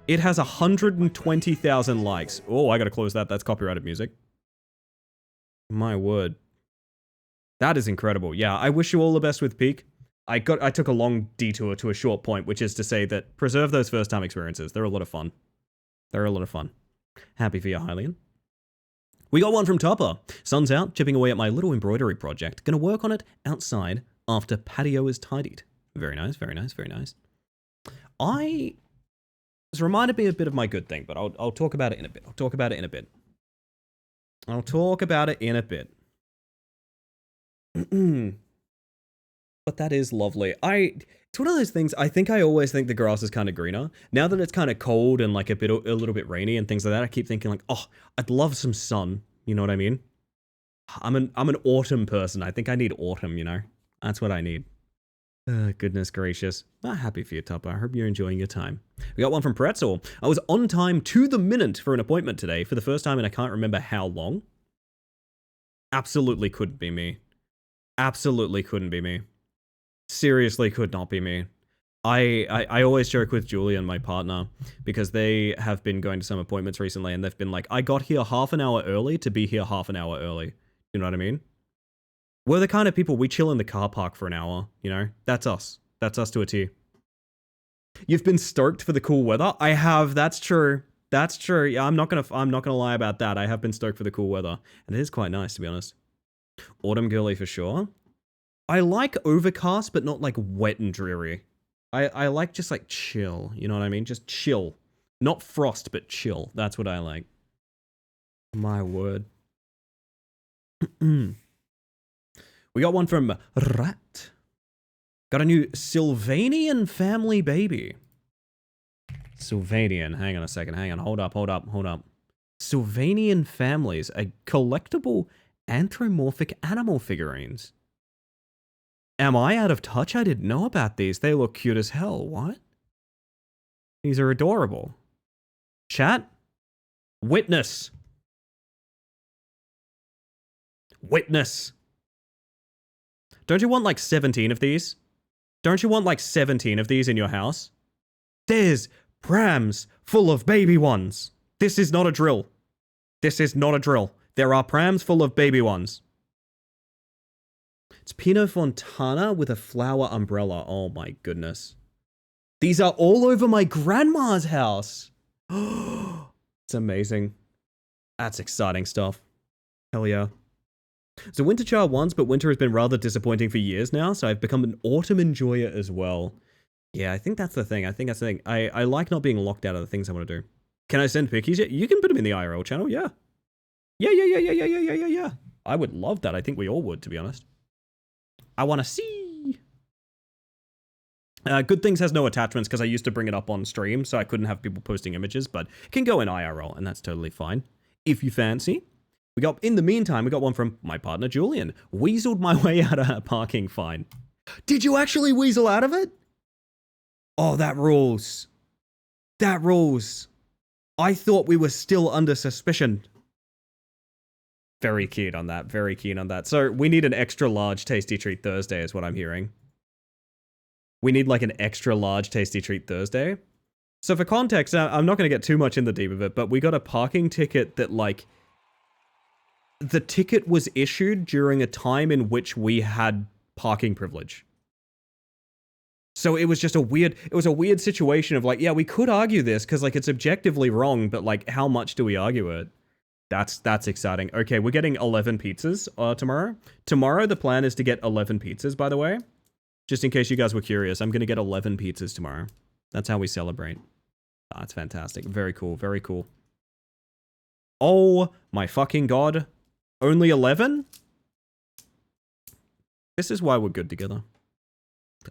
It has 120,000 likes. Oh, I gotta close that. That's copyrighted music. My word. That is incredible. Yeah, I wish you all the best with Peak. I took a long detour to a short point, which is to say that preserve those first time experiences. They're a lot of fun. They're a lot of fun. Happy for you, Hylian. We got one from Topper. Sun's out, chipping away at my little embroidery project. Gonna work on it outside after patio is tidied. Very nice, very nice, very nice. It's reminded me a bit of my good thing, but I'll talk about it in a bit. I'll talk about it in a bit. But that is lovely. It's one of those things, I think I always think the grass is kind of greener. Now that it's kind of cold and like a little bit rainy and things like that, I keep thinking like, oh, I'd love some sun. You know what I mean? I'm an autumn person. I think I need autumn, you know? That's what I need. Goodness gracious. I'm happy for you, Tupper. I hope you're enjoying your time. We got one from Pretzel. I was on time to the minute for an appointment today for the first time and I can't remember how long. Absolutely couldn't be me. Absolutely couldn't be me. Seriously could not be me. I always joke with Julian, my partner, because they have been going to some appointments recently and they've been like, I got here half an hour early to be here half an hour early. You know what I mean? We're the kind of people, we chill in the car park for an hour, you know? That's us. That's us to a T. You've been stoked for the cool weather? I have, that's true. That's true. Yeah, I'm not gonna lie about that. I have been stoked for the cool weather. And it is quite nice, to be honest. Autumn girly for sure. I like overcast, but not like wet and dreary. I like just like chill, you know what I mean? Just chill. Not frost, but chill. That's what I like. My word. We got one from Rat. Got a new Sylvanian family baby. Sylvanian. Hang on a second. Hang on. Hold up. Sylvanian families. A collectible anthropomorphic animal figurines. Am I out of touch? I didn't know about these. They look cute as hell. What? These are adorable. Chat? Witness. Witness. Don't you want like 17 of these? Don't you want like 17 of these in your house? There's prams full of baby ones. This is not a drill. This is not a drill. There are prams full of baby ones. It's Pino Fontana with a flower umbrella. Oh my goodness. These are all over my grandma's house. It's amazing. That's exciting stuff. Hell yeah. So winter child once, but winter has been rather disappointing for years now, so I've become an autumn enjoyer as well. Yeah, I think that's the thing. I like not being locked out of the things I want to do. Can I send pickies? You can put them in the IRL channel, yeah. Yeah. I would love that. I think we all would, to be honest. I want to see. Good Things has no attachments because I used to bring it up on stream, so I couldn't have people posting images, but it can go in IRL, and that's totally fine. If you fancy. In the meantime, we got one from my partner, Julian. Weaseled my way out of a parking fine. Did you actually weasel out of it? Oh, that rules. That rules. I thought we were still under suspicion. Very keen on that. Very keen on that. So we need an extra large Tasty Treat Thursday is what I'm hearing. We need like an extra large Tasty Treat Thursday. So for context, I'm not going to get too much in the deep of it, but we got a parking ticket that like... The ticket was issued during a time in which we had parking privilege. So it was just a weird situation of like, yeah, we could argue this because like it's objectively wrong, but like how much do we argue it? That's exciting. Okay, we're getting 11 pizzas tomorrow. Tomorrow the plan is to get 11 pizzas, by the way. Just in case you guys were curious, I'm going to get 11 pizzas tomorrow. That's how we celebrate. That's fantastic. Very cool, very cool. Oh my fucking god. Only 11? This is why we're good together.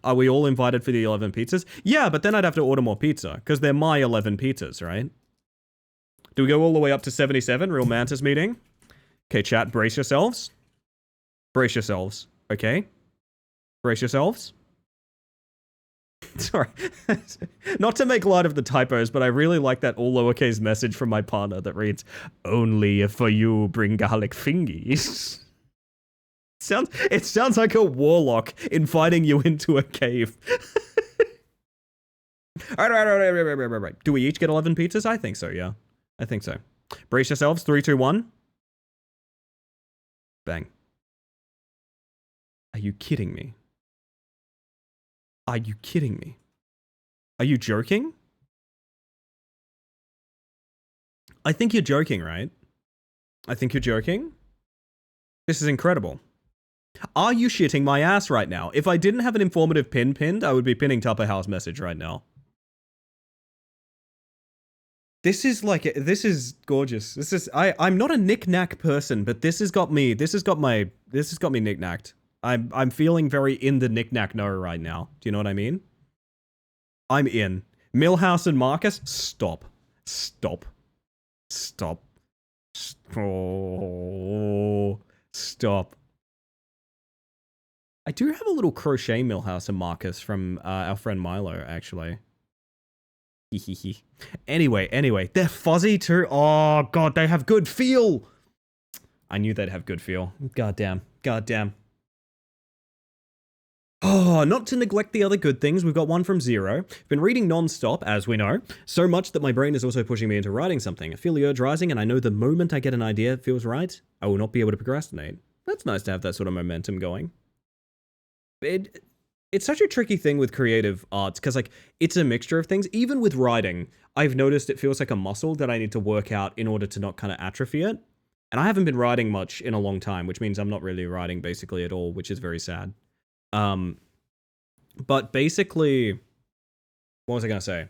Are we all invited for the 11 pizzas? Yeah, but then I'd have to order more pizza, because they're my 11 pizzas, right? Do we go all the way up to 77? Real Mantis meeting? Okay, chat, brace yourselves. Brace yourselves, okay? Brace yourselves. Sorry. Not to make light of the typos, but I really like that all lowercase message from my partner that reads, "Only for you bring garlic fingies." It sounds like a warlock inviting you into a cave. All right. Do we each get 11 pizzas? I think so, yeah. I think so. Brace yourselves. 3, 2, 1. Bang. Are you kidding me? Are you kidding me? Are you joking? I think you're joking, right? I think you're joking. This is incredible. Are you shitting my ass right now? If I didn't have an informative pin pinned, I would be pinning Tupper House message right now. This is gorgeous. I'm not a knick-knack person, but this has got me knick-knacked. I'm feeling very in the knick-knack no right now. Do you know what I mean? I'm in. Millhouse and Marcus, stop. Oh, stop. I do have a little crochet Millhouse and Marcus from our friend Milo, actually. Anyway, they're fuzzy too. Oh, God, they have good feel. I knew they'd have good feel. Goddamn. Oh, not to neglect the other good things, we've got one from Zero. Been reading non-stop, as we know, so much that my brain is also pushing me into writing something. I feel the urge rising, and I know the moment I get an idea that feels right, I will not be able to procrastinate. That's nice to have that sort of momentum going. It's such a tricky thing with creative arts, because, like, it's a mixture of things. Even with writing, I've noticed it feels like a muscle that I need to work out in order to not kind of atrophy it. And I haven't been writing much in a long time, which means I'm not really writing basically at all, which is very sad. But basically, what was I gonna say?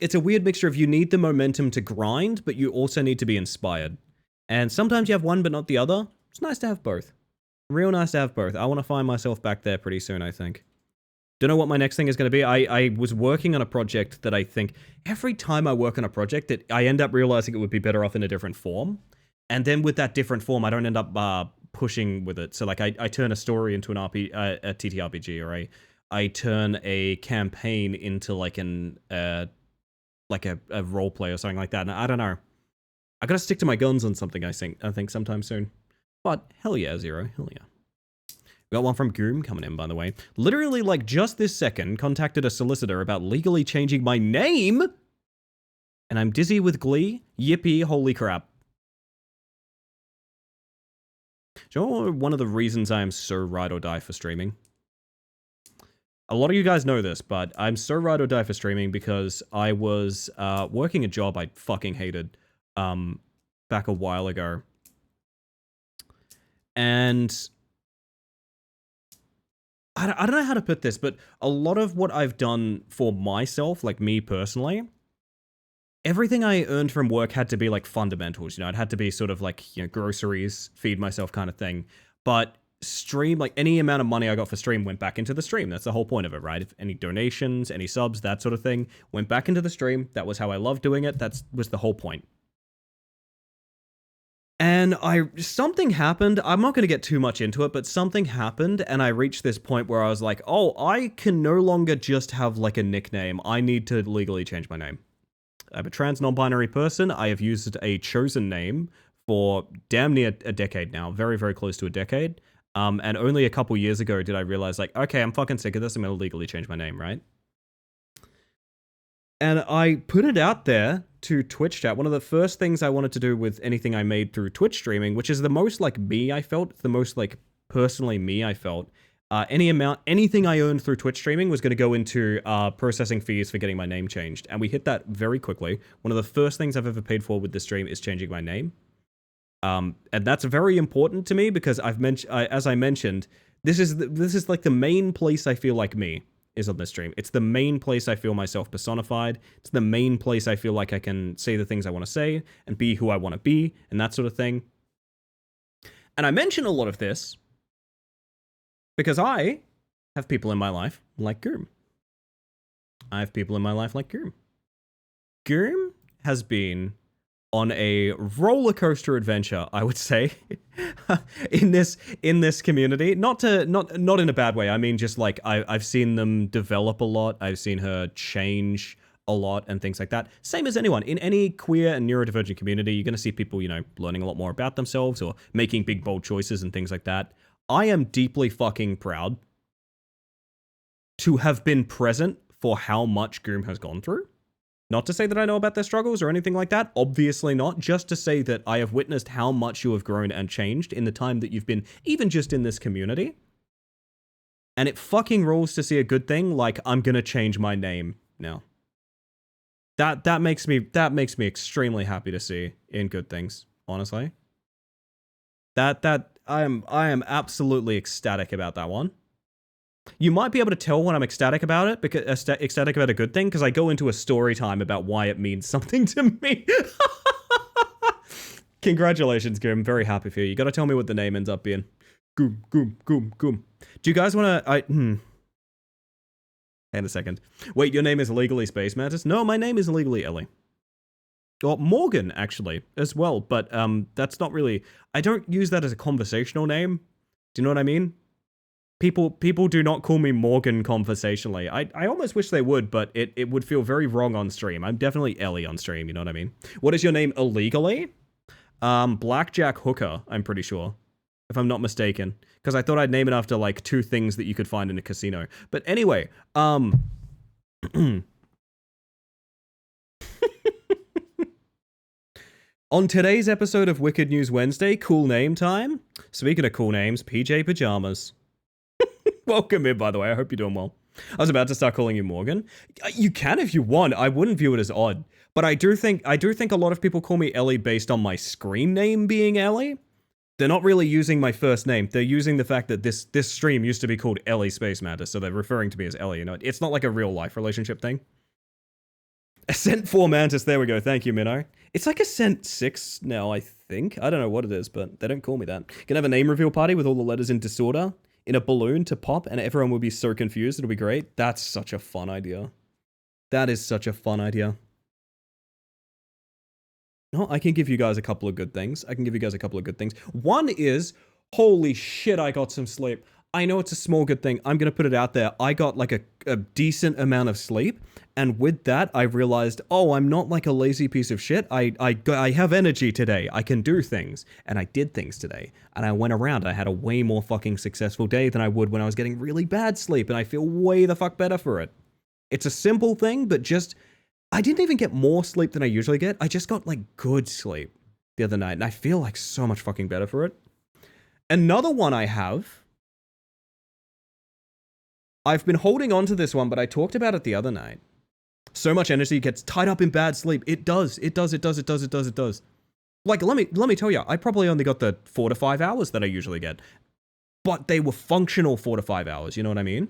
It's a weird mixture of you need the momentum to grind, but you also need to be inspired. And sometimes you have one but not the other. It's nice to have both. Real nice to have both. I want to find myself back there pretty soon, I think. Don't know what my next thing is going to be. I was working on a project that I think every time I work on a project, that I end up realizing it would be better off in a different form. And then with that different form, I don't end up pushing with it. So like I turn a story into a TTRPG, or I turn a campaign into like a role play or something like that. And I don't know. I gotta stick to my guns on something, I think sometime soon. But hell yeah, Zero. Hell yeah. We got one from Goom coming in, by the way. Literally, like, just this second, contacted a solicitor about legally changing my name. And I'm dizzy with glee. Yippee, holy crap. Do you know one of the reasons I am so ride or die for streaming? A lot of you guys know this, but I'm so ride or die for streaming because I was working a job I fucking hated back a while ago. And I don't know how to put this, but a lot of what I've done for myself, like me personally, everything I earned from work had to be like fundamentals, you know, it had to be sort of like, you know, groceries, feed myself kind of thing. But stream, like any amount of money I got for stream went back into the stream. That's the whole point of it, right? If any donations, any subs, that sort of thing went back into the stream. That was how I loved doing it. That was the whole point. And something happened. I'm not going to get too much into it, but something happened, and I reached this point where I was like, oh, I can no longer just have like a nickname. I need to legally change my name. I'm a trans non-binary person. I have used a chosen name for damn near a decade now, very, very close to a decade. And only a couple years ago did I realize, like, okay, I'm fucking sick of this. I'm going to legally change my name, right? And I put it out there to Twitch chat. One of the first things I wanted to do with anything I made through Twitch streaming, which is the most like me I felt, the most like personally me I felt, anything I earned through Twitch streaming was going to go into processing fees for getting my name changed. And we hit that very quickly. One of the first things I've ever paid for with this stream is changing my name. And that's very important to me because as I mentioned, this is like the main place I feel like me is on this stream. It's the main place I feel myself personified. It's the main place I feel like I can say the things I want to say and be who I want to be and that sort of thing. And I mention a lot of this because I have people in my life like Goom. I have people in my life like Goom. Goom has been on a roller coaster adventure, I would say, in this community. Not in a bad way. I mean, just like I've seen them develop a lot. I've seen her change a lot and things like that. Same as anyone in any queer and neurodivergent community, you're going to see people, you know, learning a lot more about themselves or making big bold choices and things like that. I am deeply fucking proud to have been present for how much Goom has gone through. Not to say that I know about their struggles or anything like that, obviously not, just to say that I have witnessed how much you have grown and changed in the time that you've been even just in this community. And it fucking rules to see a good thing like I'm gonna change my name now. That makes me extremely happy to see in good things, honestly. I am absolutely ecstatic about that one. You might be able to tell when I'm ecstatic about it, because ecstatic about a good thing, because I go into a story time about why it means something to me. Congratulations, Goom. I'm very happy for you. You gotta tell me what the name ends up being. Goom, Goom, Goom, Goom. Do you guys wanna... Hang on a second. Wait, your name is legally Space Mantis? No, my name is legally Ellie. Or Morgan, actually, as well. But that's not really... I don't use that as a conversational name. Do you know what I mean? People do not call me Morgan conversationally. I almost wish they would, but it would feel very wrong on stream. I'm definitely Ellie on stream, you know what I mean? What is your name illegally? Blackjack Hooker, I'm pretty sure. If I'm not mistaken. Because I thought I'd name it after, like, 2 things that you could find in a casino. But anyway, on today's episode of Wicked News Wednesday, cool name time. Speaking of cool names, PJ Pajamas. Welcome in, by the way. I hope you're doing well. I was about to start calling you Morgan. You can if you want. I wouldn't view it as odd. But I do think a lot of people call me Ellie based on my screen name being Ellie. They're not really using my first name. They're using the fact that this stream used to be called Ellie Space Mantis, so they're referring to me as Ellie, you know. It's not like a real life relationship thing. Ascent 4 Mantis, there we go. Thank you, Minnow. It's like Ascent 6 now, I think. I don't know what it is, but they don't call me that. Can have a name reveal party with all the letters in disorder in a balloon to pop, and everyone will be so confused. It'll be great. That's such a fun idea. That is such a fun idea. No, I can give you guys a couple of good things. One is, holy shit, I got some sleep. I know it's a small good thing. I'm going to put it out there. I got like a decent amount of sleep. And with that, I realized, oh, I'm not like a lazy piece of shit. I have energy today. I can do things. And I did things today. And I went around. I had a way more fucking successful day than I would when I was getting really bad sleep. And I feel way the fuck better for it. It's a simple thing, but just... I didn't even get more sleep than I usually get. I just got, like, good sleep the other night. And I feel, like, so much fucking better for it. Another one I have... I've been holding on to this one, but I talked about it the other night. So much energy gets tied up in bad sleep. It does. Like, let me tell you, I probably only got the 4 to 5 hours that I usually get. But they were functional 4 to 5 hours, you know what I mean?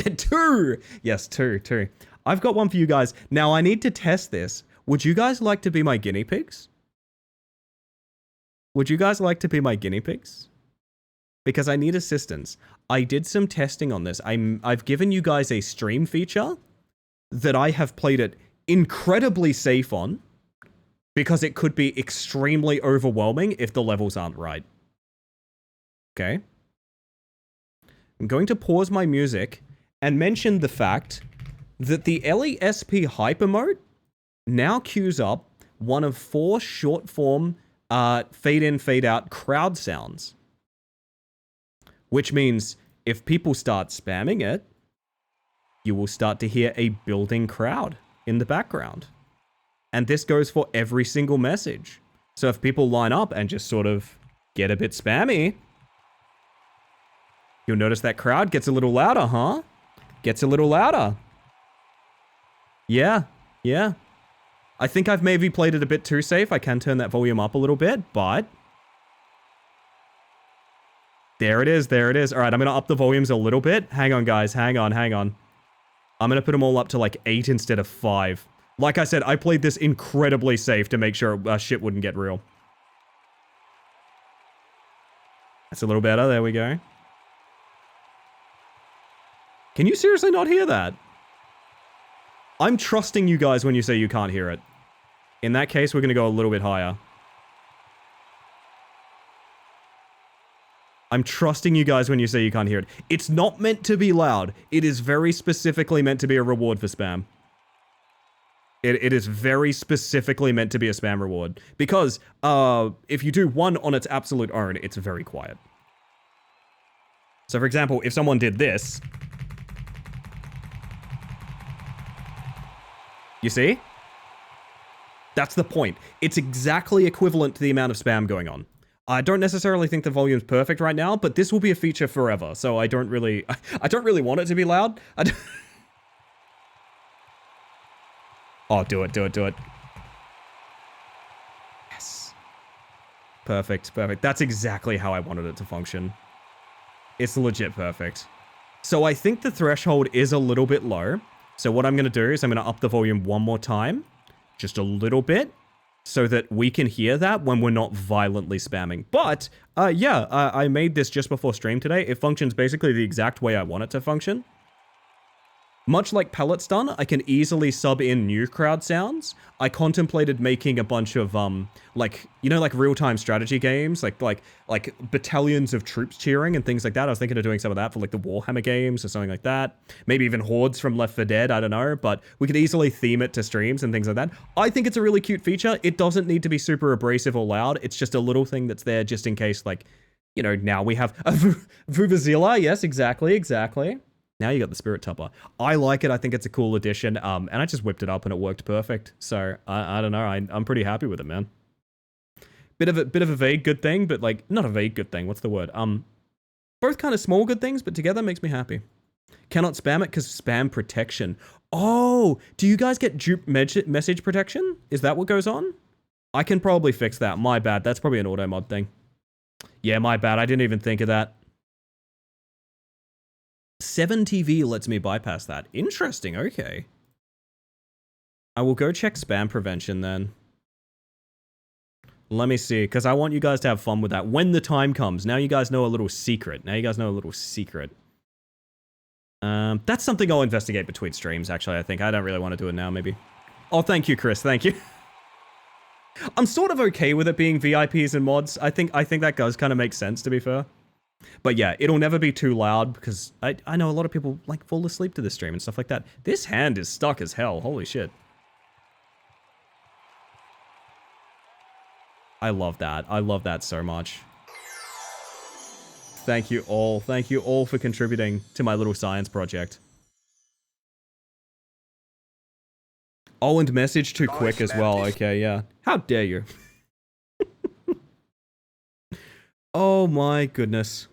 2! Yes, 2. I've got one for you guys. Now, I need to test this. Would you guys like to be my guinea pigs? Because I need assistance. I did some testing on this. I've given you guys a stream feature that I have played it incredibly safe on because it could be extremely overwhelming if the levels aren't right. Okay? I'm going to pause my music and mention the fact that the LESP hyper mode now queues up one of 4 short form fade in, fade out crowd sounds. Which means if people start spamming it, you will start to hear a building crowd in the background. And this goes for every single message. So if people line up and just sort of get a bit spammy, you'll notice that crowd gets a little louder, huh? Gets a little louder. Yeah. I think I've maybe played it a bit too safe. I can turn that volume up a little bit, but... There it is. Alright, I'm gonna up the volumes a little bit. Hang on, guys. Hang on. I'm gonna put them all up to like 8 instead of 5. Like I said, I played this incredibly safe to make sure shit wouldn't get real. That's a little better. There we go. Can you seriously not hear that? I'm trusting you guys when you say you can't hear it. In that case, we're going to go a little bit higher. I'm trusting you guys when you say you can't hear it. It's not meant to be loud. It is very specifically meant to be a reward for spam. It is very specifically meant to be a spam reward. Because if you do one on its absolute own, it's very quiet. So for example, if someone did this... You see? That's the point. It's exactly equivalent to the amount of spam going on. I don't necessarily think the volume's perfect right now, but this will be a feature forever, so I don't really want it to be loud. Oh, do it. Yes. Perfect. That's exactly how I wanted it to function. It's legit perfect. So I think the threshold is a little bit low. So what I'm going to do is I'm going to up the volume one more time. Just a little bit. So that we can hear that when we're not violently spamming. But, yeah, I made this just before stream today. It functions basically the exact way I want it to function. Much like Pellet's done, I can easily sub in new crowd sounds. I contemplated making a bunch of, like, you know, like real-time strategy games, like battalions of troops cheering and things like that. I was thinking of doing some of that for, like, the Warhammer games or something like that. Maybe even hordes from Left 4 Dead, I don't know, but we could easily theme it to streams and things like that. I think it's a really cute feature. It doesn't need to be super abrasive or loud. It's just a little thing that's there just in case, like, you know, now we have a Vuvuzela. Yes, exactly. Now you got the Spirit Tupper. I like it. I think it's a cool addition. And I just whipped it up and it worked perfect. So I don't know. I'm pretty happy with it, man. Bit of a vague good thing, but like not a vague good thing. What's the word? Both kind of small good things, but together makes me happy. Cannot spam it because spam protection. Oh, do you guys get dupe message protection? Is that what goes on? I can probably fix that. My bad. That's probably an auto mod thing. Yeah, my bad. I didn't even think of that. 7TV lets me bypass that. Interesting, okay. I will go check spam prevention then. Let me see, because I want you guys to have fun with that when the time comes. Now you guys know a little secret. That's something I'll investigate between streams, actually, I think. I don't really want to do it now, maybe. Oh, thank you, Chris. Thank you. I'm sort of okay with it being VIPs and mods. I think that does kind of make sense, to be fair. But yeah, it'll never be too loud because I know a lot of people like fall asleep to this stream and stuff like that. This hand is stuck as hell. Holy shit. I love that. I love that so much. Thank you all. Thank you all for contributing to my little science project. Oh, and message too quick as well. Okay, yeah. How dare you? Oh my goodness.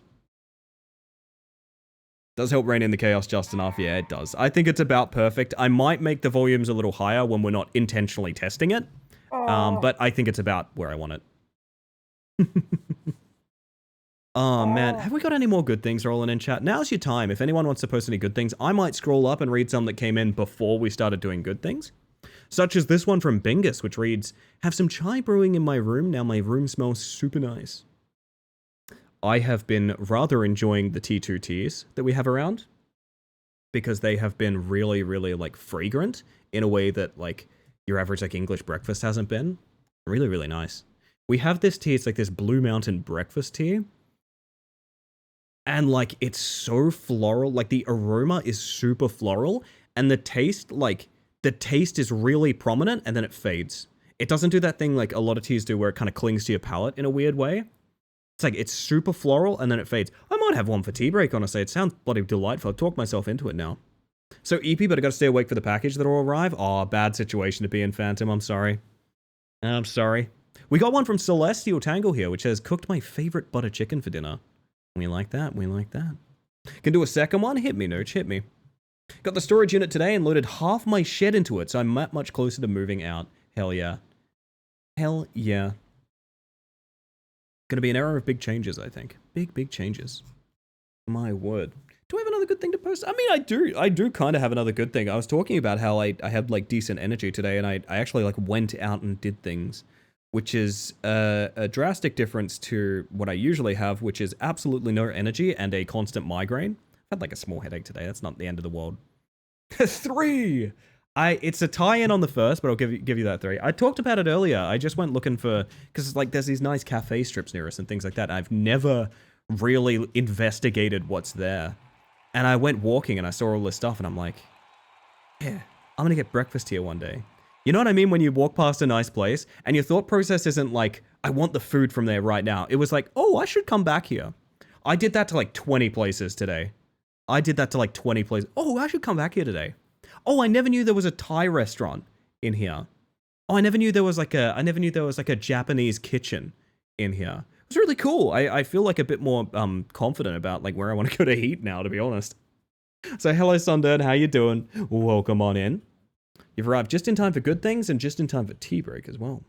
Does help rein in the chaos just enough? Yeah, it does. I think it's about perfect. I might make the volumes a little higher when we're not intentionally testing it. But I think it's about where I want it. Oh man, have we got any more good things rolling in chat? Now's your time. If anyone wants to post any good things, I might scroll up and read some that came in before we started doing good things. Such as this one from Bingus, which reads, have some chai brewing in my room. Now my room smells super nice. I have been rather enjoying the T2 teas that we have around because they have been really, really like fragrant in a way that like your average like English breakfast hasn't been. Really, really nice. We have this tea, it's like this Blue Mountain breakfast tea. And like it's so floral, like the aroma is super floral and the taste is really prominent and then it fades. It doesn't do that thing like a lot of teas do where it kind of clings to your palate in a weird way. It's like, it's super floral, and then it fades. I might have one for tea break, honestly. It sounds bloody delightful. I've talked myself into it now. So, EP, but I gotta stay awake for the package that'll arrive. Oh, bad situation to be in, Phantom. I'm sorry. I'm sorry. We got one from Celestial Tangle here, which says, cooked my favorite butter chicken for dinner. We like that. We like that. Can do a second one? Hit me, Nooch. Hit me. Got the storage unit today and loaded half my shed into it, so I'm much closer to moving out. Hell yeah. Hell yeah. Gonna be an era of big changes, I think. Big changes. My word. Do I have another good thing to post? I mean, I do kind of have another good thing. I was talking about how I had like decent energy today and I actually like went out and did things, which is a drastic difference to what I usually have, which is absolutely no energy and a constant migraine. I had like a small headache today. That's not the end of the world. 3! It's a tie-in on the first, but I'll give you that 3. I talked about it earlier. I just went looking for, because like there's these nice cafe strips near us and things like that. I've never really investigated what's there. And I went walking and I saw all this stuff and I'm like, yeah, I'm gonna get breakfast here one day. You know what I mean? When you walk past a nice place and your thought process isn't like, I want the food from there right now. It was like, oh, I should come back here. I did that to like 20 places today. Oh, I should come back here today. Oh, I never knew there was a Thai restaurant in here. Oh, I never knew there was like a Japanese kitchen in here. It's really cool. I feel like a bit more confident about like where I want to go to eat now, to be honest. So hello Sundirt, how you doing? Welcome on in. You've arrived just in time for good things and just in time for tea break as well.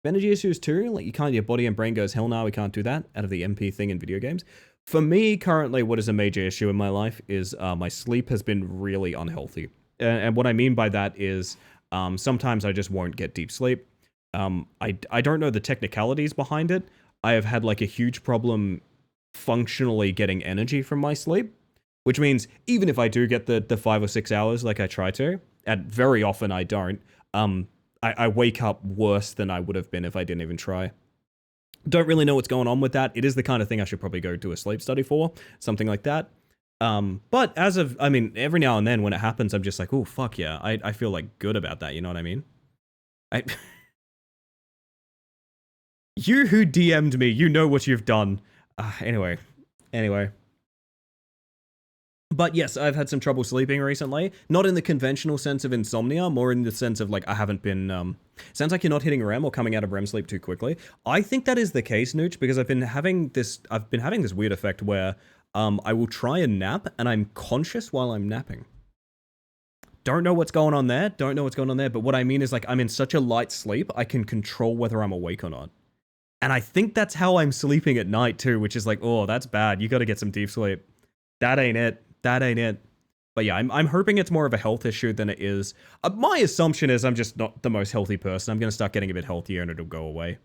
Energy issues too, like you can't, your body and brain goes, hell no, we can't do that out of the MP thing in video games. For me, currently, what is a major issue in my life is my sleep has been really unhealthy. And what I mean by that is sometimes I just won't get deep sleep. I don't know the technicalities behind it. I have had like a huge problem functionally getting energy from my sleep, which means even if I do get the 5 or 6 hours like I try to, and very often I don't, I wake up worse than I would have been if I didn't even try. Don't really know what's going on with that. It is the kind of thing I should probably go do a sleep study for, something like that. But as of, I mean, every now and then when it happens, I'm just like, oh, fuck yeah. I feel like good about that, you know what I mean? You who DM'd me, you know what you've done. Anyway. But yes, I've had some trouble sleeping recently. Not in the conventional sense of insomnia, more in the sense of like I haven't been, sounds like you're not hitting REM or coming out of REM sleep too quickly. I think that is the case, Nooch, because I've been having this weird effect where I will try and nap and I'm conscious while I'm napping. Don't know what's going on there, but what I mean is like I'm in such a light sleep, I can control whether I'm awake or not. And I think that's how I'm sleeping at night too, which is like, oh, that's bad. You got to get some deep sleep. That ain't it. But yeah, I'm hoping it's more of a health issue than it is. My assumption is I'm just not the most healthy person. I'm going to start getting a bit healthier and it'll go away.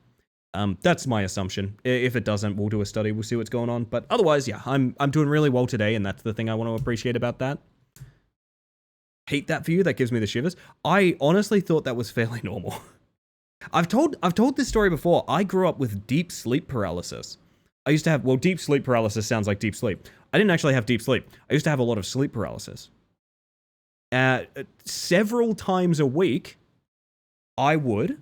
That's my assumption. If it doesn't, we'll do a study. We'll see what's going on. But otherwise, yeah, I'm doing really well today, and that's the thing I want to appreciate about that. Hate that for you. That gives me the shivers. I honestly thought that was fairly normal. I've told this story before. I grew up with deep sleep paralysis. I used to have, well, deep sleep paralysis sounds like deep sleep. I didn't actually have deep sleep. I used to have a lot of sleep paralysis. Several times a week, I would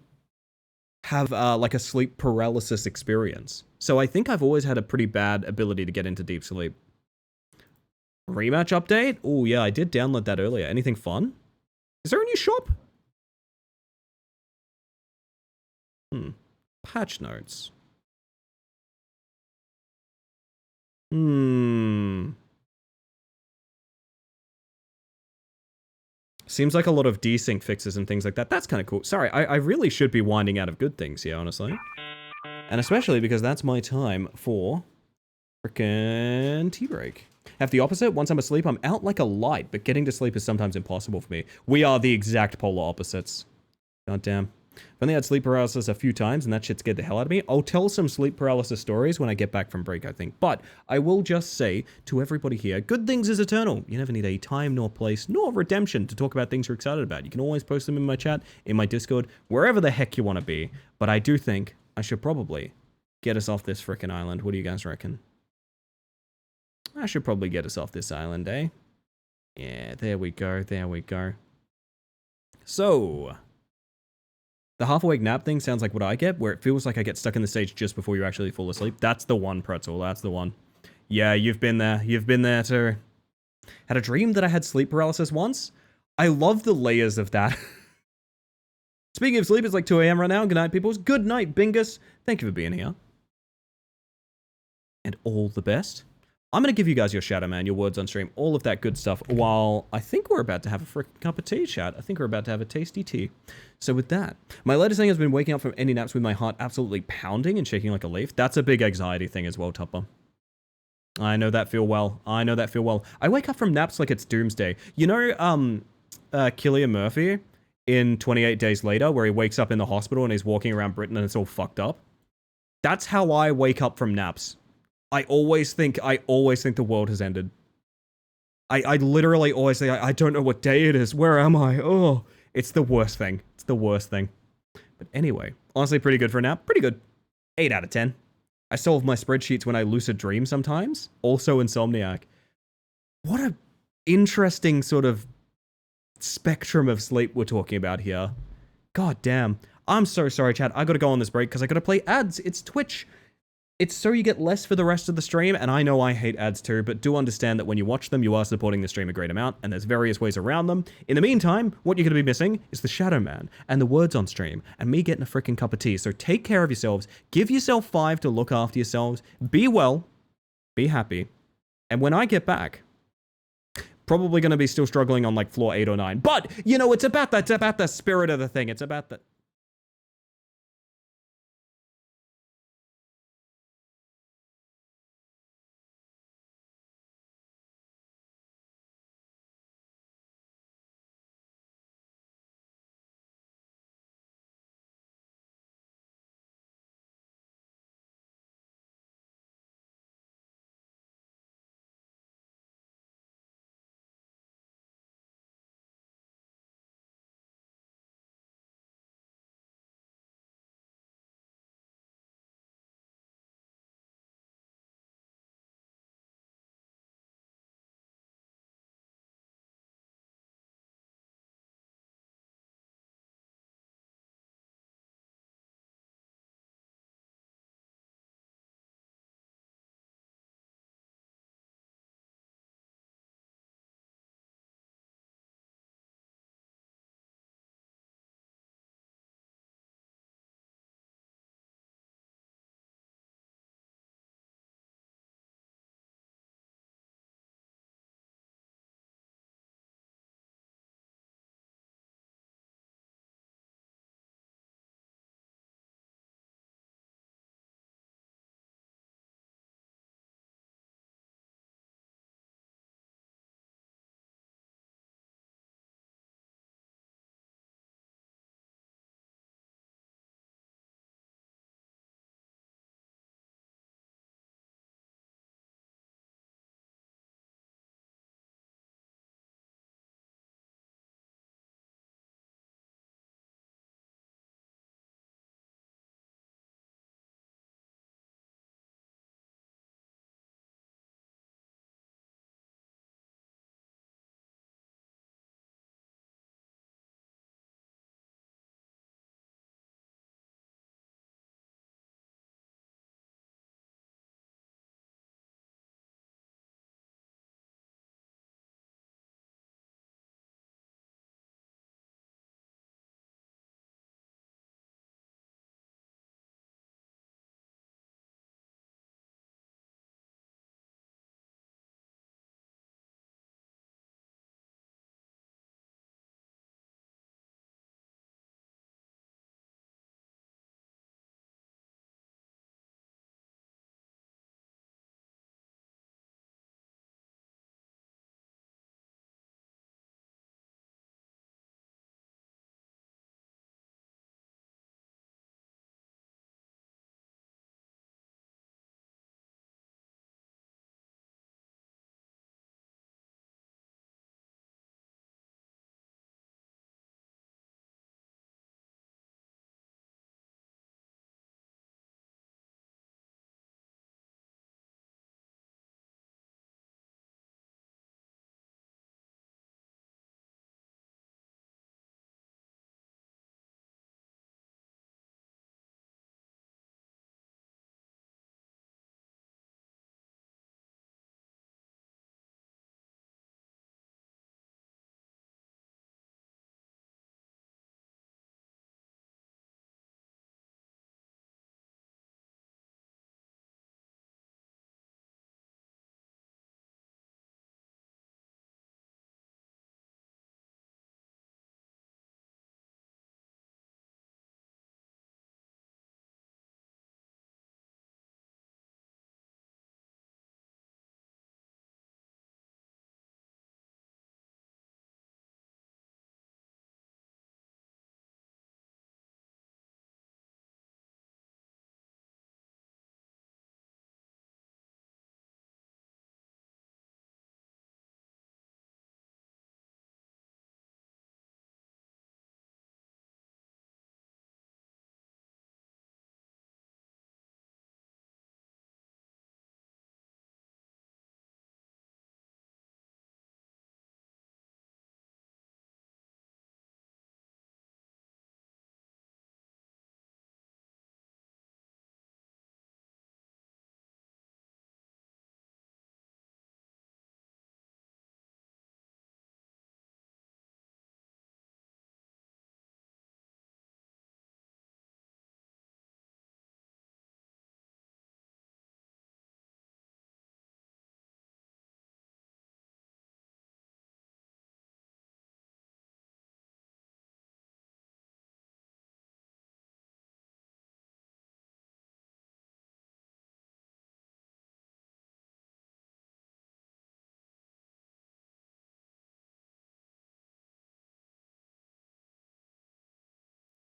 have like a sleep paralysis experience. So I think I've always had a pretty bad ability to get into deep sleep. Rematch update? Oh yeah, I did download that earlier. Anything fun? Is there a new shop? Patch notes. Seems like a lot of desync fixes and things like that. That's kind of cool. Sorry, I really should be winding out of good things here, honestly. And especially because that's my time for frickin' tea break. Have the opposite. Once I'm asleep, I'm out like a light, but getting to sleep is sometimes impossible for me. We are the exact polar opposites. God damn. I've only had sleep paralysis a few times, and that shit scared the hell out of me. I'll tell some sleep paralysis stories when I get back from break, I think. But I will just say to everybody here, good things is eternal. You never need a time, nor place, nor redemption to talk about things you're excited about. You can always post them in my chat, in my Discord, wherever the heck you want to be. But I do think I should probably get us off this frickin' island. What do you guys reckon? I should probably get us off this island, eh? Yeah, there we go. So, the half-awake nap thing sounds like what I get, where it feels like I get stuck in the stage just before you actually fall asleep. That's the one, Pretzel. That's the one. Yeah, you've been there. You've been there too. Had a dream that I had sleep paralysis once. I love the layers of that. Speaking of sleep, it's like 2 a.m. right now. Good night, peoples. Good night, Bingus. Thank you for being here. And all the best. I'm going to give you guys your shadow, man, your words on stream, all of that good stuff, while I think we're about to have a freaking cup of tea, chat. I think we're about to have a tasty tea. So with that, my latest thing has been waking up from any naps with my heart absolutely pounding and shaking like a leaf. That's a big anxiety thing as well, Tupper. I know that feel well. I wake up from naps like it's doomsday. You know, Cillian Murphy in 28 Days Later, where he wakes up in the hospital and he's walking around Britain and it's all fucked up? That's how I wake up from naps. I always think the world has ended. I literally always say, I don't know what day it is. Where am I? Oh, it's the worst thing. But anyway, honestly, pretty good for a nap. Pretty good. 8 out of 10. I solve my spreadsheets when I lucid dream sometimes. Also Insomniac. What a interesting sort of spectrum of sleep we're talking about here. God damn. I'm so sorry, chat. I gotta go on this break because I gotta play ads. It's Twitch. It's so you get less for the rest of the stream, and I know I hate ads too, but do understand that when you watch them, you are supporting the stream a great amount, and there's various ways around them. In the meantime, what you're going to be missing is the Shadow Man, and the words on stream, and me getting a freaking cup of tea. So take care of yourselves, give yourself 5 to look after yourselves, be well, be happy, and when I get back, probably going to be still struggling on like floor 8 or 9, but, you know, it's about the spirit of the thing, it's about the...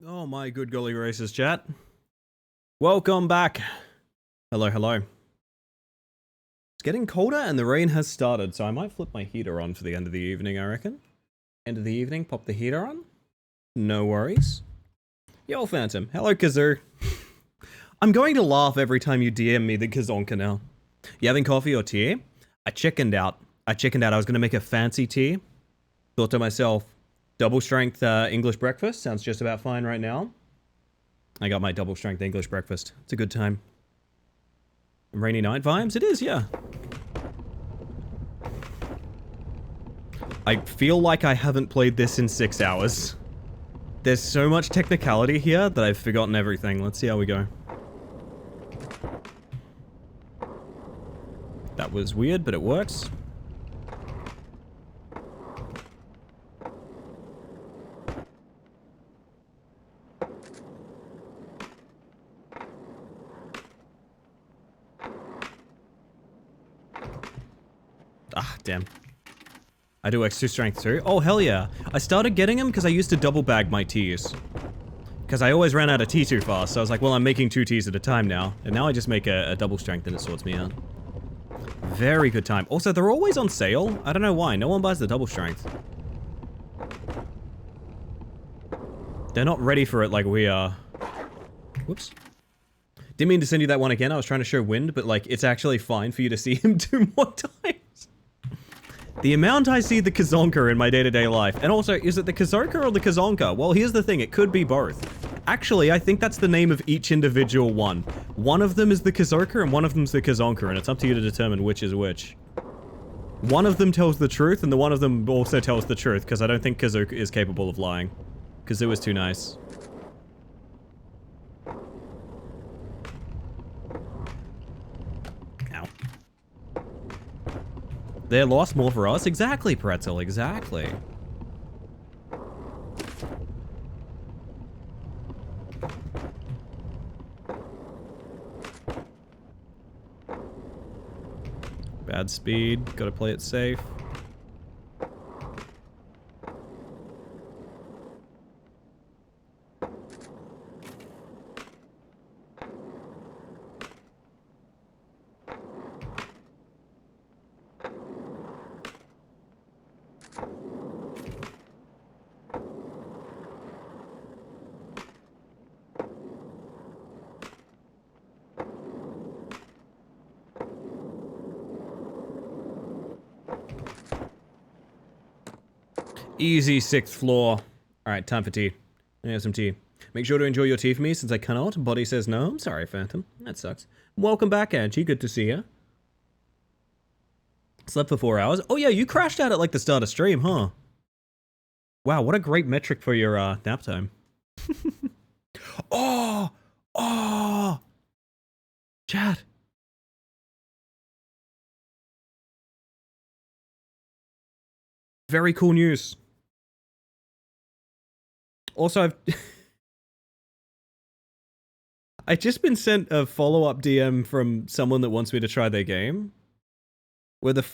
Oh my good golly gracious, chat. Welcome back. Hello, hello. It's getting colder and the rain has started, so I might flip my heater on for the end of the evening, I reckon. End of the evening, pop the heater on. No worries. Yo, Phantom. Hello, Kazoo. I'm going to laugh every time you DM me the Kazonka now. You having coffee or tea? I chickened out. I was going to make a fancy tea. Thought to myself, double strength English breakfast sounds just about fine right now. I got my double strength English breakfast. It's a good time. Rainy night vibes? It is, yeah. I feel like I haven't played this in 6 hours. There's so much technicality here that I've forgotten everything. Let's see how we go. That was weird, but it works. Ah, damn. I do X2 strength too. Oh, hell yeah. I started getting them because I used to double bag my teas. Because I always ran out of tea too fast, so I was like, well, I'm making 2 teas at a time now. And now I just make a double strength and it sorts me out. Very good time. Also, they're always on sale. I don't know why. No one buys the double strength. They're not ready for it like we are. Whoops. Didn't mean to send you that one again. I was trying to show Wind, but like, it's actually fine for you to see him 2 more times. The amount I see the Kazonka in my day-to-day life. And also, is it the Kazonka or the Kazonka? Well, here's the thing. It could be both. Actually, I think that's the name of each individual one. One of them is the Kazonka and one of them's the Kazonka, and it's up to you to determine which is which. One of them tells the truth, and the one of them also tells the truth, because I don't think Kazoo is capable of lying. Kazoo is too nice. Ow. They're lost more for us? Exactly, Pretzel, exactly. Bad speed, gotta play it safe. Easy 6th floor. Alright, time for tea. I have some tea. Make sure to enjoy your tea for me since I cannot. Body says no. I'm sorry, Phantom. That sucks. Welcome back, Angie. Good to see you. Slept for 4 hours. Oh yeah, you crashed out at like the start of stream, huh? Wow, what a great metric for your nap time. Oh! Oh! Chat. Very cool news. Also, I've just been sent a follow-up DM from someone that wants me to try their game. Where the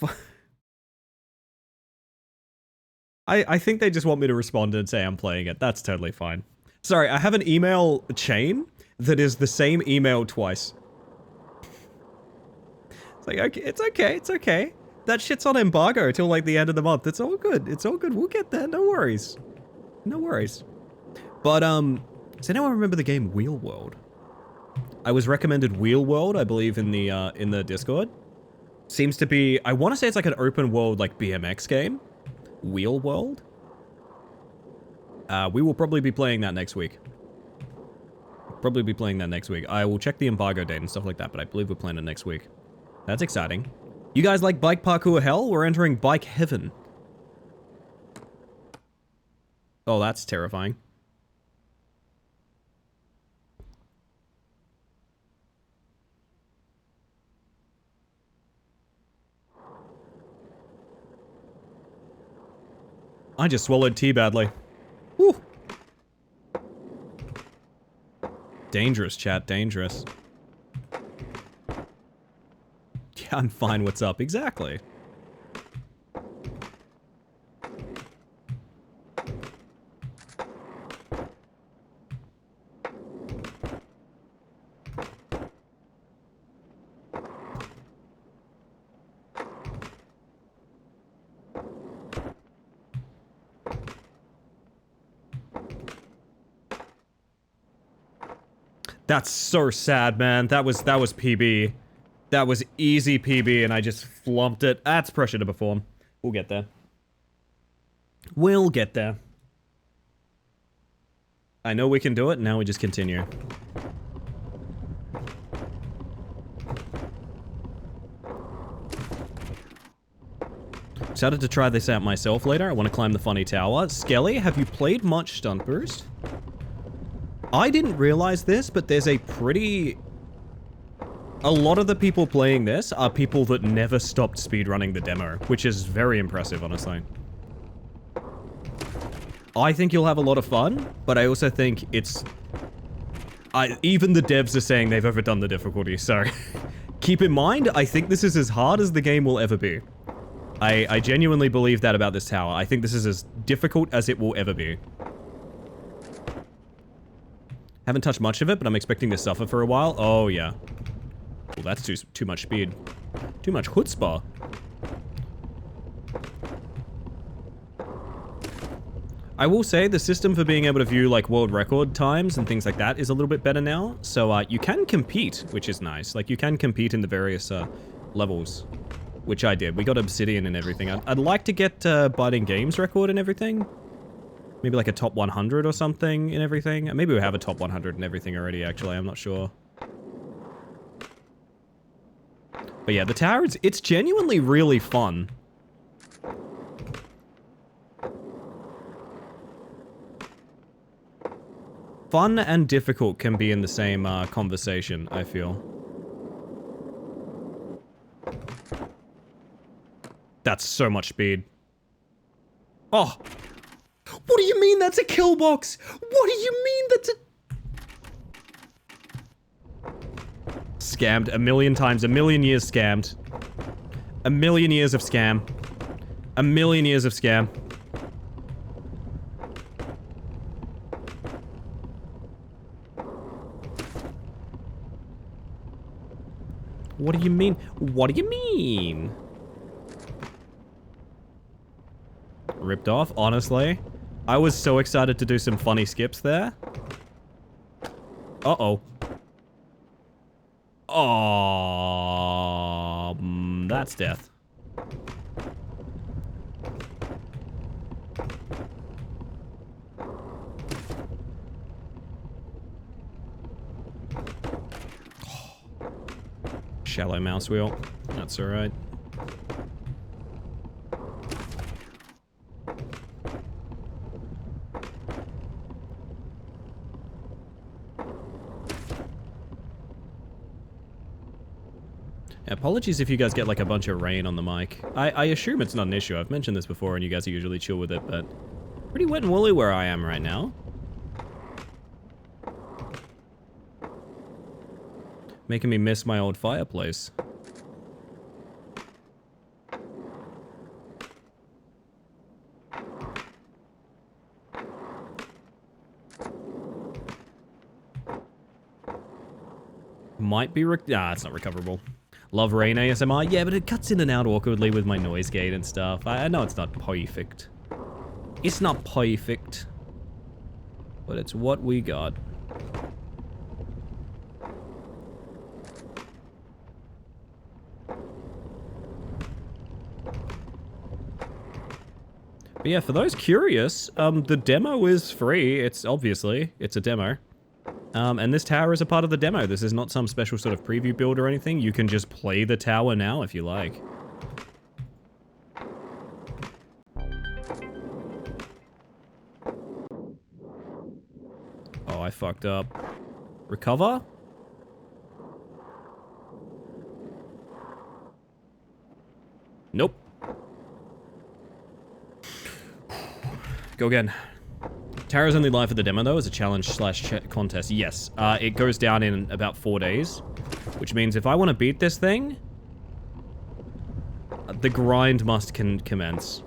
I think they just want me to respond and say I'm playing it. That's totally fine. Sorry, I have an email chain that is the same email twice. It's like, okay, it's okay. That shit's on embargo till like the end of the month. It's all good. It's all good. We'll get there. No worries. No worries. But, does anyone remember the game Wheel World? I was recommended Wheel World, I believe, in the Discord. Seems to be, I want to say it's like an open world, like, BMX game. Wheel World? We will probably be playing that next week. I will check the embargo date and stuff like that, but I believe we're playing it next week. That's exciting. You guys like bike parkour hell? We're entering bike heaven. Oh, that's terrifying. I just swallowed tea badly. Woo. Dangerous, chat, dangerous. Yeah, I'm fine, what's up? Exactly. That's so sad, man. That was PB. That was easy PB, and I just flumped it. That's pressure to perform. We'll get there. We'll get there. I know we can do it, now we just continue. Excited to try this out myself later. I want to climb the funny tower. Skelly, have you played much Stunt Boost? I didn't realize this, but there's a pretty... A lot of the people playing this are people that never stopped speedrunning the demo, which is very impressive, honestly. I think you'll have a lot of fun, but I also think it's... even the devs are saying they've overdone the difficulty, so... Keep in mind, I think this is as hard as the game will ever be. I genuinely believe that about this tower. I think this is as difficult as it will ever be. Haven't touched much of it, but I'm expecting to suffer for a while. Oh, yeah. Well, that's too much speed. Too much chutzpah. I will say the system for being able to view like world record times and things like that is a little bit better now. So you can compete, which is nice. Like you can compete in the various levels, which I did. We got Obsidian and everything. I'd like to get Biting Games record and everything. Maybe like a top 100 or something and everything. Maybe we have a top 100 and everything already, actually. I'm not sure. But yeah, the tower, it's genuinely really fun. Fun and difficult can be in the same conversation, I feel. That's so much speed. Oh! What do you mean that's a kill box? What do you mean that's a... Scammed a million times, a million years scammed. A million years of scam. A million years of scam. What do you mean? What do you mean? Ripped off, honestly. I was so excited to do some funny skips there. Uh-oh. Oh, that's death. Shallow mouse wheel. That's alright. Apologies if you guys get like a bunch of rain on the mic. I assume it's not an issue. I've mentioned this before and you guys are usually chill with it, but pretty wet and woolly where I am right now. Making me miss my old fireplace. Might be it's not recoverable. Love rain ASMR. Yeah, but it cuts in and out awkwardly with my noise gate and stuff. I know it's not perfect. It's not perfect. But it's what we got. But yeah, for those curious, the demo is free. It's obviously, it's a demo. And this tower is a part of the demo. This is not some special sort of preview build or anything. You can just play the tower now if you like. Oh, I fucked up. Recover? Nope. Go again. Tower's only live for the demo, though, as a challenge / contest. Yes, it goes down in about 4 days, which means if I want to beat this thing, the grind must commence.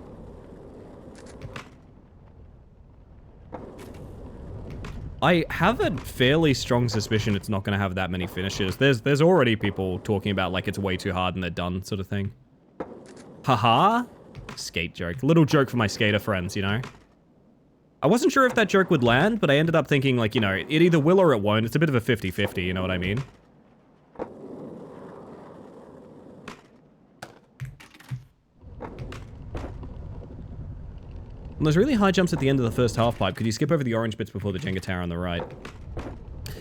I have a fairly strong suspicion it's not going to have that many finishes. There's already people talking about, like, it's way too hard and they're done, sort of thing. Haha? Skate joke. Little joke for my skater friends, you know? I wasn't sure if that joke would land, but I ended up thinking, like, you know, it either will or it won't. It's a bit of a 50-50, you know what I mean? And those really high jumps at the end of the first half pipe. Could you skip over the orange bits before the Jenga tower on the right?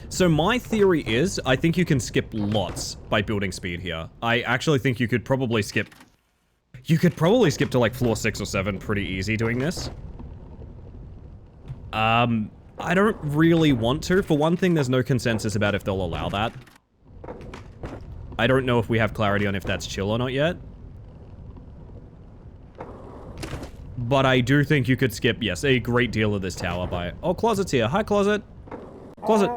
So my theory is, I think you can skip lots by building speed here. I actually think you could probably skip... You could probably skip to like floor 6 or 7 pretty easy doing this. I don't really want to. For one thing, there's no consensus about if they'll allow that. I don't know if we have clarity on if that's chill or not yet. But I do think you could skip, yes, a great deal of this tower by... Oh, Closet's here. Hi, Closet. Closet.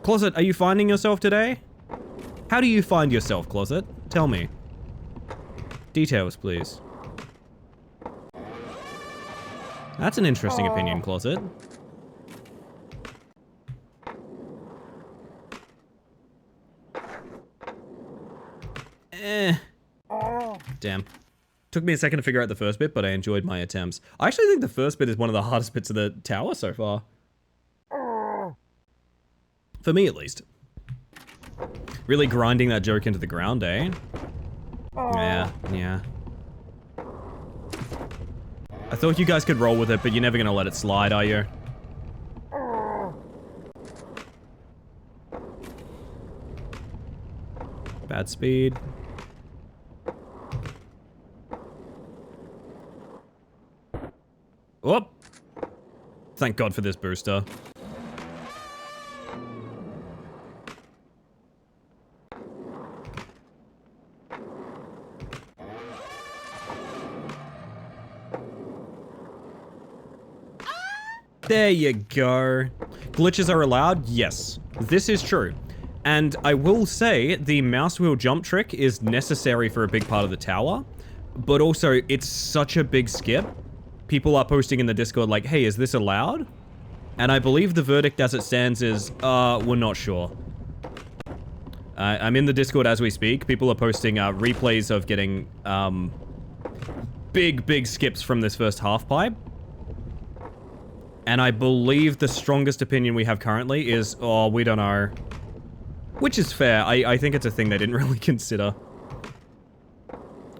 Closet, are you finding yourself today? How do you find yourself, Closet? Tell me. Details, please. That's an interesting opinion, Closet. Damn. Took me a second to figure out the first bit, but I enjoyed my attempts. I actually think the first bit is one of the hardest bits of the tower so far. For me, at least. Really grinding that joke into the ground, eh? Yeah. I thought you guys could roll with it, but you're never gonna let it slide, are you? Bad speed. Whoop! Thank God for this booster. There you go. Glitches are allowed? Yes. This is true. And I will say, the mouse wheel jump trick is necessary for a big part of the tower, but also, it's such a big skip. People are posting in the Discord like, hey, is this allowed? And I believe the verdict as it stands is, we're not sure. I'm in the Discord as we speak. People are posting replays of getting big skips from this first half pipe. And I believe the strongest opinion we have currently is, oh, we don't know. Which is fair. I think it's a thing they didn't really consider.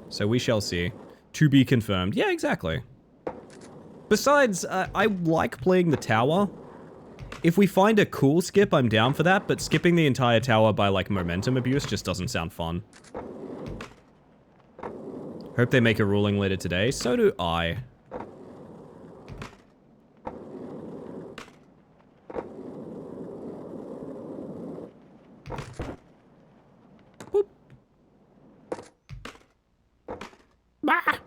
So we shall see. To be confirmed. Yeah, exactly. Besides, I like playing the tower. If we find a cool skip, I'm down for that, but skipping the entire tower by, like, momentum abuse just doesn't sound fun. Hope they make a ruling later today. So do I. Boop. Ah.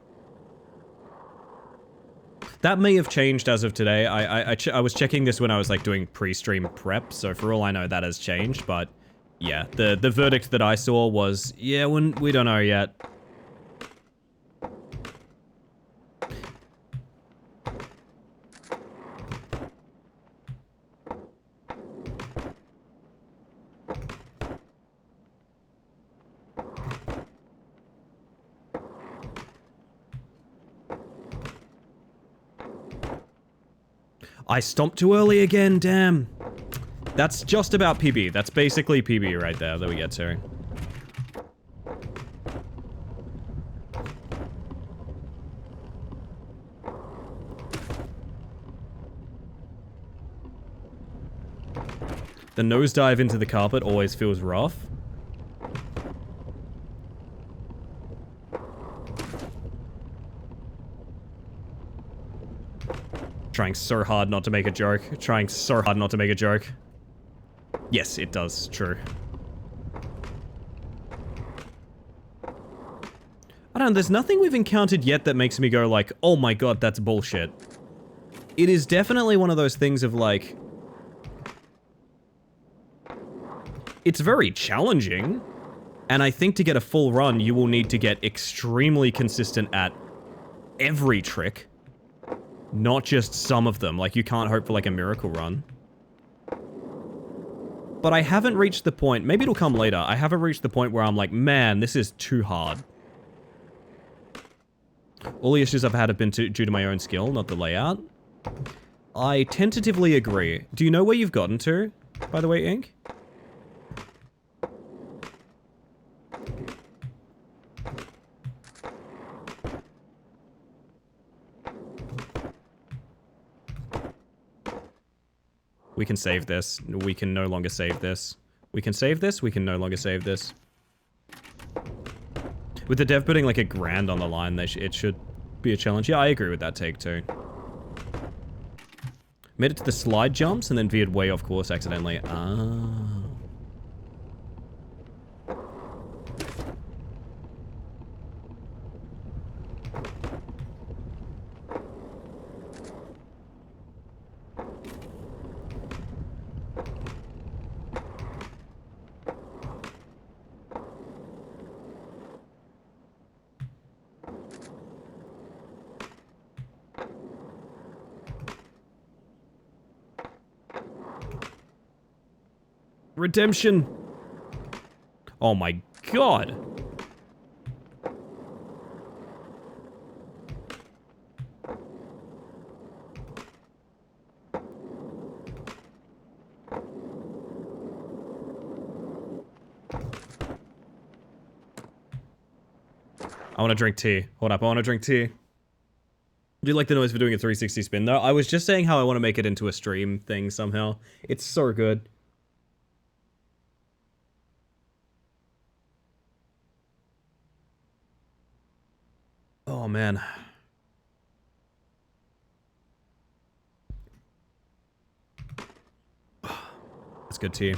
That may have changed as of today. I was checking this when I was like doing pre-stream prep, so for all I know that has changed, but yeah, the verdict that I saw was, yeah, we don't know yet. I stomped too early again, damn. That's just about PB. That's basically PB right there that we get to. The nosedive into the carpet always feels rough. Trying so hard not to make a joke. Trying so hard not to make a joke. Yes, it does. True. I don't know, there's nothing we've encountered yet that makes me go like, oh my god, that's bullshit. It is definitely one of those things of like... It's very challenging. And I think to get a full run, you will need to get extremely consistent at every trick. Not just some of them, like you can't hope for like a miracle run. But I haven't reached the point, maybe it'll come later, I haven't reached the point where I'm like, man, this is too hard. All the issues I've had have been due to my own skill, not the layout. I tentatively agree. Do you know where you've gotten to, by the way, Ink? We can save this. We can no longer save this. We can save this. We can no longer save this. With the dev putting like $1,000 on the line, it should be a challenge. Yeah, I agree with that take too. Made it to the slide jumps and then veered way off course accidentally. Ah. Redemption. Oh my god. I want to drink tea. Hold up, I want to drink tea. Do you like the noise for doing a 360 spin though? I was just saying how I want to make it into a stream thing somehow. It's so good. Oh man. That's good tea.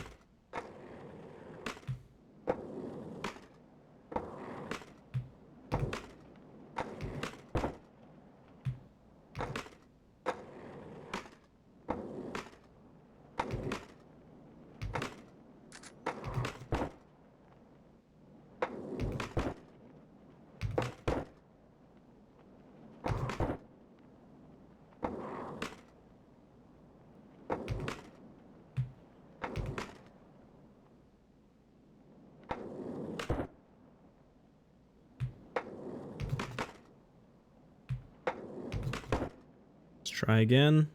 Try again.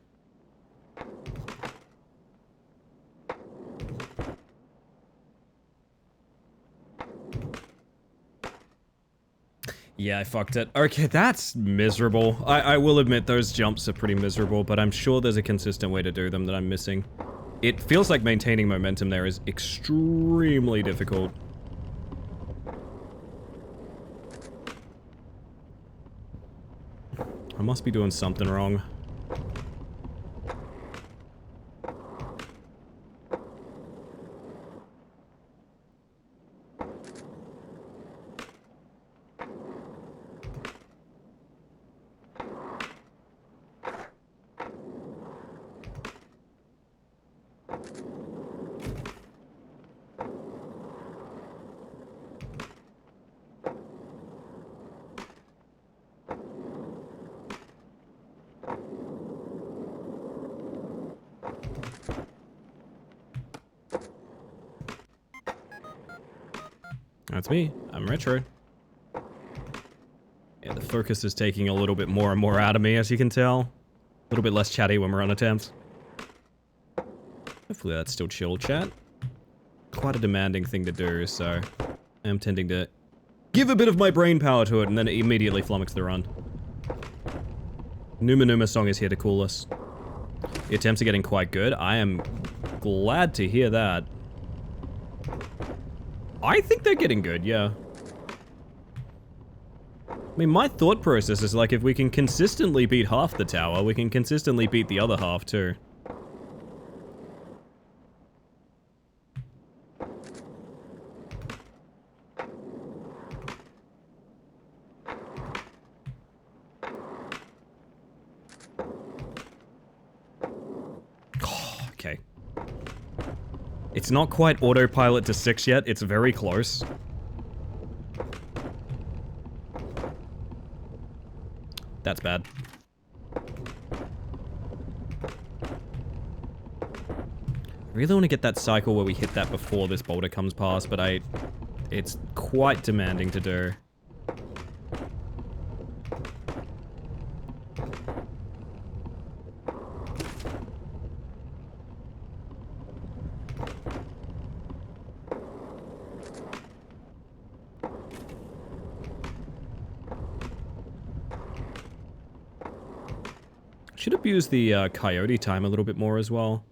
Yeah, I fucked it. Okay, that's miserable. I will admit those jumps are pretty miserable, but I'm sure there's a consistent way to do them that I'm missing. It feels like maintaining momentum there is extremely difficult. I must be doing something wrong. That's me. I'm retro. Yeah, the focus is taking a little bit more and more out of me, as you can tell. A little bit less chatty when we're on attempts. Hopefully that's still chill, chat. Quite a demanding thing to do, so I am tending to give a bit of my brain power to it and then immediately flummox the run. Numa Numa song is here to cool us. The attempts are getting quite good. I am glad to hear that. I think they're getting good, yeah. I mean, my thought process is like, if we can consistently beat half the tower, we can consistently beat the other half too. Okay. It's not quite autopilot to 6 yet, it's very close. That's bad. I really want to get that cycle where we hit that before this boulder comes past, but it's quite demanding to do. Should abuse the coyote time a little bit more as well.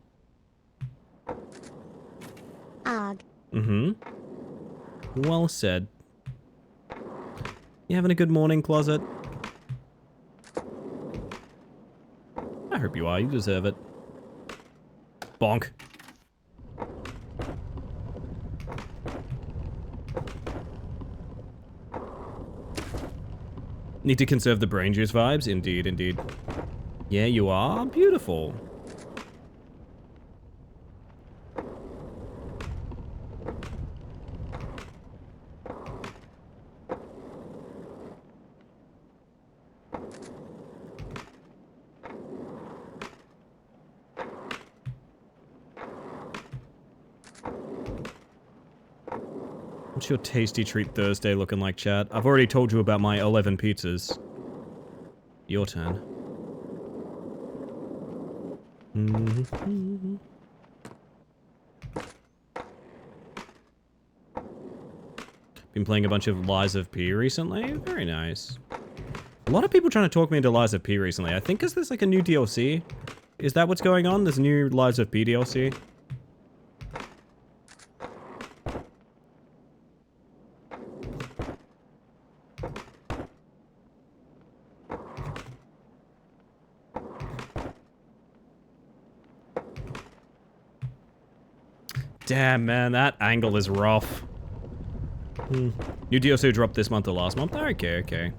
Og. Mm-hmm. Well said. You having a good morning, Closet? I hope you are. You deserve it. Bonk. Need to conserve the brain juice vibes? Indeed, indeed. Yeah, you are. Beautiful. What's your tasty treat Thursday looking like, chat? I've already told you about my 11 pizzas. Your turn. Been playing a bunch of Lies of P recently. Very nice. A lot of people trying to talk me into Lies of P recently. I think 'cause there's like a new DLC. Is that what's going on? There's a new Lies of P DLC. Damn, man, that angle is rough. New DLC dropped this month or last month? Okay, okay.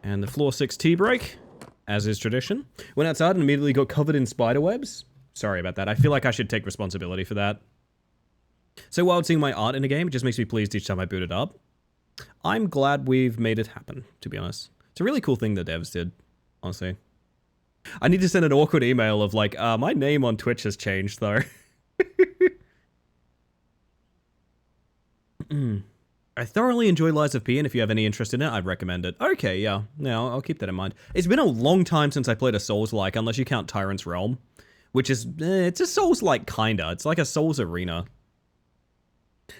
And the floor 6 tea break, as is tradition. Went outside and immediately got covered in spider webs. Sorry about that. I feel like I should take responsibility for that. So while seeing my art in a game, it just makes me pleased each time I boot it up. I'm glad we've made it happen, to be honest. It's a really cool thing the devs did, honestly. I need to send an awkward email of like, my name on Twitch has changed though. I thoroughly enjoy Lies of P, and if you have any interest in it, I'd recommend it. Okay, yeah. No, I'll keep that in mind. It's been a long time since I played a Souls-like, unless you count Tyrant's Realm. Which is, it's a Souls-like kinda. It's like a Souls arena.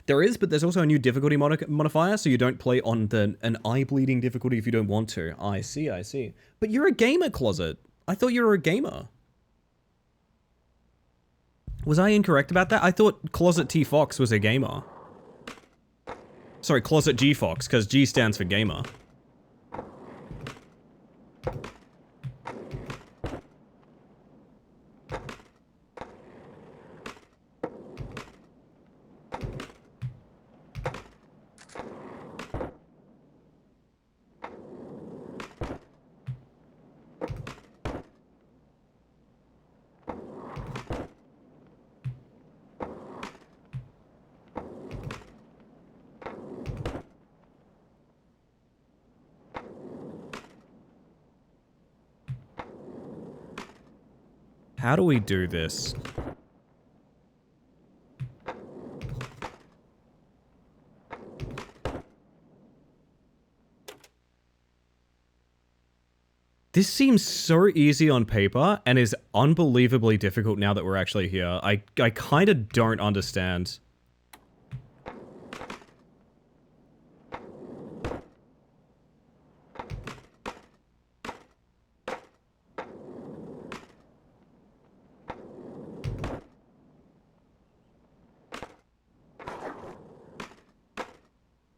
There is, but there's also a new difficulty modifier, so you don't play on an eye-bleeding difficulty if you don't want to. I see, I see. But you're a gamer, Closet. I thought you were a gamer. Was I incorrect about that? I thought Closet T Fox was a gamer. Sorry, Closet G Fox, because G stands for gamer. How do we do this? This seems so easy on paper and is unbelievably difficult now that we're actually here. I kind of don't understand.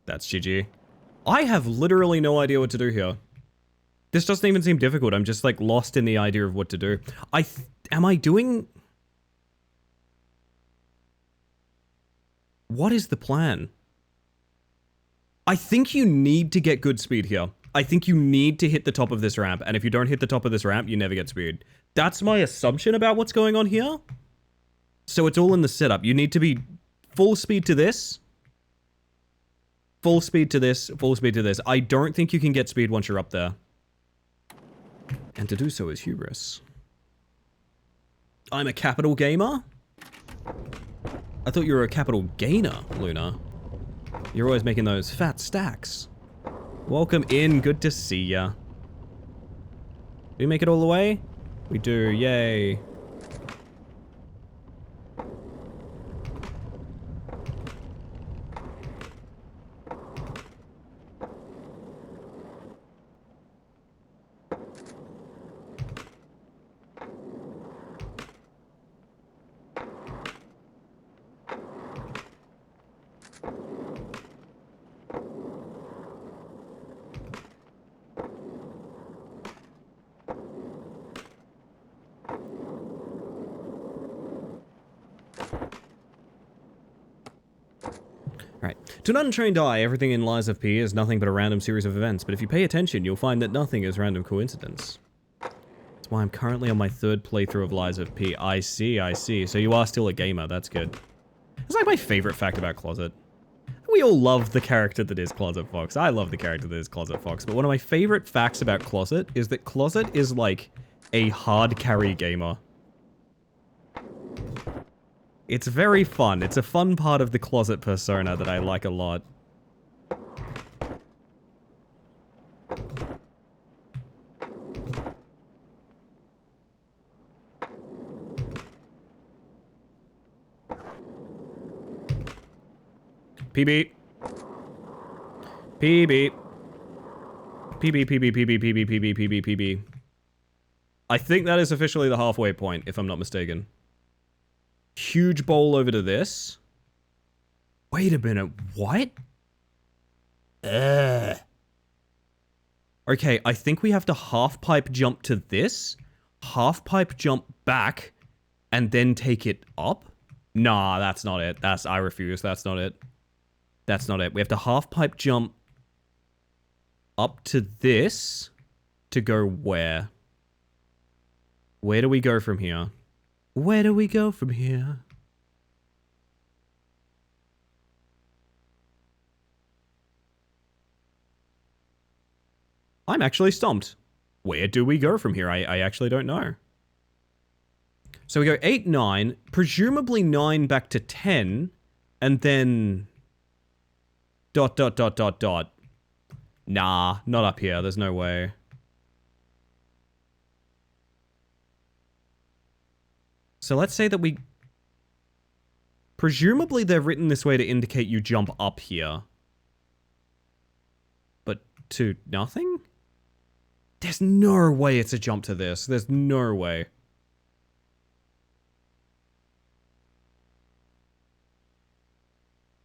That's GG. I have literally no idea what to do here. This doesn't even seem difficult. I'm just like lost in the idea of what to do. Am I doing... What is the plan? I think you need to get good speed here. I think you need to hit the top of this ramp. And if you don't hit the top of this ramp, you never get speed. That's my assumption about what's going on here. So it's all in the setup. You need to be full speed to this. Full speed to this. Full speed to this. I don't think you can get speed once you're up there. And to do so is hubris. I'm a capital gamer? I thought you were a capital gainer, Luna. You're always making those fat stacks. Welcome in. Good to see ya. Do we make it all the way? We do. Yay. Right. To an untrained eye, everything in Lies of P is nothing but a random series of events, but if you pay attention, you'll find that nothing is random coincidence. That's why I'm currently on my 3rd playthrough of Lies of P. I see, I see. So you are still a gamer, that's good. It's like my favorite fact about Closet. We all love the character that is Closet Fox. I love the character that is Closet Fox, but one of my favorite facts about Closet is that Closet is like a hard carry gamer. It's very fun. It's a fun part of the Closet persona that I like a lot. PB. PB. PB, PB, PB, PB, PB, PB, PB. I think that is officially the halfway point, if I'm not mistaken. Huge bowl over to this. Wait a minute, what? Okay, I think we have to half pipe jump to this, half pipe jump back, and then take it up? Nah, that's not it. I refuse, that's not it. That's not it. We have to half pipe jump up to this to go where? Where do we go from here? Where do we go from here? I'm actually stumped. Where do we go from here? I actually don't know. So we go 8, 9, presumably 9 back to 10, and then... ... Nah, not up here. There's no way. So let's say that we... Presumably they're written this way to indicate you jump up here. But to nothing? There's no way it's a jump to this. There's no way.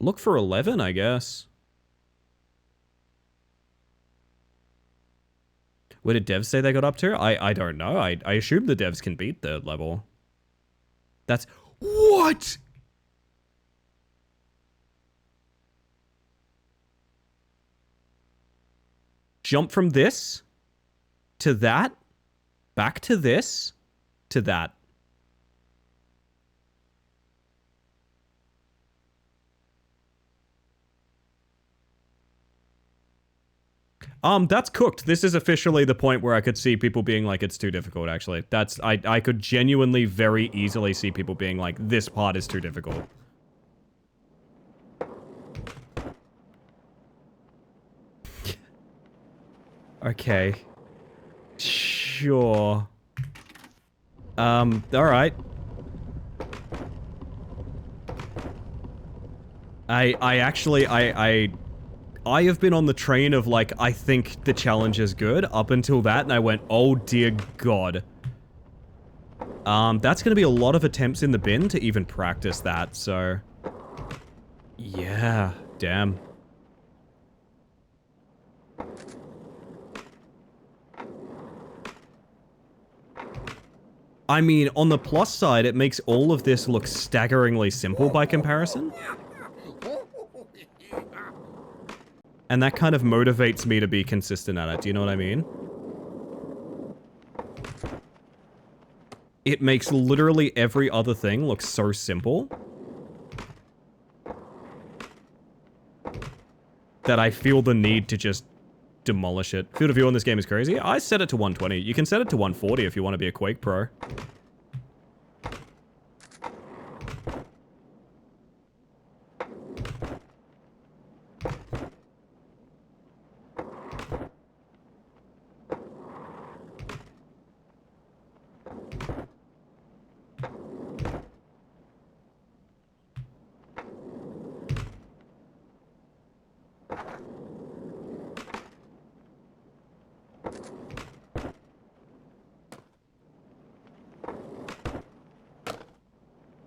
Look for 11, I guess. Where did devs say they got up to? I don't know. I assume the devs can beat 3rd level. That's... What?! Jump from this to that, back to this, to that. That's cooked. This is officially the point where I could see people being like, it's too difficult, actually. I could genuinely very easily see people being like, this part is too difficult. Okay. Sure. Alright. I have been on the train of, like, I think the challenge is good, up until that, and I went, oh dear god. That's gonna be a lot of attempts in the bin to even practice that, so... Yeah, damn. I mean, on the plus side, it makes all of this look staggeringly simple by comparison. And that kind of motivates me to be consistent at it, do you know what I mean? It makes literally every other thing look so simple. that I feel the need to just demolish it. Field of view on this game is crazy. I set it to 120. You can set it to 140 if you want to be a Quake pro.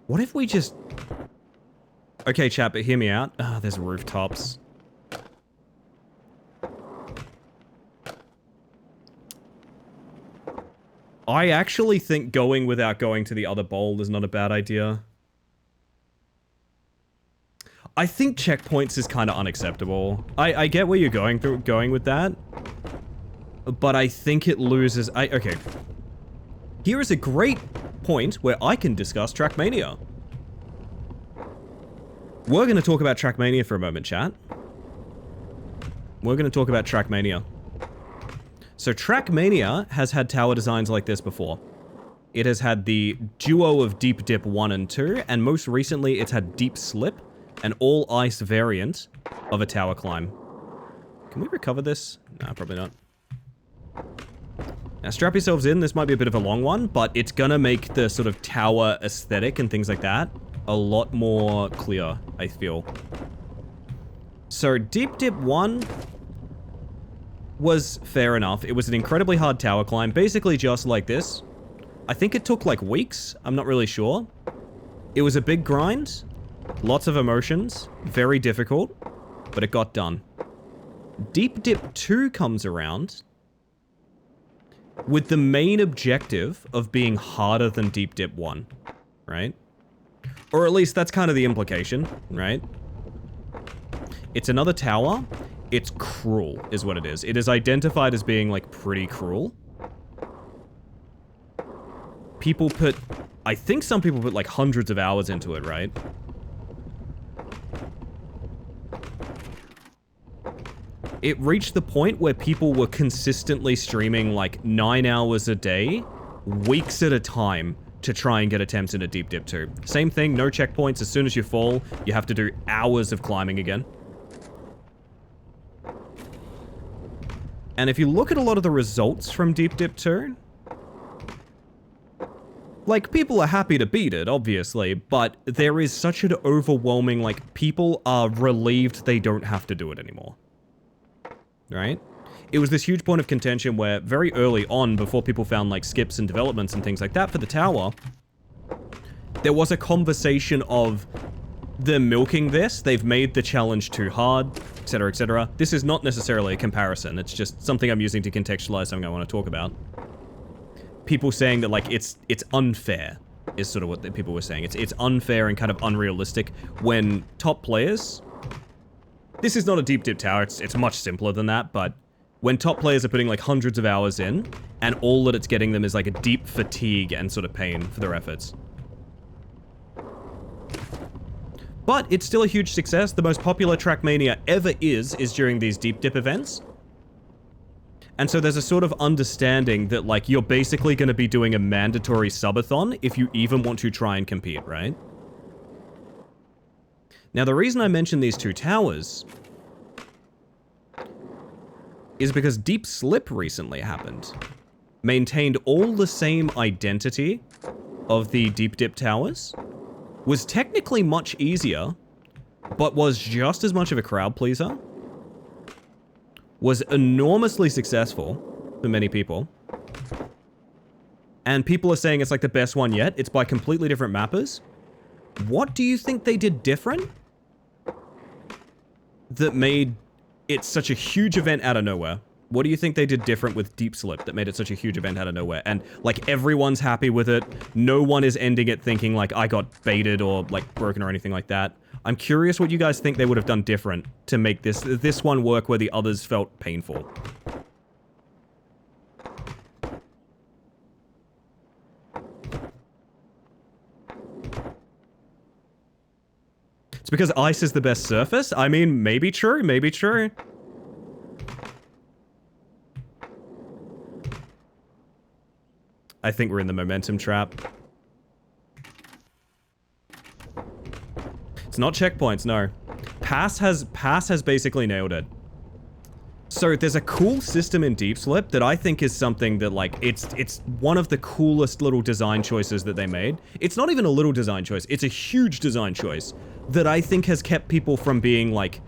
What if we just... Okay, chat, but hear me out. Ah, there's rooftops. I actually think going without going to the other bowl is not a bad idea. I think checkpoints is kind of unacceptable. I get where you're going with that. But I think it loses... Okay. Here is a great point where I can discuss Trackmania. We're going to talk about Trackmania for a moment, chat. We're going to talk about Trackmania. So Trackmania has had tower designs like this before. It has had the duo of Deep Dip 1 and 2, and most recently it's had Deep Slip, an all-ice variant of a tower climb. Can we recover this? Nah, probably not. Now strap yourselves in, this might be a bit of a long one, but it's gonna make the sort of tower aesthetic and things like that a lot more clear, I feel. So Deep Dip 1 was fair enough. It was an incredibly hard tower climb, basically just like this. I think it took like weeks, I'm not really sure. It was a big grind, lots of emotions, very difficult, but it got done. Deep Dip 2 comes around with the main objective of being harder than Deep Dip 1, right? Or at least that's kind of the implication, right? It's another tower. It's cruel, is what it is. It is identified as being, like, pretty cruel. People put... I think some people put, like, hundreds of hours into it, right? It reached the point where people were consistently streaming like 9 hours a day, weeks at a time, to try and get attempts into Deep Dip 2. Same thing, no checkpoints. As soon as you fall, you have to do hours of climbing again. And if you look at a lot of the results from Deep Dip 2, like, people are happy to beat it, obviously, but there is such an overwhelming, like, people are relieved they don't have to do it anymore. Right? It was this huge point of contention where very early on, before people found like skips and developments and things like that for the tower, there was a conversation of they're milking this, they've made the challenge too hard, etc, etc. This is not necessarily a comparison, it's just something I'm using to contextualize something I want to talk about. People saying that like it's unfair is sort of what the people were saying. It's unfair and kind of unrealistic when top players... This is not a Deep Dip tower, it's much simpler than that, but when top players are putting like hundreds of hours in, and all that it's getting them is like a deep fatigue and sort of pain for their efforts. But it's still a huge success. The most popular Trackmania ever is during these Deep Dip events. And so there's a sort of understanding that like you're basically going to be doing a mandatory subathon if you even want to try and compete, right? Now, the reason I mention these two towers is because Deep Slip recently happened. Maintained all the same identity of the Deep Dip towers. Was technically much easier, but was just as much of a crowd pleaser. Was enormously successful for many people. And people are saying it's like the best one yet. It's by completely different mappers. What do you think they did different that made it such a huge event out of nowhere? What do you think they did different with Deep Slip that made it such a huge event out of nowhere? And, like, everyone's happy with it. No one is ending it thinking, like, I got baited or, like, broken or anything like that. I'm curious what you guys think they would have done different to make this one work where the others felt painful. because ice is the best surface? I mean, maybe true, maybe true. I think we're in the momentum trap. It's not checkpoints, no. Pass has basically nailed it. So there's a cool system in Deep Slip that I think is something that, like, it's one of the coolest little design choices that they made. It's not even a little design choice, it's a huge design choice that I think has kept people from being, like,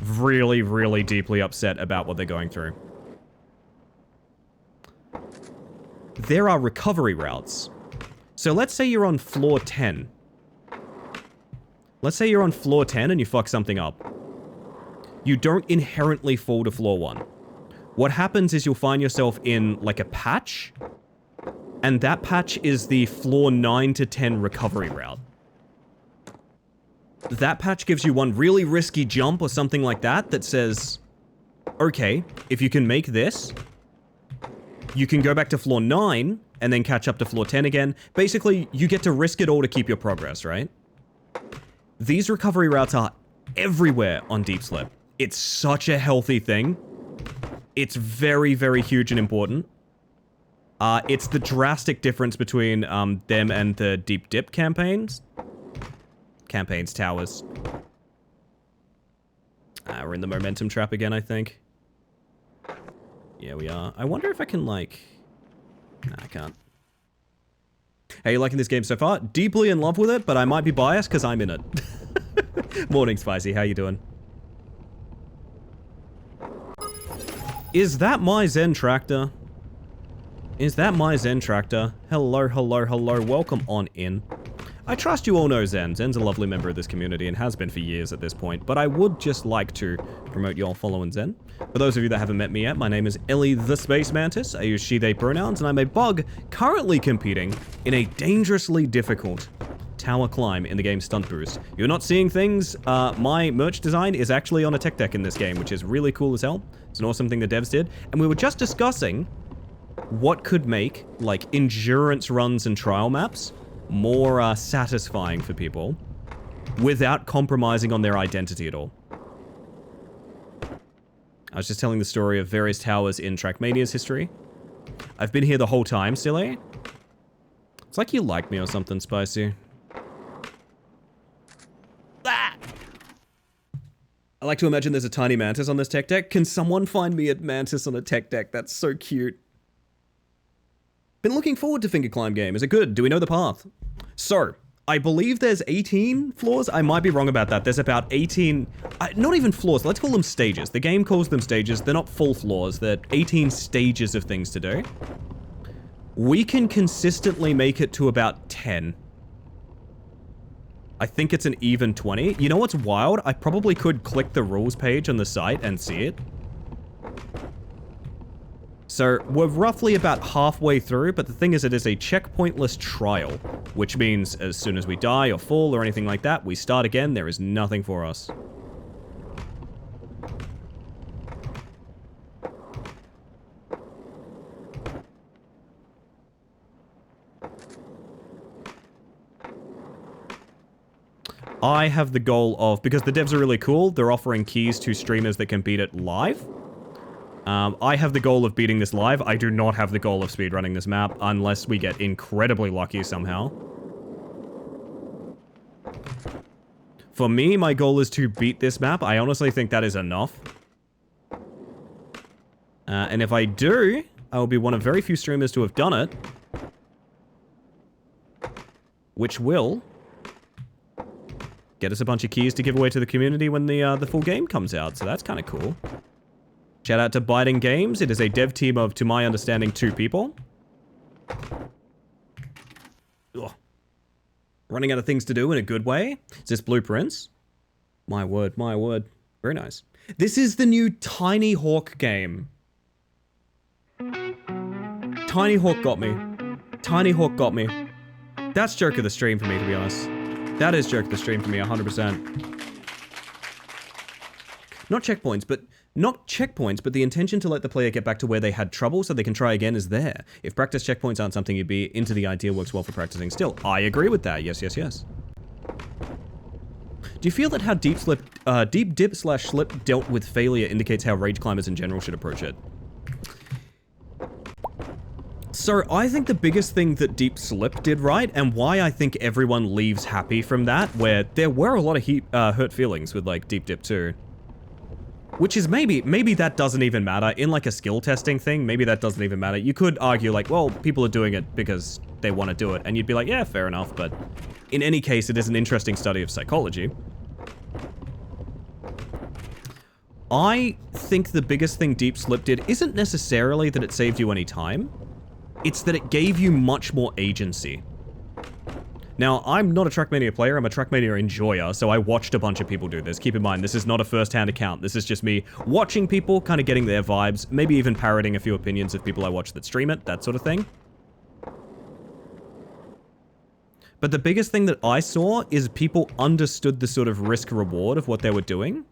really, really deeply upset about what they're going through. There are recovery routes. So let's say you're on floor 10. Let's say you're on floor 10 and you fuck something up. You don't inherently fall to floor 1. What happens is you'll find yourself in, like, a patch, and that patch is the floor 9 to 10 recovery route. That patch gives you one really risky jump or something like that that says, okay, if you can make this, you can go back to floor 9 and then catch up to floor 10 again. Basically, you get to risk it all to keep your progress, right? These recovery routes are everywhere on Deep Slip. It's such a healthy thing. It's very, very huge and important. It's the drastic difference between them and the Deep Dip campaigns. Towers. We're in the momentum trap again, I think. Yeah, we are. I wonder if I can, like... Nah, I can't. Hey, you liking this game so far? Deeply in love with it, but I might be biased because I'm in it. Morning, Spicy. How you doing? Is that my Zen tractor? Is that my Zen tractor? Hello, hello, hello. Welcome on in. I trust you all know Zen. Zen's a lovely member of this community and has been for years at this point, but I would just like to promote you all following Zen. For those of you that haven't met me yet, my name is Ellie the Space Mantis. I use she, they pronouns, and I'm a bug currently competing in a dangerously difficult tower climb in the game Stunt Boost. You're not seeing things. My merch design is actually on a tech deck in this game, which is really cool as hell. It's an awesome thing the devs did. And we were just discussing what could make, like, endurance runs and trial maps more satisfying for people without compromising on their identity at all. I was just telling the story of various towers in Trackmania's history. I've been here the whole time, silly. It's like you like me or something, Spicy. Ah! I like to imagine there's a tiny mantis on this tech deck. Can someone find me a mantis on a tech deck? That's so cute. Been looking forward to Finger Climb game. Is it good? Do we know the path? So, I believe there's 18 floors. I might be wrong about that. There's about 18... not even floors. Let's call them stages. The game calls them stages. They're not full floors. They're 18 stages of things to do. We can consistently make it to about 10. I think it's an even 20. You know what's wild? I probably could click the rules page on the site and see it. So, we're roughly about halfway through, but the thing is, it is a checkpointless trial, which means as soon as we die or fall or anything like that, we start again. There is nothing for us. I have the goal of, because the devs are really cool, they're offering keys to streamers that can beat it live. I have the goal of beating this live. I do not have the goal of speedrunning this map unless we get incredibly lucky somehow. For me, my goal is to beat this map. I honestly think that is enough. And if I do, I will be one of very few streamers to have done it. Which will get us a bunch of keys to give away to the community when the full game comes out. So that's kind of cool. Shout out to Biting Games. It is a dev team of, to my understanding, 2 people. Ugh. Running out of things to do in a good way. Is this Blueprints? My word, my word. Very nice. This is the new Tiny Hawk game. Tiny Hawk got me. Tiny Hawk got me. That's joke of the stream for me, to be honest. That is joke of the stream for me, 100%. Not checkpoints, but the intention to let the player get back to where they had trouble so they can try again is there. If practice checkpoints aren't something you'd be into, the idea works well for practicing still. I agree with that. Yes, yes, yes. Do Do you feel that how deep dip slash slip dealt with failure indicates how rage climbers in general should approach it? So I think the biggest thing that Deep Slip did right, and why I think everyone leaves happy from that, where there were a lot of hurt feelings with like Deep Dip 2. Which is maybe that doesn't even matter. In like a skill testing thing, maybe that doesn't even matter. You could argue like, well, people are doing it because they want to do it. And you'd be like, yeah, fair enough. But in any case, it is an interesting study of psychology. I think the biggest thing Deep Slip did isn't necessarily that it saved you any time. It's that it gave you much more agency. Now, I'm not a Trackmania player, I'm a Trackmania enjoyer, so I watched a bunch of people do this. Keep in mind, this is not a first-hand account. This is just me watching people, kind of getting their vibes, maybe even parroting a few opinions of people I watch that stream it, that sort of thing. But the biggest thing that I saw is people understood the sort of risk-reward of what they were doing.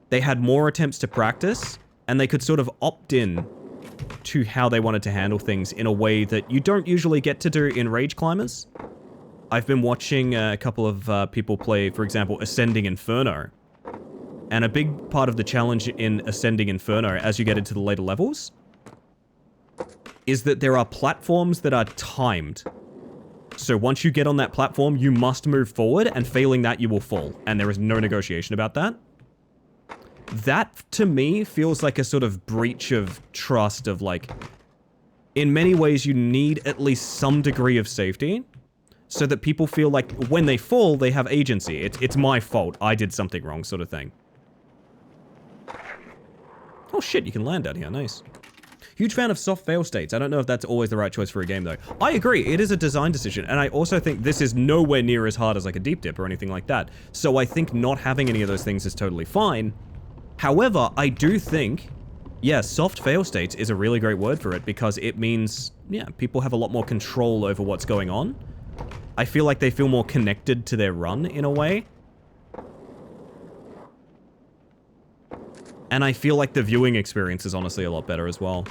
They had more attempts to practice, and they could sort of opt in to how they wanted to handle things in a way that you don't usually get to do in Rage Climbers. I've been watching a couple of people play, for example, Ascending Inferno. And a big part of the challenge in Ascending Inferno, as you get into the later levels, is that there are platforms that are timed. So once you get on that platform, you must move forward, and failing that, you will fall. And there is no negotiation about that. That, to me, feels like a sort of breach of trust of, like, in many ways, you need at least some degree of safety so that people feel like when they fall, they have agency. It's my fault. I did something wrong, sort of thing. Oh, shit, you can land out here. Nice. Huge fan of soft fail states. I don't know if that's always the right choice for a game, though. I agree. It is a design decision, and I also think this is nowhere near as hard as, like, a Deep Dip or anything like that. So I think not having any of those things is totally fine. However, I do think, yeah, soft fail states is a really great word for it because it means, yeah, people have a lot more control over what's going on. I feel like they feel more connected to their run in a way. And I feel like the viewing experience is honestly a lot better as well.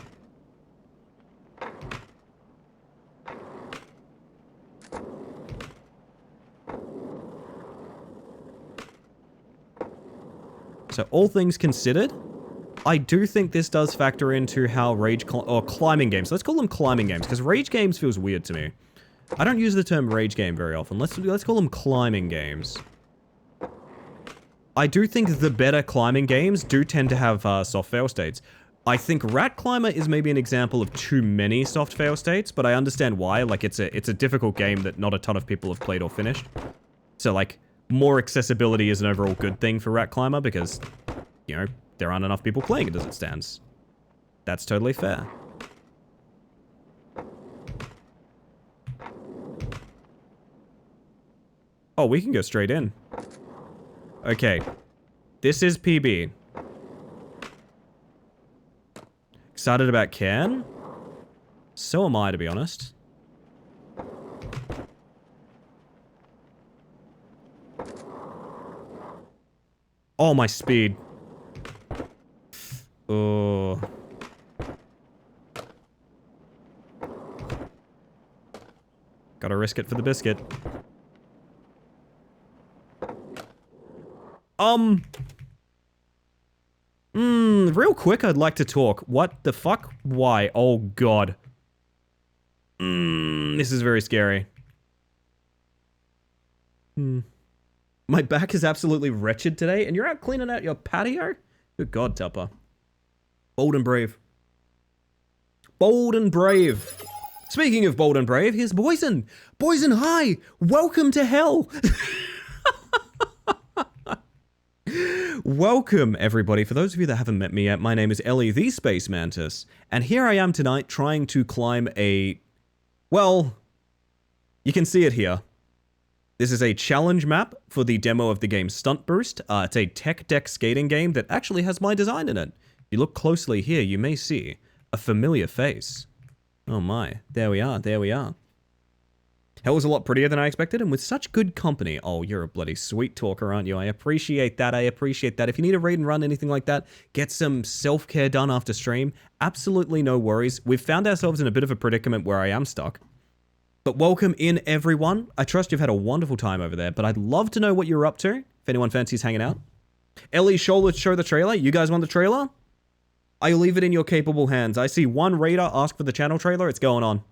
So all things considered, I do think this does factor into how climbing games. Let's call them climbing games, because rage games feels weird to me. I don't use the term rage game very often. Let's call them climbing games. I do think the better climbing games do tend to have soft fail states. I think Rat Climber is maybe an example of too many soft fail states, but I understand why. Like, it's a difficult game that not a ton of people have played or finished. So, like, more accessibility is an overall good thing for Rat Climber because, you know, there aren't enough people playing it as it stands. That's totally fair. Oh, we can go straight in. Okay. This is PB. Excited about Cairn? So am I, to be honest. Oh, my speed. Oh. Gotta risk it for the biscuit. Real quick, I'd like to talk. What the fuck? Why? Oh, God. This is very scary. My back is absolutely wretched today, and you're out cleaning out your patio? Good God, Tupper. Bold and brave. Bold and brave. Speaking of bold and brave, here's Boysen. Boysen, hi! Welcome to hell! Welcome, everybody. For those of you that haven't met me yet, my name is Ellie, the Space Mantis, and here I am tonight trying to climb a... Well, you can see it here. This is a challenge map for the demo of the game Stunt Boost. It's a tech deck skating game that actually has my design in it. If you look closely here, you may see a familiar face. Oh my, there we are, there we are. Hell was a lot prettier than I expected, and with such good company. Oh, you're a bloody sweet talker, aren't you? I appreciate that, I appreciate that. If you need a raid and run, anything like that, get some self-care done after stream, absolutely no worries. We've found ourselves in a bit of a predicament where I am stuck. But welcome in, everyone. I trust you've had a wonderful time over there, but I'd love to know what you're up to, if anyone fancies hanging out. Ellie, let's show the trailer. You guys want the trailer? I leave it in your capable hands. I see one raider ask for the channel trailer. It's going on.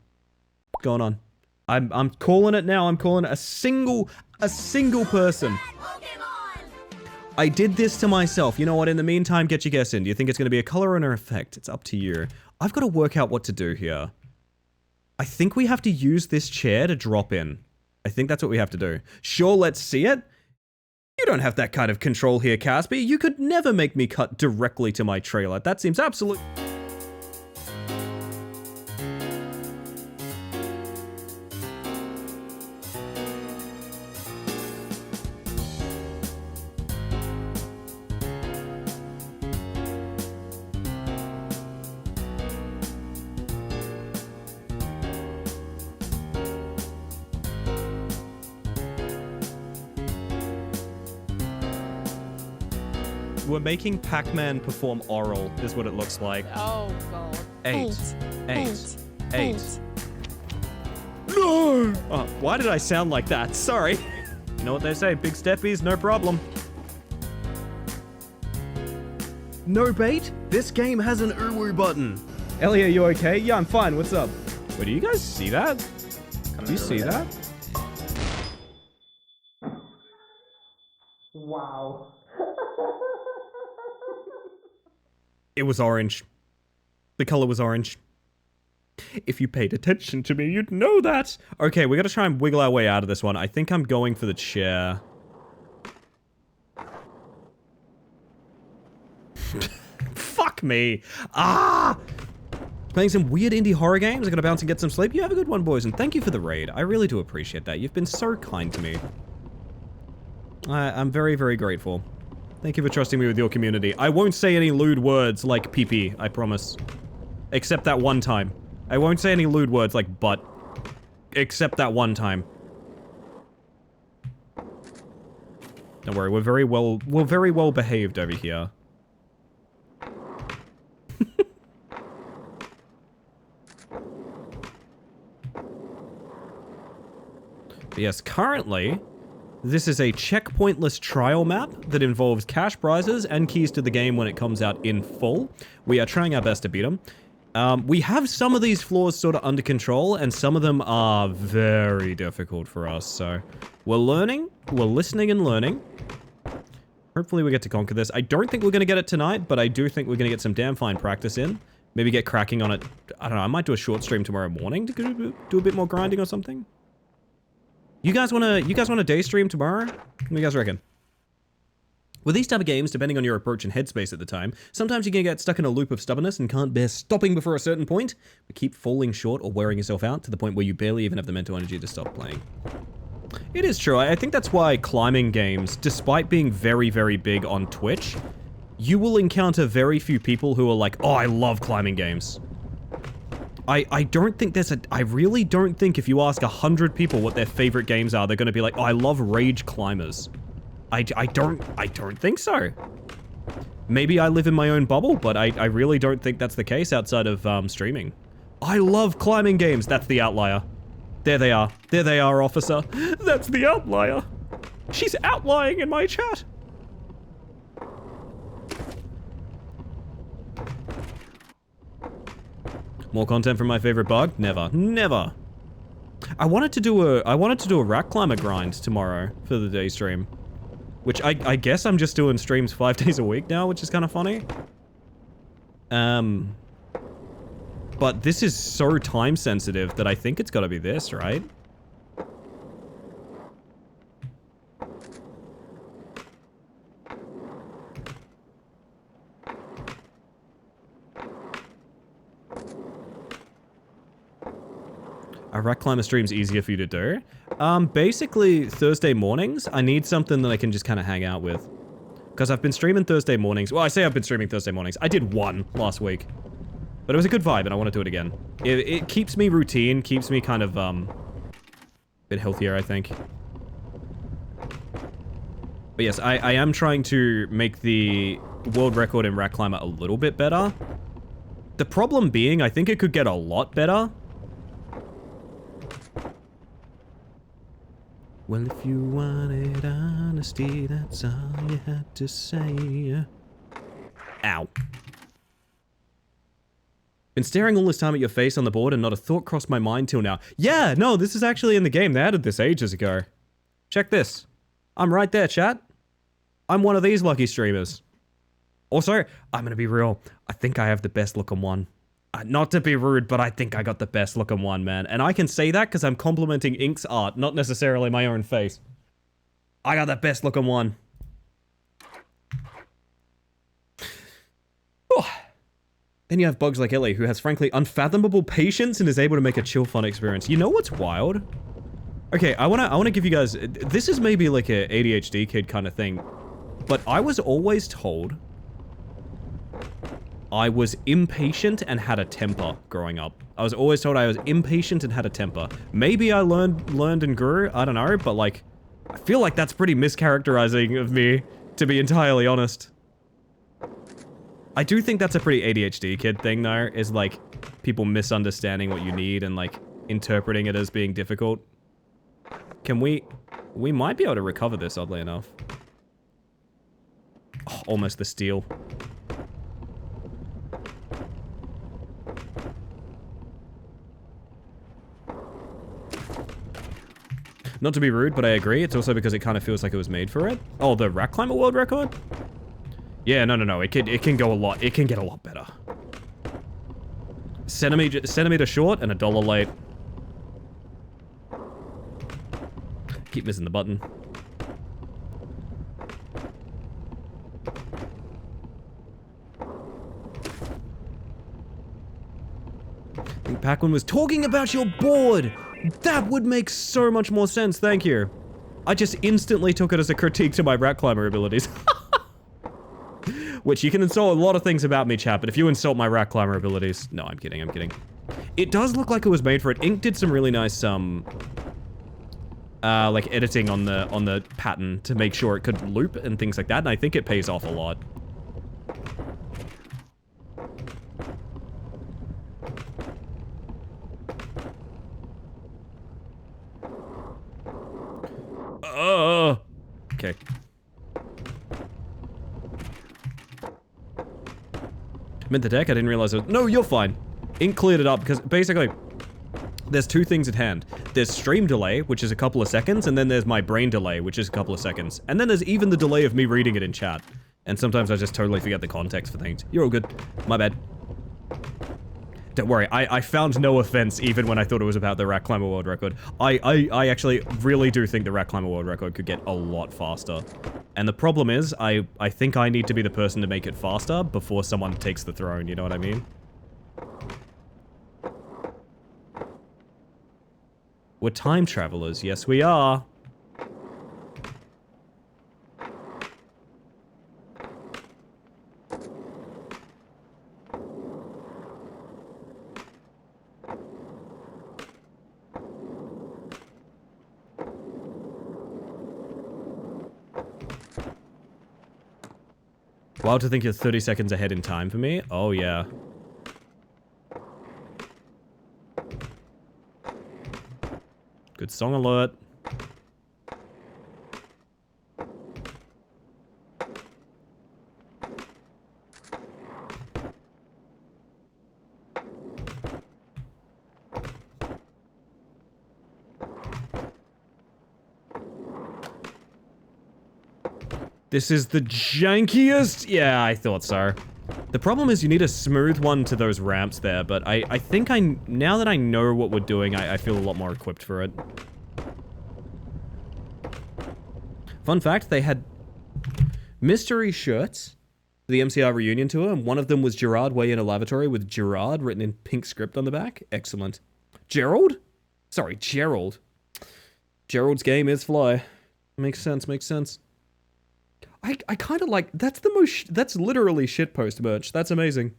Going on. I'm calling it now. I'm calling it a single person. I did this to myself. You know what? In the meantime, get your guess in. Do you think it's going to be a color or an effect? It's up to you. I've got to work out what to do here. I think we have to use this chair to drop in. I think that's what we have to do. Sure, let's see it. You don't have that kind of control here, Caspi. You could never make me cut directly to my trailer. That seems absolute... We're making Pac-Man perform oral, is what it looks like. Oh, God. Eight. No! Oh, why did I sound like that? Sorry. You know what they say, big steppies, no problem. No bait? This game has an uwu button. Ellie, are you okay? Yeah, I'm fine. What's up? Wait, do you guys see that? Do you see that? Wow. It was orange. The color was orange. If you paid attention to me, you'd know that. Okay, we gotta try and wiggle our way out of this one. I think I'm going for the chair. Fuck me. Ah! Playing some weird indie horror games. I gotta bounce and get some sleep. You have a good one, boys, and thank you for the raid. I really do appreciate that. You've been so kind to me. I'm very, very grateful. Thank you for trusting me with your community. I won't say any lewd words like pee-pee, I promise. Except that one time. I won't say any lewd words like butt. Except that one time. Don't worry, we're very well behaved over here. But yes, currently, this is a checkpointless trial map that involves cash prizes and keys to the game when it comes out in full. We are trying our best to beat them. We have some of these floors sort of under control, and some of them are very difficult for us, so we're learning, we're listening and learning. Hopefully we get to conquer this. I don't think we're going to get it tonight, but I do think we're going to get some damn fine practice in. Maybe get cracking on it. I don't know, I might do a short stream tomorrow morning to do a bit more grinding or something. You guys wanna day stream tomorrow? What do you guys reckon? With these type of games, depending on your approach and headspace at the time, sometimes you can get stuck in a loop of stubbornness and can't bear stopping before a certain point, but keep falling short or wearing yourself out to the point where you barely even have the mental energy to stop playing. It is true. I think that's why climbing games, despite being very, very big on Twitch, you will encounter very few people who are like, oh, I love climbing games. I don't think there's I really don't think if you ask 100 people what their favorite games are, they're going to be like, oh, I love Rage Climbers. I don't think so. Maybe I live in my own bubble, but I really don't think that's the case outside of streaming. I love climbing games. That's the outlier. There they are. There they are, officer. That's the outlier. She's outlying in my chat. More content from my favorite bug? Never. Never. I wanted to do a rack climber grind tomorrow for the day stream. Which I guess I'm just doing streams 5 days a week now, which is kind of funny. But this is so time sensitive that I think it's gotta be this, right? A rack climber stream's easier for you to do. Basically, Thursday mornings, I need something that I can just kind of hang out with. Because I've been streaming Thursday mornings. Well, I say I've been streaming Thursday mornings. I did one last week. But it was a good vibe, and I want to do it again. It keeps me routine, keeps me kind of, a bit healthier, I think. But yes, I am trying to make the world record in rack climber a little bit better. The problem being, I think it could get a lot better. Well, if you wanted honesty, that's all you had to say. Ow. Been staring all this time at your face on the board and not a thought crossed my mind till now. Yeah, no, this is actually in the game. They added this ages ago. Check this. I'm right there, chat. I'm one of these lucky streamers. Also, I'm gonna be real. I think I have the best looking one. Not to be rude, but I think I got the best looking one, man. And I can say that because I'm complimenting Ink's art, not necessarily my own face. I got the best looking one. Oh. Then you have bugs like Ellie, who has frankly unfathomable patience and is able to make a chill fun experience. You know what's wild? Okay, I wanna give you guys, this is maybe like a ADHD kid kind of thing, but I was always told I was impatient and had a temper growing up. I was always told I was impatient and had a temper. Maybe I learned and grew, I don't know, but like, I feel like that's pretty mischaracterizing of me, to be entirely honest. I do think that's a pretty ADHD kid thing though, is like, people misunderstanding what you need and like, interpreting it as being difficult. Can we might be able to recover this, oddly enough. Oh, almost the steal. Not to be rude, but I agree. It's also because it kind of feels like it was made for it. Oh, the Rock Climber World Record? Yeah, no. It can go a lot. It can get a lot better. Centimeter short and $1 late. Keep missing the button. I think Paquin was talking about your board. That would make so much more sense, thank you. I just instantly took it as a critique to my Rat Climber abilities. Which you can insult a lot of things about me, chat, but if you insult my Rat Climber abilities... No, I'm kidding. It does look like it was made for it. Ink did some really nice, like editing on the pattern to make sure it could loop and things like that, and I think it pays off a lot. Okay. Meant the deck, I didn't realize it was... No, you're fine. Ink cleared it up because basically there's two things at hand. There's stream delay, which is a couple of seconds, and then there's my brain delay, which is a couple of seconds. And then there's even the delay of me reading it in chat. And sometimes I just totally forget the context for things. You're all good. My bad. Don't worry, I found no offense even when I thought it was about the Rat Climber World Record. I actually really do think the Rat Climber World Record could get a lot faster. And the problem is, I think I need to be the person to make it faster before someone takes the throne, you know what I mean? We're time travelers, yes we are. Wild to think you're 30 seconds ahead in time for me. Oh, yeah. Good song alert. This is the jankiest? Yeah, I thought so. The problem is you need a smooth one to those ramps there, but I think now that I know what we're doing, I feel a lot more equipped for it. Fun fact, they had mystery shirts for the MCR reunion tour, and one of them was Gerard way in a lavatory with Gerard written in pink script on the back. Excellent. Gerald? Sorry, Gerald. Gerald's game is fly. Makes sense, makes sense. I kind of like, that's the most, that's literally shitpost merch. That's amazing.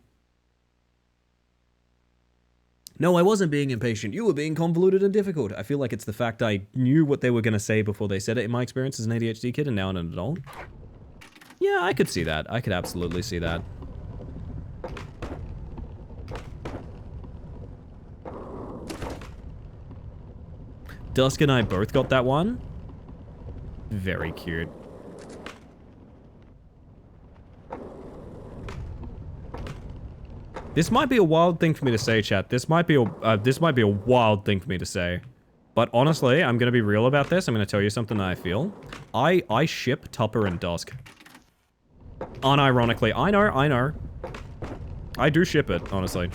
No, I wasn't being impatient. You were being convoluted and difficult. I feel like it's the fact I knew what they were going to say before they said it in my experience as an ADHD kid and now an adult. Yeah, I could see that. I could absolutely see that. Dusk and I both got that one. Very cute. This might be a wild thing for me to say, chat. This might be a wild thing for me to say. But honestly, I'm gonna be real about this. I'm gonna tell you something that I feel. I ship Tupper and Dusk. Unironically. I know. I do ship it, honestly.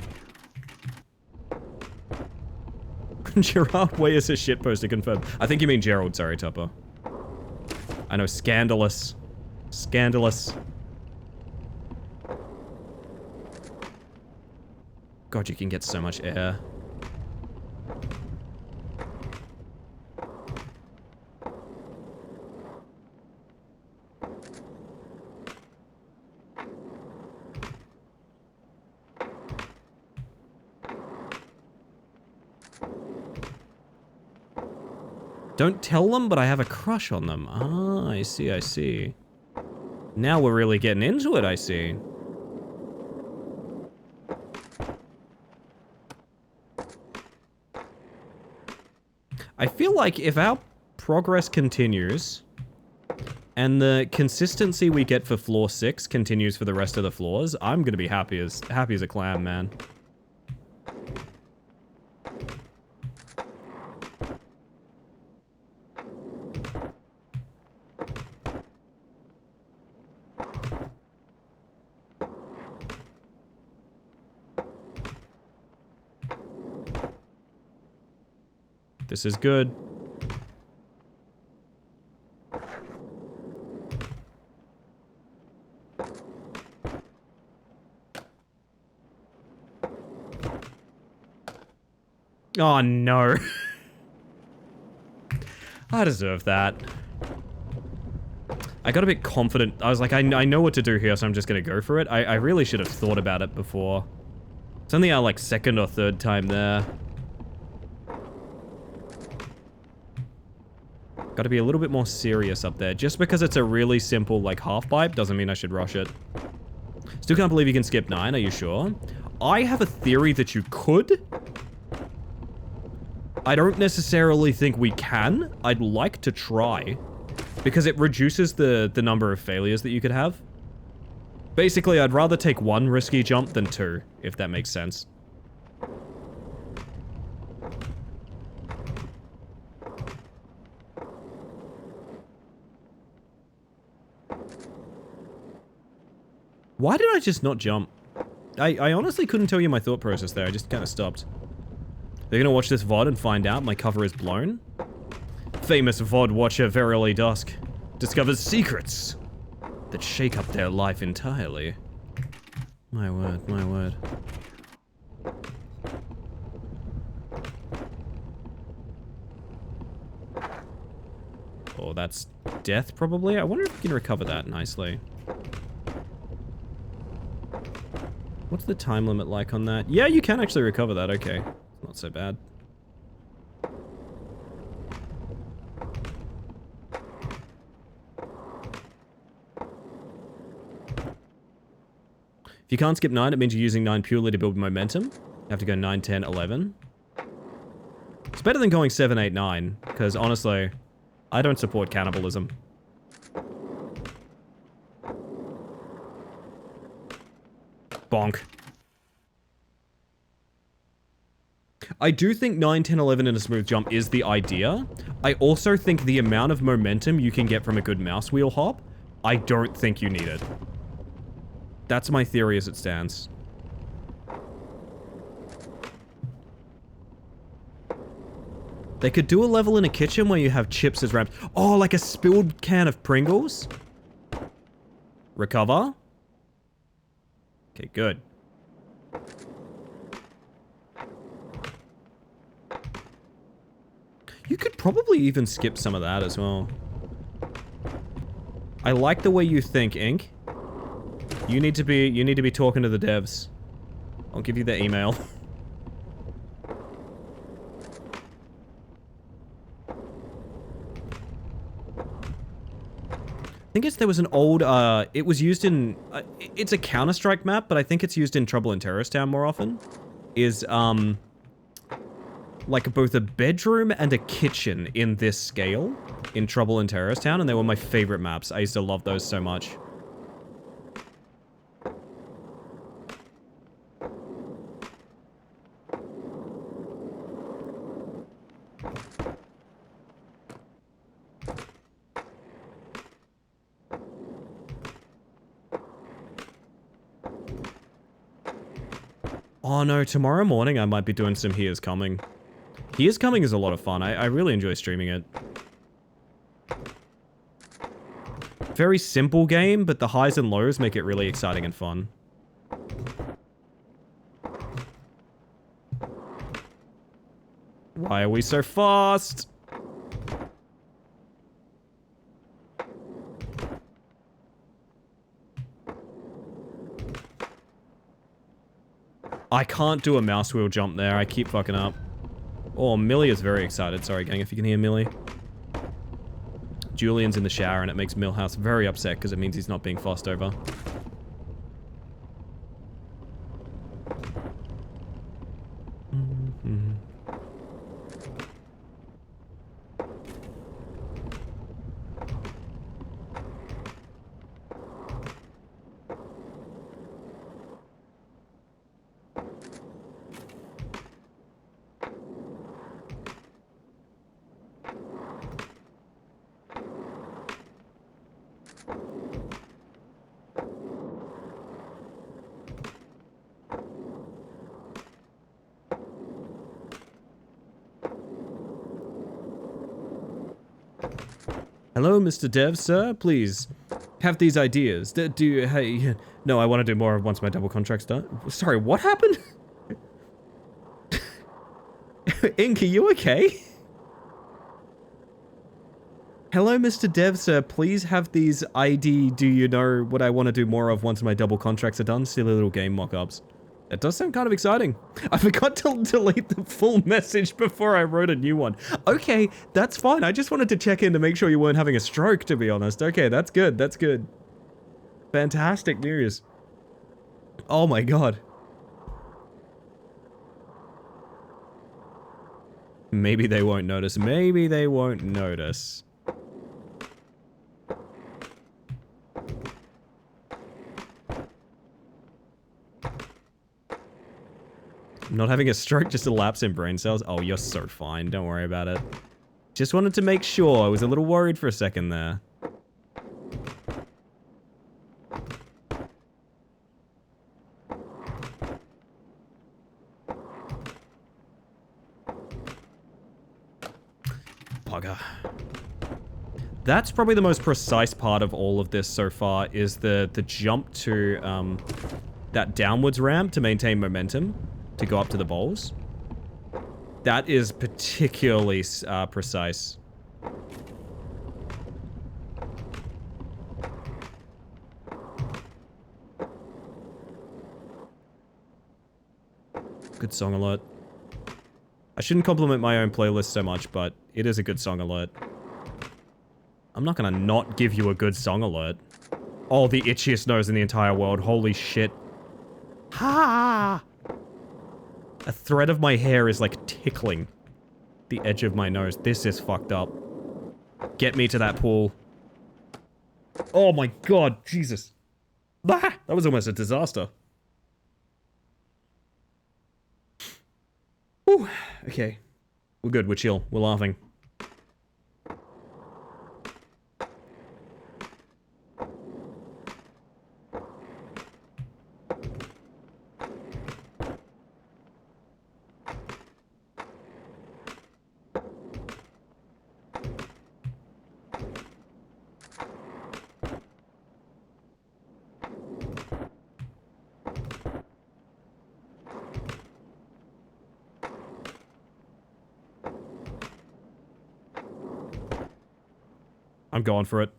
Gerard Way is a shitposter confirmed. I think you mean Gerald, sorry, Tupper. I know, scandalous. Scandalous. God, you can get so much air. Don't tell them, but I have a crush on them. Ah, I see, I see. Now we're really getting into it, I see. I feel like if our progress continues, and the consistency we get for floor 6 continues for the rest of the floors, I'm gonna be happy as a clam, man. This is good. Oh no. I deserve that. I got a bit confident. I was like, I know what to do here, so I'm just gonna go for it. I really should have thought about it before. It's only our like second or third time there. Got to be a little bit more serious up there. Just because it's a really simple, like, half pipe doesn't mean I should rush it. Still can't believe you can skip 9, are you sure? I have a theory that you could. I don't necessarily think we can. I'd like to try. Because it reduces the number of failures that you could have. Basically, I'd rather take 1 risky jump than 2, if that makes sense. Why did I just not jump? I honestly couldn't tell you my thought process there. I just kind of stopped. They're gonna watch this VOD and find out my cover is blown? Famous VOD watcher Verily Dusk discovers secrets that shake up their life entirely. My word, my word. Oh, that's death, probably? I wonder if we can recover that nicely. What's the time limit like on that? Yeah, you can actually recover that, okay. Not so bad. If you can't skip 9, it means you're using 9 purely to build momentum. You have to go 9, 10, 11. It's better than going 7, 8, 9, because honestly, I don't support cannibalism. Bonk. I do think 9, 10, 11 in a smooth jump is the idea. I also think the amount of momentum you can get from a good mouse wheel hop, I don't think you need it. That's my theory as it stands. They could do a level in a kitchen where you have chips as ramps. Oh, like a spilled can of Pringles? Recover? Okay, good. You could probably even skip some of that as well. I like the way you think, Ink. You need to be talking to the devs. I'll give you their email. I think there was an old, it was used in, it's a Counter-Strike map, but I think it's used in Trouble in Terrorist Town more often. Is, like both a bedroom and a kitchen in this scale in Trouble in Terrorist Town, and they were my favorite maps. I used to love those so much. Oh no, tomorrow morning I might be doing some He Is Coming. He Is Coming is a lot of fun. I really enjoy streaming it. Very simple game, but the highs and lows make it really exciting and fun. Why are we so fast? I can't do a mouse wheel jump there. I keep fucking up. Oh, Millie is very excited. Sorry, gang, if you can hear Millie. Julian's in the shower, and it makes Millhouse very upset because it means he's not being fussed over. Hello, Mr. Dev, sir. Please, have these ideas. Do you, hey, no, I want to do more once my double contract's done. Sorry, what happened? Ink, are you okay? Hello, Mr. Dev, sir. Please have these do you know what I want to do more of once my double contracts are done? Silly little game mock-ups. That does sound kind of exciting. I forgot to delete the full message before I wrote a new one. Okay, that's fine. I just wanted to check in to make sure you weren't having a stroke, to be honest. Okay, that's good. That's good. Fantastic news. Oh my god. Maybe they won't notice. Maybe they won't notice. Not having a stroke, just a lapse in brain cells. Oh, you're so fine. Don't worry about it. Just wanted to make sure. I was a little worried for a second there. Bugger. That's probably the most precise part of all of this so far, is the jump to that downwards ramp to maintain momentum. To go up to the bowls. That is particularly precise. Good song alert. I shouldn't compliment my own playlist so much, but it is a good song alert. I'm not gonna not give you a good song alert. Oh, the itchiest nose in the entire world. Holy shit. Ha! A thread of my hair is like tickling the edge of my nose. This is fucked up. Get me to that pool. Oh my god, Jesus. Ah, that was almost a disaster. Whew. Okay. We're good, we're chill, we're laughing. I'm going for it.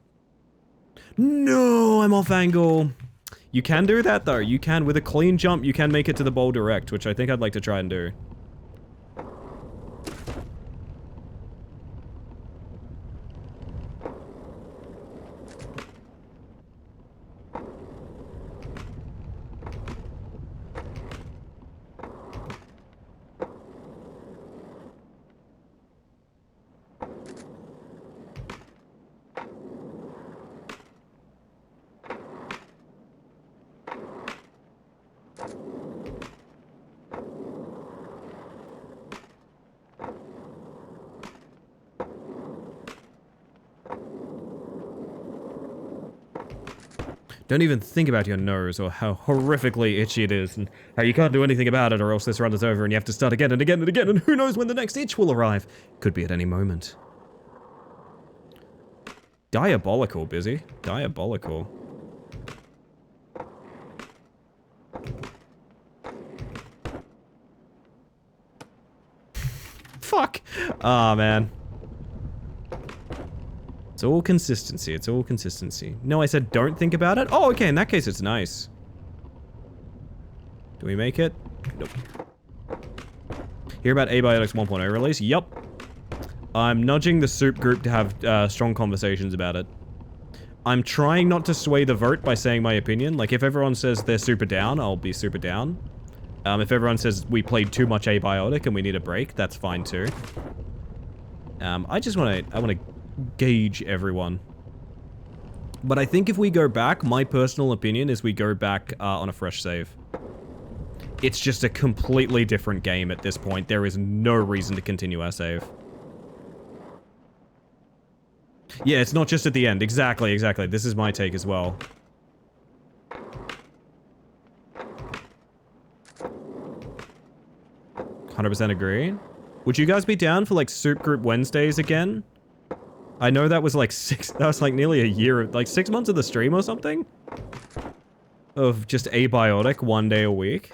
No, I'm off angle. You can do that though. You can, with a clean jump, you can make it to the bowl direct, which I think I'd like to try and do. Don't even think about your nose or how horrifically itchy it is and how you can't do anything about it or else this run is over and you have to start again and again and again and who knows when the next itch will arrive. Could be at any moment. Diabolical, Busy. Diabolical. Fuck. Ah, man. It's all consistency. It's all consistency. No, I said don't think about it. Oh, okay. In that case, it's nice. Do we make it? Nope. Hear about Abiotics 1.0 release? Yup. I'm nudging the soup group to have strong conversations about it. I'm trying not to sway the vote by saying my opinion. Like, if everyone says they're super down, I'll be super down. If everyone says we played too much Abiotic and we need a break, that's fine too. I just want to gauge everyone. But I think if we go back, my personal opinion is we go back on a fresh save. It's just a completely different game at this point. There is no reason to continue our save. Yeah, it's not just at the end. Exactly, exactly. This is my take as well. "100% agree. Would you guys be down for like Soup Group Wednesdays again? I know that was like nearly a year, like 6 months of the stream or something? Of just Abiotic 1 day a week.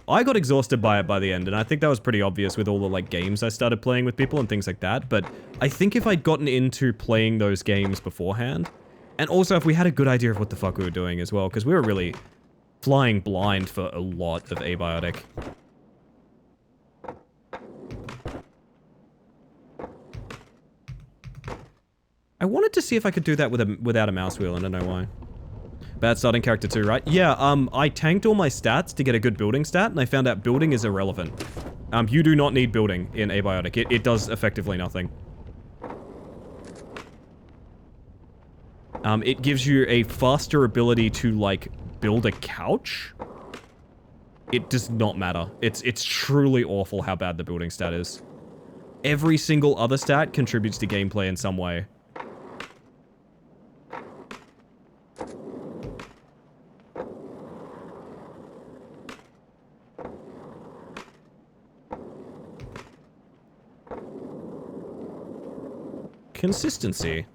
I got exhausted by it by the end, and I think that was pretty obvious with all the like games I started playing with people and things like that, but I think if I'd gotten into playing those games beforehand, and also if we had a good idea of what the fuck we were doing as well, because we were really flying blind for a lot of Abiotic. I wanted to see if I could do that without a mouse wheel, and I don't know why. Bad starting character too, right? Yeah, I tanked all my stats to get a good building stat, and I found out building is irrelevant. You do not need building in Abiotic. It does effectively nothing. It gives you a faster ability to, like, build a couch. It does not matter. It's truly awful how bad the building stat is. Every single other stat contributes to gameplay in some way. Consistency.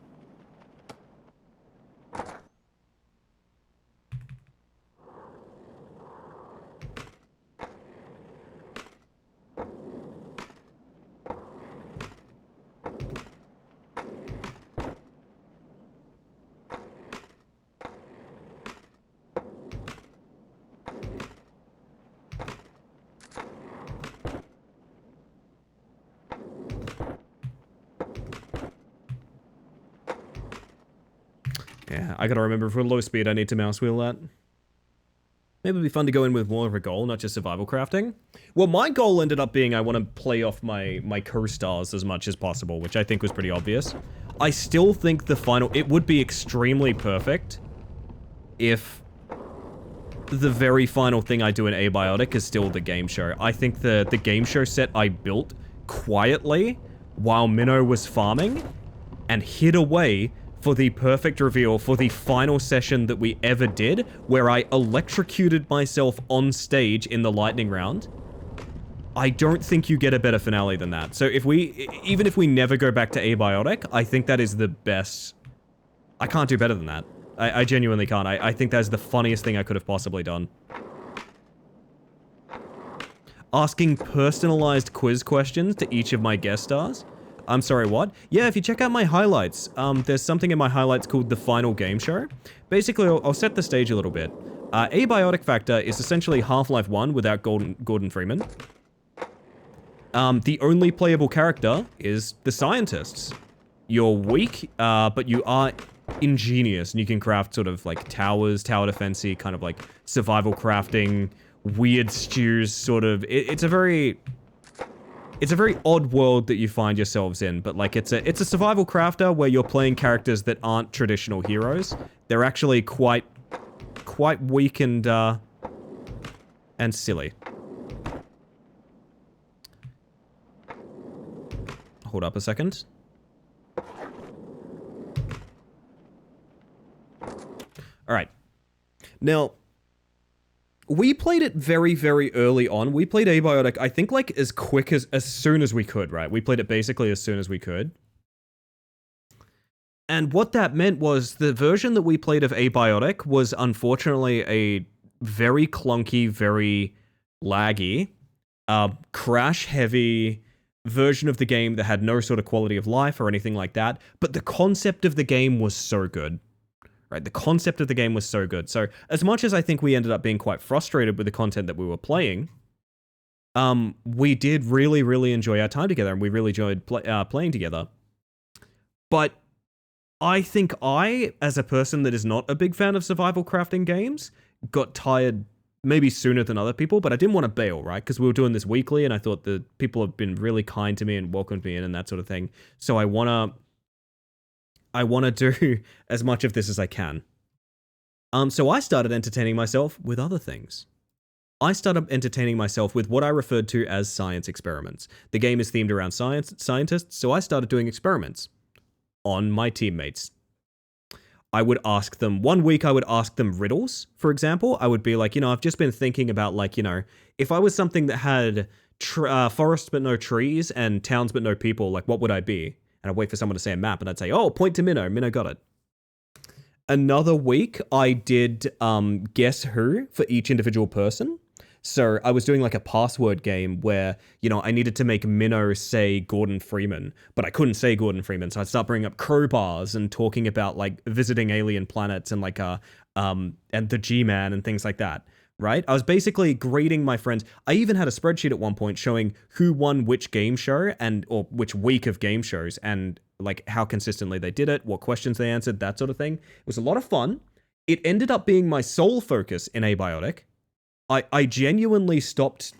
Yeah, I gotta remember if we're low speed, I need to mouse wheel that. Maybe it'd be fun to go in with more of a goal, not just survival crafting. Well, my goal ended up being I want to play off my co-stars as much as possible, which I think was pretty obvious. I still think the final... It would be extremely perfect if the very final thing I do in Abiotic is still the game show. I think the game show set I built quietly while Minnow was farming and hid away for the perfect reveal for the final session that we ever did, where I electrocuted myself on stage in the lightning round. I don't think you get a better finale than that. So even if we never go back to Abiotic, I think that is the best. I can't do better than that. I genuinely can't. I think that's the funniest thing I could have possibly done. Asking personalized quiz questions to each of my guest stars. I'm sorry, what? Yeah, if you check out my highlights, there's something in my highlights called the final game show. Basically, I'll set the stage a little bit. Abiotic Factor is essentially Half-Life 1 without Gordon Freeman. The only playable character is the scientists. You're weak, but you are ingenious, and you can craft sort of like towers, tower defense-y, kind of like survival crafting, weird stews, sort of. It's a very odd world that you find yourselves in, but like it's a survival crafter where you're playing characters that aren't traditional heroes. They're actually quite weak and silly. Hold up a second. All right. Now, we played it very, very early on. We played Abiotic, I think, like, as soon as we could, right? We played it basically as soon as we could. And what that meant was the version that we played of Abiotic was unfortunately a very clunky, very laggy, crash-heavy version of the game that had no sort of quality of life or anything like that. But the concept of the game was so good. Right, the concept of the game was so good. So as much as I think we ended up being quite frustrated with the content that we were playing, we did really, really enjoy our time together, and we really enjoyed playing together. But I think I, as a person that is not a big fan of survival crafting games, got tired maybe sooner than other people, but I didn't want to bail, right? Because we were doing this weekly, and I thought the people have been really kind to me and welcomed me in and that sort of thing. So I want to do as much of this as I can. So I started entertaining myself with other things. I started entertaining myself with what I referred to as science experiments. The game is themed around scientists, so I started doing experiments on my teammates. I would ask them, one week I would ask them riddles, for example. I would be like, I've just been thinking about, like, if I was something that had forests but no trees and towns but no people, like, what would I be? And I'd wait for someone to say a map, and I'd say, oh, point to Minnow. Minnow got it. Another week, I did Guess Who for each individual person. So I was doing like a password game where, I needed to make Minnow say Gordon Freeman, but I couldn't say Gordon Freeman. So I'd start bringing up crowbars and talking about like visiting alien planets and like and the G-Man and things like that. Right? I was basically grading my friends. I even had a spreadsheet at one point showing who won which game show or which week of game shows and like how consistently they did it, what questions they answered, that sort of thing. It was a lot of fun. It ended up being my sole focus in Abiotic. I genuinely stopped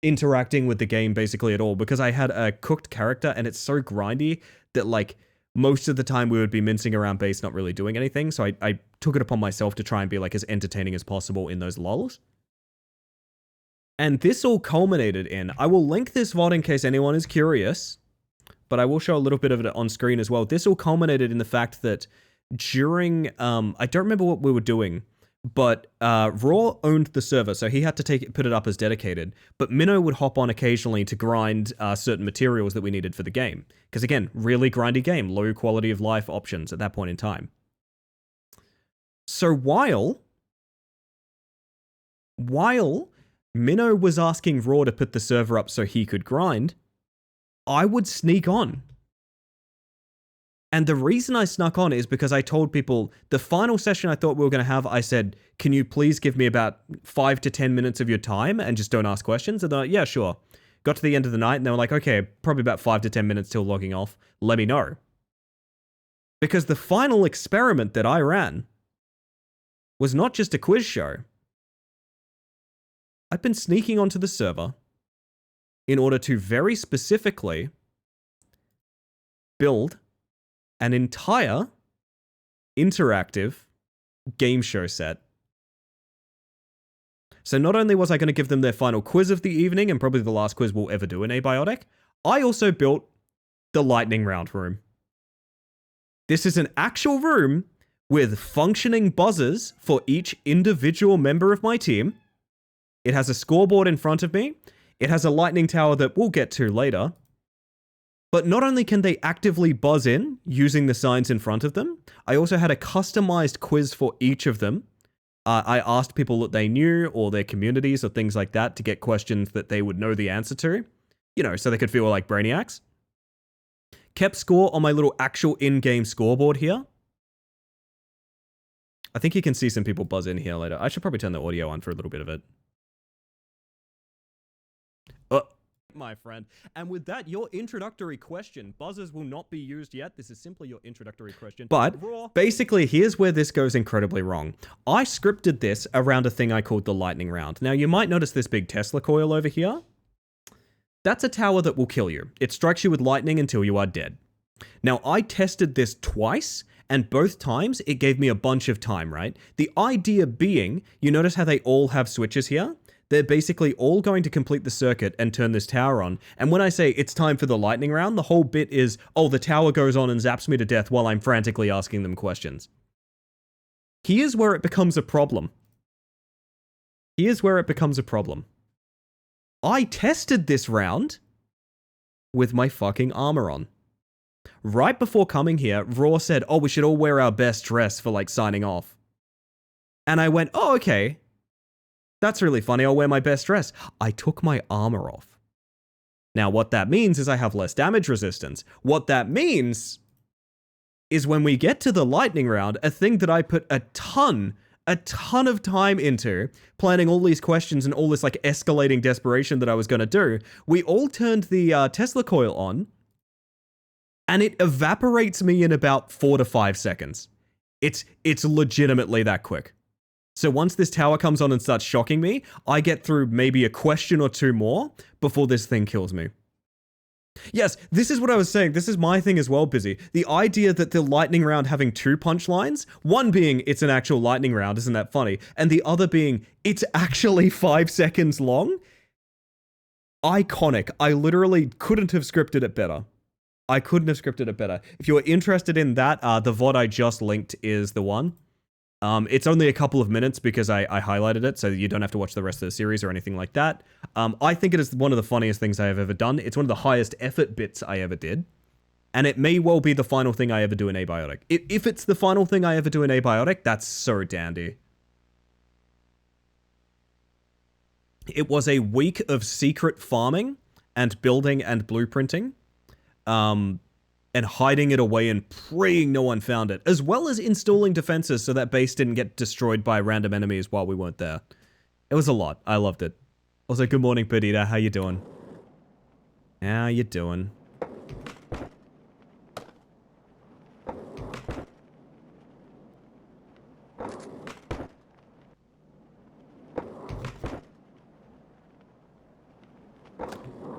interacting with the game basically at all because I had a cooked character and it's so grindy that like most of the time we would be mincing around base, not really doing anything. So I took it upon myself to try and be like as entertaining as possible in those lulls. And this all culminated in, I will link this VOD in case anyone is curious, but I will show a little bit of it on screen as well. This all culminated in the fact that during, I don't remember what we were doing, but Raw owned the server, so he had to put it up as dedicated. But Minnow would hop on occasionally to grind certain materials that we needed for the game. Because again, really grindy game, low quality of life options at that point in time. So while Minnow was asking Raw to put the server up so he could grind, I would sneak on. And the reason I snuck on is because I told people the final session I thought we were going to have, I said, can you please give me about 5 to 10 minutes of your time and just don't ask questions? And they're like, yeah, sure. Got to the end of the night and they were like, okay, probably about 5 to 10 minutes till logging off. Let me know. Because the final experiment that I ran was not just a quiz show. I've been sneaking onto the server in order to very specifically build an entire interactive game show set. So not only was I going to give them their final quiz of the evening, and probably the last quiz we'll ever do in Abiotic, I also built the lightning round room. This is an actual room with functioning buzzers for each individual member of my team. It has a scoreboard in front of me. It has a lightning tower that we'll get to later. But not only can they actively buzz in using the signs in front of them, I also had a customized quiz for each of them. I asked people that they knew or their communities or things like that to get questions that they would know the answer to, so they could feel like brainiacs. Kept score on my little actual in-game scoreboard here. I think you can see some people buzz in here later. I should probably turn the audio on for a little bit of it. My friend. And with that, your introductory question. Buzzers will not be used yet. This is simply your introductory question. But basically, here's where this goes incredibly wrong. I scripted this around a thing I called the lightning round. Now, you might notice this big Tesla coil over here. That's a tower that will kill you. It strikes you with lightning until you are dead. Now, I tested this twice, and both times it gave me a bunch of time, right? The idea being, you notice how they all have switches here? They're basically all going to complete the circuit and turn this tower on. And when I say it's time for the lightning round, the whole bit is, oh, the tower goes on and zaps me to death while I'm frantically asking them questions. Here's where it becomes a problem. Here's where it becomes a problem. I tested this round with my fucking armor on. Right before coming here, Raw said, oh, we should all wear our best dress for, like, signing off. And I went, oh, okay. That's really funny, I'll wear my best dress. I took my armor off. Now, what that means is I have less damage resistance. What that means is when we get to the lightning round, a thing that I put a ton of time into, planning all these questions and all this, like, escalating desperation that I was going to do, we all turned the Tesla coil on, and it evaporates me in about 4 to 5 seconds. It's legitimately that quick. So once this tower comes on and starts shocking me, I get through maybe a question or two more before this thing kills me. Yes, this is what I was saying. This is my thing as well, Busy. The idea that the lightning round having 2 punchlines, one being it's an actual lightning round, isn't that funny? And the other being it's actually 5 seconds long. Iconic. I literally couldn't have scripted it better. I couldn't have scripted it better. If you're interested in that, the VOD I just linked is the one. It's only a couple of minutes because I highlighted it, so you don't have to watch the rest of the series or anything like that. I think it is one of the funniest things I have ever done. It's one of the highest effort bits I ever did. And it may well be the final thing I ever do in Abiotic. If it's the final thing I ever do in Abiotic, that's so dandy. It was a week of secret farming and building and blueprinting. And hiding it away and praying no one found it, as well as installing defenses so that base didn't get destroyed by random enemies while we weren't there. It was a lot. I loved it. Also, good morning, Perdita. How you doing? How you doing?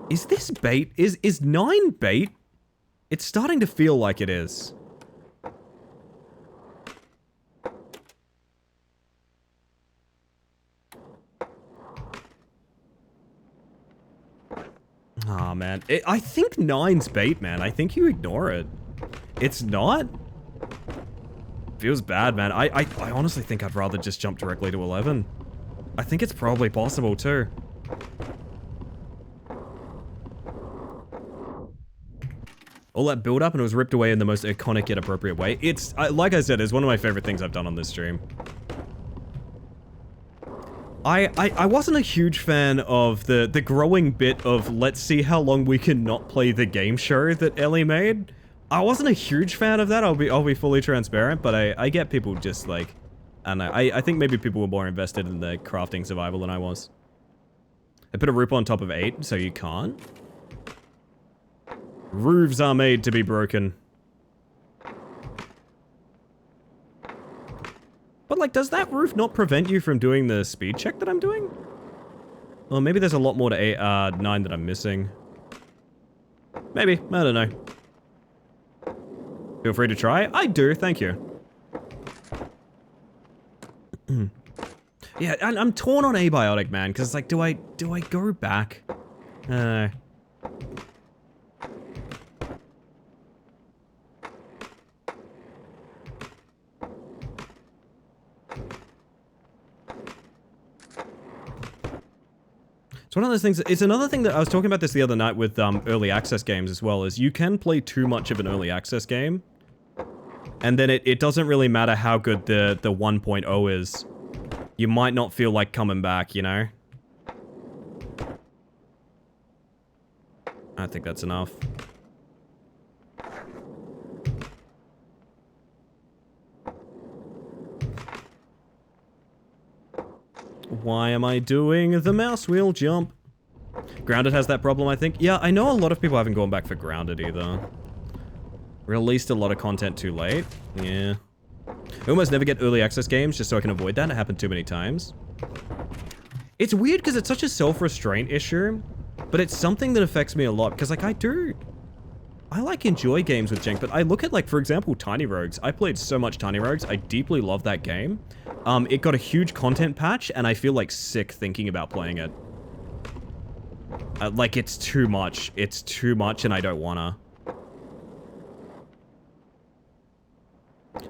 Is this bait? Is 9 bait? It's starting to feel like it is. Aw, man. I think 9's bait, man. I think you ignore it. It's not? Feels bad, man. I honestly think I'd rather just jump directly to 11. I think it's probably possible, too. All that build up and it was ripped away in the most iconic yet appropriate way. It's, like I said, it's one of my favorite things I've done on this stream. I wasn't a huge fan of the growing bit of let's see how long we can not play the game show that Ellie made. I wasn't a huge fan of that, I'll be fully transparent, but I get people just like, I don't know, I think maybe people were more invested in the crafting survival than I was. I put a roof on top of 8, so you can't. Roofs are made to be broken. But, like, does that roof not prevent you from doing the speed check that I'm doing? Well, maybe there's a lot more to 9 that I'm missing. Maybe. I don't know. Feel free to try. I do, thank you. Yeah, I'm torn on Abiotic, man, because, like, do I go back? It's one of those things, it's another thing that I was talking about this the other night with early access games as well, is you can play too much of an early access game, and then it doesn't really matter how good the 1.0 is. You might not feel like coming back, you know? I think that's enough. Why am I doing the mouse wheel jump? Grounded has that problem, I think. Yeah, I know a lot of people haven't gone back for Grounded either. Released a lot of content too late. Yeah. I almost never get early access games just so I can avoid that. It happened too many times. It's weird because it's such a self-restraint issue, but it's something that affects me a lot because, like, I like enjoy games with Jenk, but I look at, like, for example, Tiny Rogues. I played so much Tiny Rogues. I deeply love that game. It got a huge content patch, and I feel, like, sick thinking about playing it. Like, it's too much. It's too much, and I don't wanna.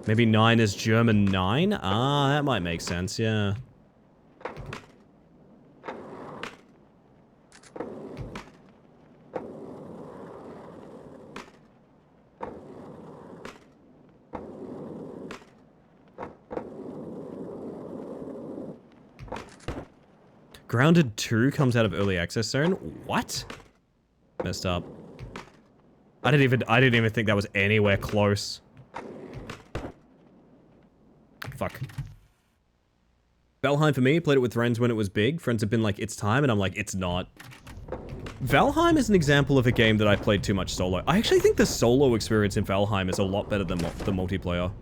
Maybe 9 is German 9? Ah, that might make sense, yeah. Grounded 2 comes out of early access zone? What? Messed up. I didn't even think that was anywhere close. Fuck. Valheim for me, played it with friends when it was big. Friends have been like, it's time, and I'm like, it's not. Valheim is an example of a game that I played too much solo. I actually think the solo experience in Valheim is a lot better than the multiplayer.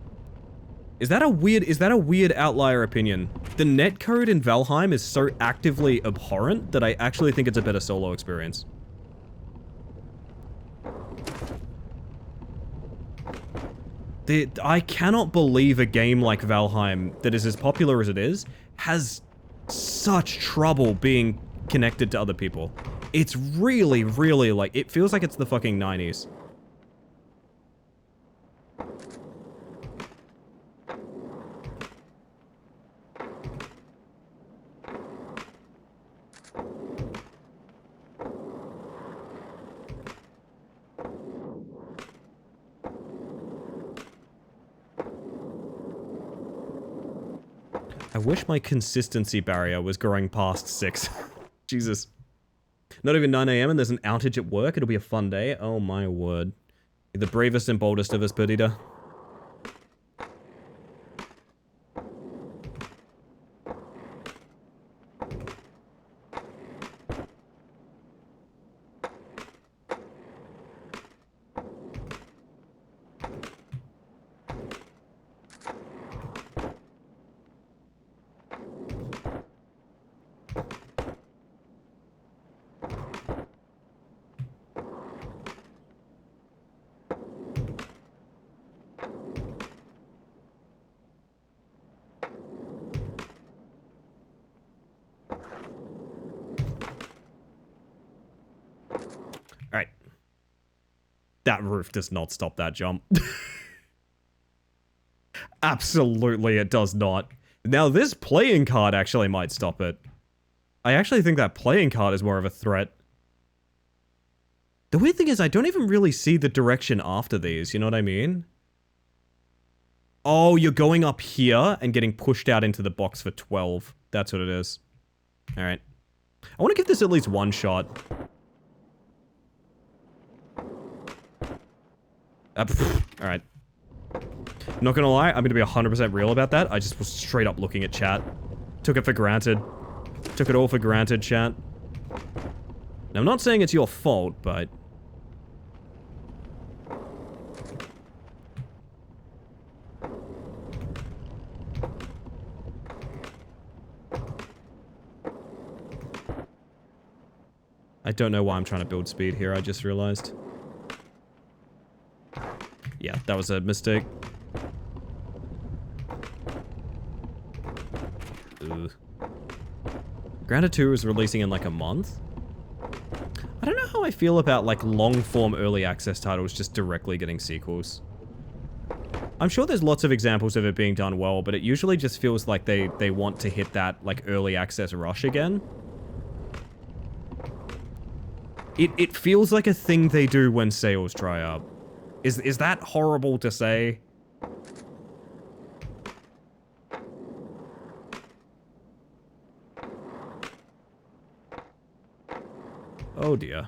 Is that a weird outlier opinion? The netcode in Valheim is so actively abhorrent that I actually think it's a better solo experience. I cannot believe a game like Valheim, that is as popular as it is, has such trouble being connected to other people. It's really, really like, it feels like it's the fucking 90s. I wish my consistency barrier was growing past 6. Jesus. Not even 9 AM and there's an outage at work. It'll be a fun day. Oh my word. You're the bravest and boldest of us, Perdita. Alright. That roof does not stop that jump. Absolutely it does not. Now this playing card actually might stop it. I actually think that playing card is more of a threat. The weird thing is I don't even really see the direction after these, you know what I mean? Oh, you're going up here and getting pushed out into the box for 12. That's what it is. Alright. I want to give this at least one shot. Alright. Not gonna lie, I'm gonna be 100% real about that. I just was straight up looking at chat. Took it for granted. Took it all for granted, chat. Now, I'm not saying it's your fault, but... I don't know why I'm trying to build speed here, I just realized. Yeah, that was a mistake. Ugh. Grounded 2 is releasing in like a month? I don't know how I feel about like long-form early access titles just directly getting sequels. I'm sure there's lots of examples of it being done well, but it usually just feels like they want to hit that like early access rush again. It feels like a thing they do when sales dry up. Is that horrible to say? Oh dear.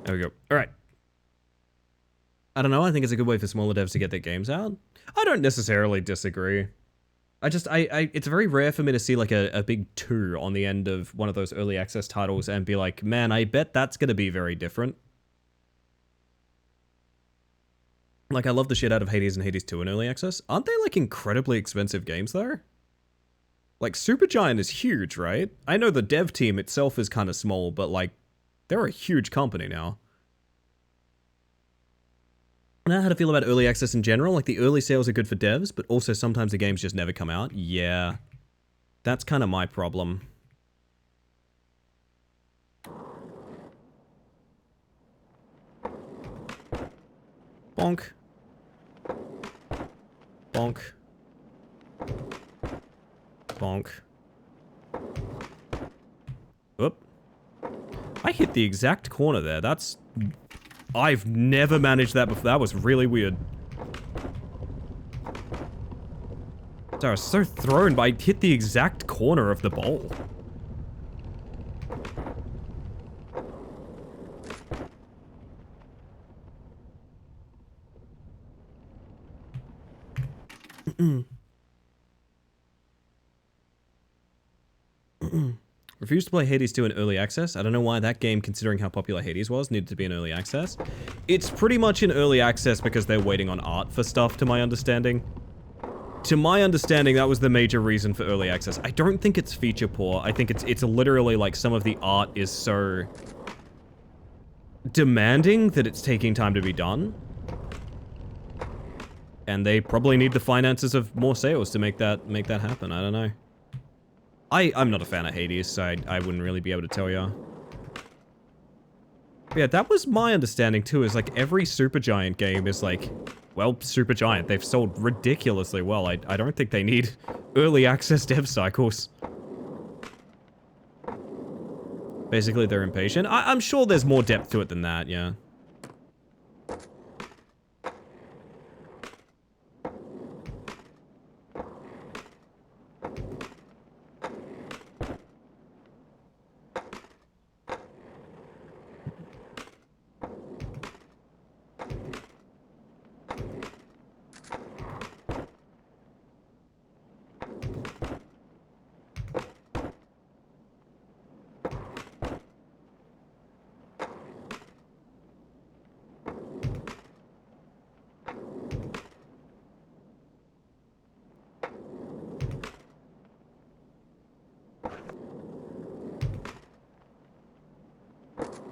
There we go. All right. I don't know. I think it's a good way for smaller devs to get their games out. I don't necessarily disagree. It's very rare for me to see like a big 2 on the end of one of those early access titles and be like, man, I bet that's going to be very different. Like, I love the shit out of Hades and Hades 2 in early access. Aren't they like incredibly expensive games though? Like, Supergiant is huge, right? I know the dev team itself is kind of small, but like, they're a huge company now. I don't know how to feel about early access in general. Like, the early sales are good for devs, but also sometimes the games just never come out. Yeah. That's kind of my problem. Bonk. Bonk. Bonk. Oop. I hit the exact corner there. That's... I've never managed that before. That was really weird. So I was so thrown, but I hit the exact corner of the bowl. Refused to play Hades 2 in early access. I don't know why that game, considering how popular Hades was, needed to be in early access. It's pretty much in early access because they're waiting on art for stuff, to my understanding. To my understanding, that was the major reason for early access. I don't think it's feature poor. I think it's literally like some of the art is so demanding that it's taking time to be done. And they probably need the finances of more sales to make that happen. I don't know. I'm not a fan of Hades, so I wouldn't really be able to tell you. Yeah, that was my understanding too, is like every Supergiant game is like, well, Supergiant. They've sold ridiculously well. I don't think they need early access dev cycles. Basically, they're impatient. I'm sure there's more depth to it than that, yeah.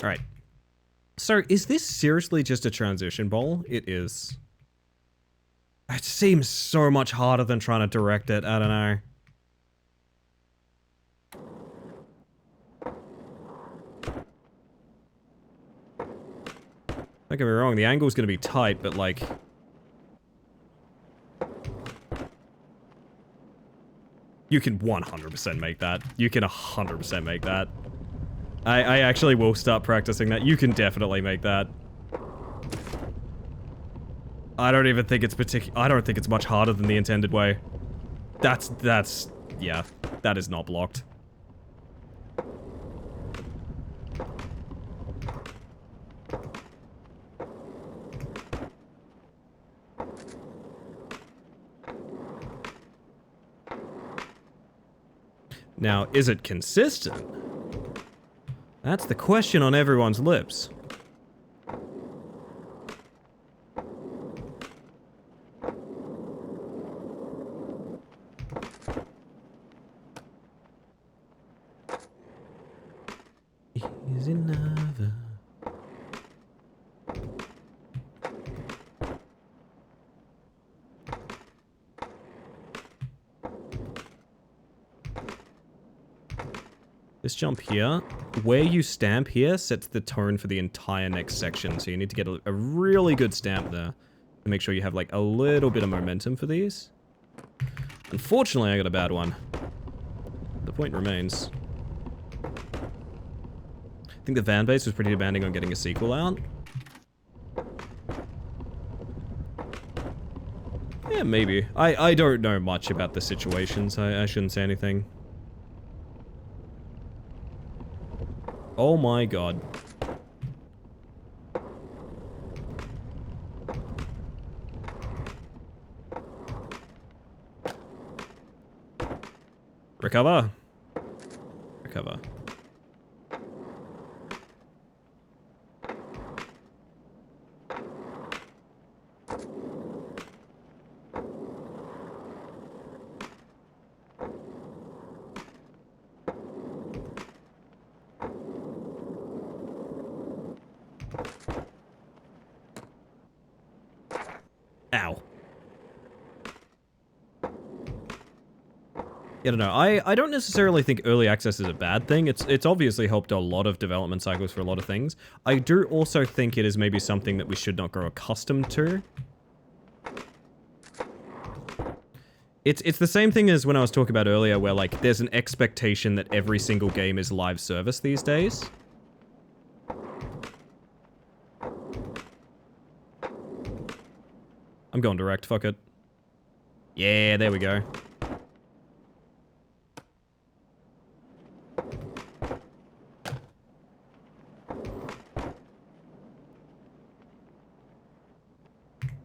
Alright. So, is this seriously just a transition bowl? It is. It seems so much harder than trying to direct it. I don't know. Don't get me wrong, the angle's gonna be tight, but like... You can 100% make that. You can 100% make that. I actually will start practicing that. You can definitely make that. I don't even think it's I don't think it's much harder than the intended way. Yeah, that is not blocked. Now, is it consistent? That's the question on everyone's lips. Easy never. This jump here, where you stamp here sets the tone for the entire next section, so you need to get a really good stamp there to make sure you have like a little bit of momentum for these. Unfortunately, I got a bad one. The point remains. I think the van base was pretty demanding on getting a sequel out. Yeah, maybe. I don't know much about the situation, so I shouldn't say anything. Oh my god. Recover. Recover. Ow. I don't know. I don't necessarily think early access is a bad thing. It's obviously helped a lot of development cycles for a lot of things. I do also think it is maybe something that we should not grow accustomed to. It's the same thing as when I was talking about earlier, where like there's an expectation that every single game is live service these days. I'm going direct, fuck it. Yeah, there we go.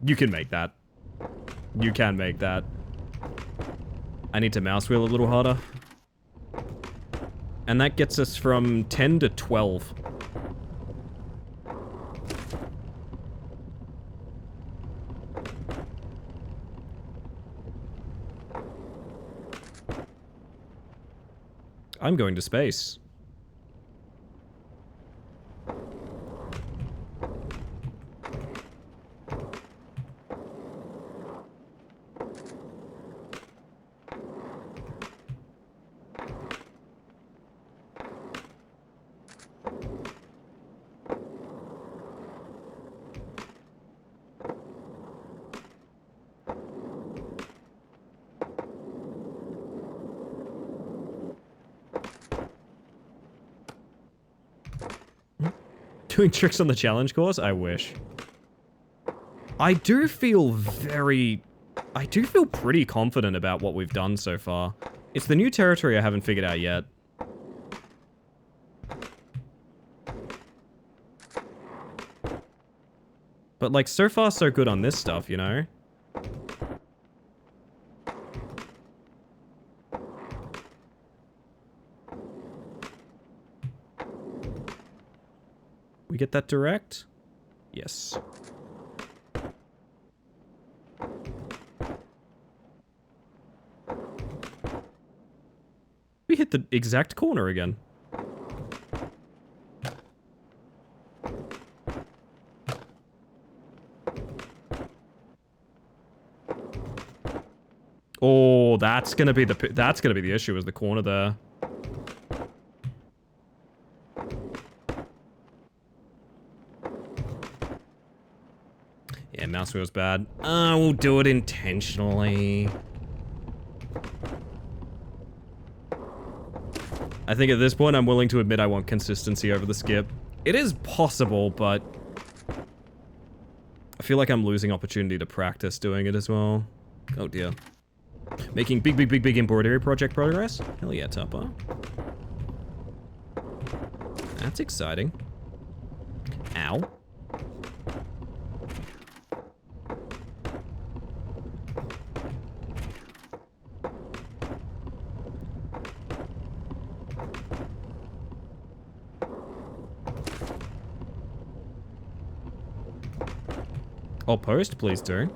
You can make that. You can make that. I need to mouse wheel a little harder. And that gets us from 10 to 12. I'm going to space. Doing tricks on the challenge course? I wish. I do feel pretty confident about what we've done so far. It's the new territory I haven't figured out yet. But like, so far so good on this stuff, you know? We get that direct? Yes. We hit the exact corner again. Oh, that's gonna be the issue, is the corner there. Yeah, mouse wheel's bad. We'll do it intentionally. I think at this point I'm willing to admit I want consistency over the skip. It is possible, but I feel like I'm losing opportunity to practice doing it as well. Oh dear. Making big embroidery project progress? Hell yeah, Tupper. That's exciting. Ow. I'll post, please do.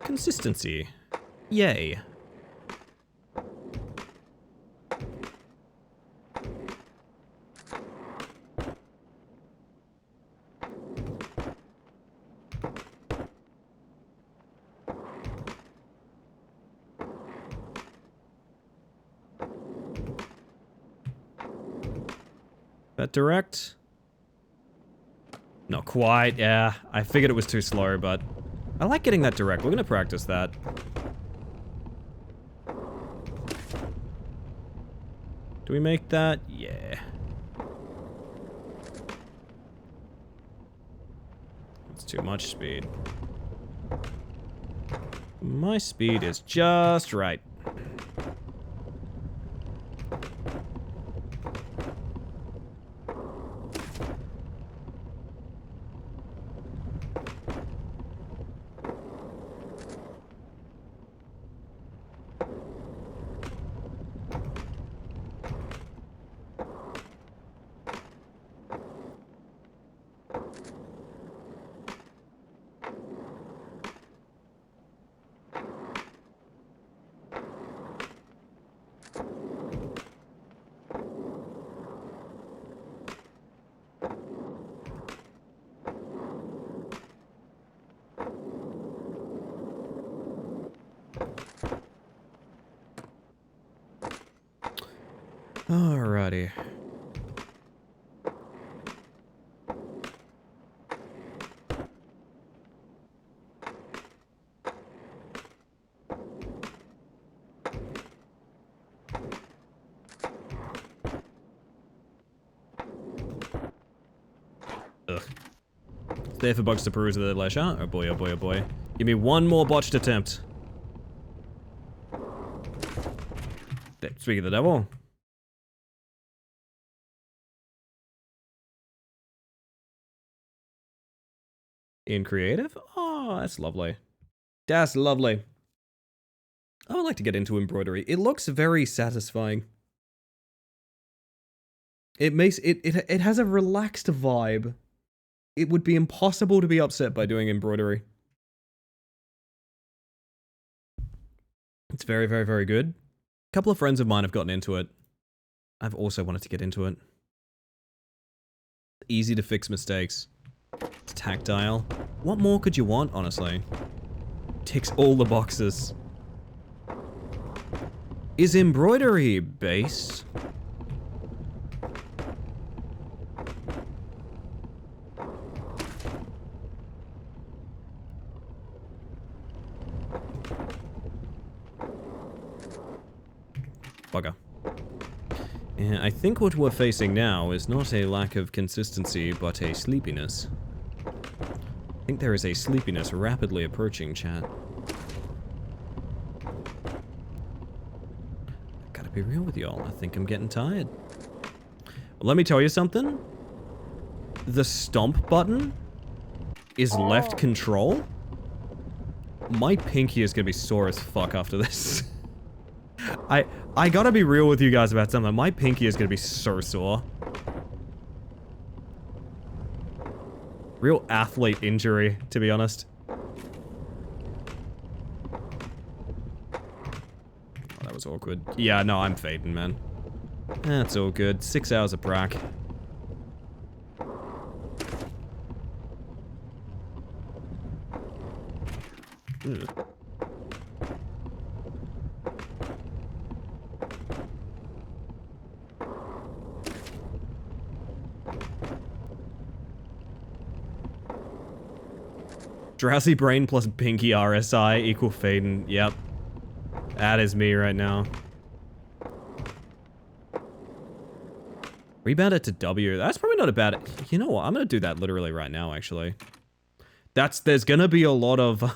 Consistency. Yay. That direct? Not quite, yeah. I figured it was too slow, but I like getting that direct. We're gonna practice that. Do we make that? Yeah. It's too much speed. My speed is just right. Alrighty. Ugh. There for bugs to peruse at their leisure. Oh boy, oh boy, oh boy. Give me one more botched attempt. Speaking of the devil. In creative? Oh, that's lovely. That's lovely. I would like to get into embroidery. It looks very satisfying. It makes it has a relaxed vibe. It would be impossible to be upset by doing embroidery. It's very, very, very good. A couple of friends of mine have gotten into it. I've also wanted to get into it. Easy to fix mistakes. It's tactile. What more could you want, honestly? Ticks all the boxes. Is embroidery based? Bugger. And I think what we're facing now is not a lack of consistency, but a sleepiness. I think there is a sleepiness rapidly approaching, chat. Gotta be real with y'all. I think I'm getting tired. Well, let me tell you something. The stomp button is left control. My pinky is gonna be sore as fuck after this. I gotta be real with you guys about something. My pinky is gonna be so sore. Real athlete injury, to be honest. Oh, that was awkward. Yeah, no, I'm fading, man. That's all good. 6 hours of prac. Ugh. Drowsy brain plus pinky RSI equal Faden. Yep. That is me right now. Rebound it to W. That's probably not a bad... You know what? I'm gonna do that literally right now, actually. There's gonna be a lot of...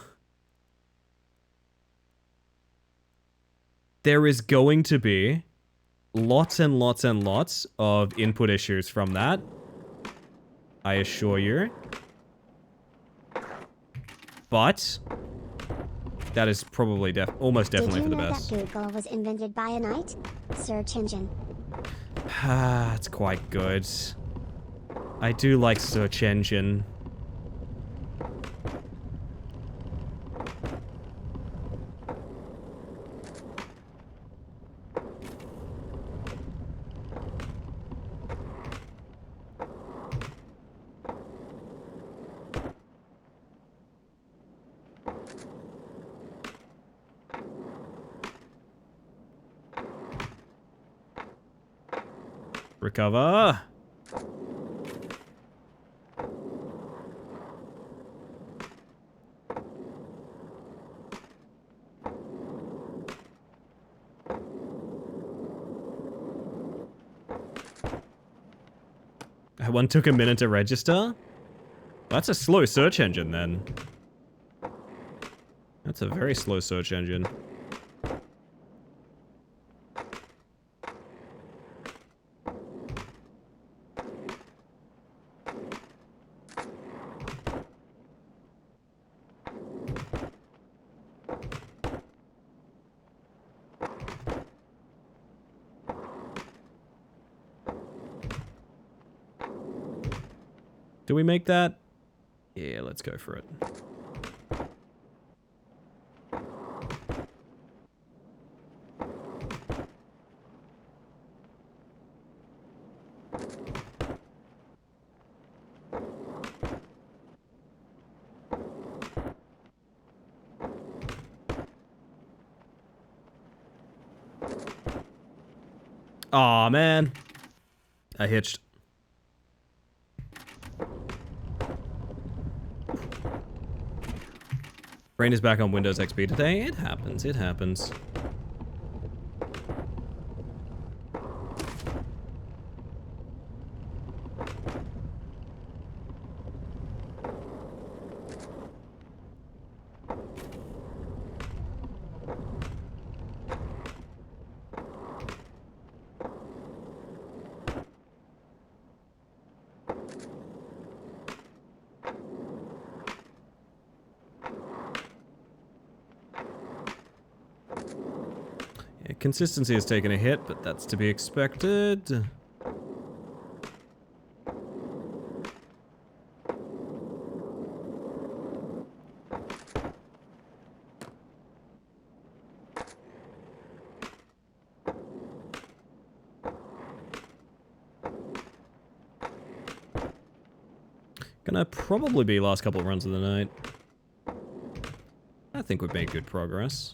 There is going to be lots and lots and lots of input issues from that. I assure you. But that is probably almost definitely for the best. Did you know that Google was invented by a knight? Search engine. Ah, it's quite good. I do like search engine. Recover. That one took a minute to register? That's a slow search engine then. That's a very slow search engine. Do we make that? Yeah, let's go for it. Aw, man. I hitched. Brain is back on Windows XP today. It happens, it happens. Consistency has taken a hit, but that's to be expected. Gonna probably be last couple of runs of the night. I think we've made good progress.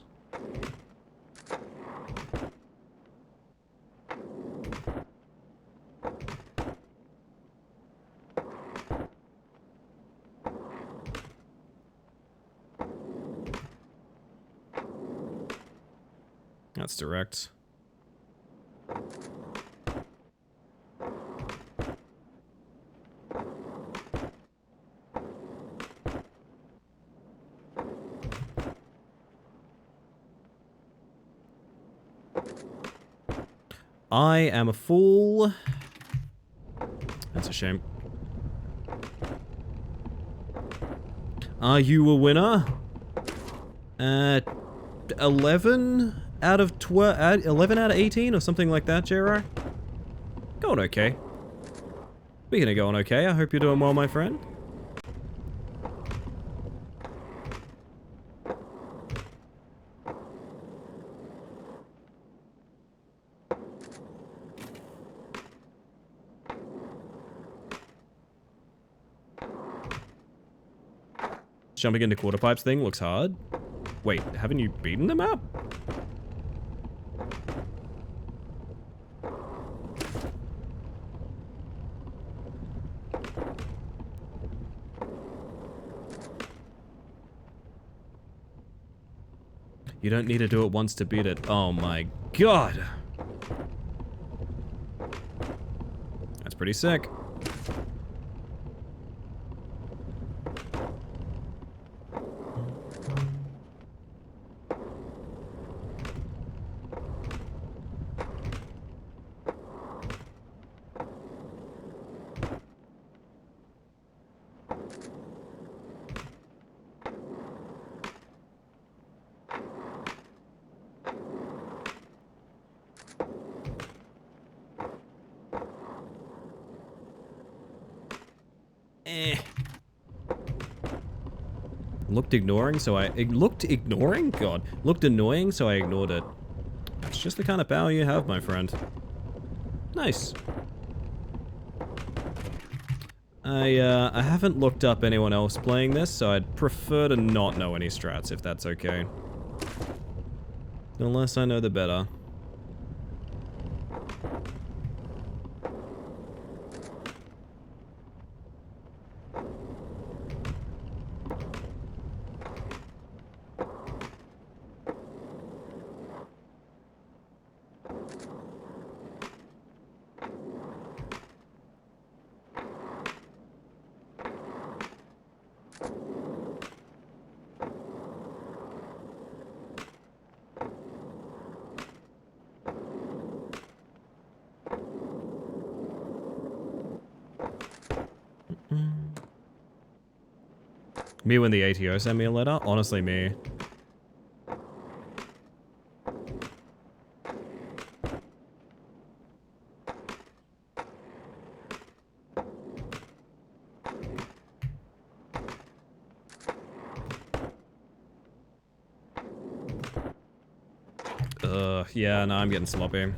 That's direct. I am a fool. That's a shame. Are you a winner? 11 out of 12, 11 out of 18 or something like that, JR? Going okay. Speaking of going okay, I hope you're doing well, my friend. Jumping into quarter pipes thing looks hard. Wait, haven't you beaten the map? You don't need to do it once to beat it. Oh my god. That's pretty sick. Looked ignoring, so looked ignoring? God. Looked annoying, so I ignored it. That's just the kind of power you have, my friend. Nice. I haven't looked up anyone else playing this, so I'd prefer to not know any strats, if that's okay. The less I know, the better. Me when the ATO sent me a letter? Honestly, me. Yeah, no, I'm getting sloppy. Been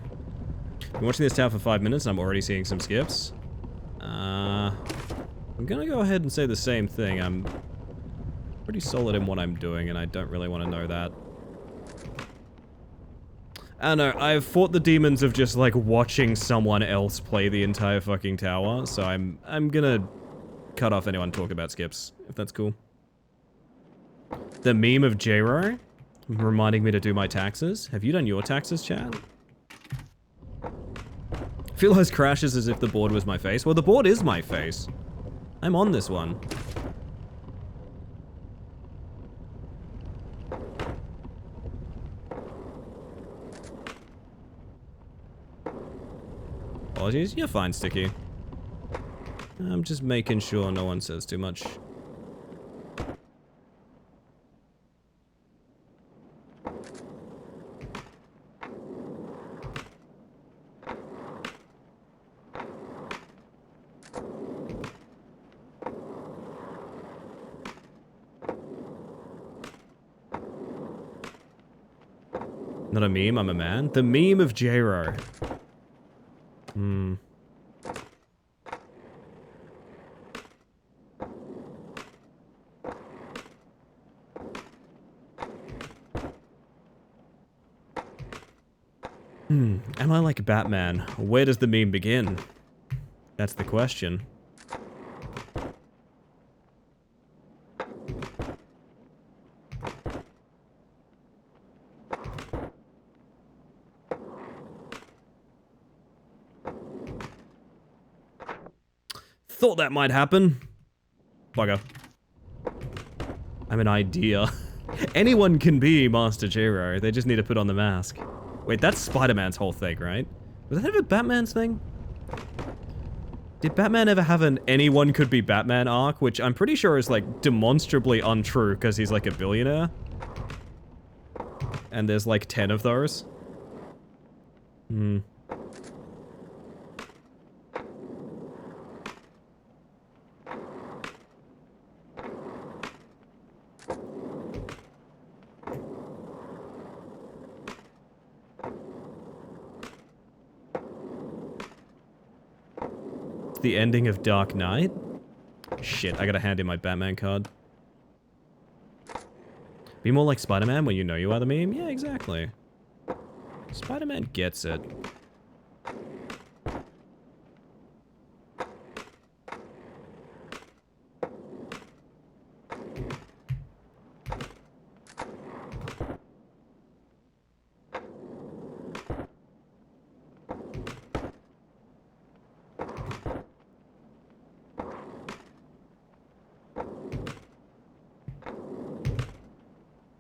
watching this town for 5 minutes and I'm already seeing some skips. I'm gonna go ahead and say the same thing. I'm pretty solid in what I'm doing and I don't really want to know that. I don't know, I've fought the demons of just like watching someone else play the entire fucking tower, so I'm gonna cut off anyone talking about skips, if that's cool. The meme of J-Ro reminding me to do my taxes. Have you done your taxes, chat? Feel those crashes as if the board was my face. Well, the board is my face. I'm on this one. Apologies, you're fine, Sticky. I'm just making sure no one says too much. Not a meme, I'm a man. The meme of J-Ro. Am I like Batman? Where does the meme begin? That's the question. Thought that might happen. Bugger. I'm an idea. Anyone can be Master J-Ro. They just need to put on the mask. Wait, that's Spider-Man's whole thing, right? Was that ever Batman's thing? Did Batman ever have an anyone could be Batman arc, which I'm pretty sure is like demonstrably untrue because he's like a billionaire? And there's like 10 of those. The ending of Dark Knight? Shit, I gotta hand in my Batman card. Be more like Spider-Man when you know you are the meme? Yeah, exactly. Spider-Man gets it.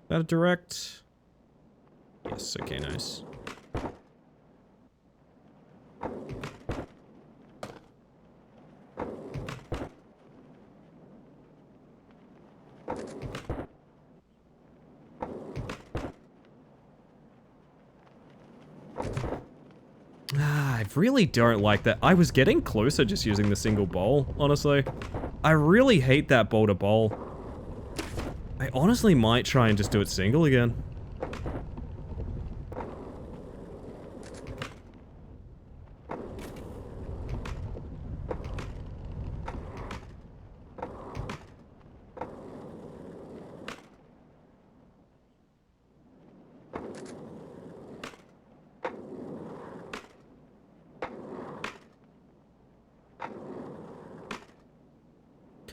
That a direct? Yes, okay, nice. I really don't like that. I was getting closer just using the single bowl, honestly. I really hate that bowl to bowl. I honestly might try and just do it single again.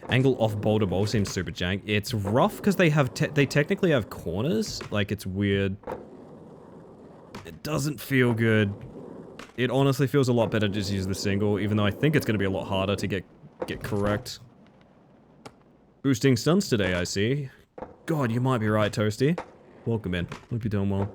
Angle off bowl to bowl seems super jank. It's rough because they have they technically have corners. Like, it's weird. It doesn't feel good. It honestly feels a lot better to just use the single, even though I think it's going to be a lot harder to get correct. Boosting stunts today, I see. God, you might be right, Toasty. Welcome in. Hope you're doing well.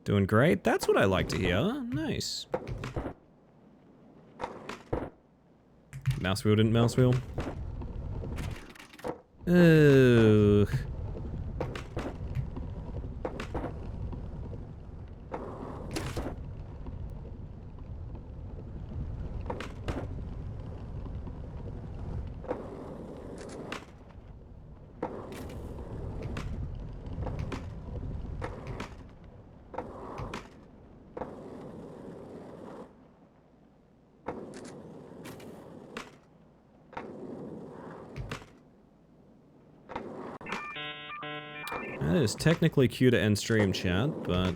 Doing great. That's what I like to hear. Nice. Mouse wheel didn't mouse wheel. Ugh. That is technically cue to end stream chat, but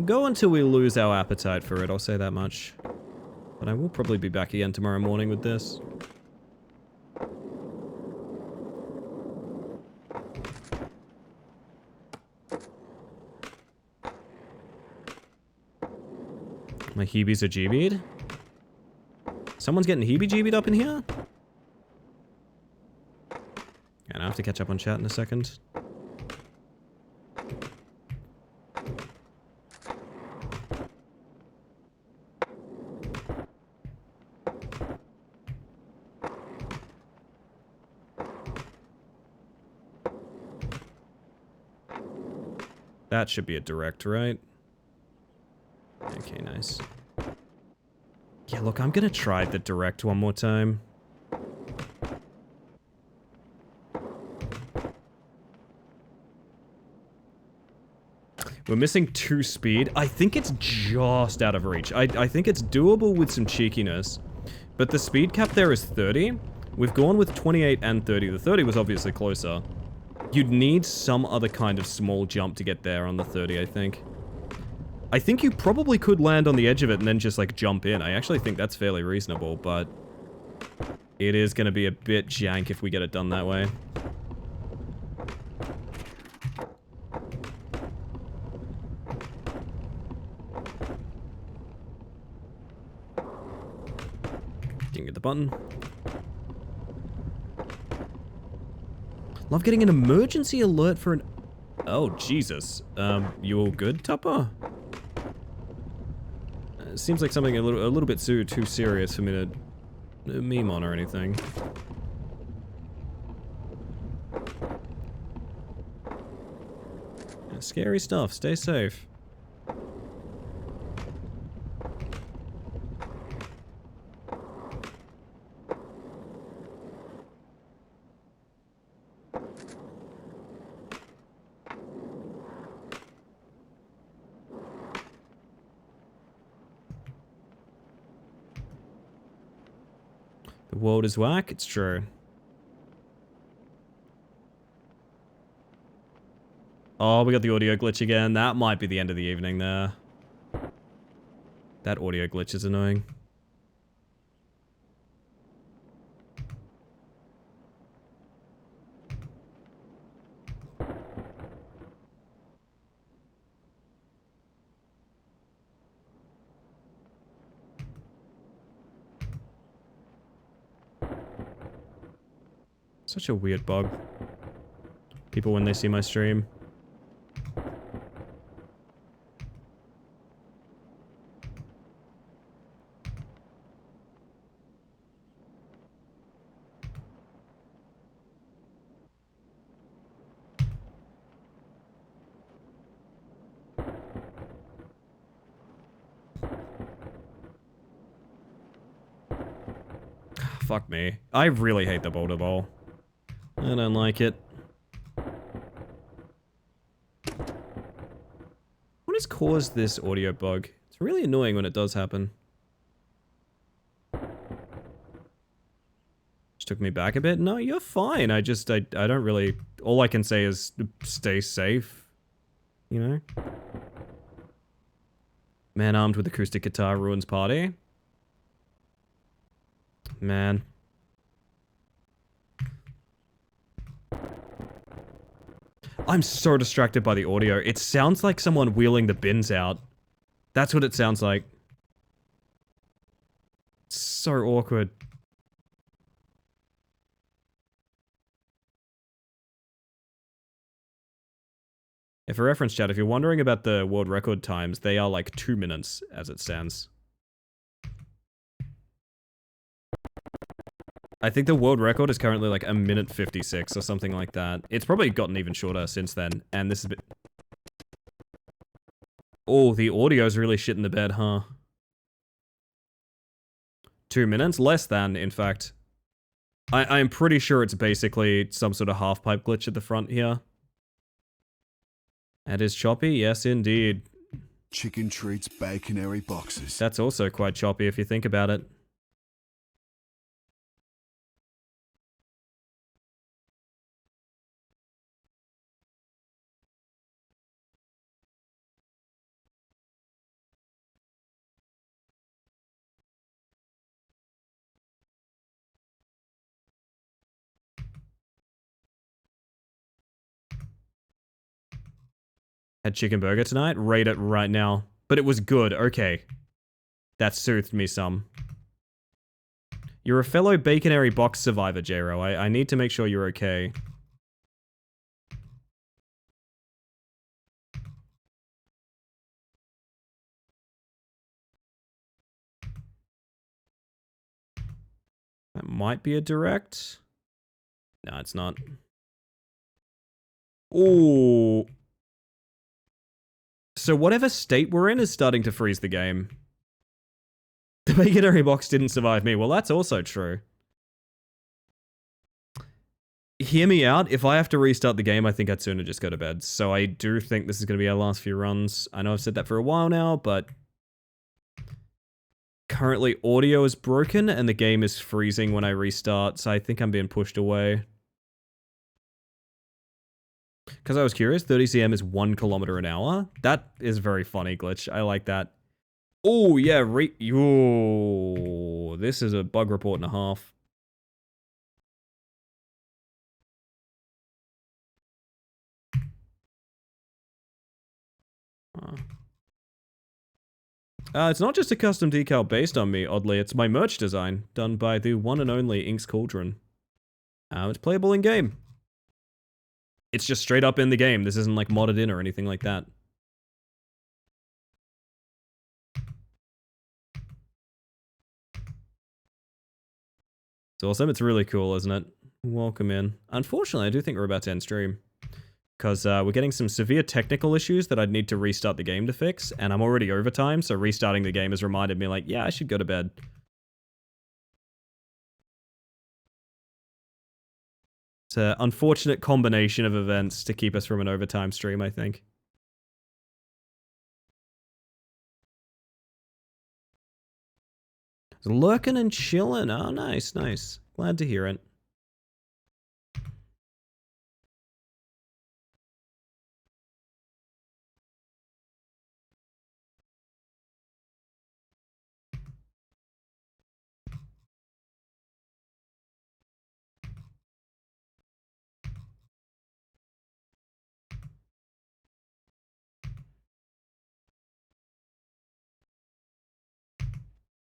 go until we lose our appetite for it, I'll say that much. But I will probably be back again tomorrow morning with this. My heebies are GB'd? Someone's getting heebie-jeebied up in here? And I have to catch up on chat in a second. That should be a direct, right? Okay, nice. Yeah, look, I'm gonna try the direct one more time. We're missing 2 speed. I think it's just out of reach. I think it's doable with some cheekiness. But the speed cap there is 30. We've gone with 28 and 30. The 30 was obviously closer. You'd need some other kind of small jump to get there on the 30, I think. I think you probably could land on the edge of it and then just, like, jump in. I actually think that's fairly reasonable, but it is going to be a bit jank if we get it done that way. Didn't get the button. Love getting an emergency alert for an... Oh, Jesus. You all good, Tupper? Seems like something a little bit too serious for me to meme on or anything. Yeah, scary stuff. Stay safe. The world is whack, it's true. Oh, we got the audio glitch again. That might be the end of the evening there. That audio glitch is annoying. Such a weird bug. People when they see my stream. Fuck me. I really hate the boulder bowl. I don't like it. What has caused this audio bug? It's really annoying when it does happen. Just took me back a bit. No, you're fine. I don't really... All I can say is stay safe. You know? Man armed with acoustic guitar ruins party. Man. I'm so distracted by the audio. It sounds like someone wheeling the bins out. That's what it sounds like. So awkward. Yeah, for reference, chat, if you're wondering about the world record times, they are like 2 minutes as it stands. I think the world record is currently like 1:56 or something like that. It's probably gotten even shorter since then, and this is a bit... Oh, the audio's really shit in the bed, huh? 2 minutes? Less than, in fact. I'm pretty sure it's basically some sort of half-pipe glitch at the front here. That is choppy? Yes, indeed. Chicken treats baconary boxes. That's also quite choppy if you think about it. Had chicken burger tonight? Rate it right now. But it was good, okay. That soothed me some. You're a fellow baconary box survivor, J-Ro. I need to make sure you're okay. That might be a direct. No, it's not. Ooh. So whatever state we're in is starting to freeze the game. The baconary box didn't survive me. Well, that's also true. Hear me out. If I have to restart the game, I think I'd sooner just go to bed. So I do think this is going to be our last few runs. I know I've said that for a while now, but... Currently, audio is broken and the game is freezing when I restart, so I think I'm being pushed away. Because I was curious, 30 cm is 1 kilometer an hour. That is very funny, Glitch. I like that. Oh, yeah, Ooh, this is a bug report and a half. It's not just a custom decal based on me, oddly. It's my merch design, done by the one and only Inks Cauldron. It's playable in-game. It's just straight up in the game. This isn't like modded in or anything like that. It's awesome. It's really cool, isn't it? Welcome in. Unfortunately, I do think we're about to end stream. Because we're getting some severe technical issues that I'd need to restart the game to fix, and I'm already over time, so restarting the game has reminded me, like, yeah, I should go to bed. It's an unfortunate combination of events to keep us from an overtime stream, I think. Lurking and chilling. Oh, nice, nice. Glad to hear it.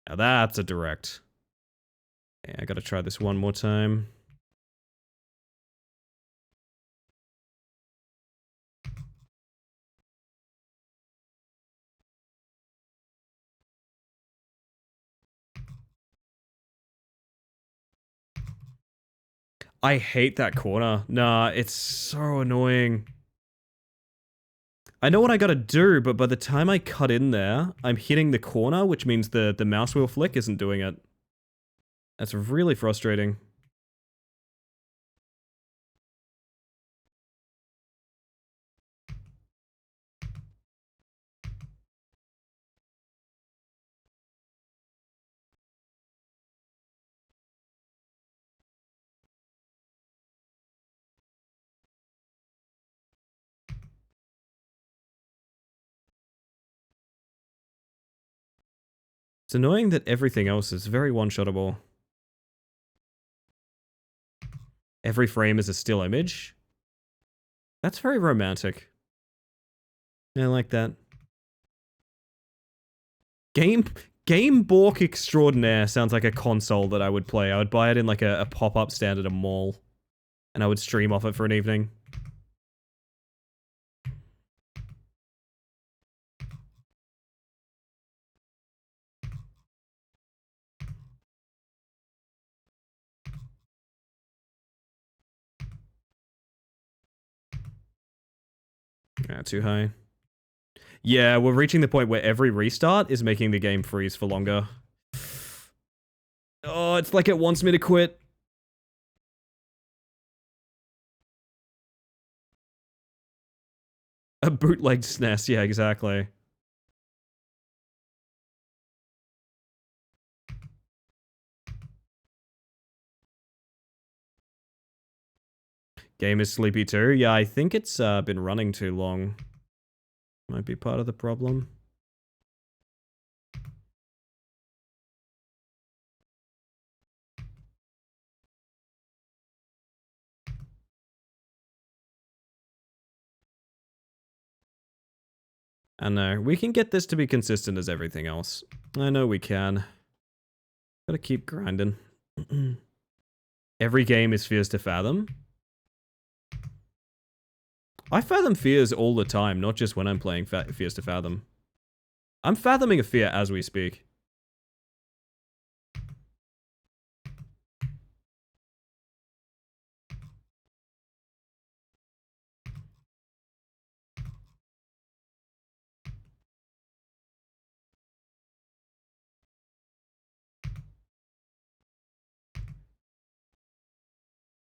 Now that's a direct. Yeah, I gotta try this one more time. I hate that corner. Nah, it's so annoying. I know what I gotta do, but by the time I cut in there, I'm hitting the corner, which means the mouse wheel flick isn't doing it. That's really frustrating. It's annoying that everything else is very one-shottable. Every frame is a still image. That's very romantic. I like that. Game Bork Extraordinaire sounds like a console that I would play. I would buy it in like a pop-up stand at a mall. And I would stream off it for an evening. Too high. Yeah, we're reaching the point where every restart is making the game freeze for longer. Oh, it's like it wants me to quit. A bootlegged SNES, yeah, exactly. Game is sleepy too. Yeah, I think it's been running too long. Might be part of the problem. I know. We can get this to be consistent as everything else. I know we can. Gotta keep grinding. Every game is Fears to Fathom. I fathom fears all the time, not just when I'm playing Fears to Fathom. I'm fathoming a fear as we speak.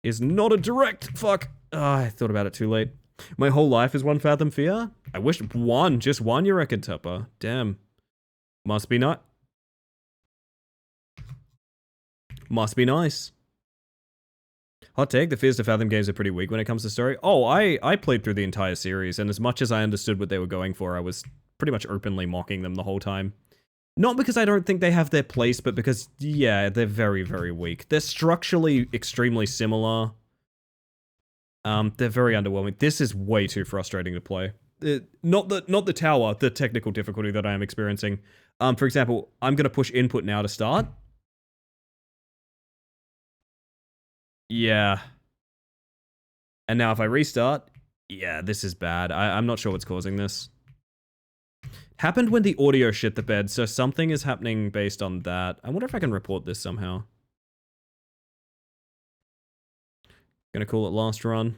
Is not a direct. Fuck. I thought about it too late. My whole life is one fathom fear? I wish one, just one, you reckon, Tupper? Damn. Must be not. Must be nice. Hot take, the Fears to Fathom games are pretty weak when it comes to story. Oh, I played through the entire series, and as much as I understood what they were going for, I was pretty much openly mocking them the whole time. Not because I don't think they have their place, but because, yeah, they're very, very weak. They're structurally extremely similar. They're very underwhelming. This is way too frustrating to play. Not the tower, the technical difficulty that I am experiencing. For example, I'm going to push input now to start. Yeah. And now if I restart, yeah, this is bad. I'm not sure what's causing this. Happened when the audio shit the bed, so something is happening based on that. I wonder if I can report this somehow. Gonna call it last run.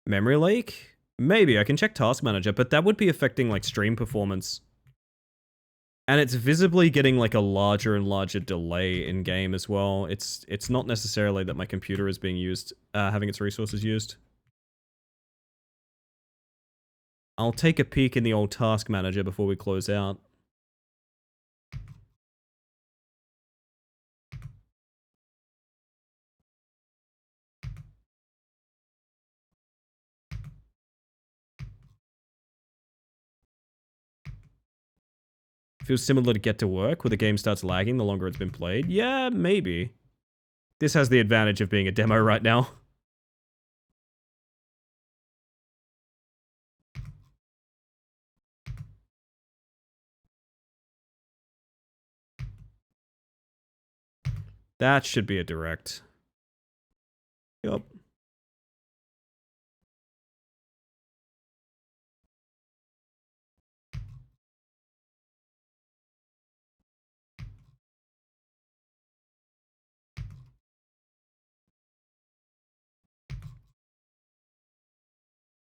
Memory leak? Maybe, I can check Task Manager, but that would be affecting like stream performance. And it's visibly getting like a larger and larger delay in game as well. It's not necessarily that my computer is being used, having its resources used. I'll take a peek in the old Task Manager before we close out. Feels similar to Get to Work, where the game starts lagging the longer it's been played. Yeah, maybe. This has the advantage of being a demo right now. That should be a direct. Yup.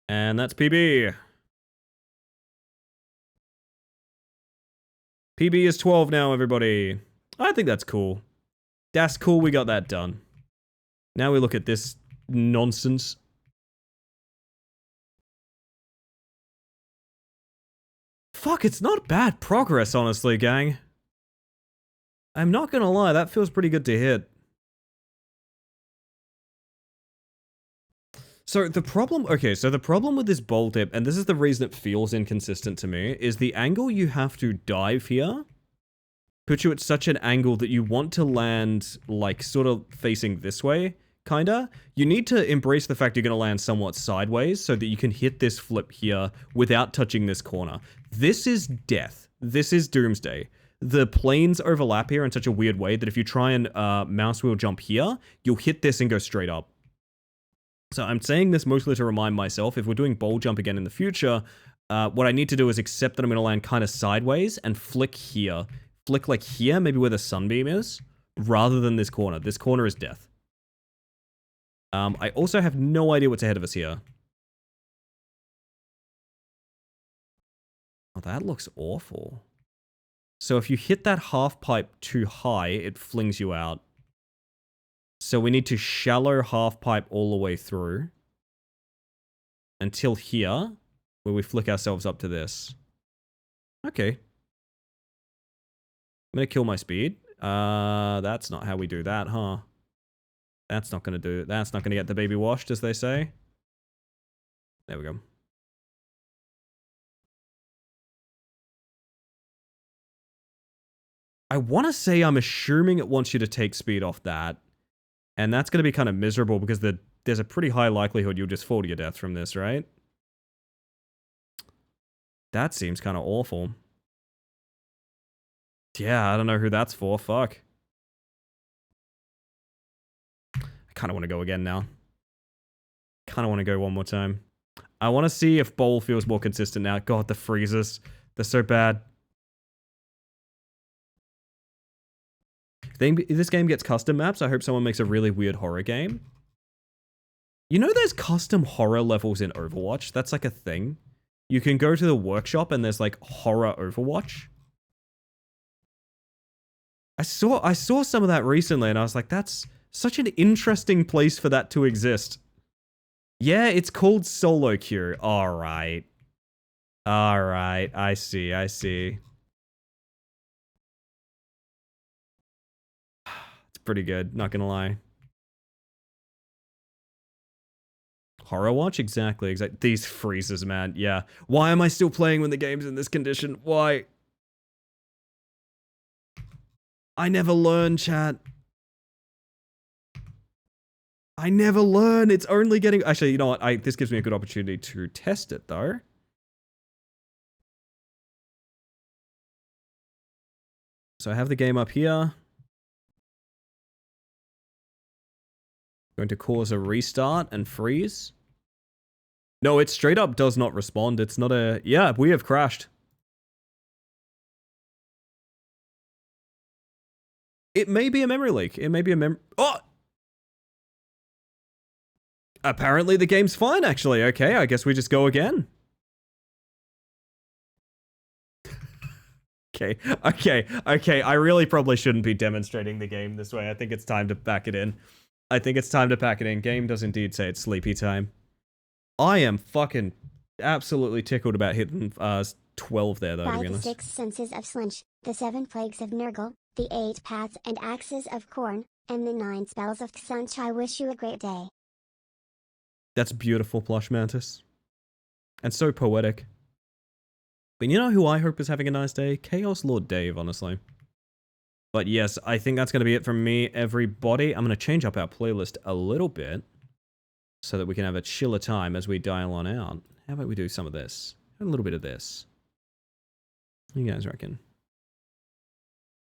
And that's PB. PB is 12 now, everybody. I think that's cool. That's cool, we got that done. Now we look at this nonsense. Fuck, it's not bad progress, honestly, gang. I'm not gonna lie, that feels pretty good to hit. So the problem, okay, so the problem with this bowl dip, and this is the reason it feels inconsistent to me, is the angle you have to dive here put you at such an angle that you want to land, like, sort of facing this way, kinda. You need to embrace the fact you're gonna land somewhat sideways so that you can hit this flip here without touching this corner. This is death. This is doomsday. The planes overlap here in such a weird way that if you try and mouse wheel jump here, you'll hit this and go straight up. So I'm saying this mostly to remind myself, if we're doing bowl jump again in the future, what I need to do is accept that I'm going to land kind of sideways and flick here. Flick like here, maybe where the sunbeam is, rather than this corner. This corner is death. I also have no idea what's ahead of us here. Oh, that looks awful. So if you hit that half pipe too high, it flings you out. So we need to shallow half pipe all the way through until here, where we flick ourselves up to this. Okay. I'm gonna kill my speed. That's not how we do that, huh? That's not gonna do it. That's not gonna get the baby washed, as they say. There we go. I want to say I'm assuming it wants you to take speed off that. And that's going to be kind of miserable because there's a pretty high likelihood you'll just fall to your death from this, right? That seems kind of awful. Yeah, I don't know who that's for. Fuck. I kind of want to go again now. Kind of want to go one more time. I want to see if bowl feels more consistent now. God, the freezes. They're so bad. If this game gets custom maps, I hope someone makes a really weird horror game. You know there's custom horror levels in Overwatch? That's like a thing. You can go to the workshop and there's like horror Overwatch. I saw some of that recently and I was like, that's such an interesting place for that to exist. Yeah, it's called solo queue. Alright. Alright, I see, I see. Pretty good, not gonna lie. Horror watch? Exactly. These freezes, man. Yeah. Why am I still playing when the game's in this condition? Why? I never learn, chat. I never learn. It's only getting... Actually, you know what? This gives me a good opportunity to test it, though. So I have the game up here. Going to cause a restart and freeze. No, it straight up does not respond. It's not a... Yeah, we have crashed. It may be a memory leak. It may be a Oh! Apparently the game's fine, actually. Okay, I guess we just go again. Okay. I really probably shouldn't be demonstrating the game this way. I think it's time to back it in. Game does indeed say it's sleepy time. I am fucking absolutely tickled about hitting 12 there, though, to By be the honest. 6 senses of Slinch, the 7 plagues of Nurgle, the 8 paths and axes of Khorne, and the 9 spells of Tsunch, I wish you a great day. That's beautiful, Plush Mantis. And so poetic. But you know who I hope is having a nice day? Chaos Lord Dave, honestly. But yes, I think that's going to be it from me, everybody. I'm going to change up our playlist a little bit so that we can have a chiller time as we dial on out. How about we do some of this? A little bit of this. What do you guys reckon?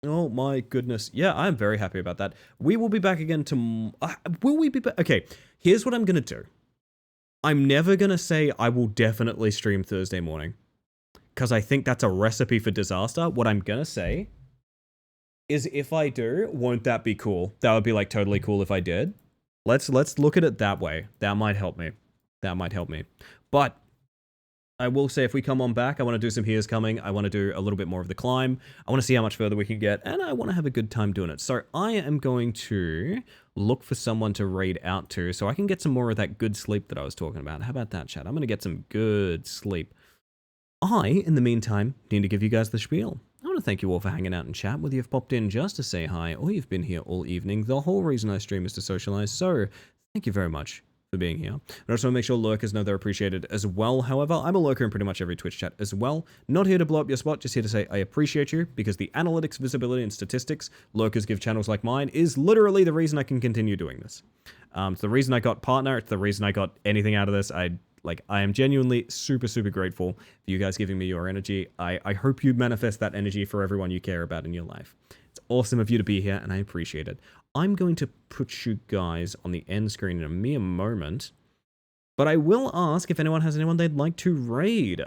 Oh my goodness. Yeah, I'm very happy about that. We will be back again will we be back? Okay, here's what I'm going to do. I'm never going to say I will definitely stream Thursday morning, because I think that's a recipe for disaster. What I'm going to say is, if I do, won't that be cool? That would be like totally cool if I did. Let's look at it that way. That might help me. But I will say, if we come on back, I want to do some Here's Coming. I want to do a little bit more of the climb. I want to see how much further we can get, and I want to have a good time doing it. So I am going to look for someone to raid out to so I can get some more of that good sleep that I was talking about. How about that, chat? I'm going to get some good sleep. I, in the meantime, need to give you guys the spiel. I want to thank you all for hanging out in chat, whether you've popped in just to say hi or you've been here all evening. The whole reason I stream is to socialize, so thank you very much for being here. I also want to make sure lurkers know they're appreciated as well. However, I'm a lurker in pretty much every Twitch chat as well. Not here to blow up your spot, just here to say I appreciate you, because the analytics, visibility, and statistics lurkers give channels like mine is literally the reason I can continue doing this. It's the reason I got partner. It's the reason I got anything out of this. I am genuinely super, super grateful for you guys giving me your energy. I hope you manifest that energy for everyone you care about in your life. It's awesome of you to be here, and I appreciate it. I'm going to put you guys on the end screen in a mere moment, but I will ask if anyone has anyone they'd like to raid.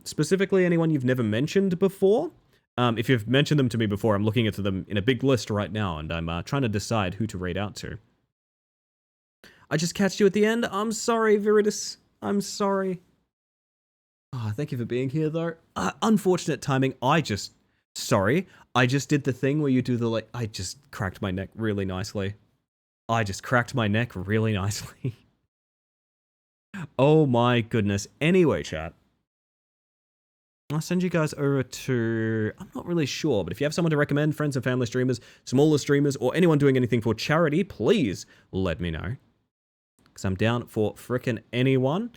Specifically, anyone you've never mentioned before. If you've mentioned them to me before, I'm looking at them in a big list right now, and I'm trying to decide who to raid out to. I just catched you at the end. I'm sorry, Viridis. I'm sorry. Oh, thank you for being here, though. Unfortunate timing. Sorry. I just did the thing where you do the, I just cracked my neck really nicely. Oh my goodness. Anyway, chat. I'll send you guys over to, I'm not really sure, but if you have someone to recommend, friends and family streamers, smaller streamers, or anyone doing anything for charity, please let me know. Because I'm down for frickin' anyone.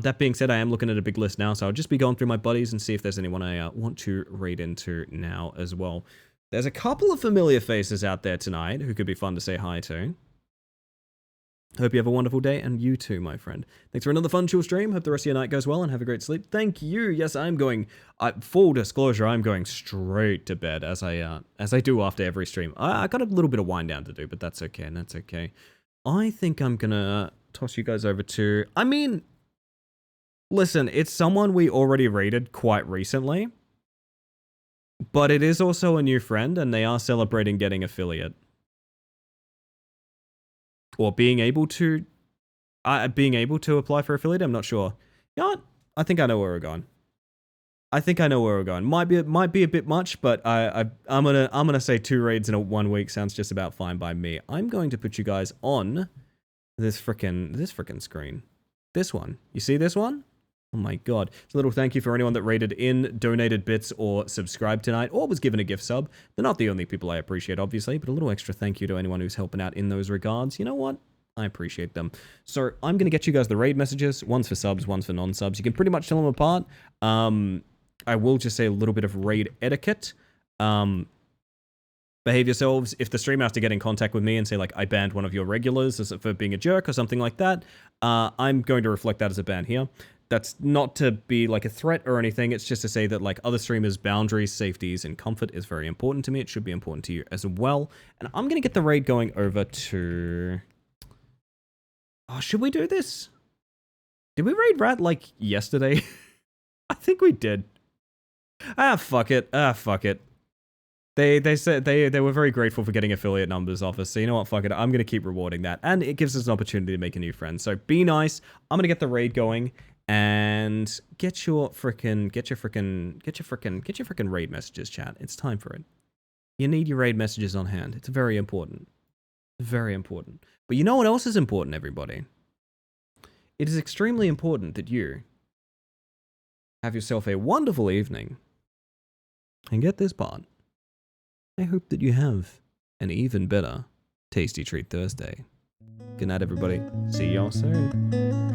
That being said, I am looking at a big list now, so I'll just be going through my buddies and see if there's anyone I want to raid into now as well. There's a couple of familiar faces out there tonight who could be fun to say hi to. Hope you have a wonderful day, and you too, my friend. Thanks for another fun, chill stream. Hope the rest of your night goes well, and have a great sleep. Thank you. Yes, I'm going, full disclosure, I'm going straight to bed, as I do after every stream. I got a little bit of wind down to do, but that's okay, and that's okay. I think I'm gonna toss you guys over to, listen, it's someone we already raided quite recently, but it is also a new friend, and they are celebrating getting affiliate. Or being able to apply for affiliate, I'm not sure. You know what? I think I know where we're going. Might be a bit much, but I'm gonna say 2 raids in 1 week sounds just about fine by me. I'm going to put you guys on this frickin' screen. This one. You see this one? Oh my god. It's a little thank you for anyone that rated in, donated bits, or subscribed tonight, or was given a gift sub. They're not the only people I appreciate, obviously, but a little extra thank you to anyone who's helping out in those regards. You know what? I appreciate them. So I'm going to get you guys the raid messages. One's for subs, one's for non-subs. You can pretty much tell them apart. I will just say a little bit of raid etiquette. Behave yourselves. If the streamer has to get in contact with me and say, like, I banned one of your regulars for being a jerk or something like that, I'm going to reflect that as a ban here. That's not to be like a threat or anything. It's just to say that, like, other streamers' boundaries, safeties, and comfort is very important to me. It should be important to you as well. And I'm going to get the raid going over to... Oh, should we do this? Did we raid Rat, like, yesterday? I think we did. Fuck it. Fuck it. They said they were very grateful for getting affiliate numbers off us. So you know what? Fuck it. I'm going to keep rewarding that. And it gives us an opportunity to make a new friend. So be nice. I'm going to get the raid going. And get your frickin' raid messages, chat. It's time for it. You need your raid messages on hand. It's very important. Very important. But you know what else is important, everybody? It is extremely important that you have yourself a wonderful evening. And get this part. I hope that you have an even better Tasty Treat Thursday. Good night, everybody. See y'all soon.